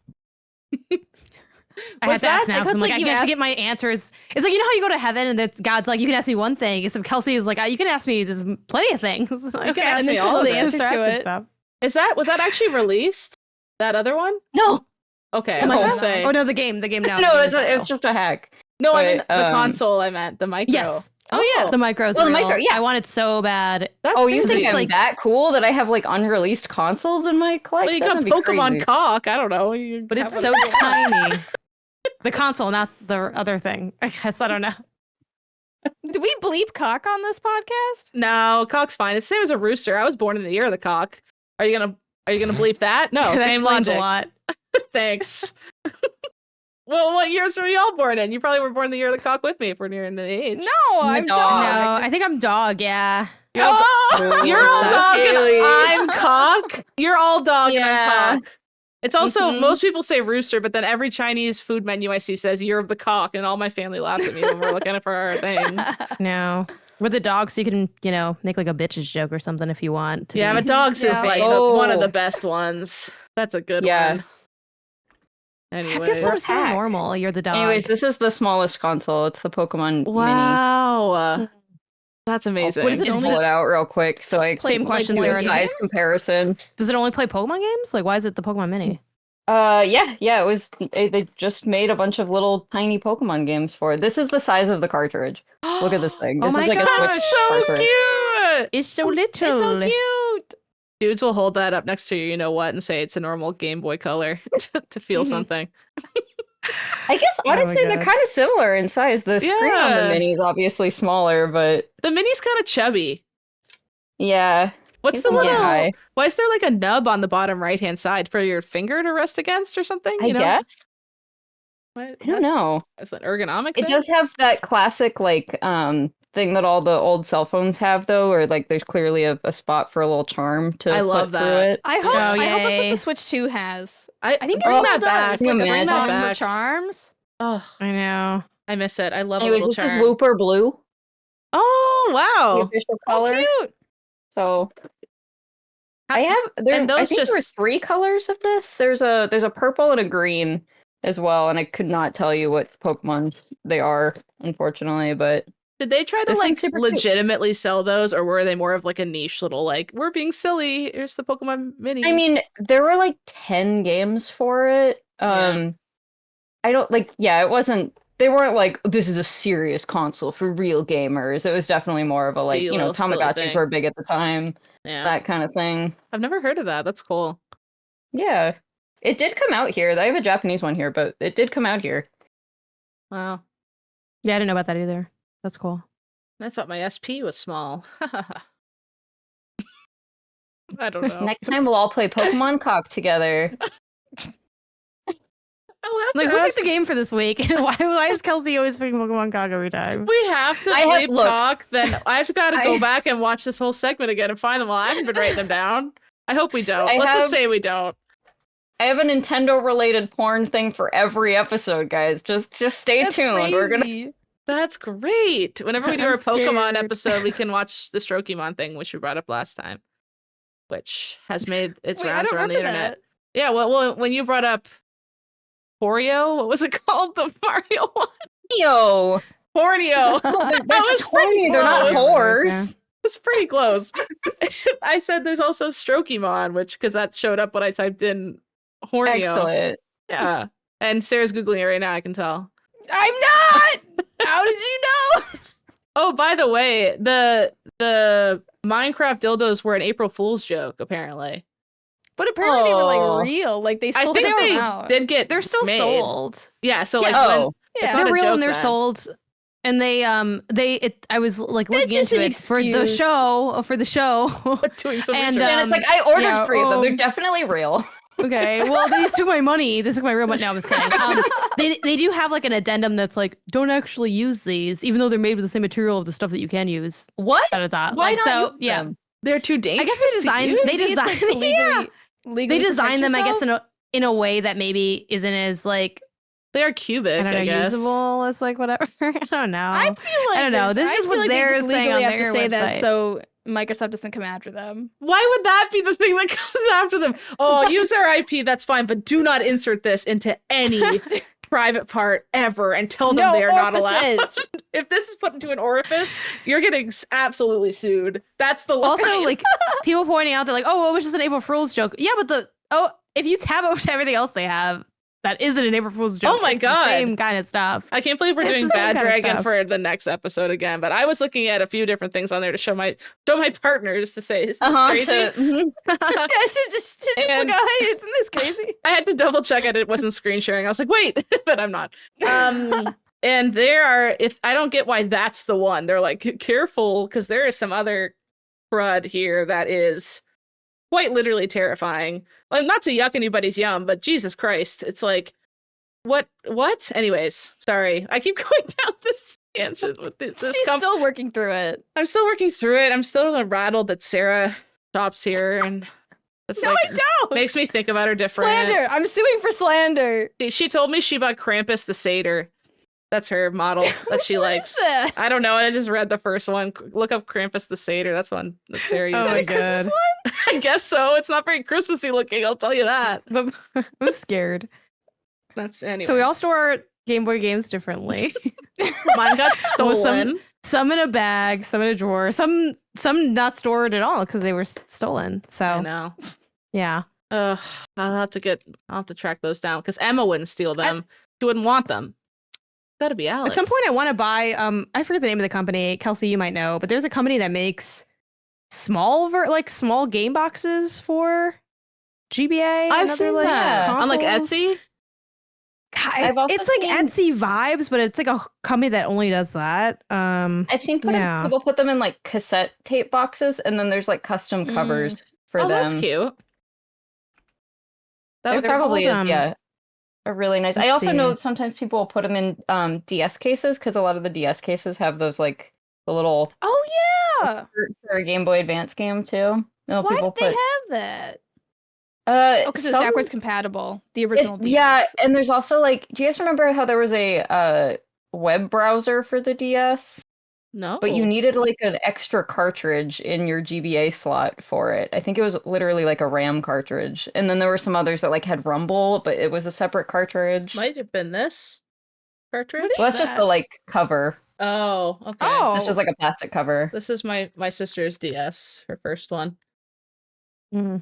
I had to ask now Because, because I'm like, like, I you can actually asked- get my answers. It's like, you know how you go to heaven and that God's like, you can ask me one thing. Except Kelsey is like, you can ask me, there's plenty of things. You can ask and me then she'll all know of the this. answers to it. Stuff. Was that actually released? That other one? No, Okay, Oh I'm my gonna God. say. Oh no, the game now. no, it's just a hack. No, I mean but, the console. I meant the micro. Yes. Oh, yeah. The micro's Well, the real. micro, yeah. I want it so bad. That's Oh, you crazy. think it's I'm like- that cool that I have like unreleased consoles in my collection? Well, you got That'd be Pokemon crazy. cock. I don't know. But it's so tiny. The console, not the other thing. I guess I don't know. Do we bleep cock on this podcast? No, cock's fine. It's the same as a rooster. I was born in the year of the cock. Are you gonna bleep that? No, That same explains logic. a lot. Thanks. Well, what years were we all born in? You probably were born the year of the cock with me if we're near the age. No, I'm dog. dog. No, I think I'm dog. Yeah. You're all, Oh, you're all so dog Haley. and I'm cock. You're all dog Yeah. and I'm cock. It's also, Mhm. most people say rooster, but then every Chinese food menu I see says year of the cock, and all my family laughs at me when we're looking for our things. No. With the dog, so you can, make like a bitch's joke or something if you want. To Yeah, be- but dogs is Yeah. like Oh. one of the best ones. That's a good Yeah. one. I Anyway. feel so, We're so packed. normal. You're the dog. Anyways, this is the smallest console. It's the Pokemon Mini. Wow. That's amazing. What is Let it me only- pull it out real quick so I Same can questions do are a in size comparison. Does it only play Pokemon games? Like, why is it the Pokemon Mini? Yeah, it was. They just made a bunch of little tiny Pokemon games for it. This is the size of the cartridge. Look at this thing. Oh This my is like God, a Switch That's so cartridge. cute. It's so It's little. so cute. Dudes will hold that up next to you know what and say it's a normal Game Boy Color to feel something. I guess my honestly they're God. kind of similar in size. The screen on the Yeah. Mini is obviously smaller, but The Mini's kind of chubby. yeah. What's the Yeah. little? Why is there like a nub on the bottom right hand side for your finger to rest against or something? I You know? guess. What? I don't know. It's an ergonomic It thing? does have that classic like thing that all the old cell phones have though, where like there's clearly a spot for a little charm to I put love through that. it. I hope. Oh, I hope that's yay. what the Switch 2 has. I I think it bring still that does. back. Can you Like a imagine? spot back. for charms. Oh, I know. I miss it. I love Anyways, a this little is charm. Wooper Blue, Oh the wow! official color. Cute. So I have there. and I those think there were just- 3 colors of this. There's a purple and a green as well, and I could not tell you what Pokemon they are, unfortunately. But Did they try to This like thing's super cute. legitimately sell those, or were they more of like a niche little like we're being silly? Here's the Pokemon Mini. I mean, there were like 10 games for it. Yeah. I don't like. Yeah, it wasn't. They weren't like this is a serious console for real gamers. It was definitely more of a like Be a you know little silly Tamagotchis thing. were big at the time, yeah, that kind of thing. I've never heard of that. That's cool. Yeah, it did come out here. I have a Japanese one here, but it did come out here. Wow. Yeah, I didn't know about that either. That's cool. I thought my SP was small. I don't know. Next time we'll all play Pokemon Cock together. I'll have Like, to what ask- is the game for this week? why is Kelsey always picking Pokemon Cog every time? we have to I have- bleep look. talk, then I've got to I- go back and watch this whole segment again and find them all. I haven't been writing them down. I hope we don't. I Let's have- just say we don't. I have a Nintendo related porn thing for every episode, guys. Just stay That's tuned. We're gonna crazy. That's great. Whenever we do I'm our Pokemon scared. episode, we can watch the Strokemon thing, which we brought up last time, which has made its Wait, I rounds don't around the remember internet. that. Yeah, well, when you brought up Porio, what was it called? The Mario one? Yo. Pornio. They're That was just horny. They're not close. whores. It's pretty close. I said there's also Strokemon, which because that showed up when I typed in Hornio. Excellent. Yeah. And Sarah's Googling it right now, I can tell. I'm not. How did you know? Oh, by the way, the Minecraft dildos were an April Fool's joke, apparently. But apparently they were Oh. like real. Like they I still think ship they them out. did get They're still made. sold. Yeah, so Yeah. like when Oh. it's Yeah. not They're a real joke and they're then. sold. And I was like That's looking just into an it for the excuse. show. doing some And, research. And it's like I ordered yeah, 3 of them. They're oh. definitely real. Okay, well, they took my money. They took my real money. No, I'm just kidding. They do have like an addendum that's like, don't actually use these, even though they're made with the same material of the stuff that you can use. What? Da, da, da. Why like, not so, use yeah. them? They're too I dangerous. guess they designed. to They use? designed. It's like to Yeah. legally They designed them, I guess, yourself? in a way that maybe isn't as like They are cubic, I don't know, I guess. usable is like whatever. I don't know. I feel like I don't know. This is what they're saying on have their to say website. that so Microsoft doesn't come after them. Why would that be the thing that comes after them? Oh, use our IP, that's fine, but do not insert this into any private part ever and tell them they are not allowed. If this is put into an orifice, you're getting absolutely sued. That's the line. Also, like people pointing out that like, oh, well, it was just an April Fool's joke. Yeah, but if you tab over to everything else they have, that isn't an April Fool's joke. Oh my God. The same kind of stuff. I can't believe we're doing Bad Dragon for the next episode again, but I was looking at a few different things on there to show my partners to say, is this crazy? Yeah, just look at it. Isn't this crazy? I had to double check it wasn't screen sharing. I was like, wait, but I'm not. And there are, if I don't get why that's the one, they're like, careful, because there is some other crud here that is quite literally terrifying. Like, not to yuck anybody's yum, but Jesus Christ, it's like, what? Anyways, sorry. I keep going down this tangent with this. She's still working through it. I'm still working through it. I'm still rattled that Sarah shops here, and it's no, like, I don't. Makes me think about her different. Slander. I'm suing for slander. She told me she bought Krampus the Satyr. That's her model that she likes. That? I don't know. I just read the first one. Look up Krampus the Satyr. That's one that Sarah uses. Oh my God. I guess so. It's not very Christmassy looking. I'll tell you that. I'm scared. That's anyway. So we all store our Game Boy games differently. Mine got stolen. Some in a bag, some in a drawer, some not stored at all because they were stolen. So I know. Yeah. I'll have to track those down because Emma wouldn't steal them. She wouldn't want them. Gotta be Alex. At some point, I want to buy. I forget the name of the company. Kelsey, you might know, but there's a company that makes small game boxes for GBA. I've seen that on like consoles. Etsy. God, it's like Etsy vibes, but it's like a company that only does that. I've seen people put them in like cassette tape boxes, and then there's like custom covers for them. That's cute. There probably is, yeah. A really nice. I also know sometimes people will put them in DS cases because a lot of the DS cases have those like the little. Oh yeah. For a Game Boy Advance game too. Why do they have that? Because it's backwards compatible. The original DS. Yeah, and there's also like, do you guys remember how there was a web browser for the DS? No. But you needed like an extra cartridge in your GBA slot for it. I think it was literally like a RAM cartridge. And then there were some others that like had Rumble, but it was a separate cartridge. Might have been this cartridge. Well, that's just the like cover. Oh, okay. Oh. It's just like a plastic cover. This is my sister's DS, her first one. Mm-hmm.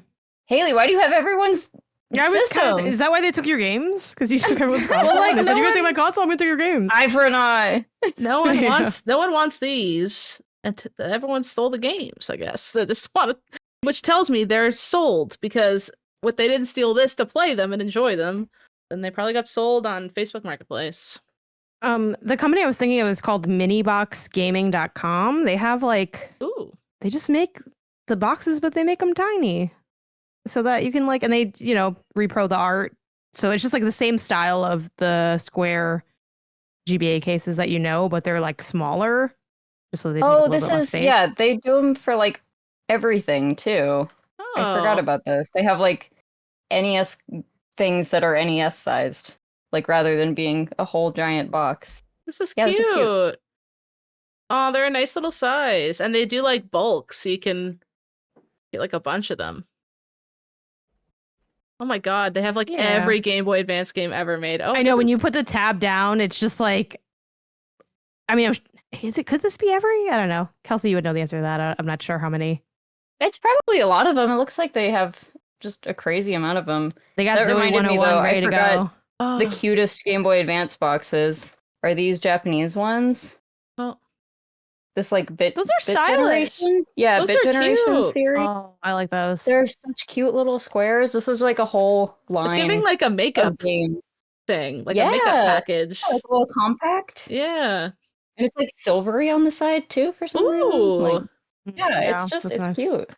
Haley, why do you have everyone's system? Is that why they took your games? Because you took everyone's console? Well, like, they said, you guys take my console, I'm gonna take your games. Eye for an eye. No one wants these, and everyone stole the games. I guess they just want, which tells me they're sold because what they didn't steal this to play them and enjoy them, then they probably got sold on Facebook Marketplace. The company I was thinking of is called miniboxgaming.com. They have like, they just make the boxes, but they make them tiny so that you can like, and they, repro the art. So it's just like the same style of the square GBA cases that but they're like smaller. Just so they take a little bit less space. Yeah, they do them for like everything too. Oh. I forgot about this. They have like NES things that are NES sized, like rather than being a whole giant box. This is cute. Oh, they're a nice little size, and they do like bulk, so you can get like a bunch of them. Oh my God, they have like every Game Boy Advance game ever made. Oh, I know when you put the tab down, it's just like, I mean, could this be every? I don't know. Kelsey, you would know the answer to that. I'm not sure how many. It's probably a lot of them. It looks like they have just a crazy amount of them. They got Zoe 101 ready to go. The cutest Game Boy Advance boxes are these Japanese ones. Oh. This like bit. Those are stylish. Yeah, those Bit Generation cute. series. Oh, I like those. They're such cute little squares. This is like a whole line. It's giving like a makeup game thing, like a makeup package. Yeah, like a little compact. Yeah, and it's like silvery on the side too for some reason. Like, it's nice. cute.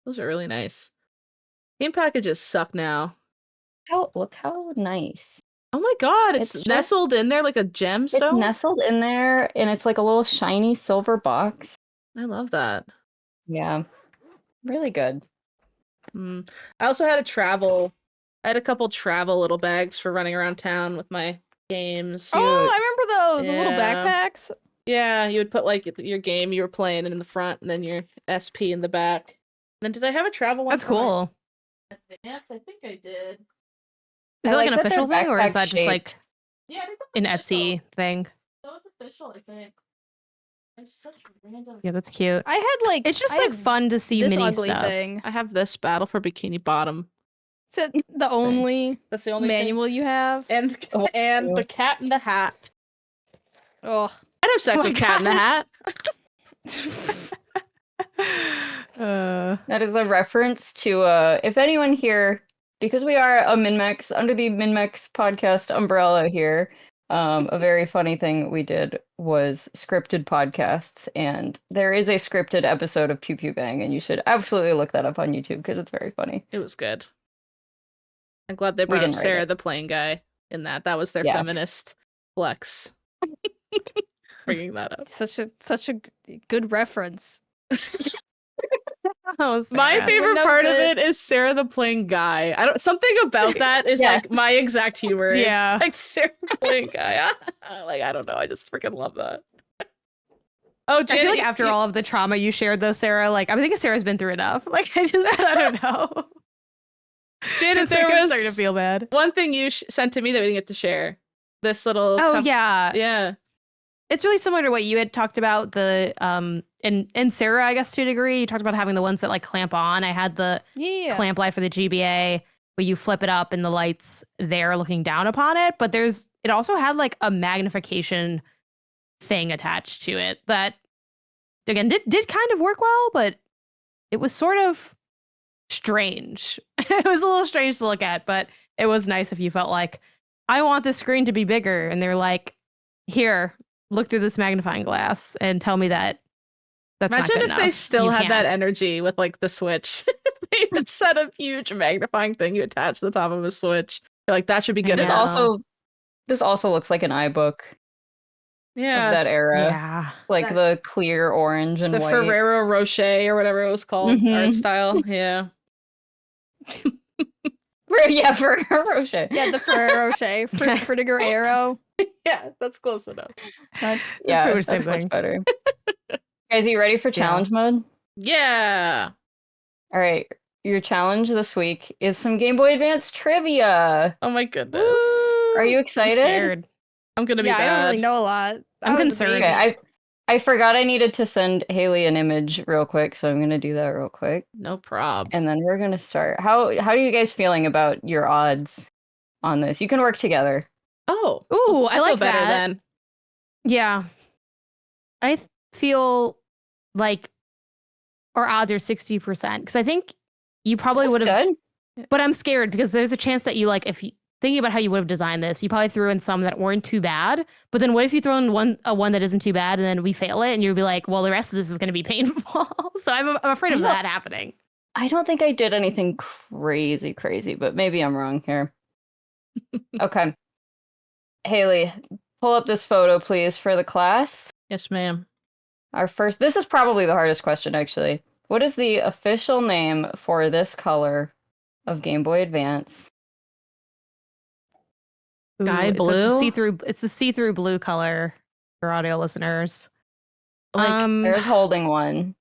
Those are really nice. Game packages suck now. Look how nice. Oh my God, it's just nestled in there like a gemstone. It's nestled in there, and it's like a little shiny silver box. I love that. Yeah, really good. I also had to travel. I had a couple travel little bags for running around town with my games. Oh, I remember those. Those little Yeah. backpacks. Yeah, you would put like your game you were playing in the front, and then your SP in the back. And then did I have a travel one? That's for my cool. advance? I think I did. Is I it like like an that they're official thing, or is backpack that just like Yeah, I think an that was Etsy official. thing? That was official, I think. It's such random. Yeah, that's cute. I had like It's just I like have fun to see this mini ugly stuff. thing. I have this Battle for Bikini Bottom. Is it the only That's the only manual you have? thing. And the Cat in the Hat. Oh, I'd have sex Oh my with Cat in the Hat. That is a reference to if anyone here, because we are a MinnMax under the MinnMax podcast umbrella here. A very funny thing we did was scripted podcasts, and there is a scripted episode of Pew Pew Bang, and you should absolutely look that up on YouTube because it's very funny. It was good. I'm glad they We brought up didn't write Sarah it. the Plane Guy in that. That was their Yeah. feminist flex. Bringing that up. such a good reference. Oh, My Sarah. favorite Notice part of it. it is Sarah the Plane Guy. I don't something about that is Yes. like my exact humor. Is Yeah. like Sarah the Plane Guy. Like I don't know. I just freaking love that. Oh, I feel Janet, like after all of the trauma you shared, though, Sarah, like I'm thinking Sarah's been through enough. Like I don't know. Janet, It's like, there I'm was starting to feel bad. one thing you sent to me that we didn't get to share. This little. Oh yeah, Yeah. it's really similar to what you had talked about. The and Sarah, I guess to a degree, you talked about having the ones that like clamp on. I had the Yeah. clamp light for the GBA where you flip it up and the light's there looking down upon it. But it also had like a magnification thing attached to it that again did kind of work well, but it was sort of strange. It was a little strange to look at, but it was nice if you felt like I want this screen to be bigger, and they're like, here, look through this magnifying glass and tell me that that's not Imagine good if they enough. still You had that can't. energy with like the Switch. They would set a huge magnifying thing you attach to the top of a Switch. You're like, that should be I good This enough. know. also looks like an iBook Yeah. of that era, Yeah. like the clear orange and The white. Ferrero Rocher or whatever it was called, Mhm. art style. Yeah. Yeah, for Roche. Yeah, the Ferrero Rocher, Fritiger Arrow. Yeah, that's close enough. That's pretty much the same much thing. better. Guys, are you ready for challenge mode? Yeah. All right, your challenge this week is some Game Boy Advance trivia. Oh my goodness. Are you I'm excited? scared. I'm gonna be Yeah, I bad. don't really know a lot. I'm I was a concerned. baby. Okay, I forgot I needed to send Haley an image real quick, so I'm gonna do that real quick, No prob. and then we're gonna start. How are you guys feeling about your odds on this? You can work together. Oh. Ooh, I feel like better that. then. Yeah. I feel like our odds are 60% because I think you probably That's would have, good. but I'm scared because there's a chance that you like, if you thinking about how you would have designed this, you probably threw in some that weren't too bad. But then what if you throw in one that isn't too bad and then we fail it and you'd be like, well, the rest of this is going to be painful. So I'm afraid of No. that happening. I don't think I did anything crazy, but maybe I'm wrong here. Okay. Haley, pull up this photo, please, for the class. Yes, ma'am. This is probably the hardest question, actually. What is the official name for this color of Game Boy Advance? Sky It's blue? It's a see-through blue color for audio listeners. Like, There's holding one.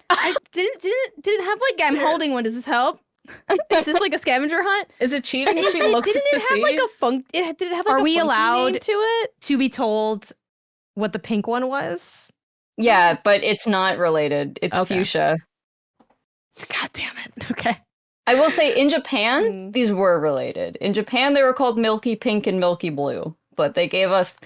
I didn't have like I'm holding one. Does this help? Is this like a scavenger hunt? is it cheating if Is she it- looks didn't to it have see? like a funk? Did it have like Are a we funky allowed- name to it? to be told what the pink one was. Yeah, but it's not related. It's Okay. fuchsia. God damn it. Okay. I will say in Japan, Mm. these were related. In Japan, they were called Milky Pink and Milky Blue, but they gave us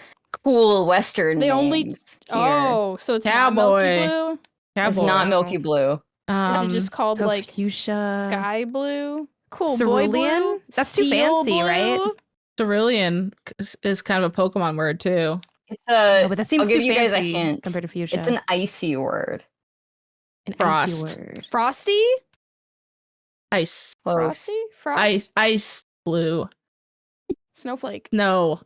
cool Western They only- names here. Oh, so it's Cowboy. not Milky Blue. It's Cowboy. not Milky Blue. Is it just called so like fuchsia? sky blue? Cool boy Cerulean? blue. That's too Steel fancy, right? blue? Cerulean is kind of a Pokemon word too. It's No, a. but that seems I'll give too you guys a fancy hint. compared to fuchsia. It's an icy word. An Frost. icy word. Frosty. Ice. Close. Frosty. Frost. Ice blue. Snowflake. No.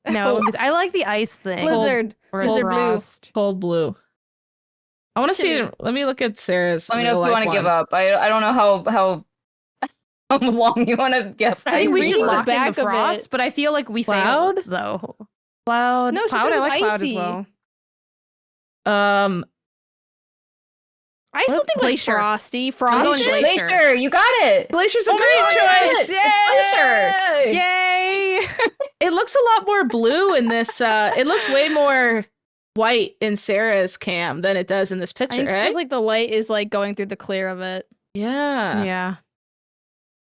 No, I like the ice thing. Blizzard. Or Blizzard blue. frost. Cold blue. I want to see it. Let me look at Sarah's. Let me know if you real-life want to give one. up. I don't know how how long you want to guess. I think we should reading the lock in back the of it. frost, but I feel like we Cloud? failed though. Cloud. No, she Cloud, said I it was like Cloud as icy. well. I still What? think Glacier. like Frosty. I'm Frosty. going Glacier. Glacier, you got it. Glacier's a Oh my great God, choice. Glacier. Yay! It looks a lot more blue in this. It looks way more white in Sarah's cam than it does in this I picture, think right? because like the light is like going through the clear of it. Yeah. Yeah.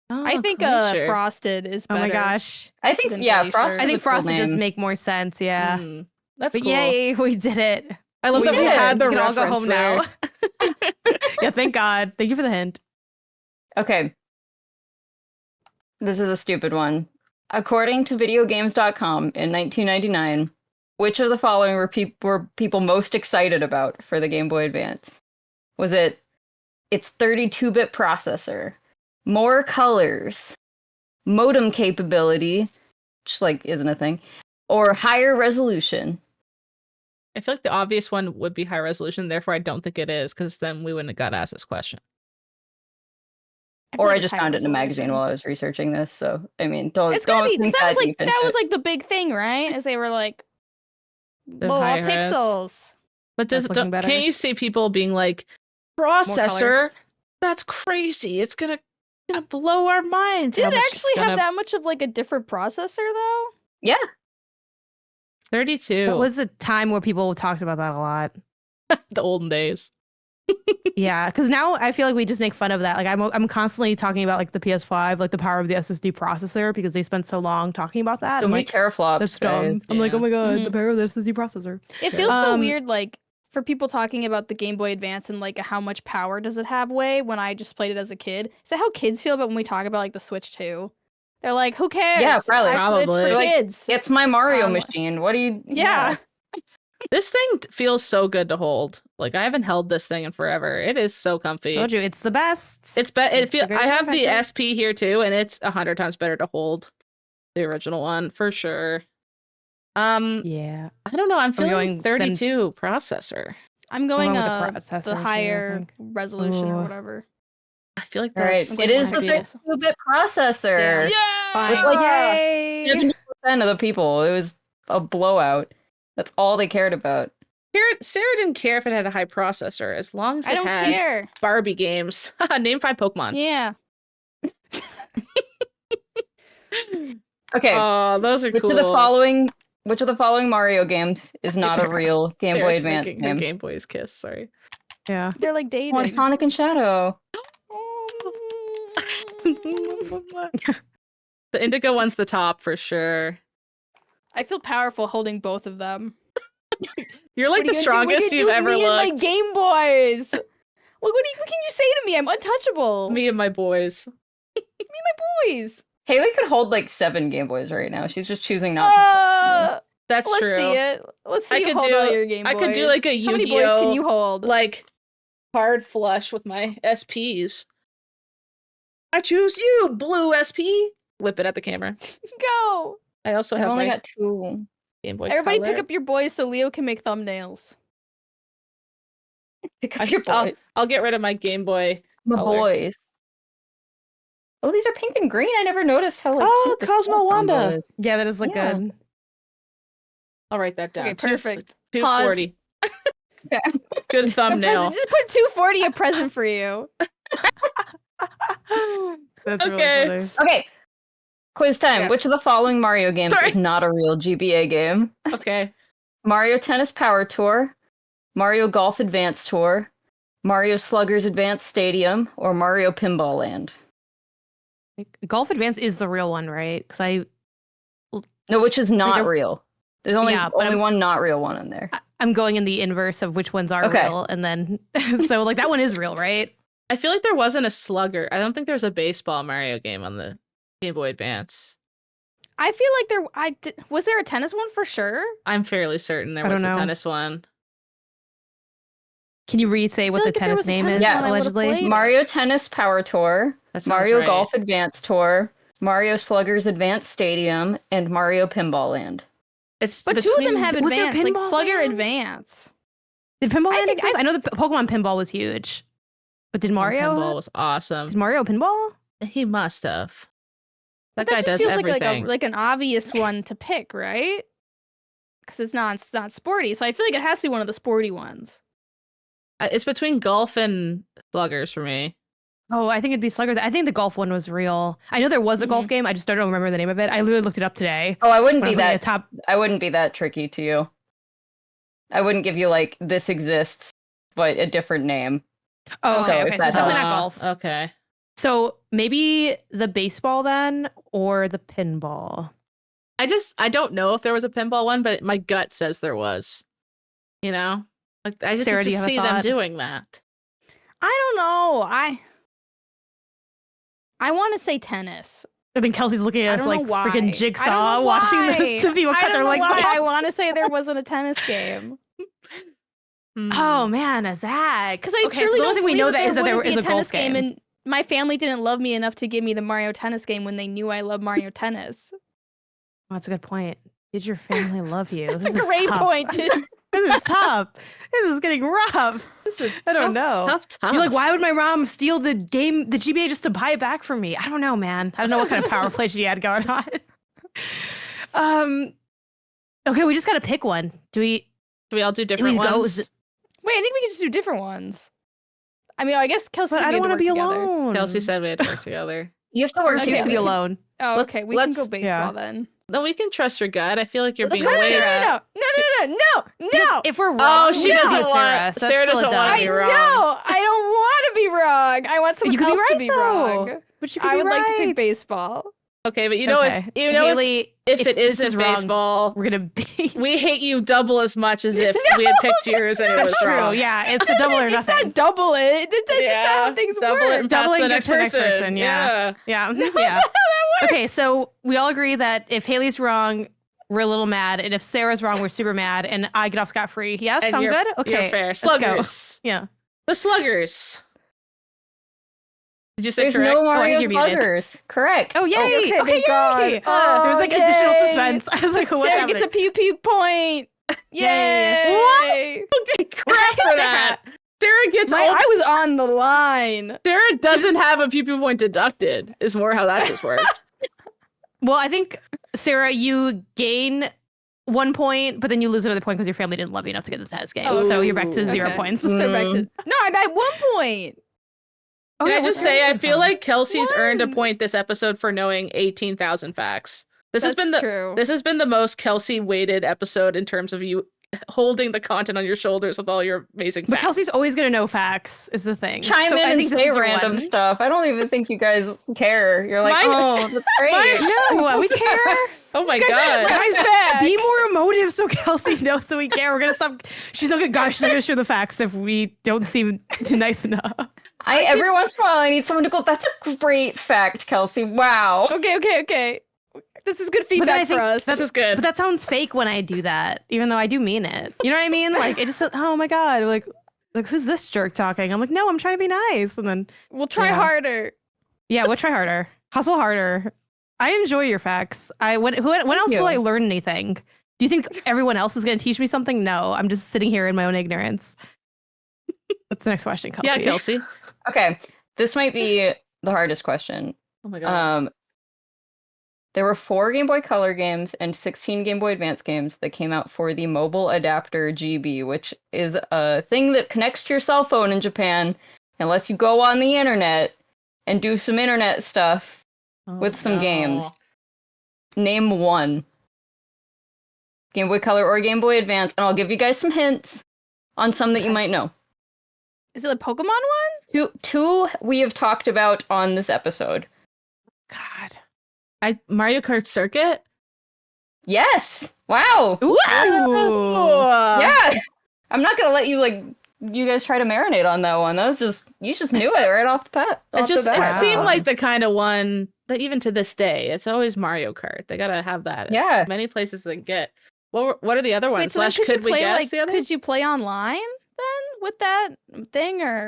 Oh, I think Glacier. Frosted is Oh better. my gosh. I think Than yeah, Glacier. Frost. I think Frosted Frosted does make more sense. Yeah. That's But cool. yay, we did it. I love We that we did it. had the We can all go reference home there. now. Yeah, thank God. Thank you for the hint. Okay. This is a stupid one. According to videogames.com in 1999, which of the following were people most excited about for the Game Boy Advance? Was it its 32-bit processor, more colors, modem capability, which like isn't a thing, or higher resolution? I feel like the obvious one would be high resolution, therefore I don't think it is, because then we wouldn't have got asked this question. feel Or like I it's just high found it in a magazine resolution. while I was researching this, so I mean, don't It's gotta be think because that was that like deep that into was it. like the big thing, right? As they were like, The blow high up res. pixels. But That's looking better. can't you see people being like, More processor? colors. That's crazy. It's gonna blow our minds. Did how it much it's actually have gonna- that much of like a different processor though? Yeah. 32. What was a time where people talked about that a lot? the olden days? Yeah, because now I feel like we just make fun of that. Like I'm constantly talking about like the PS5, like the power of the SSD processor because they spent so long talking about that. So I'm many like, teraflops. that's dumb. guys. I'm like, oh my god, Mhm. the power of the SSD processor. It feels so Um, weird, like for people talking about the Game Boy Advance and like how much power does it have way when I just played it as a kid. Is that how kids feel about when we talk about like the Switch 2? They're like, who cares? Yeah, probably. It's Probably. for Like, kids. It's my Mario Um, machine. What do you? yeah. This thing feels so good to hold. Like I haven't held this thing in forever. It is so comfy. Told you, it's the best. It It's feel the great I have the factor. SP here too, and it's 100 times better to hold the original one for sure. Yeah. I don't know. I'm feeling going 32 processor. I'm going with the the processor too, I higher think. resolution or Ooh. whatever. I feel like All right, that's it is the happy. 32-bit processor. yeah. Fine. With like Yay! 70% of the people, it was a blowout. That's all they cared about. Sarah didn't care if it had a high processor as long as I it don't had care. Barbie games. Name 5 Pokemon. Yeah. Okay, Oh, those are which cool. of the following Mario games is not a real Game Boy Sarah's Advance making her game? Game Boy's kiss. Sorry. Yeah. They're like dating. Oh, it's Sonic and Shadow. The indigo one's the top for sure. I feel powerful holding both of them. You're like What are the you gonna do? What are strongest you you've gonna do ever with me and looked. my Game Boys. What can you say to me? I'm untouchable. Me and my boys. Boys. Haley could hold like 7 Game Boys right now. She's just choosing not to. That's Let's true. see it. Let's see I you could hold do- all your Game Boys. I could do like a How many boys Yu-Gi-Oh! can you hold? Like hard flush with my SPs. I choose you, blue SP. Whip it at the camera. Go. I also I have only my got 2. Game Boy Everybody Color. pick up your boys so Leo can make thumbnails. Pick up your boys. I'll get rid of my Game Boy. My color. boys. Oh, these are pink and green. I never noticed how like. Oh, cute this Cosmo color combo Wanda. is. Yeah, that does look Yeah. good. I'll write that down. Okay, perfect. 240. Okay. Good thumbnail. Just put 240 a present for you. That's Okay. really funny. Okay. Quiz time. Yeah. Which of the following Mario games Sorry. is not a real GBA game? Okay. Mario Tennis Power Tour, Mario Golf Advance Tour, Mario Sluggers Advance Stadium, or Mario Pinball Land? Golf Advance is the real one, right? Because No, which is not Like a- real. There's only Yeah, but only I'm- one not real one in there. I'm going in the inverse of which ones are Okay. real, and then so like that one is real, right? I feel like there wasn't a slugger. I don't think there's a baseball Mario game on the Game Boy Advance. I feel like was there a tennis one for sure? I'm fairly certain there I was don't a know. tennis one. Can you re-say what feel the like if there tennis was a name tennis is one, I would've allegedly? played it. Mario Tennis Power Tour, That sounds Mario right. Golf Advance Tour, Mario Sluggers Advance Stadium, and Mario Pinball Land. It's But two of them between- have was there advance, like Pinball Slugger Land? Advance. Did Pinball I Land think exist? I know the Pokemon Pinball was huge, but did Mario? Pinball was awesome. Did Mario Pinball? He must have. That But guy just does feels everything. like an obvious one to pick, right? Because it's not sporty. So I feel like it has to be one of the sporty ones. It's between golf and sluggers for me. Oh, I think it'd be Sluggers. I think the golf one was real. I know there was a golf game. I just don't remember the name of it. I literally looked it up today. Oh, I wouldn't when be I was looking that at top. I wouldn't be that tricky to you. I wouldn't give you like this exists, but a different name. Oh, So okay. if Okay. So that definitely helps. not golf. Okay. So maybe the baseball then, or the pinball. I don't know if there was a pinball one, but my gut says there was. You know? Like I just Sarah, could do you just have a see them thought? doing that. I don't know. I want to say tennis. I think Kelsey's looking I at us don't like know why. freaking I Jigsaw, don't know watching why. the people I cut don't their know legs why. I off. want to say there wasn't a tennis game. Oh man, a Zag. Because I Okay, so truly the don't only thing we believe know that is that there wouldn't is be a tennis golf game. and my family didn't love me enough to give me the Mario Tennis game when they knew I loved Mario Tennis. Oh, that's a good point. Did your family love you? That's This a is great tough. point, too. This is tough. This is getting rough. This is I don't know. Tough. You're like, why would my mom steal the game, the GBA, just to buy it back from me? I don't know, man. I don't know what kind of power play she had going on. Okay, we just gotta pick one. Do we all do different go? ones? Wait, I think we can just do different ones. I mean, I guess Kelsey But I don't want to be together. alone. Kelsey said we had to work together. You have to work Okay, She used to we be can- alone. Oh, okay. We can go let's- baseball yeah. then. No, we can trust your gut. I feel like you're Let's being go way. No. If we're wrong, Oh, she we can doesn't do it, want- Sarah. So Sarah that's still doesn't a want dub. to be I wrong. know. I don't want to be wrong. I want someone You could be else to right, be though. wrong. But you could I be would like to right. pick baseball. Okay, but you know Okay. if Haley, if it this isn't is wrong, baseball, we're gonna be. we hate you double as much as if we had picked yours and it was That's true. wrong. Yeah, it's a double or It's nothing. not double it. That's not how things double it work. and pass Doubling to the gets next to the next person. person, yeah. Yeah. Yeah. Okay, so we all agree that if Haley's wrong, we're a little mad, and if Sarah's wrong, we're super mad, and I get off scot-free. Yes, And sound you're- good? Okay, You're fair. let's go. Sluggers. Yeah. The sluggers. Did you say There's correct? no I Mario think you're muted. Sluggers. Correct. Oh, yay! okay, Okay, thank God. yay! Oh, there was like additional yay. suspense. I was like, what's Sarah happening? gets a pew pew point. Yay. Yay! Crap for that. Sarah gets all. I was on the line. Sarah doesn't have a pew pew point deducted. Is more how that just worked. Well, I think, Sarah, you gain 1 point, but then you lose another point because your family didn't love you enough to get the tennis game. Oh, So you're back to 0 okay. points. So back to- No, I'm at 1 point. Can I what's just say, your I feel one? like Kelsey's earned a One. point this episode for knowing 18,000 facts. This has been the true. this has been the most Kelsey weighted episode in terms of you holding the content on your shoulders with all your amazing facts. But Kelsey's always going to know facts, is the thing. Chime So I in and think this say is your random one. stuff. I don't even think you guys care. You're like, Mine- oh, that's great. No, we care. Oh my god. Guys, be more emotive so Kelsey knows so we care. We're gonna stop. She's not gonna share the facts if we don't seem nice enough. Every once in a while, I need someone to go, that's a great fact, Kelsey. Wow. Okay. This is good then I feedback think for us. This is good. But that sounds fake when I do that, even though I do mean it. You know what I mean? Like it just says, oh my god, like who's this jerk talking? I'm like, no, I'm trying to be nice. And then We'll try Yeah. harder. yeah, we'll try harder, hustle harder. I enjoy your facts. When else you. will I learn anything? Do you think everyone else is gonna teach me something? No, I'm just sitting here in my own ignorance. What's the next question, Kelsey? Yeah, Kelsey. Okay, this might be the hardest question. Oh my god. There were 4 Game Boy Color games and 16 Game Boy Advance games that came out for the mobile adapter GB, which is a thing that connects to your cell phone in Japan and lets you go on the internet and do some internet stuff with some games. Name one. Game Boy Color or Game Boy Advance, and I'll give you guys some hints on some that you might know. Is it a Pokemon one? Two we have talked about on this episode. God. Mario Kart Circuit? Yes! Wow! Ooh. Yeah! I'm not gonna let you guys try to marinate on that one. That was you just knew it right off the bat. It seemed Wow. like the kind of one that even to this day, it's always Mario Kart. They gotta have that. It's Yeah. many places they get. What are the other ones? Wait, so then Could we play, guess the other? Could you play online then with that thing or?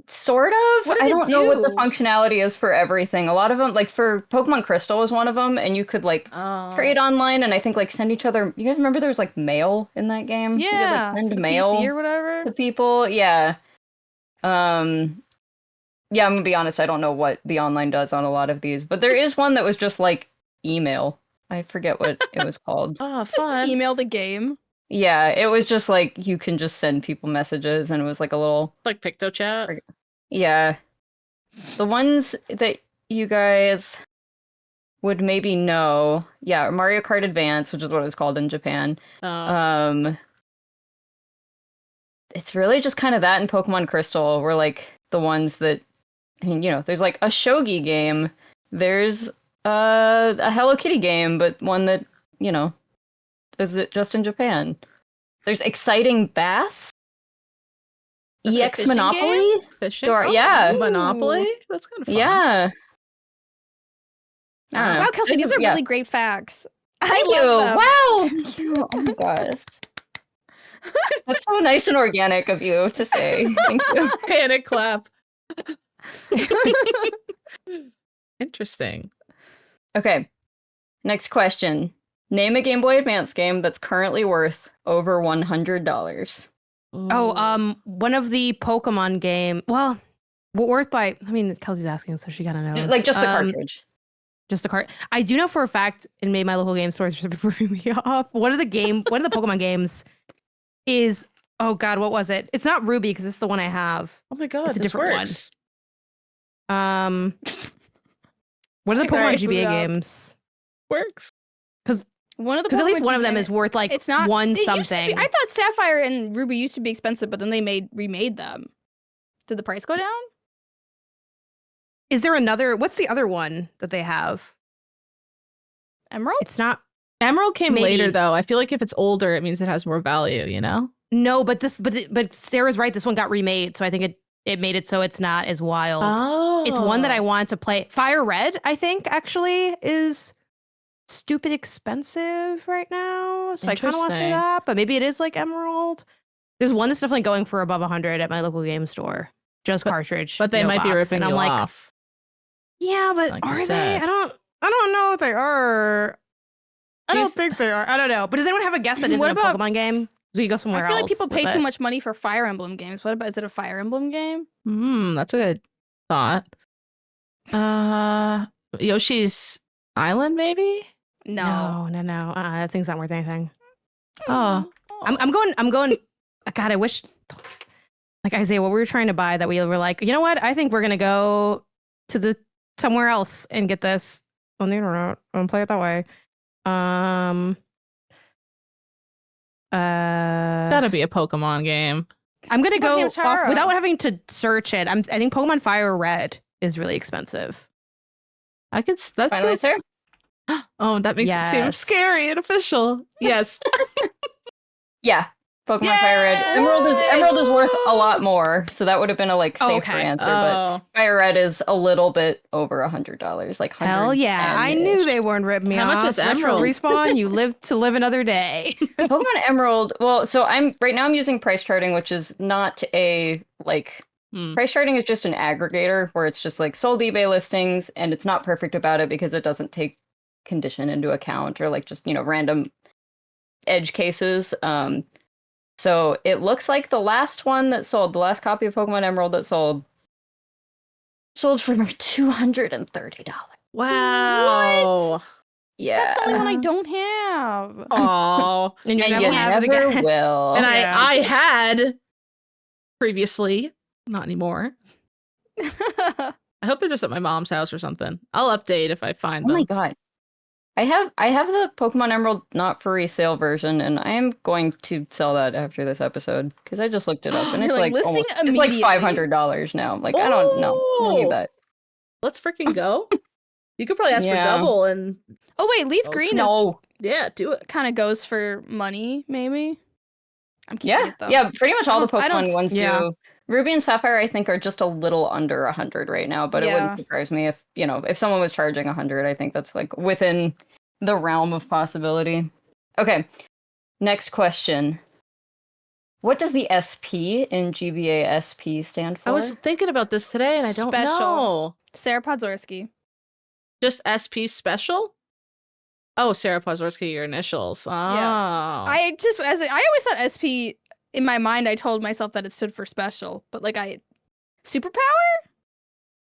Sort of. What did I it don't know what the do? functionality is for everything. A lot of them, like for Pokemon Crystal was one of them, and you could trade online and I think send each other. You guys remember there was mail in that game? You could, Yeah, send for the mail PC or whatever. to people. Yeah. Yeah, I'm gonna be honest, I don't know what the online does on a lot of these, but there is one that was just like email. I forget what it was called. Oh, Just fun. email the game. Yeah, it was just like you can just send people messages and it was like a little Like PictoChat. yeah. The ones that you guys would maybe know. Yeah, Mario Kart Advance, which is what it's called in Japan. Oh. It's really just kind of that and Pokemon Crystal were like the ones that I mean, there's like a shogi game. There's a Hello Kitty game, but one that, is it just in Japan? There's Exciting Bass. The EX fishing Monopoly? Fishing? Yeah. Monopoly? That's kind of fun. Yeah. I don't know. Wow, Kelsey, these are Yeah. really great facts. Thank I you. love them. Wow. Thank you. Oh my gosh. That's so nice and organic of you to say. Thank you. Panic clap. Interesting. Okay. Next question. Name a Game Boy Advance game that's currently worth over $100. Oh, one of the Pokemon game. Well, worth by. I mean, Kelsey's asking, so she gotta know. Like just the cartridge. Just the card. I do know for a fact, and made my local game stores before me off. One of the Pokemon games is. Oh God, what was it? It's not Ruby because it's the one I have. Oh my god, It's a this different works. one. What are the Pokemon Alright, GBA move it up. games? Works. One of the Because at least Pokemon one of them GBA is worth like it's not one they used to be- something. I thought Sapphire and Ruby used to be expensive, but then they remade them. Did the price go down? Is there another? What's the other one that they have? Emerald? It's not. Emerald came Maybe. later though. I feel like if it's older, it means it has more value, you know? No, but Sarah's right. This one got remade, so I think it made it so it's not as wild. Oh. It's one that I want to play. Fire Red, I think, actually is stupid expensive right now. So I kind of want to say Interesting. that, but maybe it is like Emerald. There's one that's definitely going for above 100 at my local game store. Just cartridge. But they no might be box. ripping And you I'm like, off. yeah, but like you are they? said. I don't know if they are. I don't think they are. I don't know. But does anyone have a guess that isn't What a about- Pokemon game? We go somewhere I feel else. like people with pay it. too much money for Fire Emblem games. What about, is it a Fire Emblem game? That's a good thought. Yoshi's Island, maybe? No. No. That thing's not worth anything. Oh. I'm going. God, I wish. Like Isaiah, what we were trying to buy that we were like, you know what? I think we're gonna go to somewhere else and get this on the internet and play it that way. Gotta be a Pokemon game. I'm gonna go Pokemon off Taro. without having to search it. I think Pokemon Fire Red is really expensive. I could. That Final feels, answer? oh, that makes it seem Yes. scary and official. Yes. Yeah. Pokemon Fire Red. Emerald is worth a lot more, so that would have been a safer Okay. answer, but Oh. Fire Red is a little bit over $100, like Hell yeah! I knew 110-ish. they weren't ripping me How off. much is Retro Emerald? Respawn, you live to live another day. Pokemon Emerald. Well, so I'm using price charting, which is not a price charting is just an aggregator where it's just sold eBay listings, and it's not perfect about it because it doesn't take condition into account or just random edge cases. So it looks like the last one that sold, the last copy of Pokemon Emerald that sold for $230. Wow. Yeah. That's the only one I don't have. Oh. And you're And never you have it never again. will. And Yeah. I had previously, not anymore. I hope they're just at my mom's house or something. I'll update if I find Oh them. my god. I have the Pokemon Emerald not for resale version, and I am going to sell that after this episode because I just looked it up and You're it's like, like listing almost, it's like immediately. $500 now. I don't know. I don't Ooh. need that. Let's freaking go. You could probably ask Yeah. for double and Oh wait, Leaf Oh, Green is No. yeah, do it. kind of goes for money, maybe. I'm keeping Yeah. it though. Yeah, pretty much all the I don't- Pokemon ones yeah. do. Ruby and Sapphire, I think, are just a little under 100 right now, but it Yeah. wouldn't surprise me if someone was charging 100. I think that's within the realm of possibility. Okay. Next question. What does the SP in GBA SP stand for? I was thinking about this today and I don't Special. know. Sarah Podzorski. Just SP special? Oh, Sarah Podzorski, your initials. Oh. I always thought SP in my mind. I told myself that it stood for special, but superpower.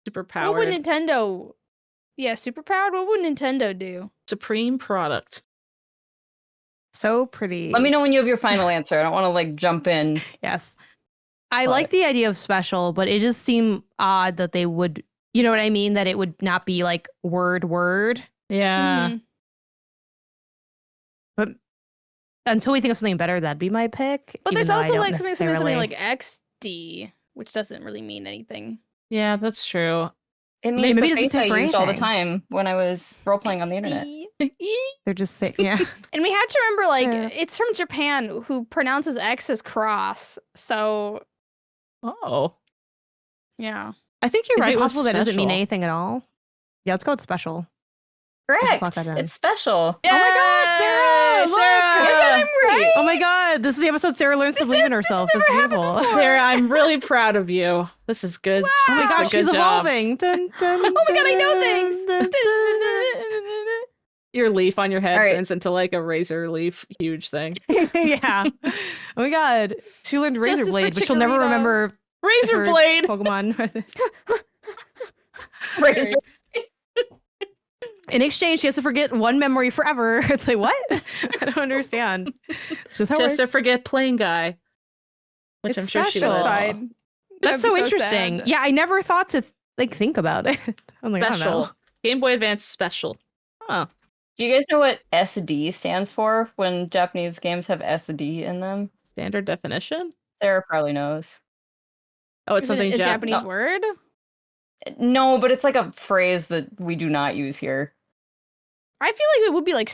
Super What powered. would Nintendo? Yeah, super powered. What would Nintendo do? Supreme product. So pretty. Let me know when you have your final answer. I don't want to like jump in. Yes. I But- like the idea of special, but it just seemed odd that they would, you know what I mean? That it would not be like word. Yeah. Mhm. But until we think of something better, that'd be my pick. But even there's though I also don't like something necessarily- like XD, which doesn't really mean anything. Yeah, that's true. It means Maybe the it doesn't face I stand for used all the anything. time when I was role playing on the internet. XD. They're just saying, yeah. And we have to remember, like, Yeah. it's from Japan, who pronounces X as cross. So, Oh. yeah. I think you're Is right. it with possible that doesn't mean special. anything at all? Yeah, let's go with special. Correct. Fuck that then. It's special. Yay! Oh my gosh, Sarah! Look! Sarah! Right. Oh my god, this is the episode Sarah learns to believe in herself. That's beautiful. Sarah, I'm really proud of you. This is good. Wow. Oh my This is a gosh, good she's job. evolving. Dun, dun, Oh my god, I know dun, things! dun, dun. Your leaf on your head All right. turns into like a razor leaf, huge thing. Yeah. Oh my god. She learned Razor Justice for Blade, but she'll never Chikorita. remember Razor her blade. Pokemon. Razor- In exchange, she has to forget one memory forever. It's like, what? I don't understand. It's just how it Just to works. forget plain guy. Which It's I'm sure she special. will. Fine. That's That'd so be interesting. sad. Yeah, I never thought to think about it. I'm like, I don't know. Special. Game Boy Advance special. Huh. Do you guys know what SD stands for when Japanese games have SD in them? Standard definition? Sarah probably knows. Oh, it's Is it something a Jap- Japanese no. word? No, but it's like a phrase that we do not use here. I feel like it would be like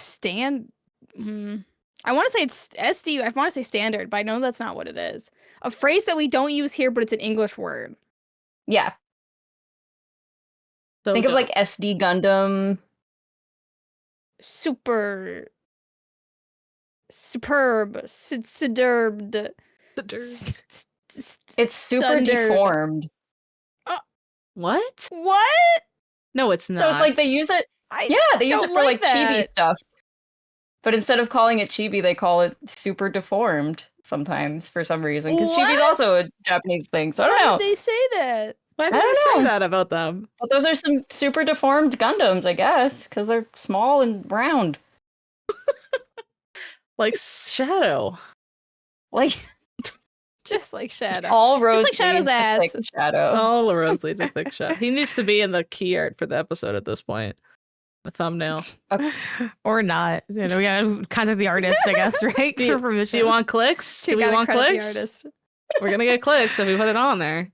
I want to say it's SD. I want to say standard, but I know that's not what it is. A phrase that we don't use here, but it's an English word. Yeah. So Think of dumb. like SD Gundam. Superb, suderbed. It's super Sundered. deformed. What? What? No, it's not. So it's like they use it. Yeah, they use it don't for like like chibi that. stuff. But instead of calling it chibi, they call it super deformed sometimes for some reason. Because chibi is What? also a Japanese thing. So I don't Why know. did they say that? Why did I they don't say know. that about them? But those are some super deformed Gundams, I guess, because they're small and round. Like Shadow. Like Just like Shadow. all roads like Shadow's lead to ass. Thick Shadow. Oh, the roads lead to Thick Shadow. He needs to be in the key art for the episode at this point. The thumbnail. Or not. You know, we gotta contact the artist, I guess, right? Do you- For permission. Do you want clicks? Do You we gotta want credit the clicks? artist. We're gonna get clicks if we put it on there.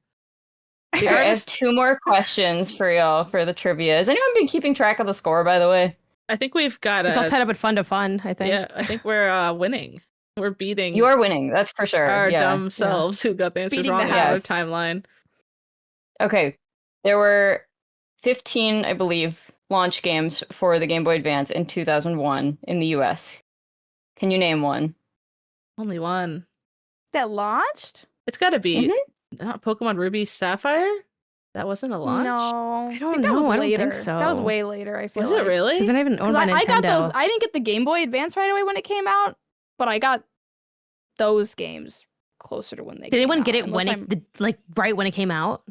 The All right, I have artist, 2 more questions for y'all for the trivia. Has anyone been keeping track of the score, by the way? I think we've got It's all a. tied up with fun to fun, I think. Yeah, I think we're winning. We're beating You are winning, that's for sure. our yeah. dumb selves who got the answers Beating wrong the in our house. timeline. Okay. There were 15, I believe, launch games for the Game Boy Advance in 2001 in the US. Can you name one? Only one. That launched? It's got to be Mhm. not Pokemon Ruby Sapphire. That wasn't a launch. No. I don't think that was know. I don't think later. so. That was way later, I feel Was like. it really? Because they're not even owned 'Cause by I got Nintendo. those. I didn't get the Game Boy Advance right away when it came out, but I got those games closer to when they Did came anyone out, get it unless when I'm- it, like, right when it came out?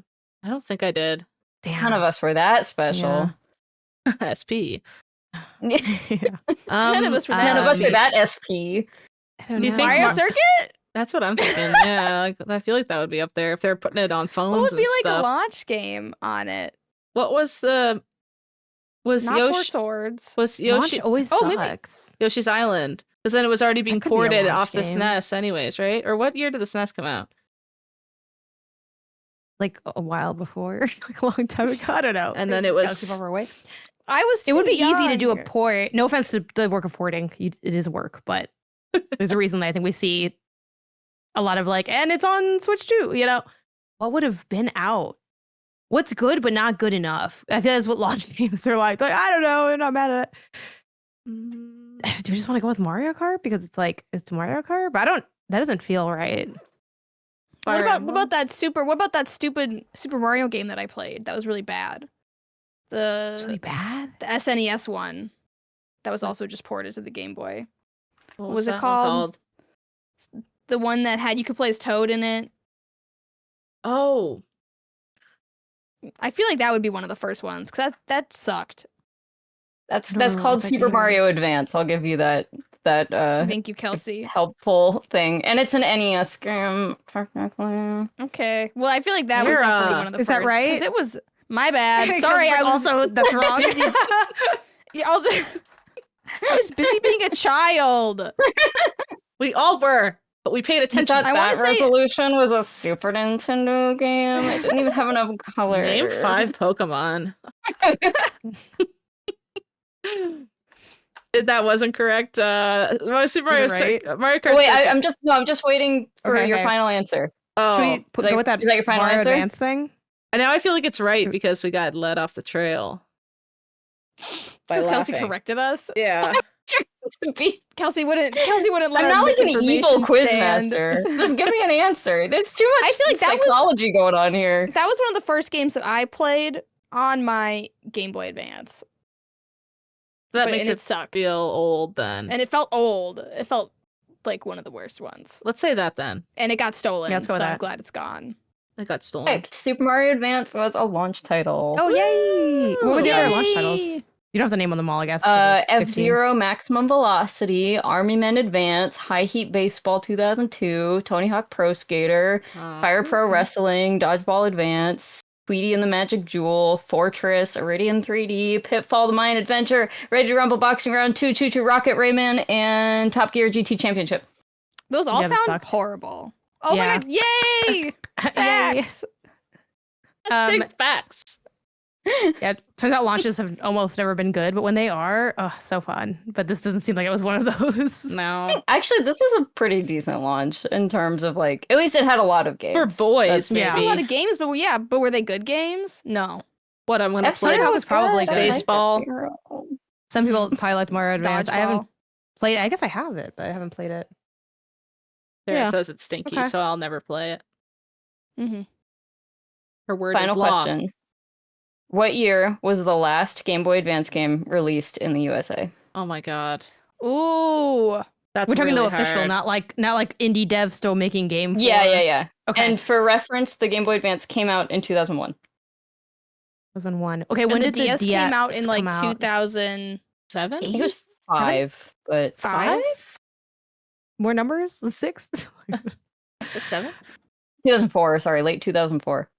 I don't think I did. Damn. None of us were that special. SP. Yeah. None of us were None that of us are lucky. that SP. I don't Do you know. think Mario Mar- Circuit? That's what I'm thinking. Yeah, like, I feel like that would be up there if they're putting it on phones What would and be like stuff. a launch game on it? What was the? Was Not Four Yoshi? Swords. Was Launch Yoshi? always Oh, maybe- sucks. Yoshi's Island? Because then it was already being could be a ported launch off the game. SNES, anyways, right? Or what year did the SNES come out? Like a while before, like a long time ago. I don't know. And then it Galaxy was- far away. I was. It would too be easy to do a young. port. No offense to the work of porting, it is work, but there's a reason that I think we see a lot of like, and it's on Switch too. You know, what would have been out? What's good but not good enough? I feel that's what launch games are like. Like, I don't know. I'm not mad at it. Do you just want to go with Mario Kart because it's like it's Mario Kart? But I don't. That doesn't feel right. What Fire about Emblem? what about that stupid Super Mario game that I played? That was really bad. It's really The bad. SNES one. That was also just ported to the Game Boy. What was it that one called? The one that had you could play as Toad in it. Oh, I feel like that would be one of the first ones because that sucked. That's know called what that Super game Mario is. Advance. I'll give you that Thank you, Kelsey. helpful thing. And it's an NES game, technically. Okay. Well, I feel like that was definitely one of the Is first. that right? Because it was my bad. Sorry, I was also that's wrong. busy. Yeah, I was busy being a child. We all were, but we paid I attention. thought I wanna Bat say- Resolution was a Super Nintendo game. It didn't even have enough colors. Name 5 Pokemon. That wasn't correct. Super Mario, right? Mario Kart. Wait, Circuit. I'm just waiting for Okay, your okay. final answer. Oh, Should we Like, go with that is that your final Mario answer? Advance thing? and now I feel like it's right because we got led off the trail. By Because Kelsey laughing. corrected us. Yeah. To be- Kelsey wouldn't let I'm our not like an evil misinformation quiz stand. master. Just give me an answer. There's too much I feel like that was- psychology going on here. That was one of the first games that I played on my Game Boy Advance. That But- makes and it it sucked. feel old then. And it felt old. It felt like one of the worst ones. Let's say that then. And it got stolen, Yeah, let's go so with I'm that. glad it's gone. It got stolen. Hey, Super Mario Advance was a launch title. Oh yay! What were the other launch Yay! titles? You don't have to name them all, I guess. 'cause it's 15. F-Zero Maximum Velocity, Army Men Advance, High Heat Baseball 2002, Tony Hawk Pro Skater, Fire Pro Wrestling, Dodgeball Advance, Tweety and the Magic Jewel, Fortress, Iridian 3D, Pitfall the Mayan Adventure, Ready to Rumble Boxing Round 2, Choo Choo Rocket Rayman, and Top Gear GT Championship. Those all Yeah, that sound sucked. horrible. Oh Yeah. my god, yay! Yay. Facts! That's big facts. Yeah, turns out launches have almost never been good, but when they are, oh, so fun. But this doesn't seem like it was one of those. No. Actually, this was a pretty decent launch in terms of like, at least it had a lot of games. For boys, That's- Yeah. maybe. A lot of games, but but were they good games? No. What I'm gonna F-Zero play. Hawk was is probably good. I liked Baseball. F-Zero. Some people probably like Mario Advance. I haven't Dodgeball. played it. I guess I have it, but I haven't played it. Sarah Yeah. says it's stinky, Okay. so I'll never play it. Mm-hmm. Her word Final is law. question. What year was the last Game Boy Advance game released in the USA? Oh my god. Ooh. That's We're talking really the official, hard. not like indie devs still making game. Yeah. Okay. And for reference, the Game Boy Advance came out in 2001. 2001. Okay, when And did the DS came out in like come out? 2005? 7? I think it was 5, but 5? More numbers? 6? 6, 7? 2004, sorry, late 2004.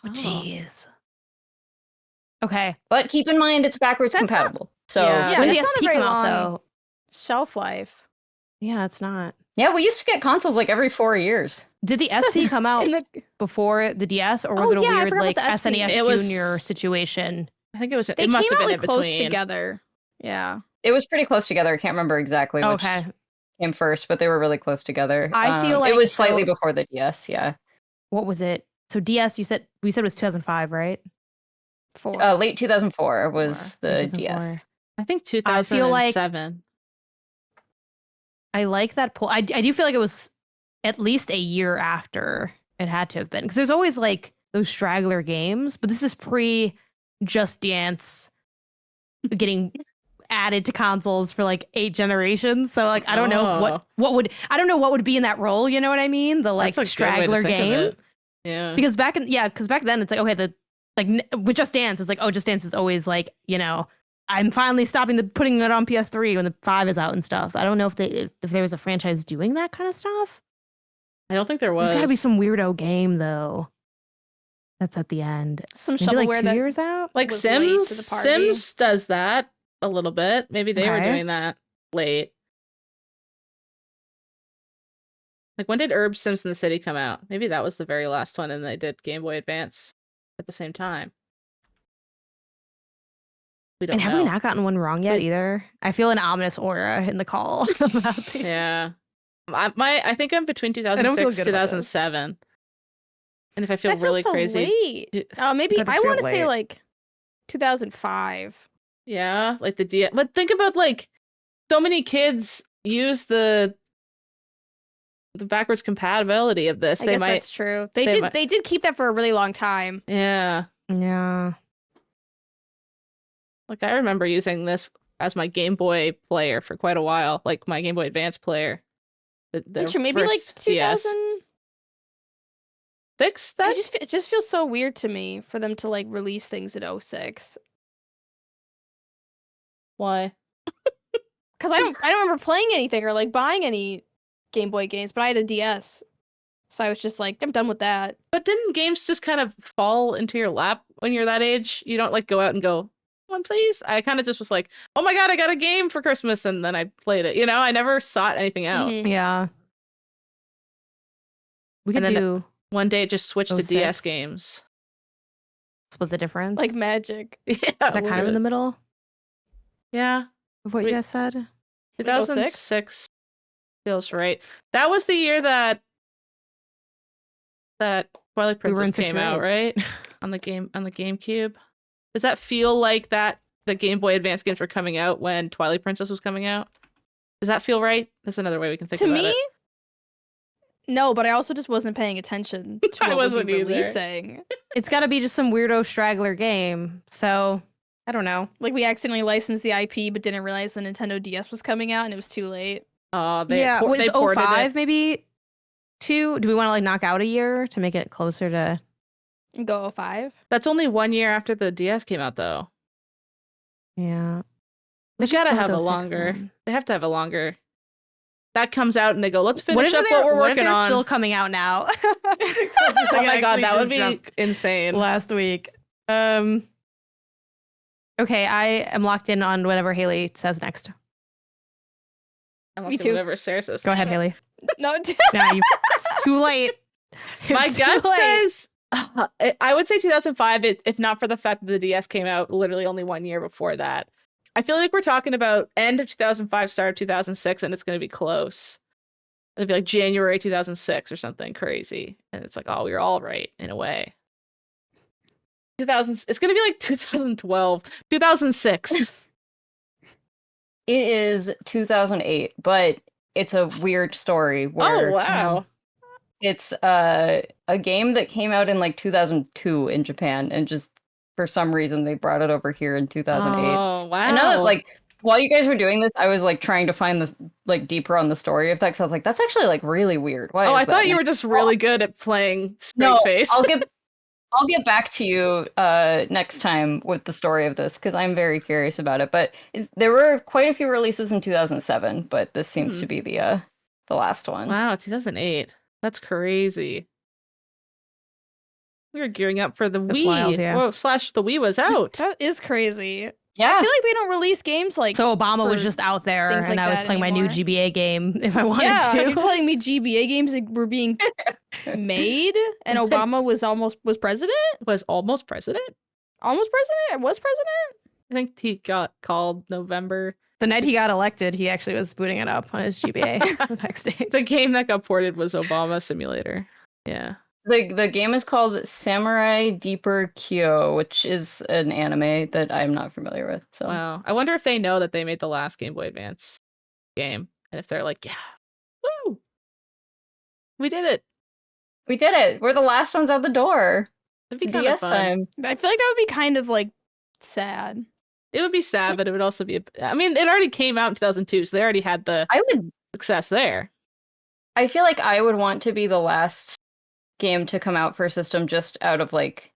Oh, jeez. Okay. But keep in mind, it's backwards That's not- compatible. So Yeah. Yeah, when did that's the not a SP very come out, long- though? Shelf life. Yeah, it's not. yeah, we used to get consoles like every 4 years. Did the SP come out In the before the DS, or was Oh, it a yeah, I weird forgot like about the SP. SNES It was- Junior situation? I think it was. they It must came have out been like in close between. together. Yeah. It was pretty close together. I can't remember exactly which Okay. came first, but they were really close together. I feel like it was slightly so- before the DS, yeah. What was it? So DS, we said it was 2005, right? 4. Late 2004 was the 2004. DS. I think I feel like- 2007. I like that poll. I do feel like it was at least a year after it had to have been, because there's always like those straggler games, but this is pre Just Dance getting added to consoles for like 8 generations. So like I don't know what would be in that role. You know what I mean? The like That's a good way to straggler think of game. it. Yeah. Because back then it's like, okay, with Just Dance, it's like, oh, Just Dance is always like, you know, I'm finally stopping putting it on PS3 when the 5 is out and stuff. I don't know if there was a franchise doing that kind of stuff. I don't think there was. There's got to be some weirdo game though. That's at the end. Some Maybe like shovelware 2 that years out. like was late to the Sims. party. Sims does that a little bit. Maybe they were Okay. doing that late. Like when did Herb Sims in the City come out? Maybe that was the very last one, and they did Game Boy Advance at the same time. We don't And have know. we not gotten one wrong yet either? I feel an ominous aura in the call. about the- Yeah. I think I'm between don't 2006 feel good about 2007. And if I feel that feels really so crazy. late. Maybe That does I feel want to say late. like 2005. Yeah, like the DS. But think about like so many kids use the backwards compatibility of this. I They guess might. that's true. they might- They did keep that for a really long time. Yeah. yeah. Like I remember using this as my Game Boy player for quite a while, like my Game Boy Advance player. The Sure, maybe like first DS. 2000. 6 then? It just feels so weird to me for them to like release things in 06. Why? Because I don't remember playing anything or like buying any Game Boy games, but I had a DS. So I was just like, I'm done with that. But didn't games just kind of fall into your lap when you're that age? You don't like go out and go, one please? I kind of just was like, oh my god, I got a game for Christmas, and then I played it. You know, I never sought anything out. Mhm. Yeah. We could And then do One day it just switched to DS 06. games. split the difference. Like magic. Yeah, Is that kind of in the middle Yeah, of what you guys said? 2006 feels right. That was the year that Twilight We were in Princess sixth came out, right? on the GameCube. Does that feel like that the Game Boy Advance games were coming out when Twilight Princess was coming out? Does that feel right? That's another way we can think To about me, it. no, but I also just wasn't paying attention to I what was wasn't either. releasing. It's got to be just some weirdo straggler game. So I don't know. Like we accidentally licensed the IP, but didn't realize the Nintendo DS was coming out, and it was too late. Oh, they yeah, por- was they ported 05 it. maybe 2? Do we want to like knock out a year to make it closer to? Go 05. That's only 1 year after the DS came out, though. Yeah, They Let's just gotta go with have a 06 longer. then. They have to have a longer. That comes out and they go, let's What finish if up they're, what we're what if working they're on. still coming out now? Oh my god, that would be insane. last week. Okay, I am locked in on whatever Haley says next. I'm up Me to too. Whatever Sarah says. Go ahead, Haley. No, Nah, it's too late. My It's gut too late. says I would say 2005 if not for the fact that the DS came out literally only 1 year before that. I feel like we're talking about end of 2005, start of 2006, and it's going to be close. It'll be like January 2006 or something crazy. And it's like, oh, we were all right in a way. 2000, it's going to be like 2012, 2006. It is 2008, but it's a weird story where Oh, wow. it's a game that came out in like 2002 in Japan, and just for some reason they brought it over here in 2008. Oh, wow. I know that, like, while you guys were doing this, I was like trying to find this like deeper on the story of that, because I was like, that's actually like really weird. Why? Oh, is I that? thought you were just really good at playing straight No, face. I'll get back to you next time with the story of this, because I'm very curious about it. But there were quite a few releases in 2007, but this seems to be the last one. Wow, 2008. That's crazy. We were gearing up for the That's Wii. wild, yeah. Well, / the Wii was out. that is crazy. I Yeah, feel like they don't release games like. So Obama was for just out there, things and like I was that playing my new anymore. GBA game if I wanted Yeah, to. you're telling me GBA games were being made, and Obama was president? Was almost president. Almost president? Was president? I think he got called November. The night he got elected, he actually was booting it up on his GBA backstage. The game that got ported was Obama Simulator. Yeah. the game is called Samurai Deeper Kyo, which is an anime that I'm not familiar with. So Wow. I wonder if they know that they made the last Game Boy Advance game, and if they're like, yeah, woo, we did it. we did it. We're the last ones out the door. It'd It's be kind of DS fun. time. I feel like that would be kind of like sad. It would be sad, but it would also be. I mean, it already came out in 2002, so they already had the success there. I feel like I would want to be the last game to come out for a system, just out of like,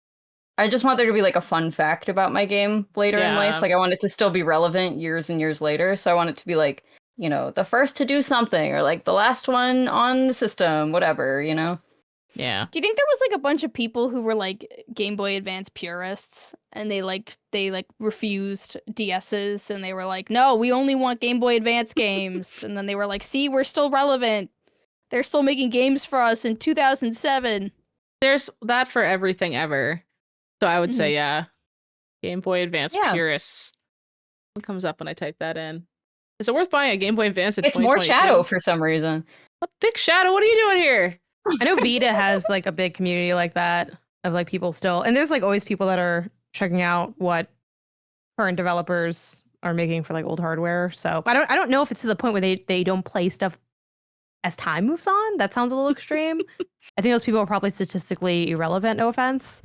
I just want there to be like a fun fact about my game later in Yeah. life. Like I want it to still be relevant years and years later. So I want it to be like, you know, the first to do something, or like the last one on the system, whatever, you know? Yeah. Do you think there was like a bunch of people who were like Game Boy Advance purists and they refused DSs and they were like, no, we only want Game Boy Advance games. And then they were like, see, we're still relevant. They're still making games for us in 2007. There's that for everything ever. So I would say, yeah, Game Boy Advance Yeah. purists. What comes up when I type that in? Is it worth buying a Game Boy Advance in It's more 2022? Shadow for some reason. What thick Shadow? What are you doing here? I know Vita has like a big community like that of like people still, and there's like always people that are checking out what current developers are making for like old hardware. So I don't know if it's to the point where they don't play stuff as time moves on. That sounds a little extreme. I think those people are probably statistically irrelevant, no offense,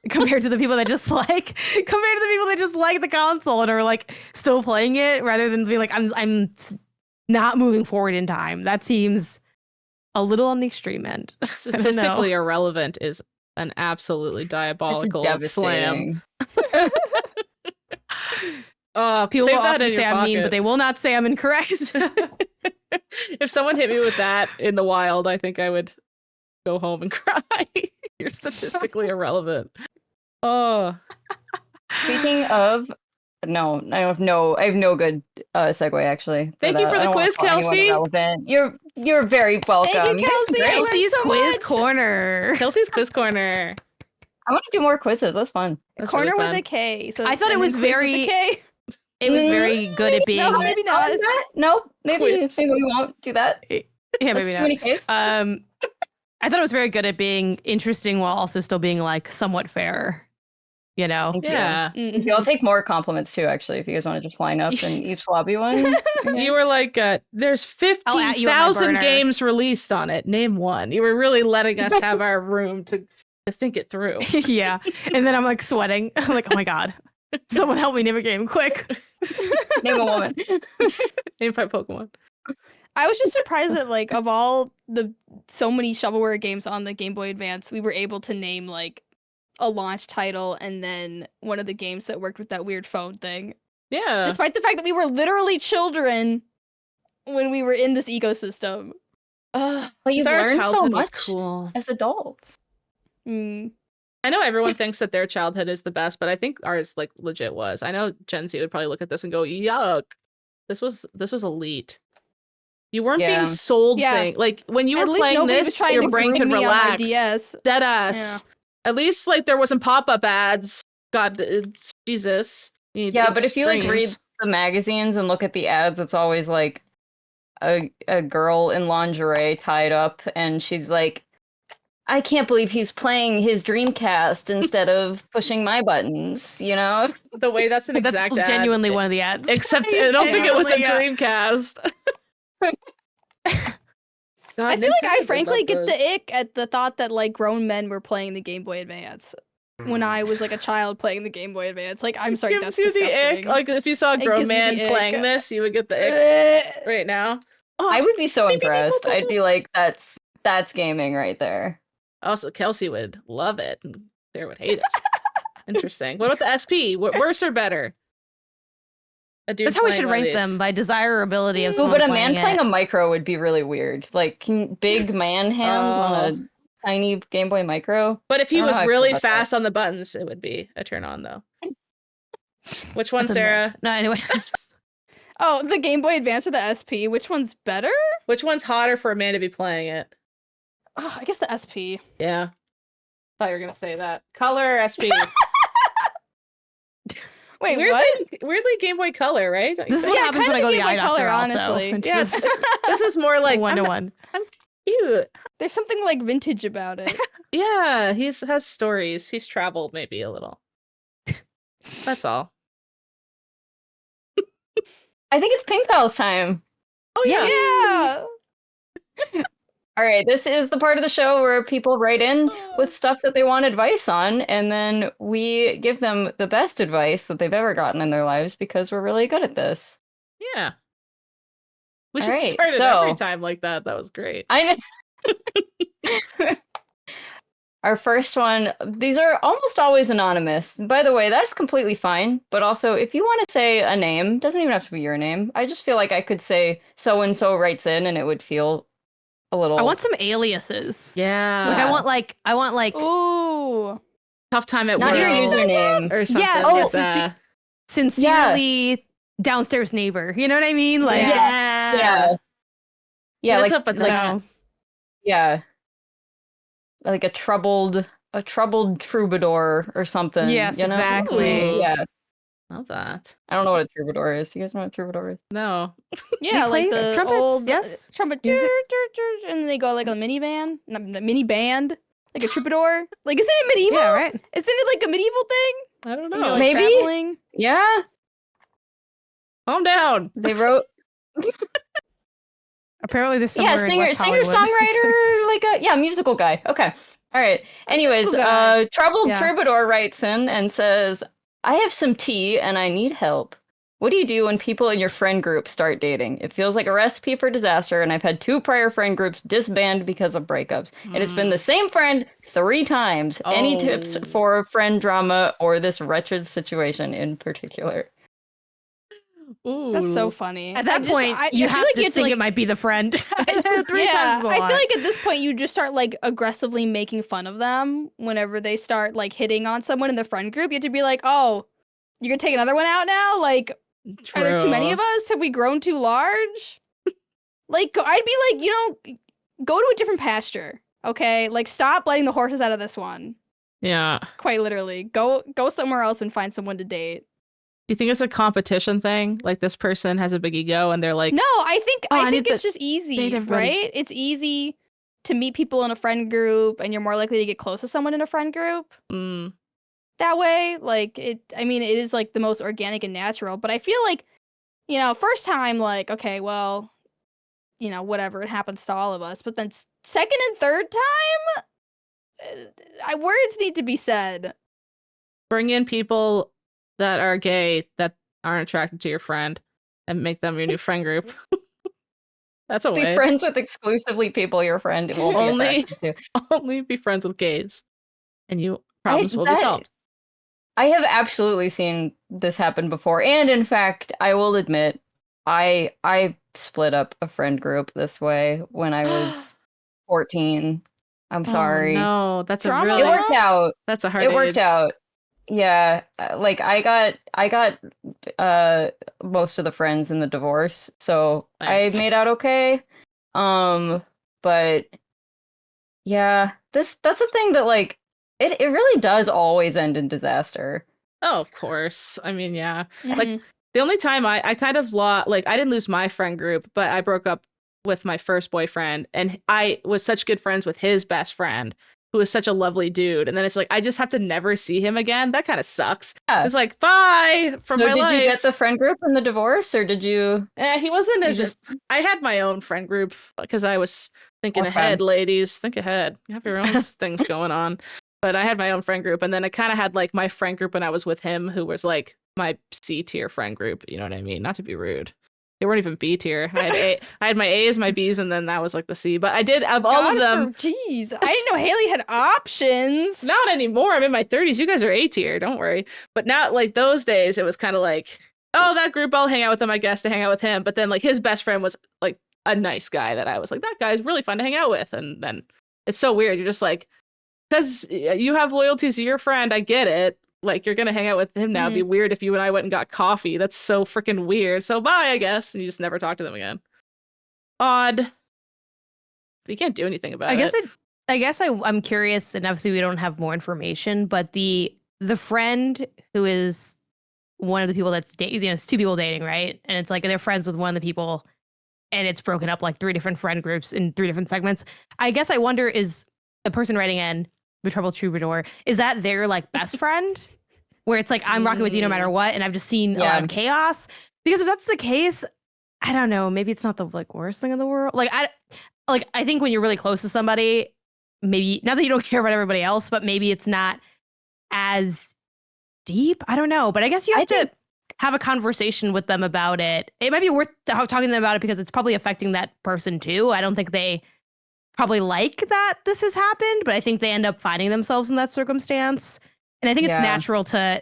compared to the people that just like the console and are like still playing it rather than being like I'm not moving forward in time. That seems a little on the extreme end. Statistically irrelevant is an absolutely diabolical slam. People save will that often in say your I'm mean, pocket. but they will not say I'm incorrect. If someone hit me with that in the wild, I think I would go home and cry. You're statistically irrelevant. Oh. Speaking of, no, I have no good segue actually. Thank you that. for I the don't wanna quiz, call anyone Kelsey. irrelevant. You're very welcome. Thank you, guys Kelsey. can great. Kelsey's so quiz much. corner. Kelsey's quiz corner. I want to do more quizzes. That's fun. That's Corner really with fun. a K. So I thought it was quiz with a very- K. It was very good at being. No, maybe not. No, maybe Quiz. we won't do that. Yeah, That's maybe too not. many Ks. I thought it was very good at being interesting while also still being like somewhat fair. You know. Thank you. Yeah. Thank you. I'll take more compliments too, actually, if you guys want to just line up in each lobby one. You were like, there's I'll at you on my 15,000 burner. games released on it. Name one. You were really letting us have our room to think it through. Yeah. And then I'm like sweating. I'm like, oh my God. Someone help me name a game quick. Name a woman. Name 5 Pokemon. I was just surprised that like of all the so many shovelware games on the Game Boy Advance, we were able to name like a launch title and then one of the games that worked with that weird phone thing. Yeah. Despite the fact that we were literally children when we were in this ecosystem. But you've Our learned so childhood was much cool. as adults. Mm. I know everyone thinks that their childhood is the best, but I think ours like legit was. I know Gen Z would probably look at this and go, "Yuck, this was elite." You weren't Yeah. being sold Yeah. thing. Like when you At were least playing nobody was this, trying your to brain groom could me on my relax. DS. Dead ass. At least like there wasn't pop-up ads. God, Jesus. Yeah, but if you like read the magazines and look at the ads, it's always like a girl in lingerie tied up, and she's like, I can't believe he's playing his Dreamcast instead of pushing my buttons, you know? the way that's an That's exact ad. genuinely one of the ads. Except I don't think it was a Genuinely, Dreamcast. God, I feel like I Nintendo frankly loved get those. the ick at the thought that like grown men were playing the Game Boy Advance when I was like a child playing the Game Boy Advance. Like I'm sorry, gives that's you disgusting. the ick. Like if you saw a It grown gives me man the playing ick. this, you would get the ick right now. I would be so impressed. I'd be like, that's gaming right there. Also, Kelsey would love it, and Sarah would hate it. Interesting. What about the SP? Worse or better? A dude That's how we playing should one of rank these. them, by desirability of Ooh, someone but a man playing it. a micro would be really weird. Like big man hands on a tiny Game Boy Micro. But if he I don't know was how I feel really about fast on the buttons, it would be a turn on, though. Which one, That's a Sarah? No, anyway. Oh, the Game Boy Advance or the SP? Which one's better? Which one's hotter for a man to be playing it? Oh, I guess the SP. Yeah. Thought you were gonna say that. Color SP. Wait, weirdly, what? weirdly Game Boy Color, right? Don't you This is think? what happens when I go to the Game Boy eye doctor. Color, Also, honestly. It's Yeah, just this is more like one to I'm one. cute. There's something like vintage about it. Yeah, he has stories. He's traveled maybe a little. That's all. I think it's Pink Pals time. Oh yeah. Yeah. All right, this is the part of the show where people write in with stuff that they want advice on, and then we give them the best advice that they've ever gotten in their lives because we're really good at this. Yeah. We All should right, start it every so- time like that. That was great. I know. Our first one, these are almost always anonymous. By the way, that's completely fine. But also, if you want to say a name, doesn't even have to be your name. I just feel like I could say so-and-so writes in and it would feel a little... I want some aliases. Yeah. Like I want like Ooh. tough time at Not work your username. or something. Yeah, like oh, that. sincerely downstairs neighbor. You know what I mean? Like Yeah. Yeah, Hit us like, up with like that. yeah. Like a troubled troubadour or something. Yes, you know? exactly. Ooh. Yeah. Love that. I don't know what a troubadour is. You guys know what a troubadour is? No. Yeah, play like the trumpets, old yes. trumpet, Music. and then they go like a minivan, not a mini band, like a troubadour. Like, isn't it medieval? Yeah, right. Isn't it like a medieval thing? I don't You know. know, like Maybe. traveling? Yeah. Calm down. They wrote Apparently there's yeah, somewhere in West Hollywood. singer-songwriter, like a musical guy. Okay. All right. Anyways, Musical guy. Troubled Yeah. Troubadour writes in and says, I have some tea and I need help. What do you do when people in your friend group start dating? It feels like a recipe for disaster, and I've had 2 prior friend groups disband because of breakups. And it's been the same friend 3 times. Any tips for friend drama or this wretched situation in particular? Ooh. That's so funny. At that point, you have to think it might be the friend. 3 times is a lot. I feel like at this point, you just start like aggressively making fun of them whenever they start like hitting on someone in the friend group. You have to be like, oh, you're gonna take another one out now? Like, are there too many of us? Have we grown too large? Like, I'd be like, go to a different pasture, okay? Like, stop letting the horses out of this one. Yeah. Quite literally. Go somewhere else and find someone to date. Do you think it's a competition thing? Like, this person has a big ego and they're like... No, I think it's just easy, everybody. right? It's easy to meet people in a friend group, and you're more likely to get close to someone in a friend group. That way, like, it is like the most organic and natural, but I feel like, first time, like, okay, well, whatever, it happens to all of us, but then second and third time, words need to be said. Bring in people that are gay that aren't attracted to your friend and make them your new friend group. That's a way. Be friends with exclusively people your friend will be attracted to. Only be friends with gays, and problems will be solved. I have absolutely seen this happen before, and in fact, I will admit, I split up a friend group this way when I was 14. I'm sorry. No, that's Trauma. really... It worked out. That's a hard It worked age. out. Yeah, like I got most of the friends in the divorce, so Nice. I made out okay. But yeah, that's the thing that like it really does always end in disaster. Oh, of course. I mean, yeah. Mhm. Like, the only time I kind of lost, like, I didn't lose my friend group, but I broke up with my first boyfriend, and I was such good friends with his best friend, who was such a lovely dude. And then it's like, I just have to never see him again. That kind of sucks. Yeah. It's like, bye from my life. Did you get the friend group in the divorce, or did you? He wasn't as just... I had my own friend group because I was thinking ahead, ladies. Think ahead. You have your own things going on. But I had my own friend group, and then I kind of had like my friend group when I was with him, who was like my C tier friend group. You know what I mean? Not to be rude. They weren't even B tier. I had my A's, my B's, and then that was like the C. But I did of all of them. Jeez, I didn't know Haley had options. Not anymore. I'm in my 30s. You guys are A tier. Don't worry. But now, like those days, it was kind of like, oh, that group, I'll hang out with them, I guess, to hang out with him. But then like his best friend was like a nice guy that I was like, that guy's really fun to hang out with. And then it's so weird. You're just like, because you have loyalties to your friend, I get it. Like, you're gonna hang out with him now. It'd be weird if you and I went and got coffee. That's so freaking weird. So bye, I guess. And you just never talk to them again. Odd. But you can't do anything about it. I guess I'm curious, and obviously we don't have more information, but the friend who is one of the people that's dating, it's 2 people dating, right? And it's like they're friends with one of the people, and it's broken up like 3 different friend groups in 3 different segments. I guess I wonder, is the person writing in the Trouble Troubadour, is that their like best friend, where it's like, I'm rocking with you no matter what, and I've just seen a lot of chaos? Because if that's the case, I don't know, maybe it's not the like worst thing in the world. Like I think when you're really close to somebody, maybe not that you don't care about everybody else, but maybe it's not as deep. I don't know, but I guess you have to have a conversation with them about it. It might be worth talking to them about it because it's probably affecting that person too. I don't think they probably like that this has happened, but I think they end up finding themselves in that circumstance. And I think it's natural to,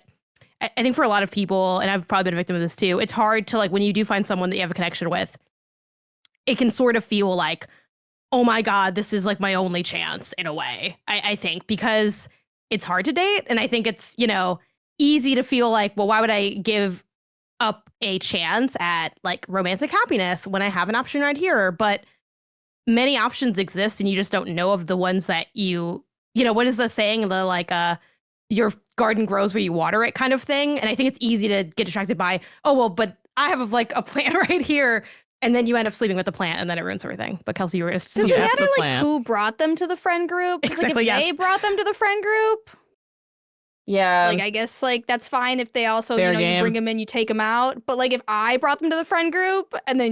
I think for a lot of people, and I've probably been a victim of this too, it's hard to like, when you do find someone that you have a connection with, it can sort of feel like, oh my God, this is like my only chance in a way, I think, because it's hard to date. And I think it's, easy to feel like, well, why would I give up a chance at like romantic happiness when I have an option right here? But many options exist, and you just don't know of the ones that what is the saying? The like, your garden grows where you water it kind of thing. And I think it's easy to get distracted by, oh, well, but I have like a plant right here. And then you end up sleeping with the plant, and then it ruins everything. But Kelsey, you were just... Does it matter like who brought them to the friend group? Exactly, like, if they brought them to the friend group, yeah, like I guess like that's fine if they also Fair you game. bring them in, you take them out. But like if I brought them to the friend group and then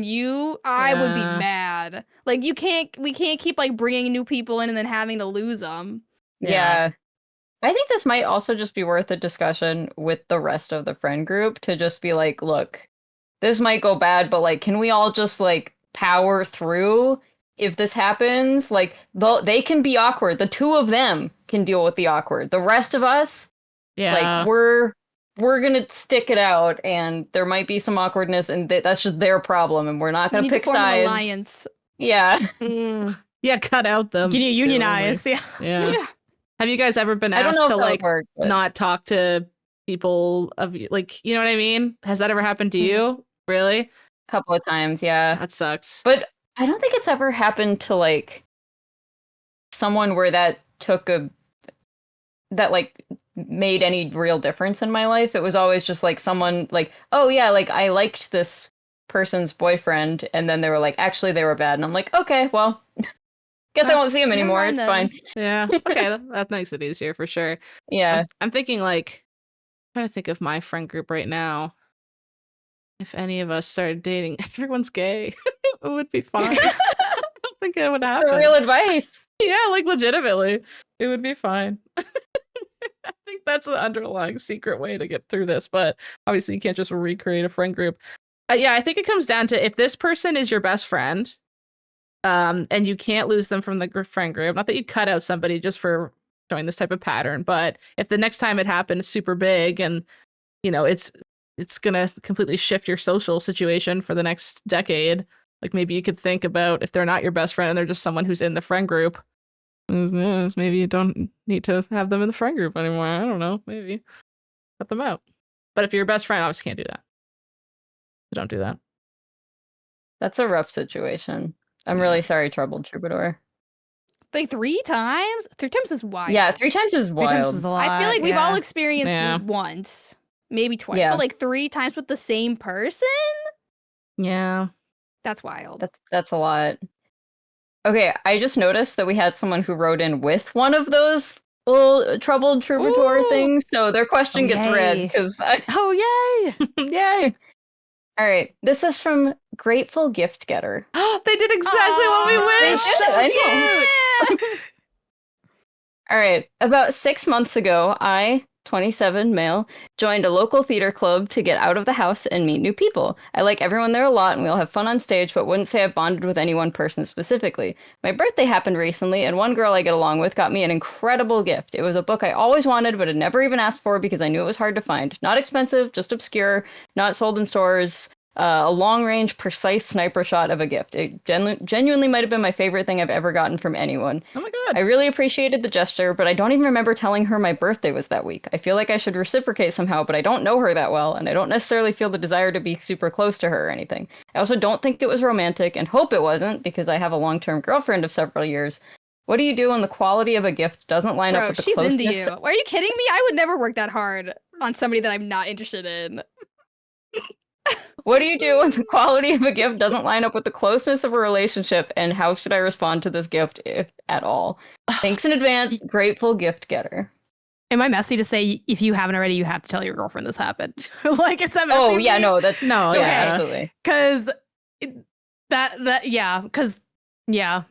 I would be mad. Like we can't keep like bringing new people in and then having to lose them. Yeah. I think this might also just be worth a discussion with the rest of the friend group to just be like, look, this might go bad, but like, can we all just like power through if this happens? Like, they can be awkward. The two of them can deal with the awkward. The rest of us, like, we're gonna stick it out, and there might be some awkwardness, and that's just their problem, and we're not gonna pick sides. An alliance. Yeah. Yeah, cut out them. Can you unionize? Yeah. Have you guys ever been asked to like not talk to people of like, you know what I mean? Has that ever happened to you? Really? A couple of times, yeah. That sucks. But I don't think it's ever happened to like someone where that like made any real difference in my life. It was always just like someone like, oh yeah, like I liked this person's boyfriend, and then they were like, actually they were bad, and I'm like, okay, well, guess I won't see him anymore. It's fine. Yeah. Okay, that makes it easier for sure. Yeah. I'm thinking like, I'm trying to think of my friend group right now. If any of us started dating, everyone's gay. It would be fine. I don't think it would happen. Real advice. Yeah, like legitimately, it would be fine. I think that's the underlying secret way to get through this, but obviously you can't just recreate a friend group. Yeah, I think it comes down to if this person is your best friend, and you can't lose them from the friend group. Not that you cut out somebody just for showing this type of pattern, but if the next time it happens super big and, you know, it's gonna completely shift your social situation for the next decade, like maybe you could think about if they're not your best friend and they're just someone who's in the friend group, maybe you don't need to have them in the friend group anymore. I don't know, maybe cut them out. But if you're your best friend, obviously can't do that. So don't do that. That's a rough situation. I'm really sorry, Troubled Troubadour. Like 3 times? 3 times is wild. Yeah, 3 times is wild. 3 times is a lot. I feel like we've all experienced once, maybe twice, but like 3 times with the same person? Yeah. That's wild. That's a lot. Okay, I just noticed that we had someone who wrote in with one of those little Troubled Troubadour things, so their question gets read because Oh, yay! Yay! All right, this is from Grateful Gift Getter. They did exactly what we wished. I know. All right, about 6 months ago, I, 27 male, joined a local theater club to get out of the house and meet new people. I like everyone there a lot and we all have fun on stage, but wouldn't say I've bonded with any one person specifically. My birthday happened recently, and one girl I get along with got me an incredible gift. It was a book I always wanted but had never even asked for because I knew it was hard to find. Not expensive, just obscure, not sold in stores. A long-range, precise sniper shot of a gift. It genuinely might have been my favorite thing I've ever gotten from anyone. Oh my god. I really appreciated the gesture, but I don't even remember telling her my birthday was that week. I feel like I should reciprocate somehow, but I don't know her that well, and I don't necessarily feel the desire to be super close to her or anything. I also don't think it was romantic, and hope it wasn't, because I have a long-term girlfriend of several years. What do you do when the quality of a gift doesn't line up with the closeness? She's into you. Are you kidding me? I would never work that hard on somebody that I'm not interested in. What do you do when the quality of a gift doesn't line up with the closeness of a relationship, and how should I respond to this gift, if at all? Thanks in advance, Grateful Gift Getter. Am I messy to say if you haven't already, you have to tell your girlfriend this happened? Like, it's that messy? Oh, yeah, no, that's... No, yeah, yeah. absolutely. Because yeah.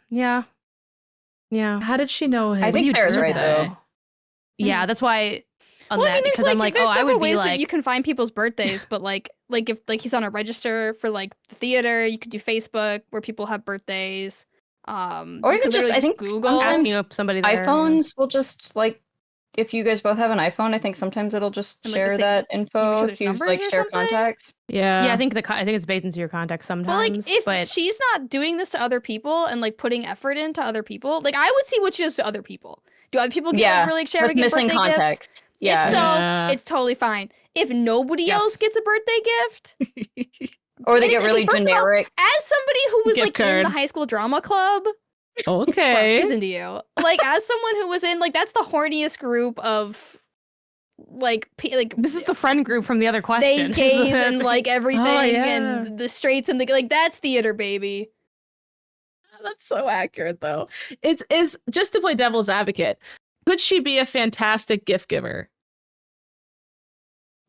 How did she know his I think Sarah's right, birthday? though. Yeah, that's why... Well, I mean, there's I'm like, there's I would be ways like, that you can find people's birthdays, but like if he's on a register for like the theater, you could do Facebook where people have birthdays. Or you could just, I think, Google asking up somebody there. iPhones will just like, if you guys both have an iPhone, I think sometimes it'll just And, share that info if you like share contacts. Yeah. Yeah, I think it's baked into your contacts sometimes. Well, like if she's not doing this to other people and like putting effort into other people, like I would see what she does to other people. Do other people get like, really extravagant missing birthday context. gifts? Yeah. If so, it's totally fine. If nobody else gets a birthday gift, or they get really generic. As somebody who was Gift like card. in the high school drama club, Okay. well, she's into you. Like as someone who was in like that's the horniest group of like this is the friend group from the other question. Theys, gays, and like everything, yeah. and the straights and the like. That's theater, baby. That's so accurate, though. It's just to play devil's advocate. Could she be a fantastic gift giver?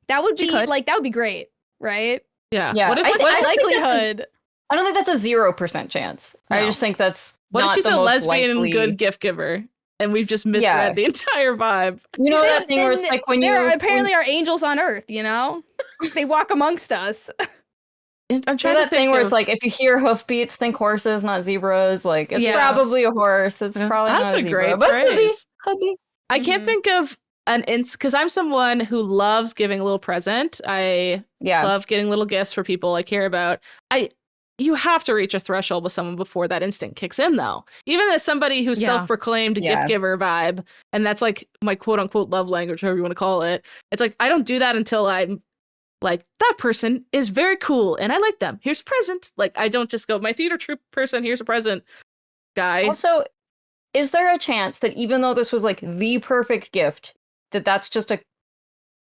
That would be like that would be great, right? Yeah. Yeah. What if, What likelihood? I don't think that's a 0% chance. No. I just think that's what not if she's the a most lesbian likely... good gift giver? And we've just misread the entire vibe. You know that thing where it's like when there you apparently are angels on Earth, you know? They walk amongst us. I'm trying Try to that think thing where of- it's like, if you hear hoofbeats, think horses, not zebras. Like, it's Yeah. probably a horse. It's probably That's not a a great zebra. But it phrase. could be. I can't think of an because I'm someone who loves giving a little present. I Yeah. love getting little gifts for people I care about. You have to reach a threshold with someone before that instinct kicks in, though. Even as somebody who's Yeah. self-proclaimed gift giver vibe, and that's like my quote unquote love language, however you want to call it. It's like I don't do that until I'm like, that person is very cool and I like them. Here's a present. Like, I don't just go, my theater troupe person, here's a present, guy. Also, is there a chance that even though this was like the perfect gift, that's just a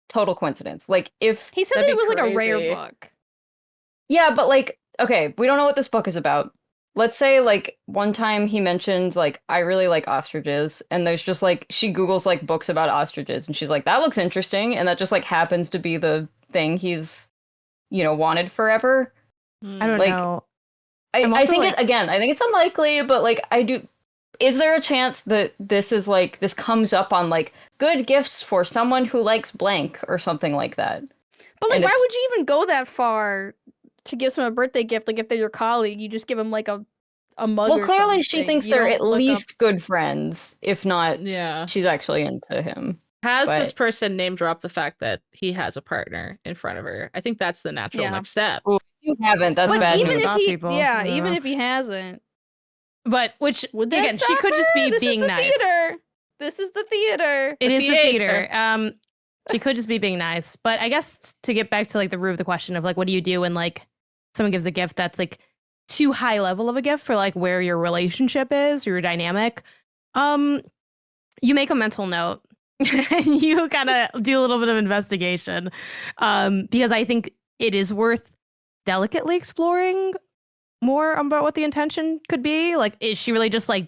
total coincidence? Like, if He said That'd that it be was like a crazy. rare book. yeah, but like, okay, we don't know what this book is about. Let's say like one time he mentioned like, I really like ostriches, and there's just like, she Googles like books about ostriches and she's like, that looks interesting, and that just like happens to be the thing he's, wanted forever. I don't Like, know. I I'm also, think like- I think it's unlikely, but like is there a chance that this is like, this comes up on like good gifts for someone who likes blank or something like that? But like, And why it's- would you even go that far to give someone a birthday gift? Like, if they're your colleague, you just give them like a mug. Well, or clearly she something. thinks You they're don't at look up- least good friends, if not Yeah. she's actually into him. Has But- this person name dropped the fact that he has a partner in front of her? I think that's the natural Yeah. next step. You haven't. That's But bad even news. if Stop he, people. yeah, I don't even know. if he hasn't, But which would that again, she stop could just her? be This being is the nice. Theater. This is the theater. It is the theater. theater. She could just be being nice. But I guess to get back to like the root of the question of like, what do you do when like someone gives a gift that's like too high level of a gift for like where your relationship is, your dynamic? You make a mental note and you kind of do a little bit of investigation, because I think it is worth delicately exploring more about what the intention could be. Like, is she really just like,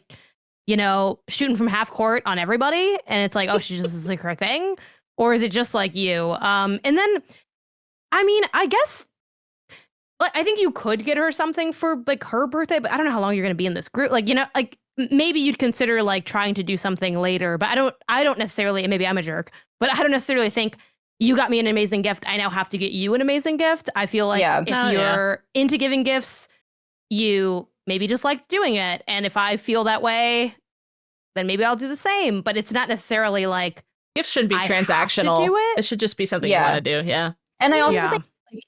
shooting from half court on everybody, and it's like, oh, she just is like her thing, or is it just like you? And then, I mean, I guess, like, I think you could get her something for like her birthday, but I don't know how long you're gonna be in this group. Like, like maybe you'd consider like trying to do something later, but I don't necessarily, and maybe I'm a jerk, but I don't necessarily think you got me an amazing gift, I now have to get you an amazing gift. I feel like Yeah. if Oh, yeah. you're into giving gifts, you maybe just like doing it. And if I feel that way, then maybe I'll do the same. But it's not necessarily like Gifts shouldn't be I have to transactional. do it? should just be something Yeah. you want to do. Yeah. And I also Yeah. think like,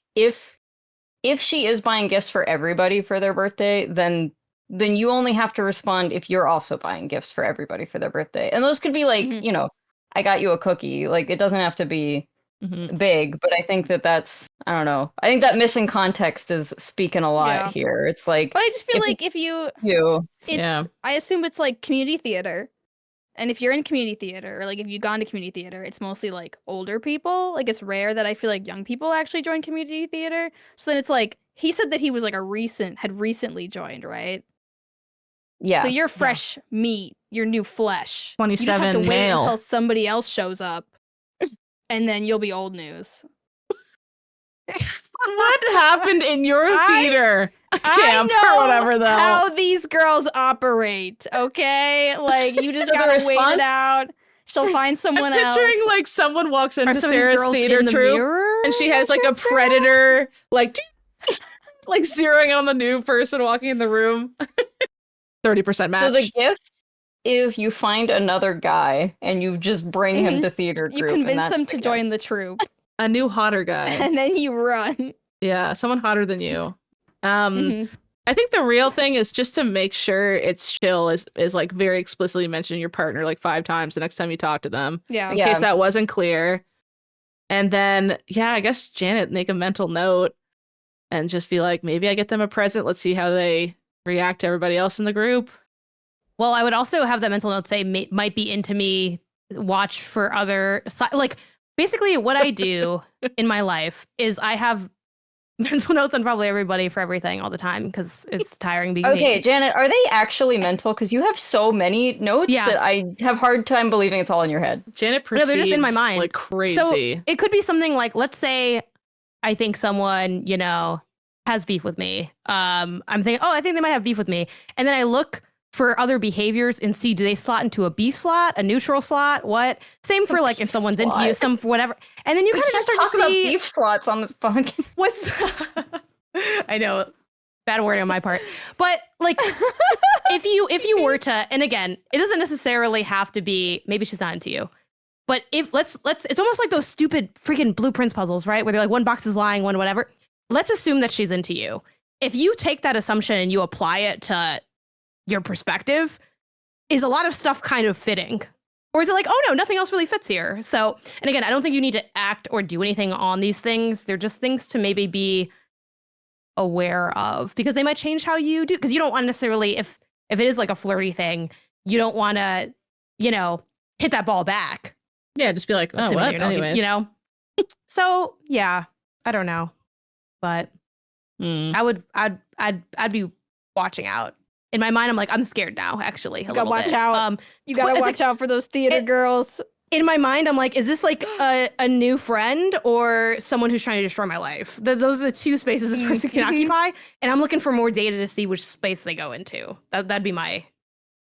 if she is buying gifts for everybody for their birthday, then you only have to respond if you're also buying gifts for everybody for their birthday. And those could be like, Mhm. I got you a cookie. Like, it doesn't have to be Mhm. big, but I think that's, I don't know. I think that missing context is speaking a lot Yeah. here. It's like, But I just feel If like if you, you, it's, Yeah. I assume it's like community theater. And if you're in community theater, or like if you've gone to community theater, it's mostly like older people. Like, it's rare that I feel like young people actually join community theater. So then it's like, he said that he was like had recently joined, right? yeah. So you're fresh meat, you're new flesh. You just have 27 to wait male. until somebody else shows up, and then you'll be old news. What happened in your theater camp I know or whatever, though? how these girls operate, okay? Like, you just So the gotta wait response- it out. She'll find someone I'm else. picturing like someone walks are into some of these Sarah's girls theater in the troupe mirror? and she has like a predator, like like zeroing in on the new person walking in the room. 30% match. So the gift is you find another guy and you just bring him to theater group. You and convince that's them the to gift. join the troupe, a new hotter guy. and then you run. Yeah, someone hotter than you. Mhm. I think the real thing is just to make sure it's chill is like very explicitly mention your partner like 5 times the next time you talk to them. Yeah. In Yeah. case that wasn't clear. And then, yeah, I guess Janet, make a mental note and just be like, maybe I get them a present. Let's see how they react to everybody else in the group. Well, I would also have that mental note say might be into me. Watch for other like basically what I do in my life is I have mental notes on probably everybody for everything all the time because it's tiring being Okay, me. Janet, are they actually mental? Because you have so many notes Yeah. that I have hard time believing it's all in your head. Janet No, proceeds they're just in my mind. like crazy. So it could be something like, let's say I think someone, has beef with me. I'm thinking, oh, I think they might have beef with me. And then I look for other behaviors and see, do they slot into a beef slot, a neutral slot? What? Same for like if someone's into you, slot. some whatever. And then you kind of just start to Talk about see beef slots on this podcast. what's I know. Bad wording on my part. But like if you were to, and again, it doesn't necessarily have to be, maybe she's not into you. But if let's it's almost like those stupid freaking blueprints puzzles, right? Where they're like one box is lying, one whatever. Let's assume that she's into you. If you take that assumption and you apply it to your perspective, is a lot of stuff kind of fitting? Or is it like, oh no, nothing else really fits here? So, and again, I don't think you need to act or do anything on these things. They're just things to maybe be aware of, because they might change how you do. Because you don't want necessarily, if it is like a flirty thing, you don't want to, hit that ball back. Yeah, just be like, oh, assuming what? you're not, Anyways. So yeah, I don't know, but I'd be watching out. In my mind, I'm like, I'm scared now. Actually, You gotta watch out. You gotta watch out for those theater girls. In my mind, I'm like, is this like a new friend or someone who's trying to destroy my life? Those are the two spaces this person can occupy. And I'm looking for more data to see which space they go into. That'd be my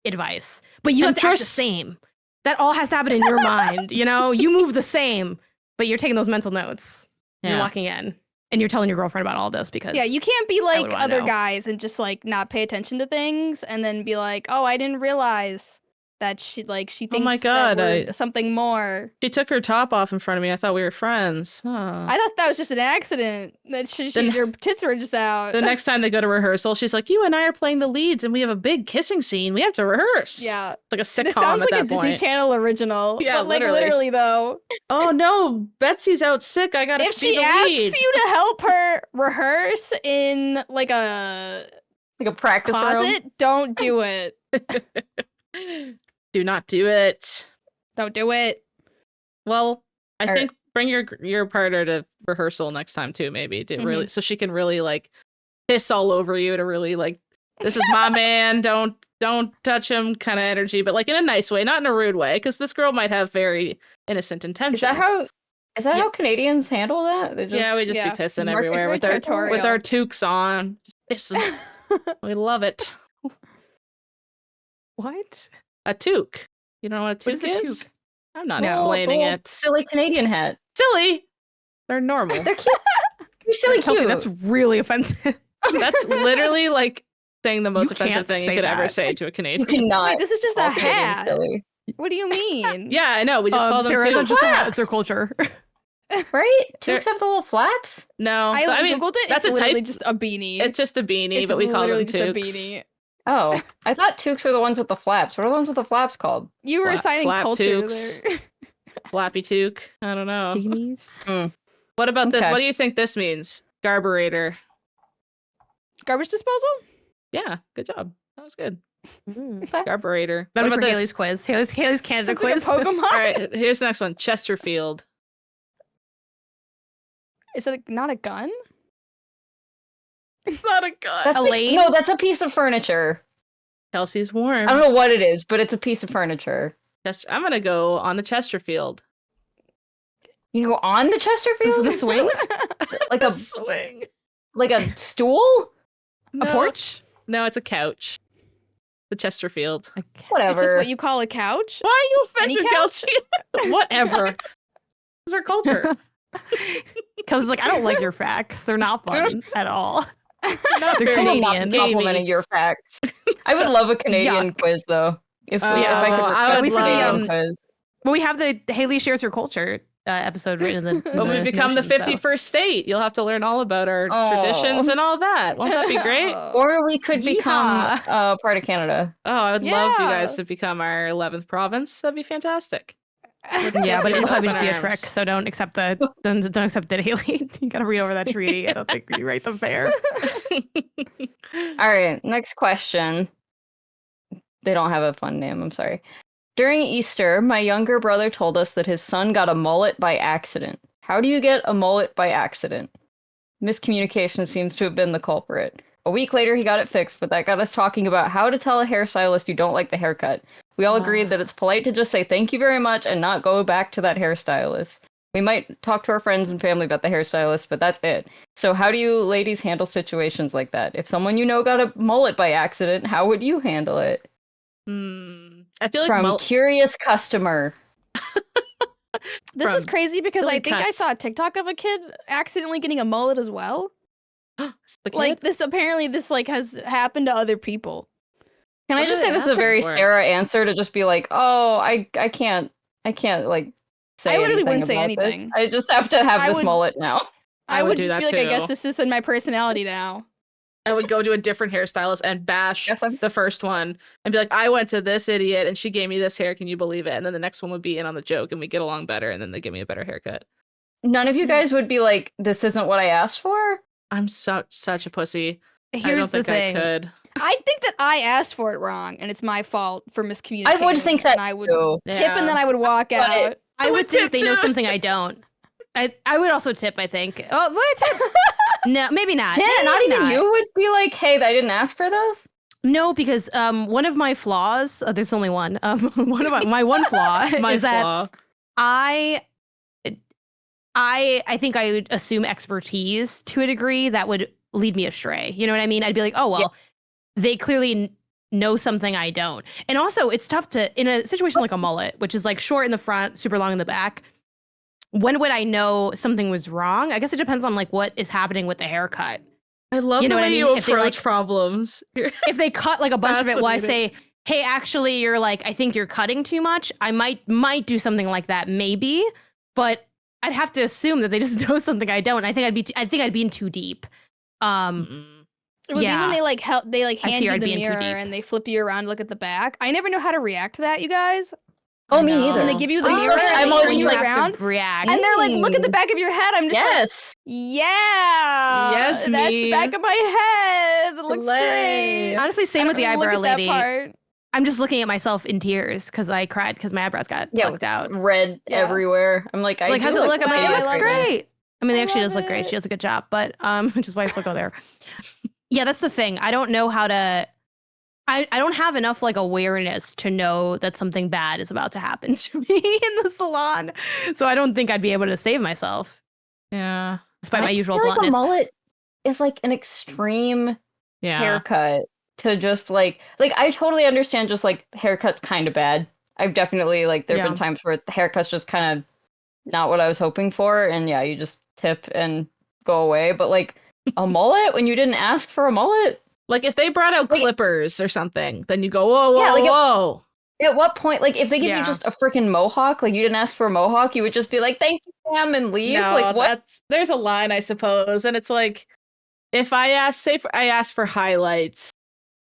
advice. But you have to act the same. That all has to happen in your mind. You move the same, but you're taking those mental notes. Yeah. You're locking in. And you're telling your girlfriend about all this because you can't be like other guys and just like not pay attention to things and then be like, oh, I didn't realize that she thinks oh my God, that we're something more. She took her top off in front of me. I thought we were friends. Huh. I thought that was just an accident. That your tits were just out. The next time they go to rehearsal, she's like, you and I are playing the leads and we have a big kissing scene. We have to rehearse. Yeah. It's like a sitcom This sounds at like that a point. Disney Channel original. Yeah, but literally though. Oh no, Betsy's out sick. I gotta If be she the asks lead. you to help her rehearse in like a practice closet, room, don't do it. Do not do it. Don't do it. Well, I think bring your partner to rehearsal next time too, maybe to really, so she can really like piss all over you to really like, this is my man. Don't touch him kind of energy, but like in a nice way, not in a rude way, because this girl might have very innocent intentions. Is that how Canadians handle that? We just be pissing everywhere with our toques on. Just pissing. We love it. What? A toque. You don't know what a toque is? is? I'm not explaining it. Silly Canadian hat. Silly. They're normal. They're cute. You're silly Kelsey, cute. that's really offensive. That's literally like saying the most You offensive can't thing you say could ever that. say to a Canadian. You cannot. Wait, this is just a call Canadians hat. silly. What do you mean? Yeah, I know. We just call them Sarah, toques. that's just a hat. It's their culture. Right? Toques have the little flaps? No, I mean googled it. that's It's a literally type. just a beanie. It's just a beanie, It's but we call them literally just a toques. beanie. Oh, I thought toques were the ones with the flaps. What are the ones with the flaps called? You were assigning flap culture toques. there. Flappy toque. I don't know. Beanies. What about this? Okay. What do you think this means? Garburator. Garbage disposal? Yeah, good job. That was good. Okay. Garburator. Better What for about Haley's this? quiz. Haley's Canada Sounds like a quiz. Pokemon. All right, here's the next one. Chesterfield. Is it not a gun? It's not a gun. That's Elaine? No, that's a piece of furniture. Kelsey's warm. I don't know what it is, but it's a piece of furniture. I'm gonna go on the Chesterfield. You can go on the Chesterfield? The swing? Like a swing. like a stool? No. A porch? No, it's a couch. The Chesterfield. Whatever. It's just what you call a couch? Why are you Any offended, couch? Kelsey? Whatever. It's our culture. Kelsey's like, I don't like your facts. They're not fun at all. Not They're very I'm not Canadian. complimenting your facts. I would love a Canadian Yuck. quiz though. If I could I would request a Canadian love- quiz. Well, we have the Haley Shares Her Culture episode written in the. When we become the notion, 51st state, you'll have to learn all about our Oh. traditions and all that. Won't that be great? Or we could become Yeah. part of Canada. Oh, I would love you Yeah. guys to become our 11th province. That'd be fantastic. Yeah, but it'll probably just be a Open trick. arms. So don't accept don't accept it, Haley. You gotta read over that treaty. I don't think you write them fair. All right, next question. They don't have a fun name, I'm sorry. During Easter, my younger brother told us that his son got a mullet by accident. How do you get a mullet by accident? Miscommunication seems to have been the culprit. A week later, he got it fixed, but that got us talking about how to tell a hairstylist you don't like the haircut. We all agreed that it's polite to just say thank you very much and not go back to that hairstylist. We might talk to our friends and family about the hairstylist, but that's it. So how do you ladies handle situations like that? If someone you know got a mullet by accident, how would you handle it? I feel like From curious customer. This is crazy because Billy I think I Cuts. saw a TikTok of a kid accidentally getting a mullet as well. Like this like has happened to other people. Can I just say this is a very Sarah answer to just be like, oh, I can't like say. I literally wouldn't say anything. anything. I just have to have this mullet now. I would just be like, I guess this is in my personality now. I would go to a different hairstylist and bash the first one and be like, I went to this idiot and she gave me this hair. Can you believe it? And then the next one would be in on the joke and we get along better. And then they give me a better haircut. None of you guys would be like, this isn't what I asked for. I'm such a pussy. Here's the thing. I could. I think that I asked for it wrong and it's my fault for miscommunicating. I would think that and I would tip and then I would walk out. I would think they know something I don't. I would also tip, I think. Oh, would I tip? No, maybe not. Not even you would be like, hey, I didn't ask for this? No, because one of my flaws, there's only one. My one flaw is that I think I would assume expertise to a degree that would lead me astray. You know what I mean? I'd be like, oh, well, they clearly know something I don't. And also, it's tough to, in a situation like a mullet, which is like short in the front, super long in the back, when would I know something was wrong? I guess it depends on like what is happening with the haircut. I love the way you approach problems. If they cut like a bunch of it, will I say, hey, actually, you're like, I think you're cutting too much. I might do something like that, maybe, but I'd have to assume that they just know something I don't. I think I'd be in too deep. Even they like hand you the mirror and they flip you around to look at the back. I never know how to react to that, you guys. Oh, me neither. When they give you the mirror, I'm always you like, around, react. And they're like, look at the back of your head. I'm just like, yeah. Yes, that's the back of my head. It looks great. Honestly, same with the eyebrow lady. I'm just looking at myself in tears because I cried because my eyebrows got plucked out. Red everywhere. I'm like, how's it look? I'm like, it looks great. I mean, it actually does look great. She does a good job, but which is why I still go there. Yeah, that's the thing. I don't know how to. I don't have enough like awareness to know that something bad is about to happen to me in the salon. So I don't think I'd be able to save myself. Yeah. Despite my usual bluntness. Like a mullet is like an extreme haircut to just like I totally understand just like haircut's kind of bad. I've definitely like there've been times where the haircut's just kind of not what I was hoping for, and you just tip and go away. But like a mullet when you didn't ask for a mullet. Like, if they brought out clippers or something, then you go, whoa. At what point, like, if they give you just a freaking mohawk, like, you didn't ask for a mohawk, you would just be like, thank you, Sam, and leave? No, like, what? There's a line, I suppose, and it's like, if I asked for highlights,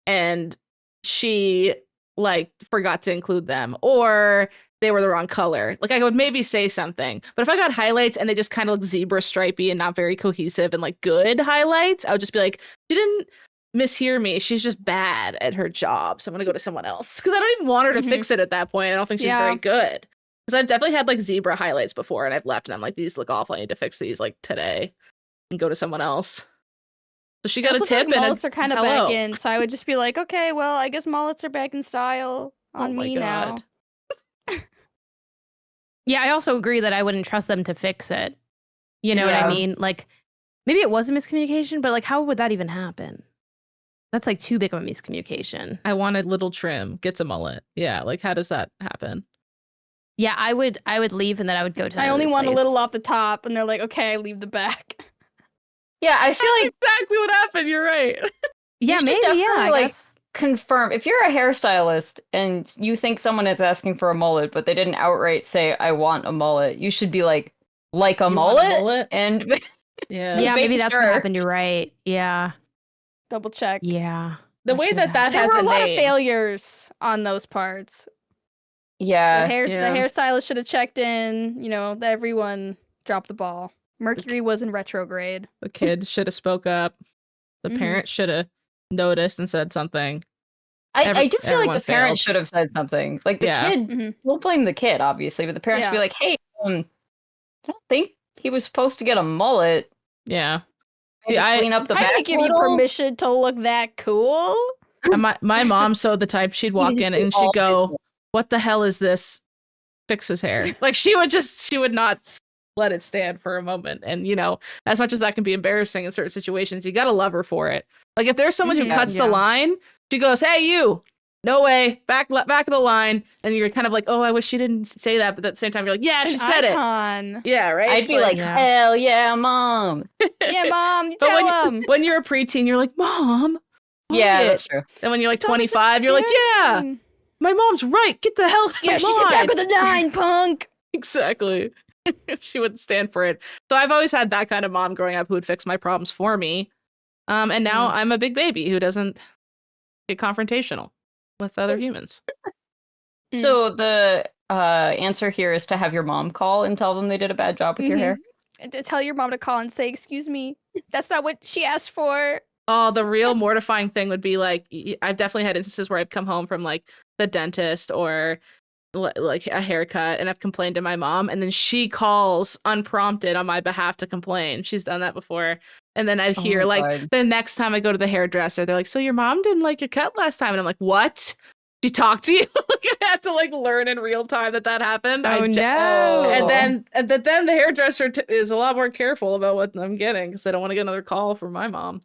and she, like, forgot to include them, or they were the wrong color, like, I would maybe say something. But if I got highlights and they just kind of look zebra stripey and not very cohesive and, like, good highlights, I would just be like, didn't mishear me. She's just bad at her job, so I'm gonna go to someone else because I don't even want her to fix it at that point. I don't think she's very good, because I've definitely had like zebra highlights before and I've left and I'm like, these look awful, I need to fix these like today, and go to someone else. So she got a tip, and mullets are kind of back in, so I would just be like, okay, well, I guess mullets are back in style on me now. Yeah, I also agree that I wouldn't trust them to fix it. You know what I mean? Like, maybe it was a miscommunication, but like, how would that even happen? That's like too big of a miscommunication. I wanted little trim, gets a mullet. Yeah, like how does that happen? Yeah, I would leave and then I would go to I only want a little off the top, and they're like, okay, leave the back. Yeah, I feel like exactly what happened. You're right. Yeah, maybe. I like guess. Confirm if you're a hairstylist and you think someone is asking for a mullet, but they didn't outright say I want a mullet. You should be like a mullet, and maybe that's what happened. You're right. Yeah. Double check. Yeah. The way that has there were a lot name. of failures on those parts. Yeah. The hairstylist should have checked in. You know, everyone dropped the ball. Mercury was in retrograde. The kid should have spoke up. The parent should have noticed and said something. I do feel like the parent should have said something. Like the kid, we'll blame the kid, obviously, but the parent should be like, hey, I don't think he was supposed to get a mullet. Yeah. Clean up the back. I didn't give you permission to look that cool. My mom's so the type, she'd walk in and she'd go, what the hell is this? Fix his hair. Like she would not let it stand for a moment. And you know, as much as that can be embarrassing in certain situations, you gotta love her for it. Like if there's someone who cuts the line, she goes, hey, you no way, back of the line. And you're kind of like, oh, I wish she didn't say that. But at the same time, you're like, yeah, she said it. Yeah, right? I'd be like, hell yeah, mom. Yeah, mom, you tell him. When you're a preteen, you're like, mom. Yeah, that's true. And when you're like 25, you're like, yeah, my mom's right. Get the hell out of Yeah, she said back with a 9, punk. Exactly. She wouldn't stand for it. So I've always had that kind of mom growing up who would fix my problems for me. And now I'm a big baby who doesn't get confrontational with other humans. So the answer here is to have your mom call and tell them they did a bad job with your hair. And to tell your mom to call and say, excuse me, that's not what she asked for. Oh, the real mortifying thing would be like, I've definitely had instances where I've come home from like the dentist or like a haircut and I've complained to my mom and then she calls unprompted on my behalf to complain. She's done that before. And then I hear like the next time I go to the hairdresser, they're like, so your mom didn't like your cut last time. And I'm like, what? She talked to you? Like I have to like learn in real time that happened. Oh no. And then the hairdresser is a lot more careful about what I'm getting because I don't want to get another call from my mom.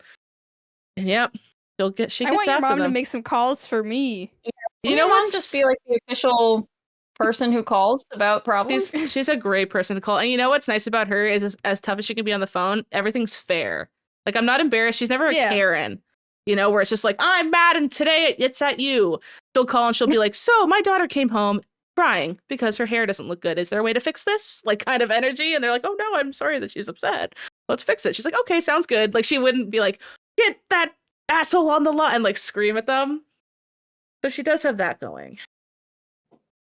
And yep. She gets I want your after mom them. to make some calls for me. Yeah. You know what? Just be like the official person who calls about problems. She's a great person to call. And you know what's nice about her is as tough as she can be on the phone, everything's fair. Like I'm not embarrassed. She's never a Karen, you know, where it's just like, I'm mad and today it's at you. She'll call and she'll be like, so my daughter came home crying because her hair doesn't look good. Is there a way to fix this? Like kind of energy. And they're like, oh no, I'm sorry that she's upset. Let's fix it. She's like, okay, sounds good. Like she wouldn't be like, get that asshole on the line and like scream at them. So she does have that going.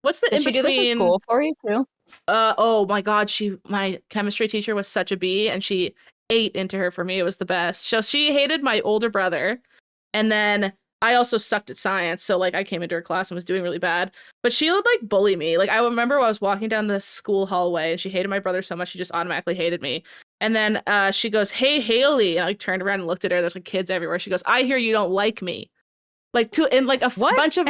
What's the in between? She do this in school for you too? Oh my god, my chemistry teacher was such a bee and she ate into her for me. It was the best. So she hated my older brother. And then I also sucked at science. So like I came into her class and was doing really bad. But she would like bully me. Like I remember I was walking down the school hallway and she hated my brother so much she just automatically hated me. And then she goes, hey, Haley. And I turned around and looked at her. There's like kids everywhere. She goes, I hear you don't like me. Like in like a bunch of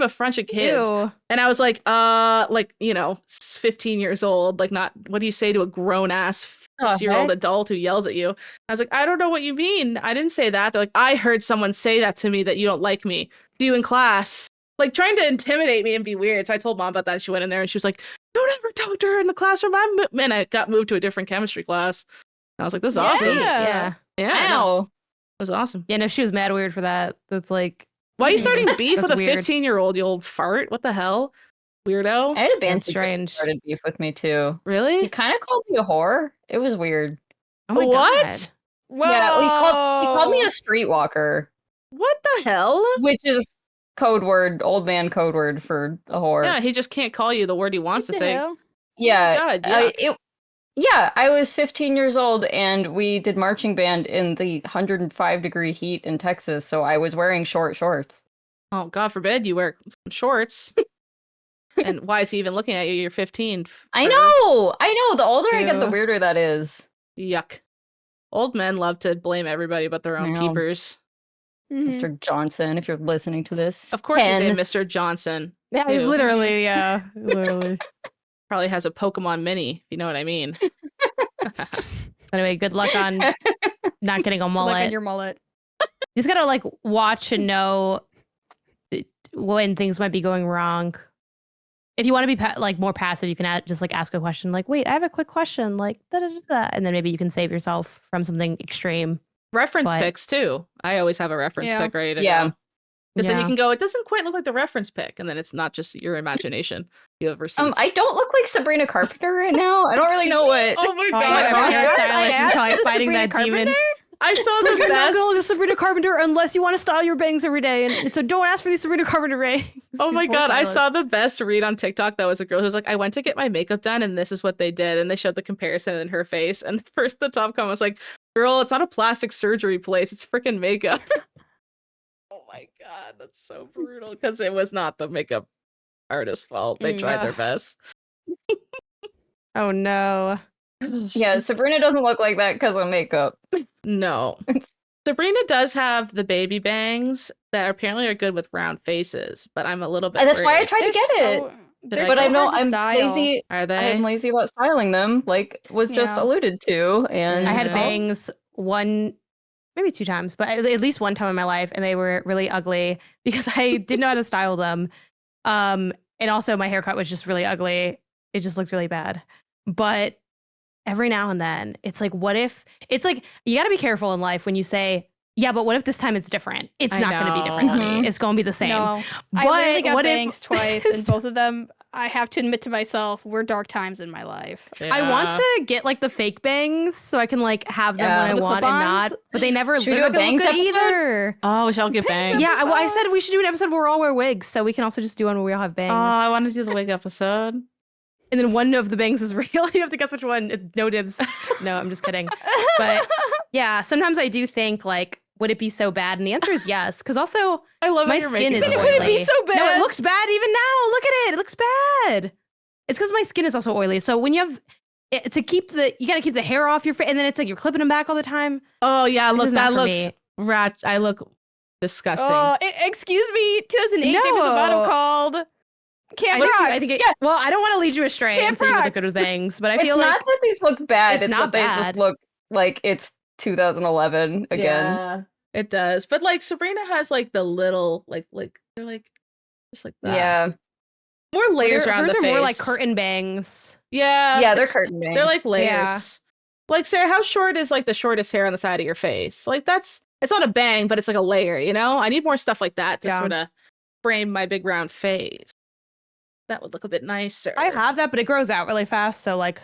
affronted kids. Ew. And I was like, 15 years old. Like not, what do you say to a grown ass 6-year-old adult who yells at you? I was like, I don't know what you mean. I didn't say that. They're like, I heard someone say that to me that you don't like me. Do you in class? Like trying to intimidate me and be weird. So I told mom about that. She went in there and she was like, don't ever talk to her in the classroom. And I got moved to a different chemistry class. And I was like, this is awesome. Yeah. No, it was awesome. Yeah, no, she was mad weird for that. That's like, why are you starting beef with a weird. 15-year-old, you old fart? What the hell? Weirdo. I had a band strange. started beef with me too. Really? He kind of called me a whore. It was weird. oh my What? God. Whoa. Yeah, he called me a streetwalker, What the hell? which is old man code word for a whore. Yeah, he just can't call you the word he wants to What the say. hell? Yeah, God, yuck. I was 15 years old and we did marching band in the 105-degree heat in Texas, so I was wearing short shorts. Oh, God forbid you wear shorts. And why is he even looking at you? You're 15. I know. The older I get, the Ew. weirder that is. Yuck. Old men love to blame everybody but their own I know. peepers. Mr. Johnson, if you're listening to this. Of course he's a Ken. Mr. Johnson. Yeah, Ew. literally, yeah. Literally. Probably has a Pokemon Mini, if you know what I mean. Anyway, good luck on not getting a Look mullet. at your mullet. You just gotta like watch and know when things might be going wrong. If you want to be like more passive, you can just like ask a question, like, "Wait, I have a quick question," like, da, da, da, da. And then maybe you can save yourself from something extreme. Reference But- picks, too. I always have a reference Yeah. pick ready to Yeah. go. Because then you Yeah. can go, it doesn't quite look like the reference pick. And then it's not just your imagination. You have receipts. I don't look like Sabrina Carpenter right now. I don't really know what. Oh my Oh, God. my God. Yes, Stylist I is asked probably for the fighting Sabrina that demon. Carpenter. I saw the You're not best. going to Sabrina Carpenter unless you want to style your bangs every day. And so don't ask for these Sabrina Carpenter bangs. Oh my These poor God. I saw stylists. the best read on TikTok. That was a girl who was like, I went to get my makeup done and this is what they did. And they showed the comparison in her face. And first the top comment was like, girl, it's not a plastic surgery place. It's freaking makeup. Oh my God. That's so brutal. Because it was not the makeup artist's fault. They tried their best. Oh no. Yeah, Sabrina doesn't look like that because of makeup. No. Sabrina does have the baby bangs that apparently are good with round faces, but I'm a little bit. And that's why I worried. tried to get it. They're But so I know hard to I'm style. lazy. Are they? I'm lazy about styling them, like was just Yeah. alluded to. And I had Yeah. bangs one maybe 2 times, but at least one time in my life, and they were really ugly because I didn't know how to style them. And also my haircut was just really ugly. It just looked really bad. But every now and then, it's like, what if it's like you got to be careful in life when you say, yeah, but what if this time it's different? It's not going to be different, honey. It's going to be the same. No, but I literally got what bangs twice, and both of them, I have to admit to myself, were dark times in my life. I want to get like the fake bangs so I can like have them when I want and not. But they never Should we they're do a not gonna look bangs good episode? either. Oh, we shall get bangs. Yeah, well, I said we should do an episode where we all wear wigs, so we can also just do one where we all have bangs. Oh, I want to do the wig episode. And then one of the bangs is real. You have to guess which one. No dibs. No, I'm just kidding. But yeah, sometimes I do think like, would it be so bad? And the answer is yes. Because also, I love my how you're skin making is the oily. voice. Would it be so bad? No, it looks bad even now. Look at it. It looks bad. It's because my skin is also oily. So when you have to keep you got to keep the hair off your face, and then it's like you're clipping them back all the time. Oh yeah, This look, is not that for looks me. rat. I look disgusting. Oh, excuse me, 2008 David Lovato called Camp Rock. I think well, I don't want to lead you astray and Camp say you Rock. look good with bangs, but I It's feel not like that these look bad. it's It's not that they just bad. look like it's 2011 again. Yeah, it does. But like Sabrina has like the little like they're like just like that. Yeah. More layers around hers the are face. more like curtain bangs. Yeah, Yeah, they're it's- curtain bangs. They're like layers. Yeah. Like Sarah, how short is like the shortest hair on the side of your face? Like it's not a bang, but it's like a layer, you know? I need more stuff like that to Yeah. sort of frame my big round face. That would look a bit nicer. I have that, but it grows out really fast. So like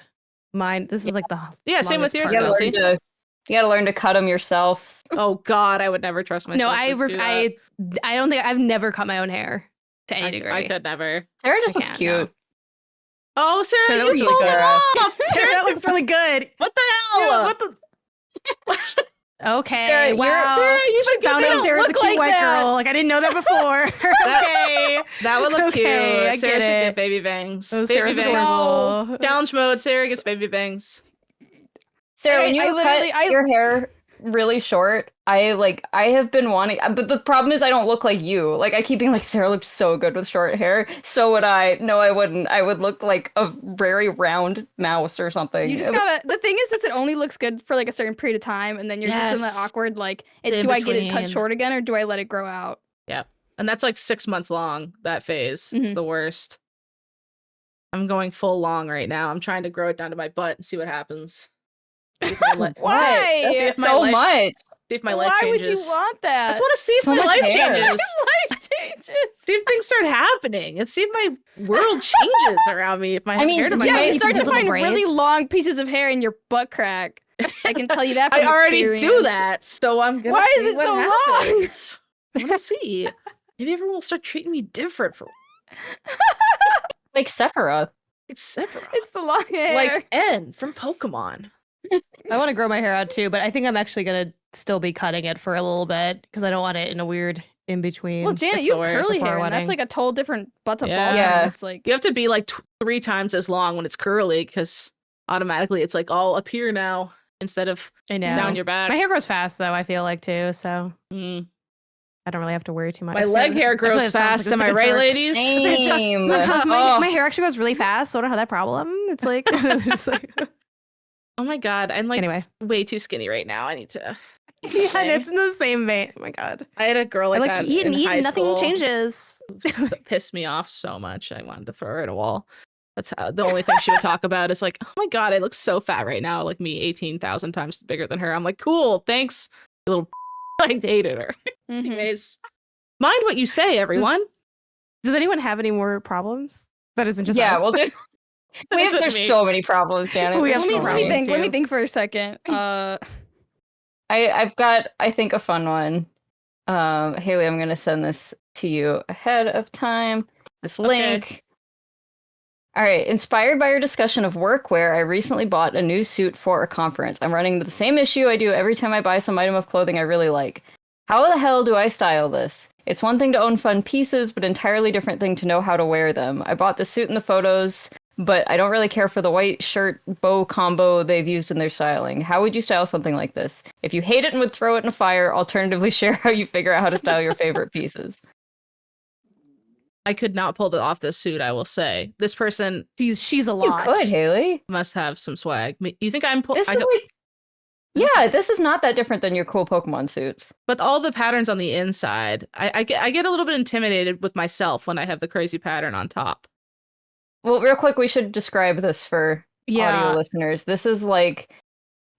mine, this is like the Yeah, same with longest yours, part. You gotta, Kelsey. you gotta learn to cut them yourself. Oh God, I would never trust myself. No, to do that. I don't think I've never cut my own hair to any degree. I could never. Sarah just I looks can't, cute. no. Oh, Sarah, Sarah, that you looks pulled really it good. off. Sarah, Sarah, that looks really good. what the hell? What the? Okay, Sarah, you're- wow. Sarah, you should Found get out that. Sarah's a look cute like white that. girl. Like I didn't know that before. Okay. That would look Okay, I cute. Sarah get should it. get baby bangs. Oh, baby Sarah's bangs. adorable. Challenge mode. Sarah gets baby bangs. Sarah, when I you literally- cut your hair really short, I have been wanting, but the problem is I don't look like you. Like I keep being like, Sarah looked so good with short hair. So would I. No, I wouldn't. I would look like a very round mouse or something. You just gotta. The thing is it only looks good for like a certain period of time, and then you're just in that Yes. awkward like, The do I get it cut in-between. short again, or do I let it grow out? And that's like 6 months long, that phase. It's Mhm. the worst. I'm going full long right now. I'm trying to grow it down to my butt and see what happens. See if my li- Why? See if my so life, much. see if my life Why changes. would you want that? I just want to see if So my much life hair. changes. life changes. See if things start happening and see if my world changes around me. If my I mean, hair to my Yeah, might you need start to to do find little really braids. long pieces of hair in your butt crack. I can tell you that I from already do experience. that, so I'm gonna Why see is it what so long? happens. I want to see. Maybe everyone will start treating me different for Like Sephiroth. etc. It's the long hair. Like N from Pokemon. I want to grow my hair out too, but I think I'm actually gonna still be cutting it for a little bit because I don't want it in a weird in between. well, Janet, It's you the have worst. curly Before hair, our and that's wedding. like a total different butt to ball. Yeah. It's like You have to be like 3 times as long when it's curly because automatically it's like all up here now instead of I know. down your back. My hair grows fast though. I feel like too, so Mm. I don't really have to worry too much. My It's leg kinda- hair I feel grows like it sounds fast. like Am it's I like a right, jerk. ladies? Same. my Oh. hair actually goes really fast, so I don't have that problem. It's like, it's just like Oh my god, I'm like Anyway. way too skinny right now. I need to. yeah, and it's in the same vein. Oh my god, I had a girl I like like that to eat and in eat, high and nothing school. changes. That pissed me off so much. I wanted to throw her at a wall. That's how the only thing she would talk about is like, oh my god, I look so fat right now. Like me, 18,000 times bigger than her. I'm like, cool, thanks, you little. I hated her. mhm. Anyways, mind what you say, everyone. Does anyone have any more problems? That isn't just Yeah, us. we'll do. Isn't There's me. so many problems, Janet. We There's have Let me, so let me many. think. Let me too. think for a second. I've got, I think, a fun one. Haley, I'm gonna send this to you ahead of time. This link. All right. Inspired by your discussion of workwear, I recently bought a new suit for a conference. I'm running into the same issue I do every time I buy some item of clothing I really like. How the hell do I style this? It's one thing to own fun pieces, but entirely different thing to know how to wear them. I bought the suit in the photos, but I don't really care for the white shirt bow combo they've used in their styling. How would you style something like this? If you hate it and would throw it in a fire, alternatively share how you figure out how to style your favorite pieces. I could not pull off this suit. I will say this person she's a You lot. could, Haley. must have some swag. You think I'm? This I is don't- like Yeah, this is not that different than your cool Pokemon suits. But all the patterns on the inside, I get a little bit intimidated with myself when I have the crazy pattern on top. Well, real quick, we should describe this for audio listeners. This is like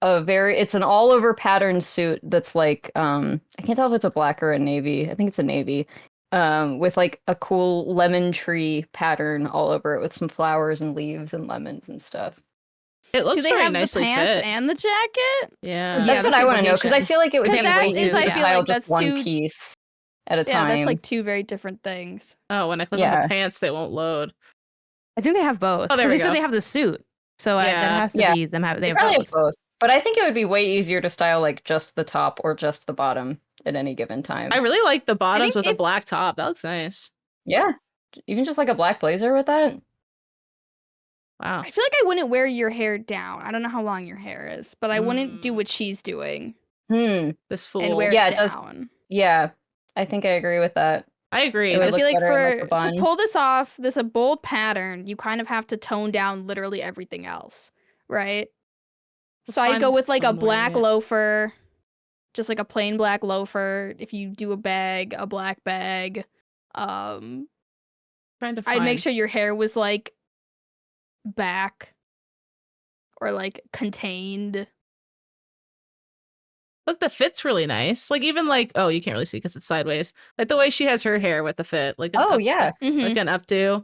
it's an all-over pattern suit that's like, I can't tell if it's a black or a navy. I think it's a navy. With like a cool lemon tree pattern all over it with some flowers and leaves and lemons and stuff. It looks Do they very have nicely the pants fit. and the jacket? Yeah. That's what I want to know, because I feel like it would be way is, easier I to feel style like just that's one too- piece at a time. Yeah, that's like two very different things. Oh, when I click on the pants, they won't load. I think they have both. Oh, there they we said go. they have the suit. So that has to be them. They have probably both. have both. But I think it would be way easier to style like just the top or just the bottom at any given time. I really like the bottoms with a black top. That looks nice. Yeah. Even just like a black blazer with that. Wow. I feel like I wouldn't wear your hair down. I don't know how long your hair is, but I wouldn't do what she's doing. This fool. And wear it down. Yeah. I think I agree with that. I agree. I feel like to pull this off, a bold pattern, you kind of have to tone down literally everything else, right? So I'd go with like a black loafer, just like a plain black loafer. If you do a black bag. I'd make sure your hair was like back or like contained. Look, the fit's really nice. Like even like, oh, you can't really see because it's sideways. Like the way she has her hair with the fit, like like an updo.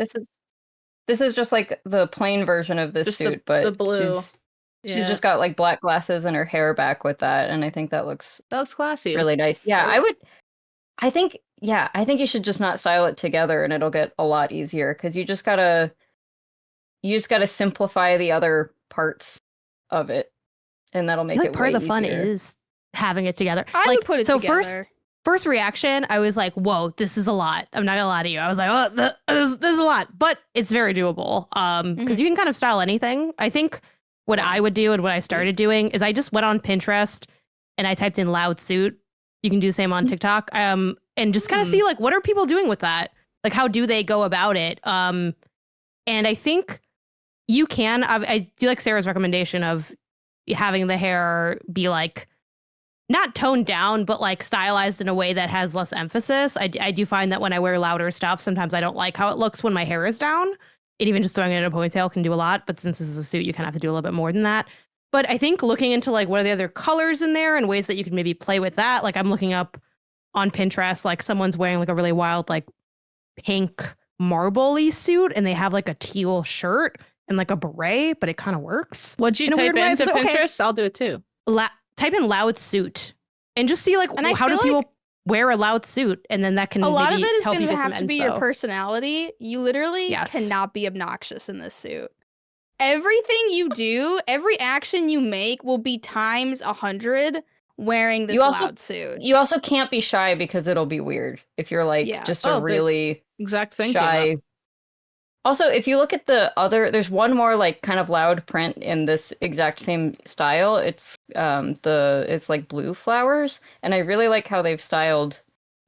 This is just like the plain version of this Just suit, but the blue. She's just got like black glasses and her hair back with that, and I think that looks classy. Really nice. Yeah, I think you should just not style it together, and it'll get a lot easier because you just gotta simplify the other parts of it, and that'll make it part way of the fun easier. is having it together. I would put it together. First reaction, I was like, whoa, this is a lot. I'm not gonna lie to you. I was like, oh, this is a lot, but it's very doable. Because you can kind of style anything. I think what I would do and what I started doing is I just went on Pinterest and I typed in loud suit. You can do the same on TikTok. And just kind of see like, what are people doing with that? Like, how do they go about it? And I think you can, I do like Sarah's recommendation of having the hair be like, not toned down, but like stylized in a way that has less emphasis. I do find that when I wear louder stuff, sometimes I don't like how it looks when my hair is down. And even just throwing it in a ponytail can do a lot. But since this is a suit, you kind of have to do a little bit more than that. But I think looking into like what are the other colors in there and ways that you can maybe play with that. Like I'm looking up on Pinterest, like someone's wearing like a really wild, like pink marble-y suit and they have like a teal shirt and like a beret, but it kind of works. What'd you type into Pinterest? I'll do it too. Type in loud suit and just see like how do people wear a loud suit, and then that can a lot of it is going to have to be your personality. You literally cannot be obnoxious in this suit. Everything you do, every action you make will be times 100 wearing this loud suit. You also can't be shy because it'll be weird if you're like just a really exact thing shy. Also, if you look at there's one more like kind of loud print in this exact same style. It's it's like blue flowers, and I really like how they've styled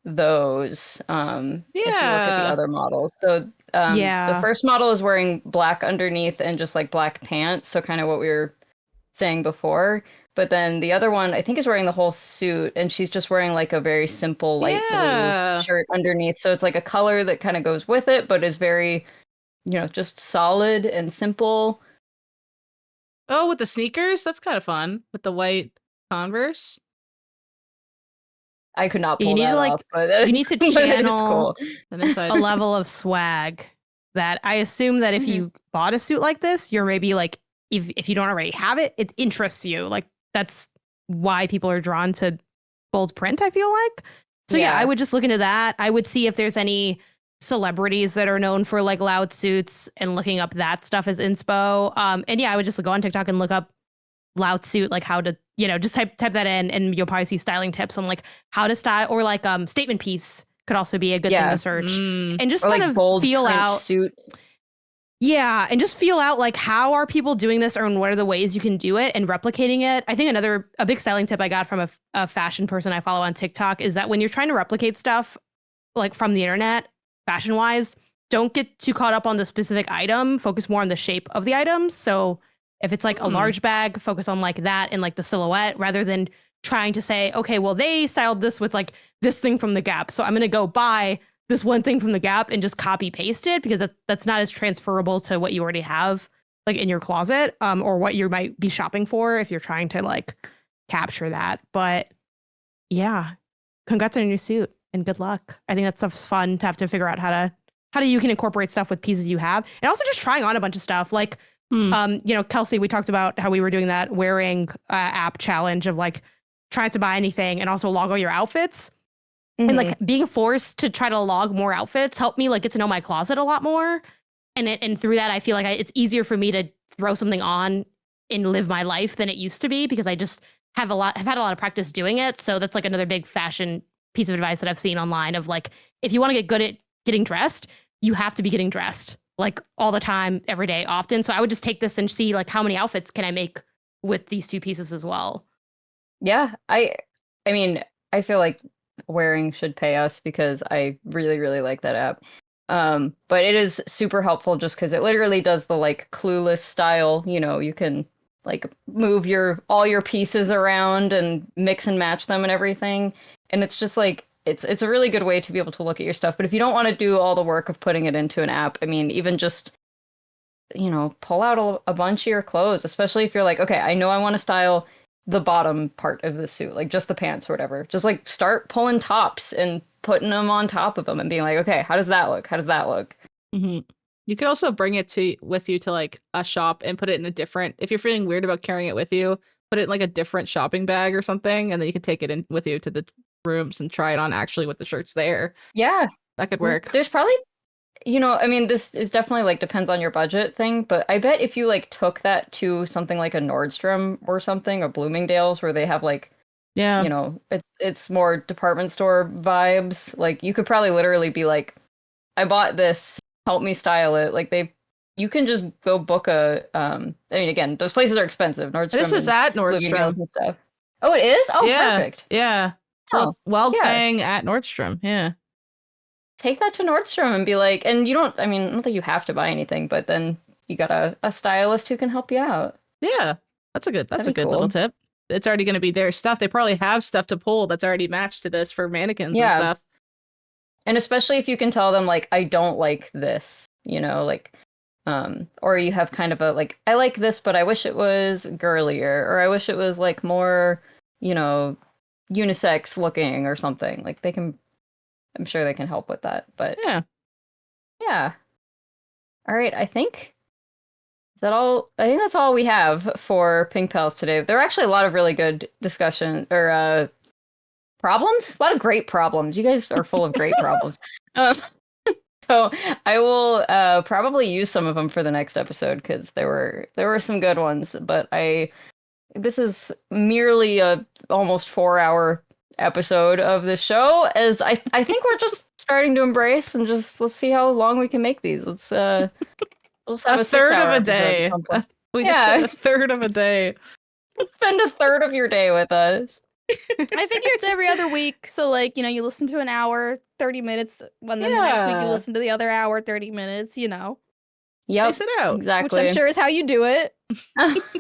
those. If you look at the other models, so the first model is wearing black underneath and just like black pants, so kind of what we were saying before. But then the other one, I think, is wearing the whole suit, and she's just wearing like a very simple light blue shirt underneath. So it's like a color that kind of goes with it, but is very, just solid and simple. Oh, with the sneakers? That's kind of fun. With the white Converse. I could not pull that off, but you need to channel cool. a level of swag that I assume that if you bought a suit like this, you're maybe like, if you don't already have it, it interests you. Like that's why people are drawn to bold print, I feel like. So yeah, I would just look into that. I would see if there's any celebrities that are known for like loud suits and looking up that stuff as inspo. And yeah, I would just go on TikTok and look up loud suit, like how to, just type that in, and you'll probably see styling tips on like how to style, or like statement piece could also be a good thing to search. And just kind of feel out suit. Yeah, and just feel out like how are people doing this, or what are the ways you can do it and replicating it. I think a big styling tip I got from a fashion person I follow on TikTok is that when you're trying to replicate stuff like from the internet, fashion wise, don't get too caught up on the specific item. Focus more on the shape of the items. So If it's like a large bag, focus on like that and like the silhouette rather than trying to say, okay, well, they styled this with like this thing from the Gap. So I'm going to go buy this one thing from the Gap and just copy paste it because that's not as transferable to what you already have like in your closet or what you might be shopping for if you're trying to like capture that. But yeah, congrats on your new suit and good luck. I think that stuff's fun to have to figure out how you can incorporate stuff with pieces you have, and also just trying on a bunch of stuff. Like, Kelsey, we talked about how we were doing that wearing app challenge of like trying to buy anything and also log all your outfits. And like being forced to try to log more outfits helped me like get to know my closet a lot more. And through that, I feel like it's easier for me to throw something on and live my life than it used to be because I just have had a lot of practice doing it. So that's like another big fashion piece of advice that I've seen online of like, if you want to get good at getting dressed, you have to be getting dressed like all the time, every day, often. So I would just take this and see like how many outfits can I make with these two pieces as well. Yeah, I mean, I feel like wearing should pay us because I really, really like that app. But it is super helpful just because it literally does the like Clueless style, you can like move all your pieces around and mix and match them and everything. And it's just like, it's a really good way to be able to look at your stuff. But if you don't want to do all the work of putting it into an app, I mean, even just, pull out a bunch of your clothes, especially if you're like, okay, I know I want to style the bottom part of the suit, like just the pants or whatever. Just like start pulling tops and putting them on top of them and being like, okay, how does that look? How does that look? Mm-hmm. You could also bring it with you to like a shop and put it in a different, if you're feeling weird about carrying it with you, put it in like a different shopping bag or something. And then you can take it in with you to the rooms and try it on actually with the shirts there. Yeah. That could work. There's probably, I mean, this is definitely like depends on your budget thing, but I bet if you like took that to something like a Nordstrom or something, or Bloomingdale's where they have like, it's more department store vibes. Like you could probably literally be like, I bought this, help me style it. Like you can just go book I mean, again, those places are expensive. Nordstrom. This is at Nordstrom and stuff. Oh, it is? Oh, yeah. Perfect. Yeah. Fang at Nordstrom. Yeah. Take that to Nordstrom and be like, and I don't think you have to buy anything, but then you got a stylist who can help you out. Yeah. That's a good cool. little tip. It's already going to be their stuff. They probably have stuff to pull that's already matched to this for mannequins and stuff. And especially if you can tell them like, I don't like this, like, or you have kind of a like, I like this, but I wish it was girlier, or I wish it was like more, unisex looking or something. Like I'm sure they can help with that. But yeah. All right, I think that's all we have for Pink Pals today. There are actually a lot of really good discussion or problems. A lot of great problems. You guys are full of great problems. So I will probably use some of them for the next episode because there were some good ones. But this is merely a almost 4-hour episode of the show, as I think we're just starting to embrace and just let's see how long we can make these. Let's have a third of a day. We just did a third of a day. Spend a third of your day with us. I figure it's every other week, so like you listen to an hour, 30 minutes, when then the next week you listen to the other hour, 30 minutes. Yep, space it out exactly. Which I'm sure is how you do it.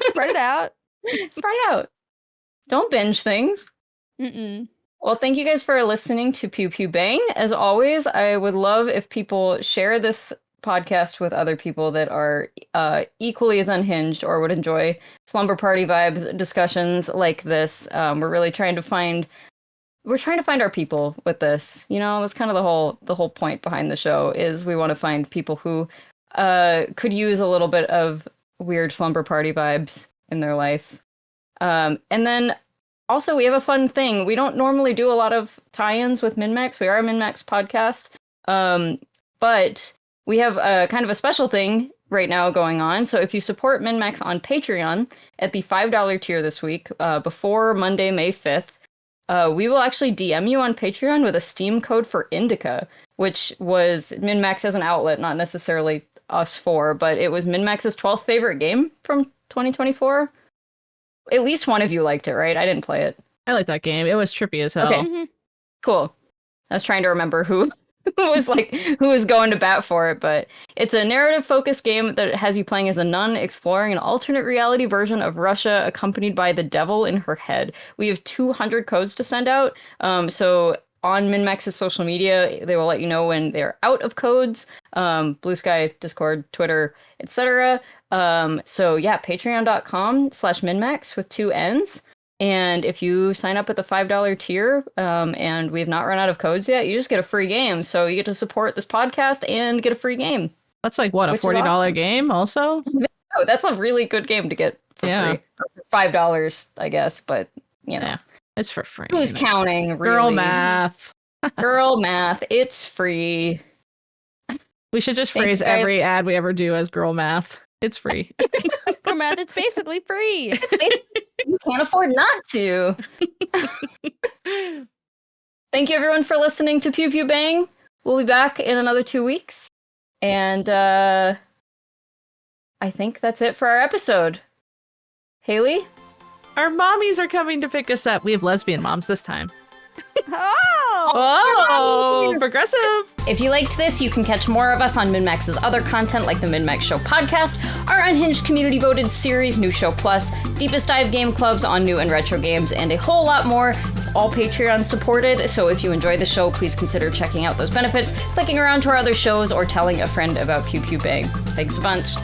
Spread it out. Spread it out. Don't binge things. Well, thank you guys for listening to Pew Pew Bang. As always, I would love if people share this podcast with other people that are equally as unhinged or would enjoy slumber party vibes discussions like this. We're really trying to find our people with this. That's kind of the whole point behind the show is we want to find people who could use a little bit of weird slumber party vibes in their life. And then also, we have a fun thing. We don't normally do a lot of tie-ins with MinnMax. We are a MinnMax podcast. But we have a kind of a special thing right now going on. So if you support MinnMax on Patreon at the $5 tier this week, before Monday, May 5th, we will actually DM you on Patreon with a Steam code for Indica, which was MinnMax as an outlet, not necessarily us four, but it was MinnMax's 12th favorite game from 2024. At least one of you liked it, right? I didn't play it. I liked that game. It was trippy as hell. Okay, cool. I was trying to remember who who was going to bat for it, but it's a narrative-focused game that has you playing as a nun exploring an alternate reality version of Russia accompanied by the devil in her head. We have 200 codes to send out, so on MinnMax's social media, they will let you know when they're out of codes, Blue Sky, Discord, Twitter, etc. So yeah, patreon.com/MinnMax with 2 N's. And if you sign up at the $5 tier, and we have not run out of codes yet, you just get a free game. So you get to support this podcast and get a free game. That's like, what, a $40 awesome. Game also? Oh, that's a really good game to get for free. $5, I guess, but, you know. Yeah, it's for free. Who's counting, really? Girl math. Girl math. It's free. We should just phrase every ad we ever do as girl math. It's free. Girl math, it's basically free. You can't afford not to. Thank you, everyone, for listening to Pew Pew Bang. We'll be back in another 2 weeks. And I think that's it for our episode. Haley? Our mommies are coming to pick us up. We have lesbian moms this time. Oh, progressive. If you liked this, you can catch more of us on MinnMax's other content like the MinnMax Show podcast, our Unhinged community-voted series, New Show Plus, deepest dive game clubs on new and retro games, and a whole lot more. It's all Patreon supported, so if you enjoy the show, please consider checking out those benefits, clicking around to our other shows, or telling a friend about Pew Pew Bang. Thanks a bunch.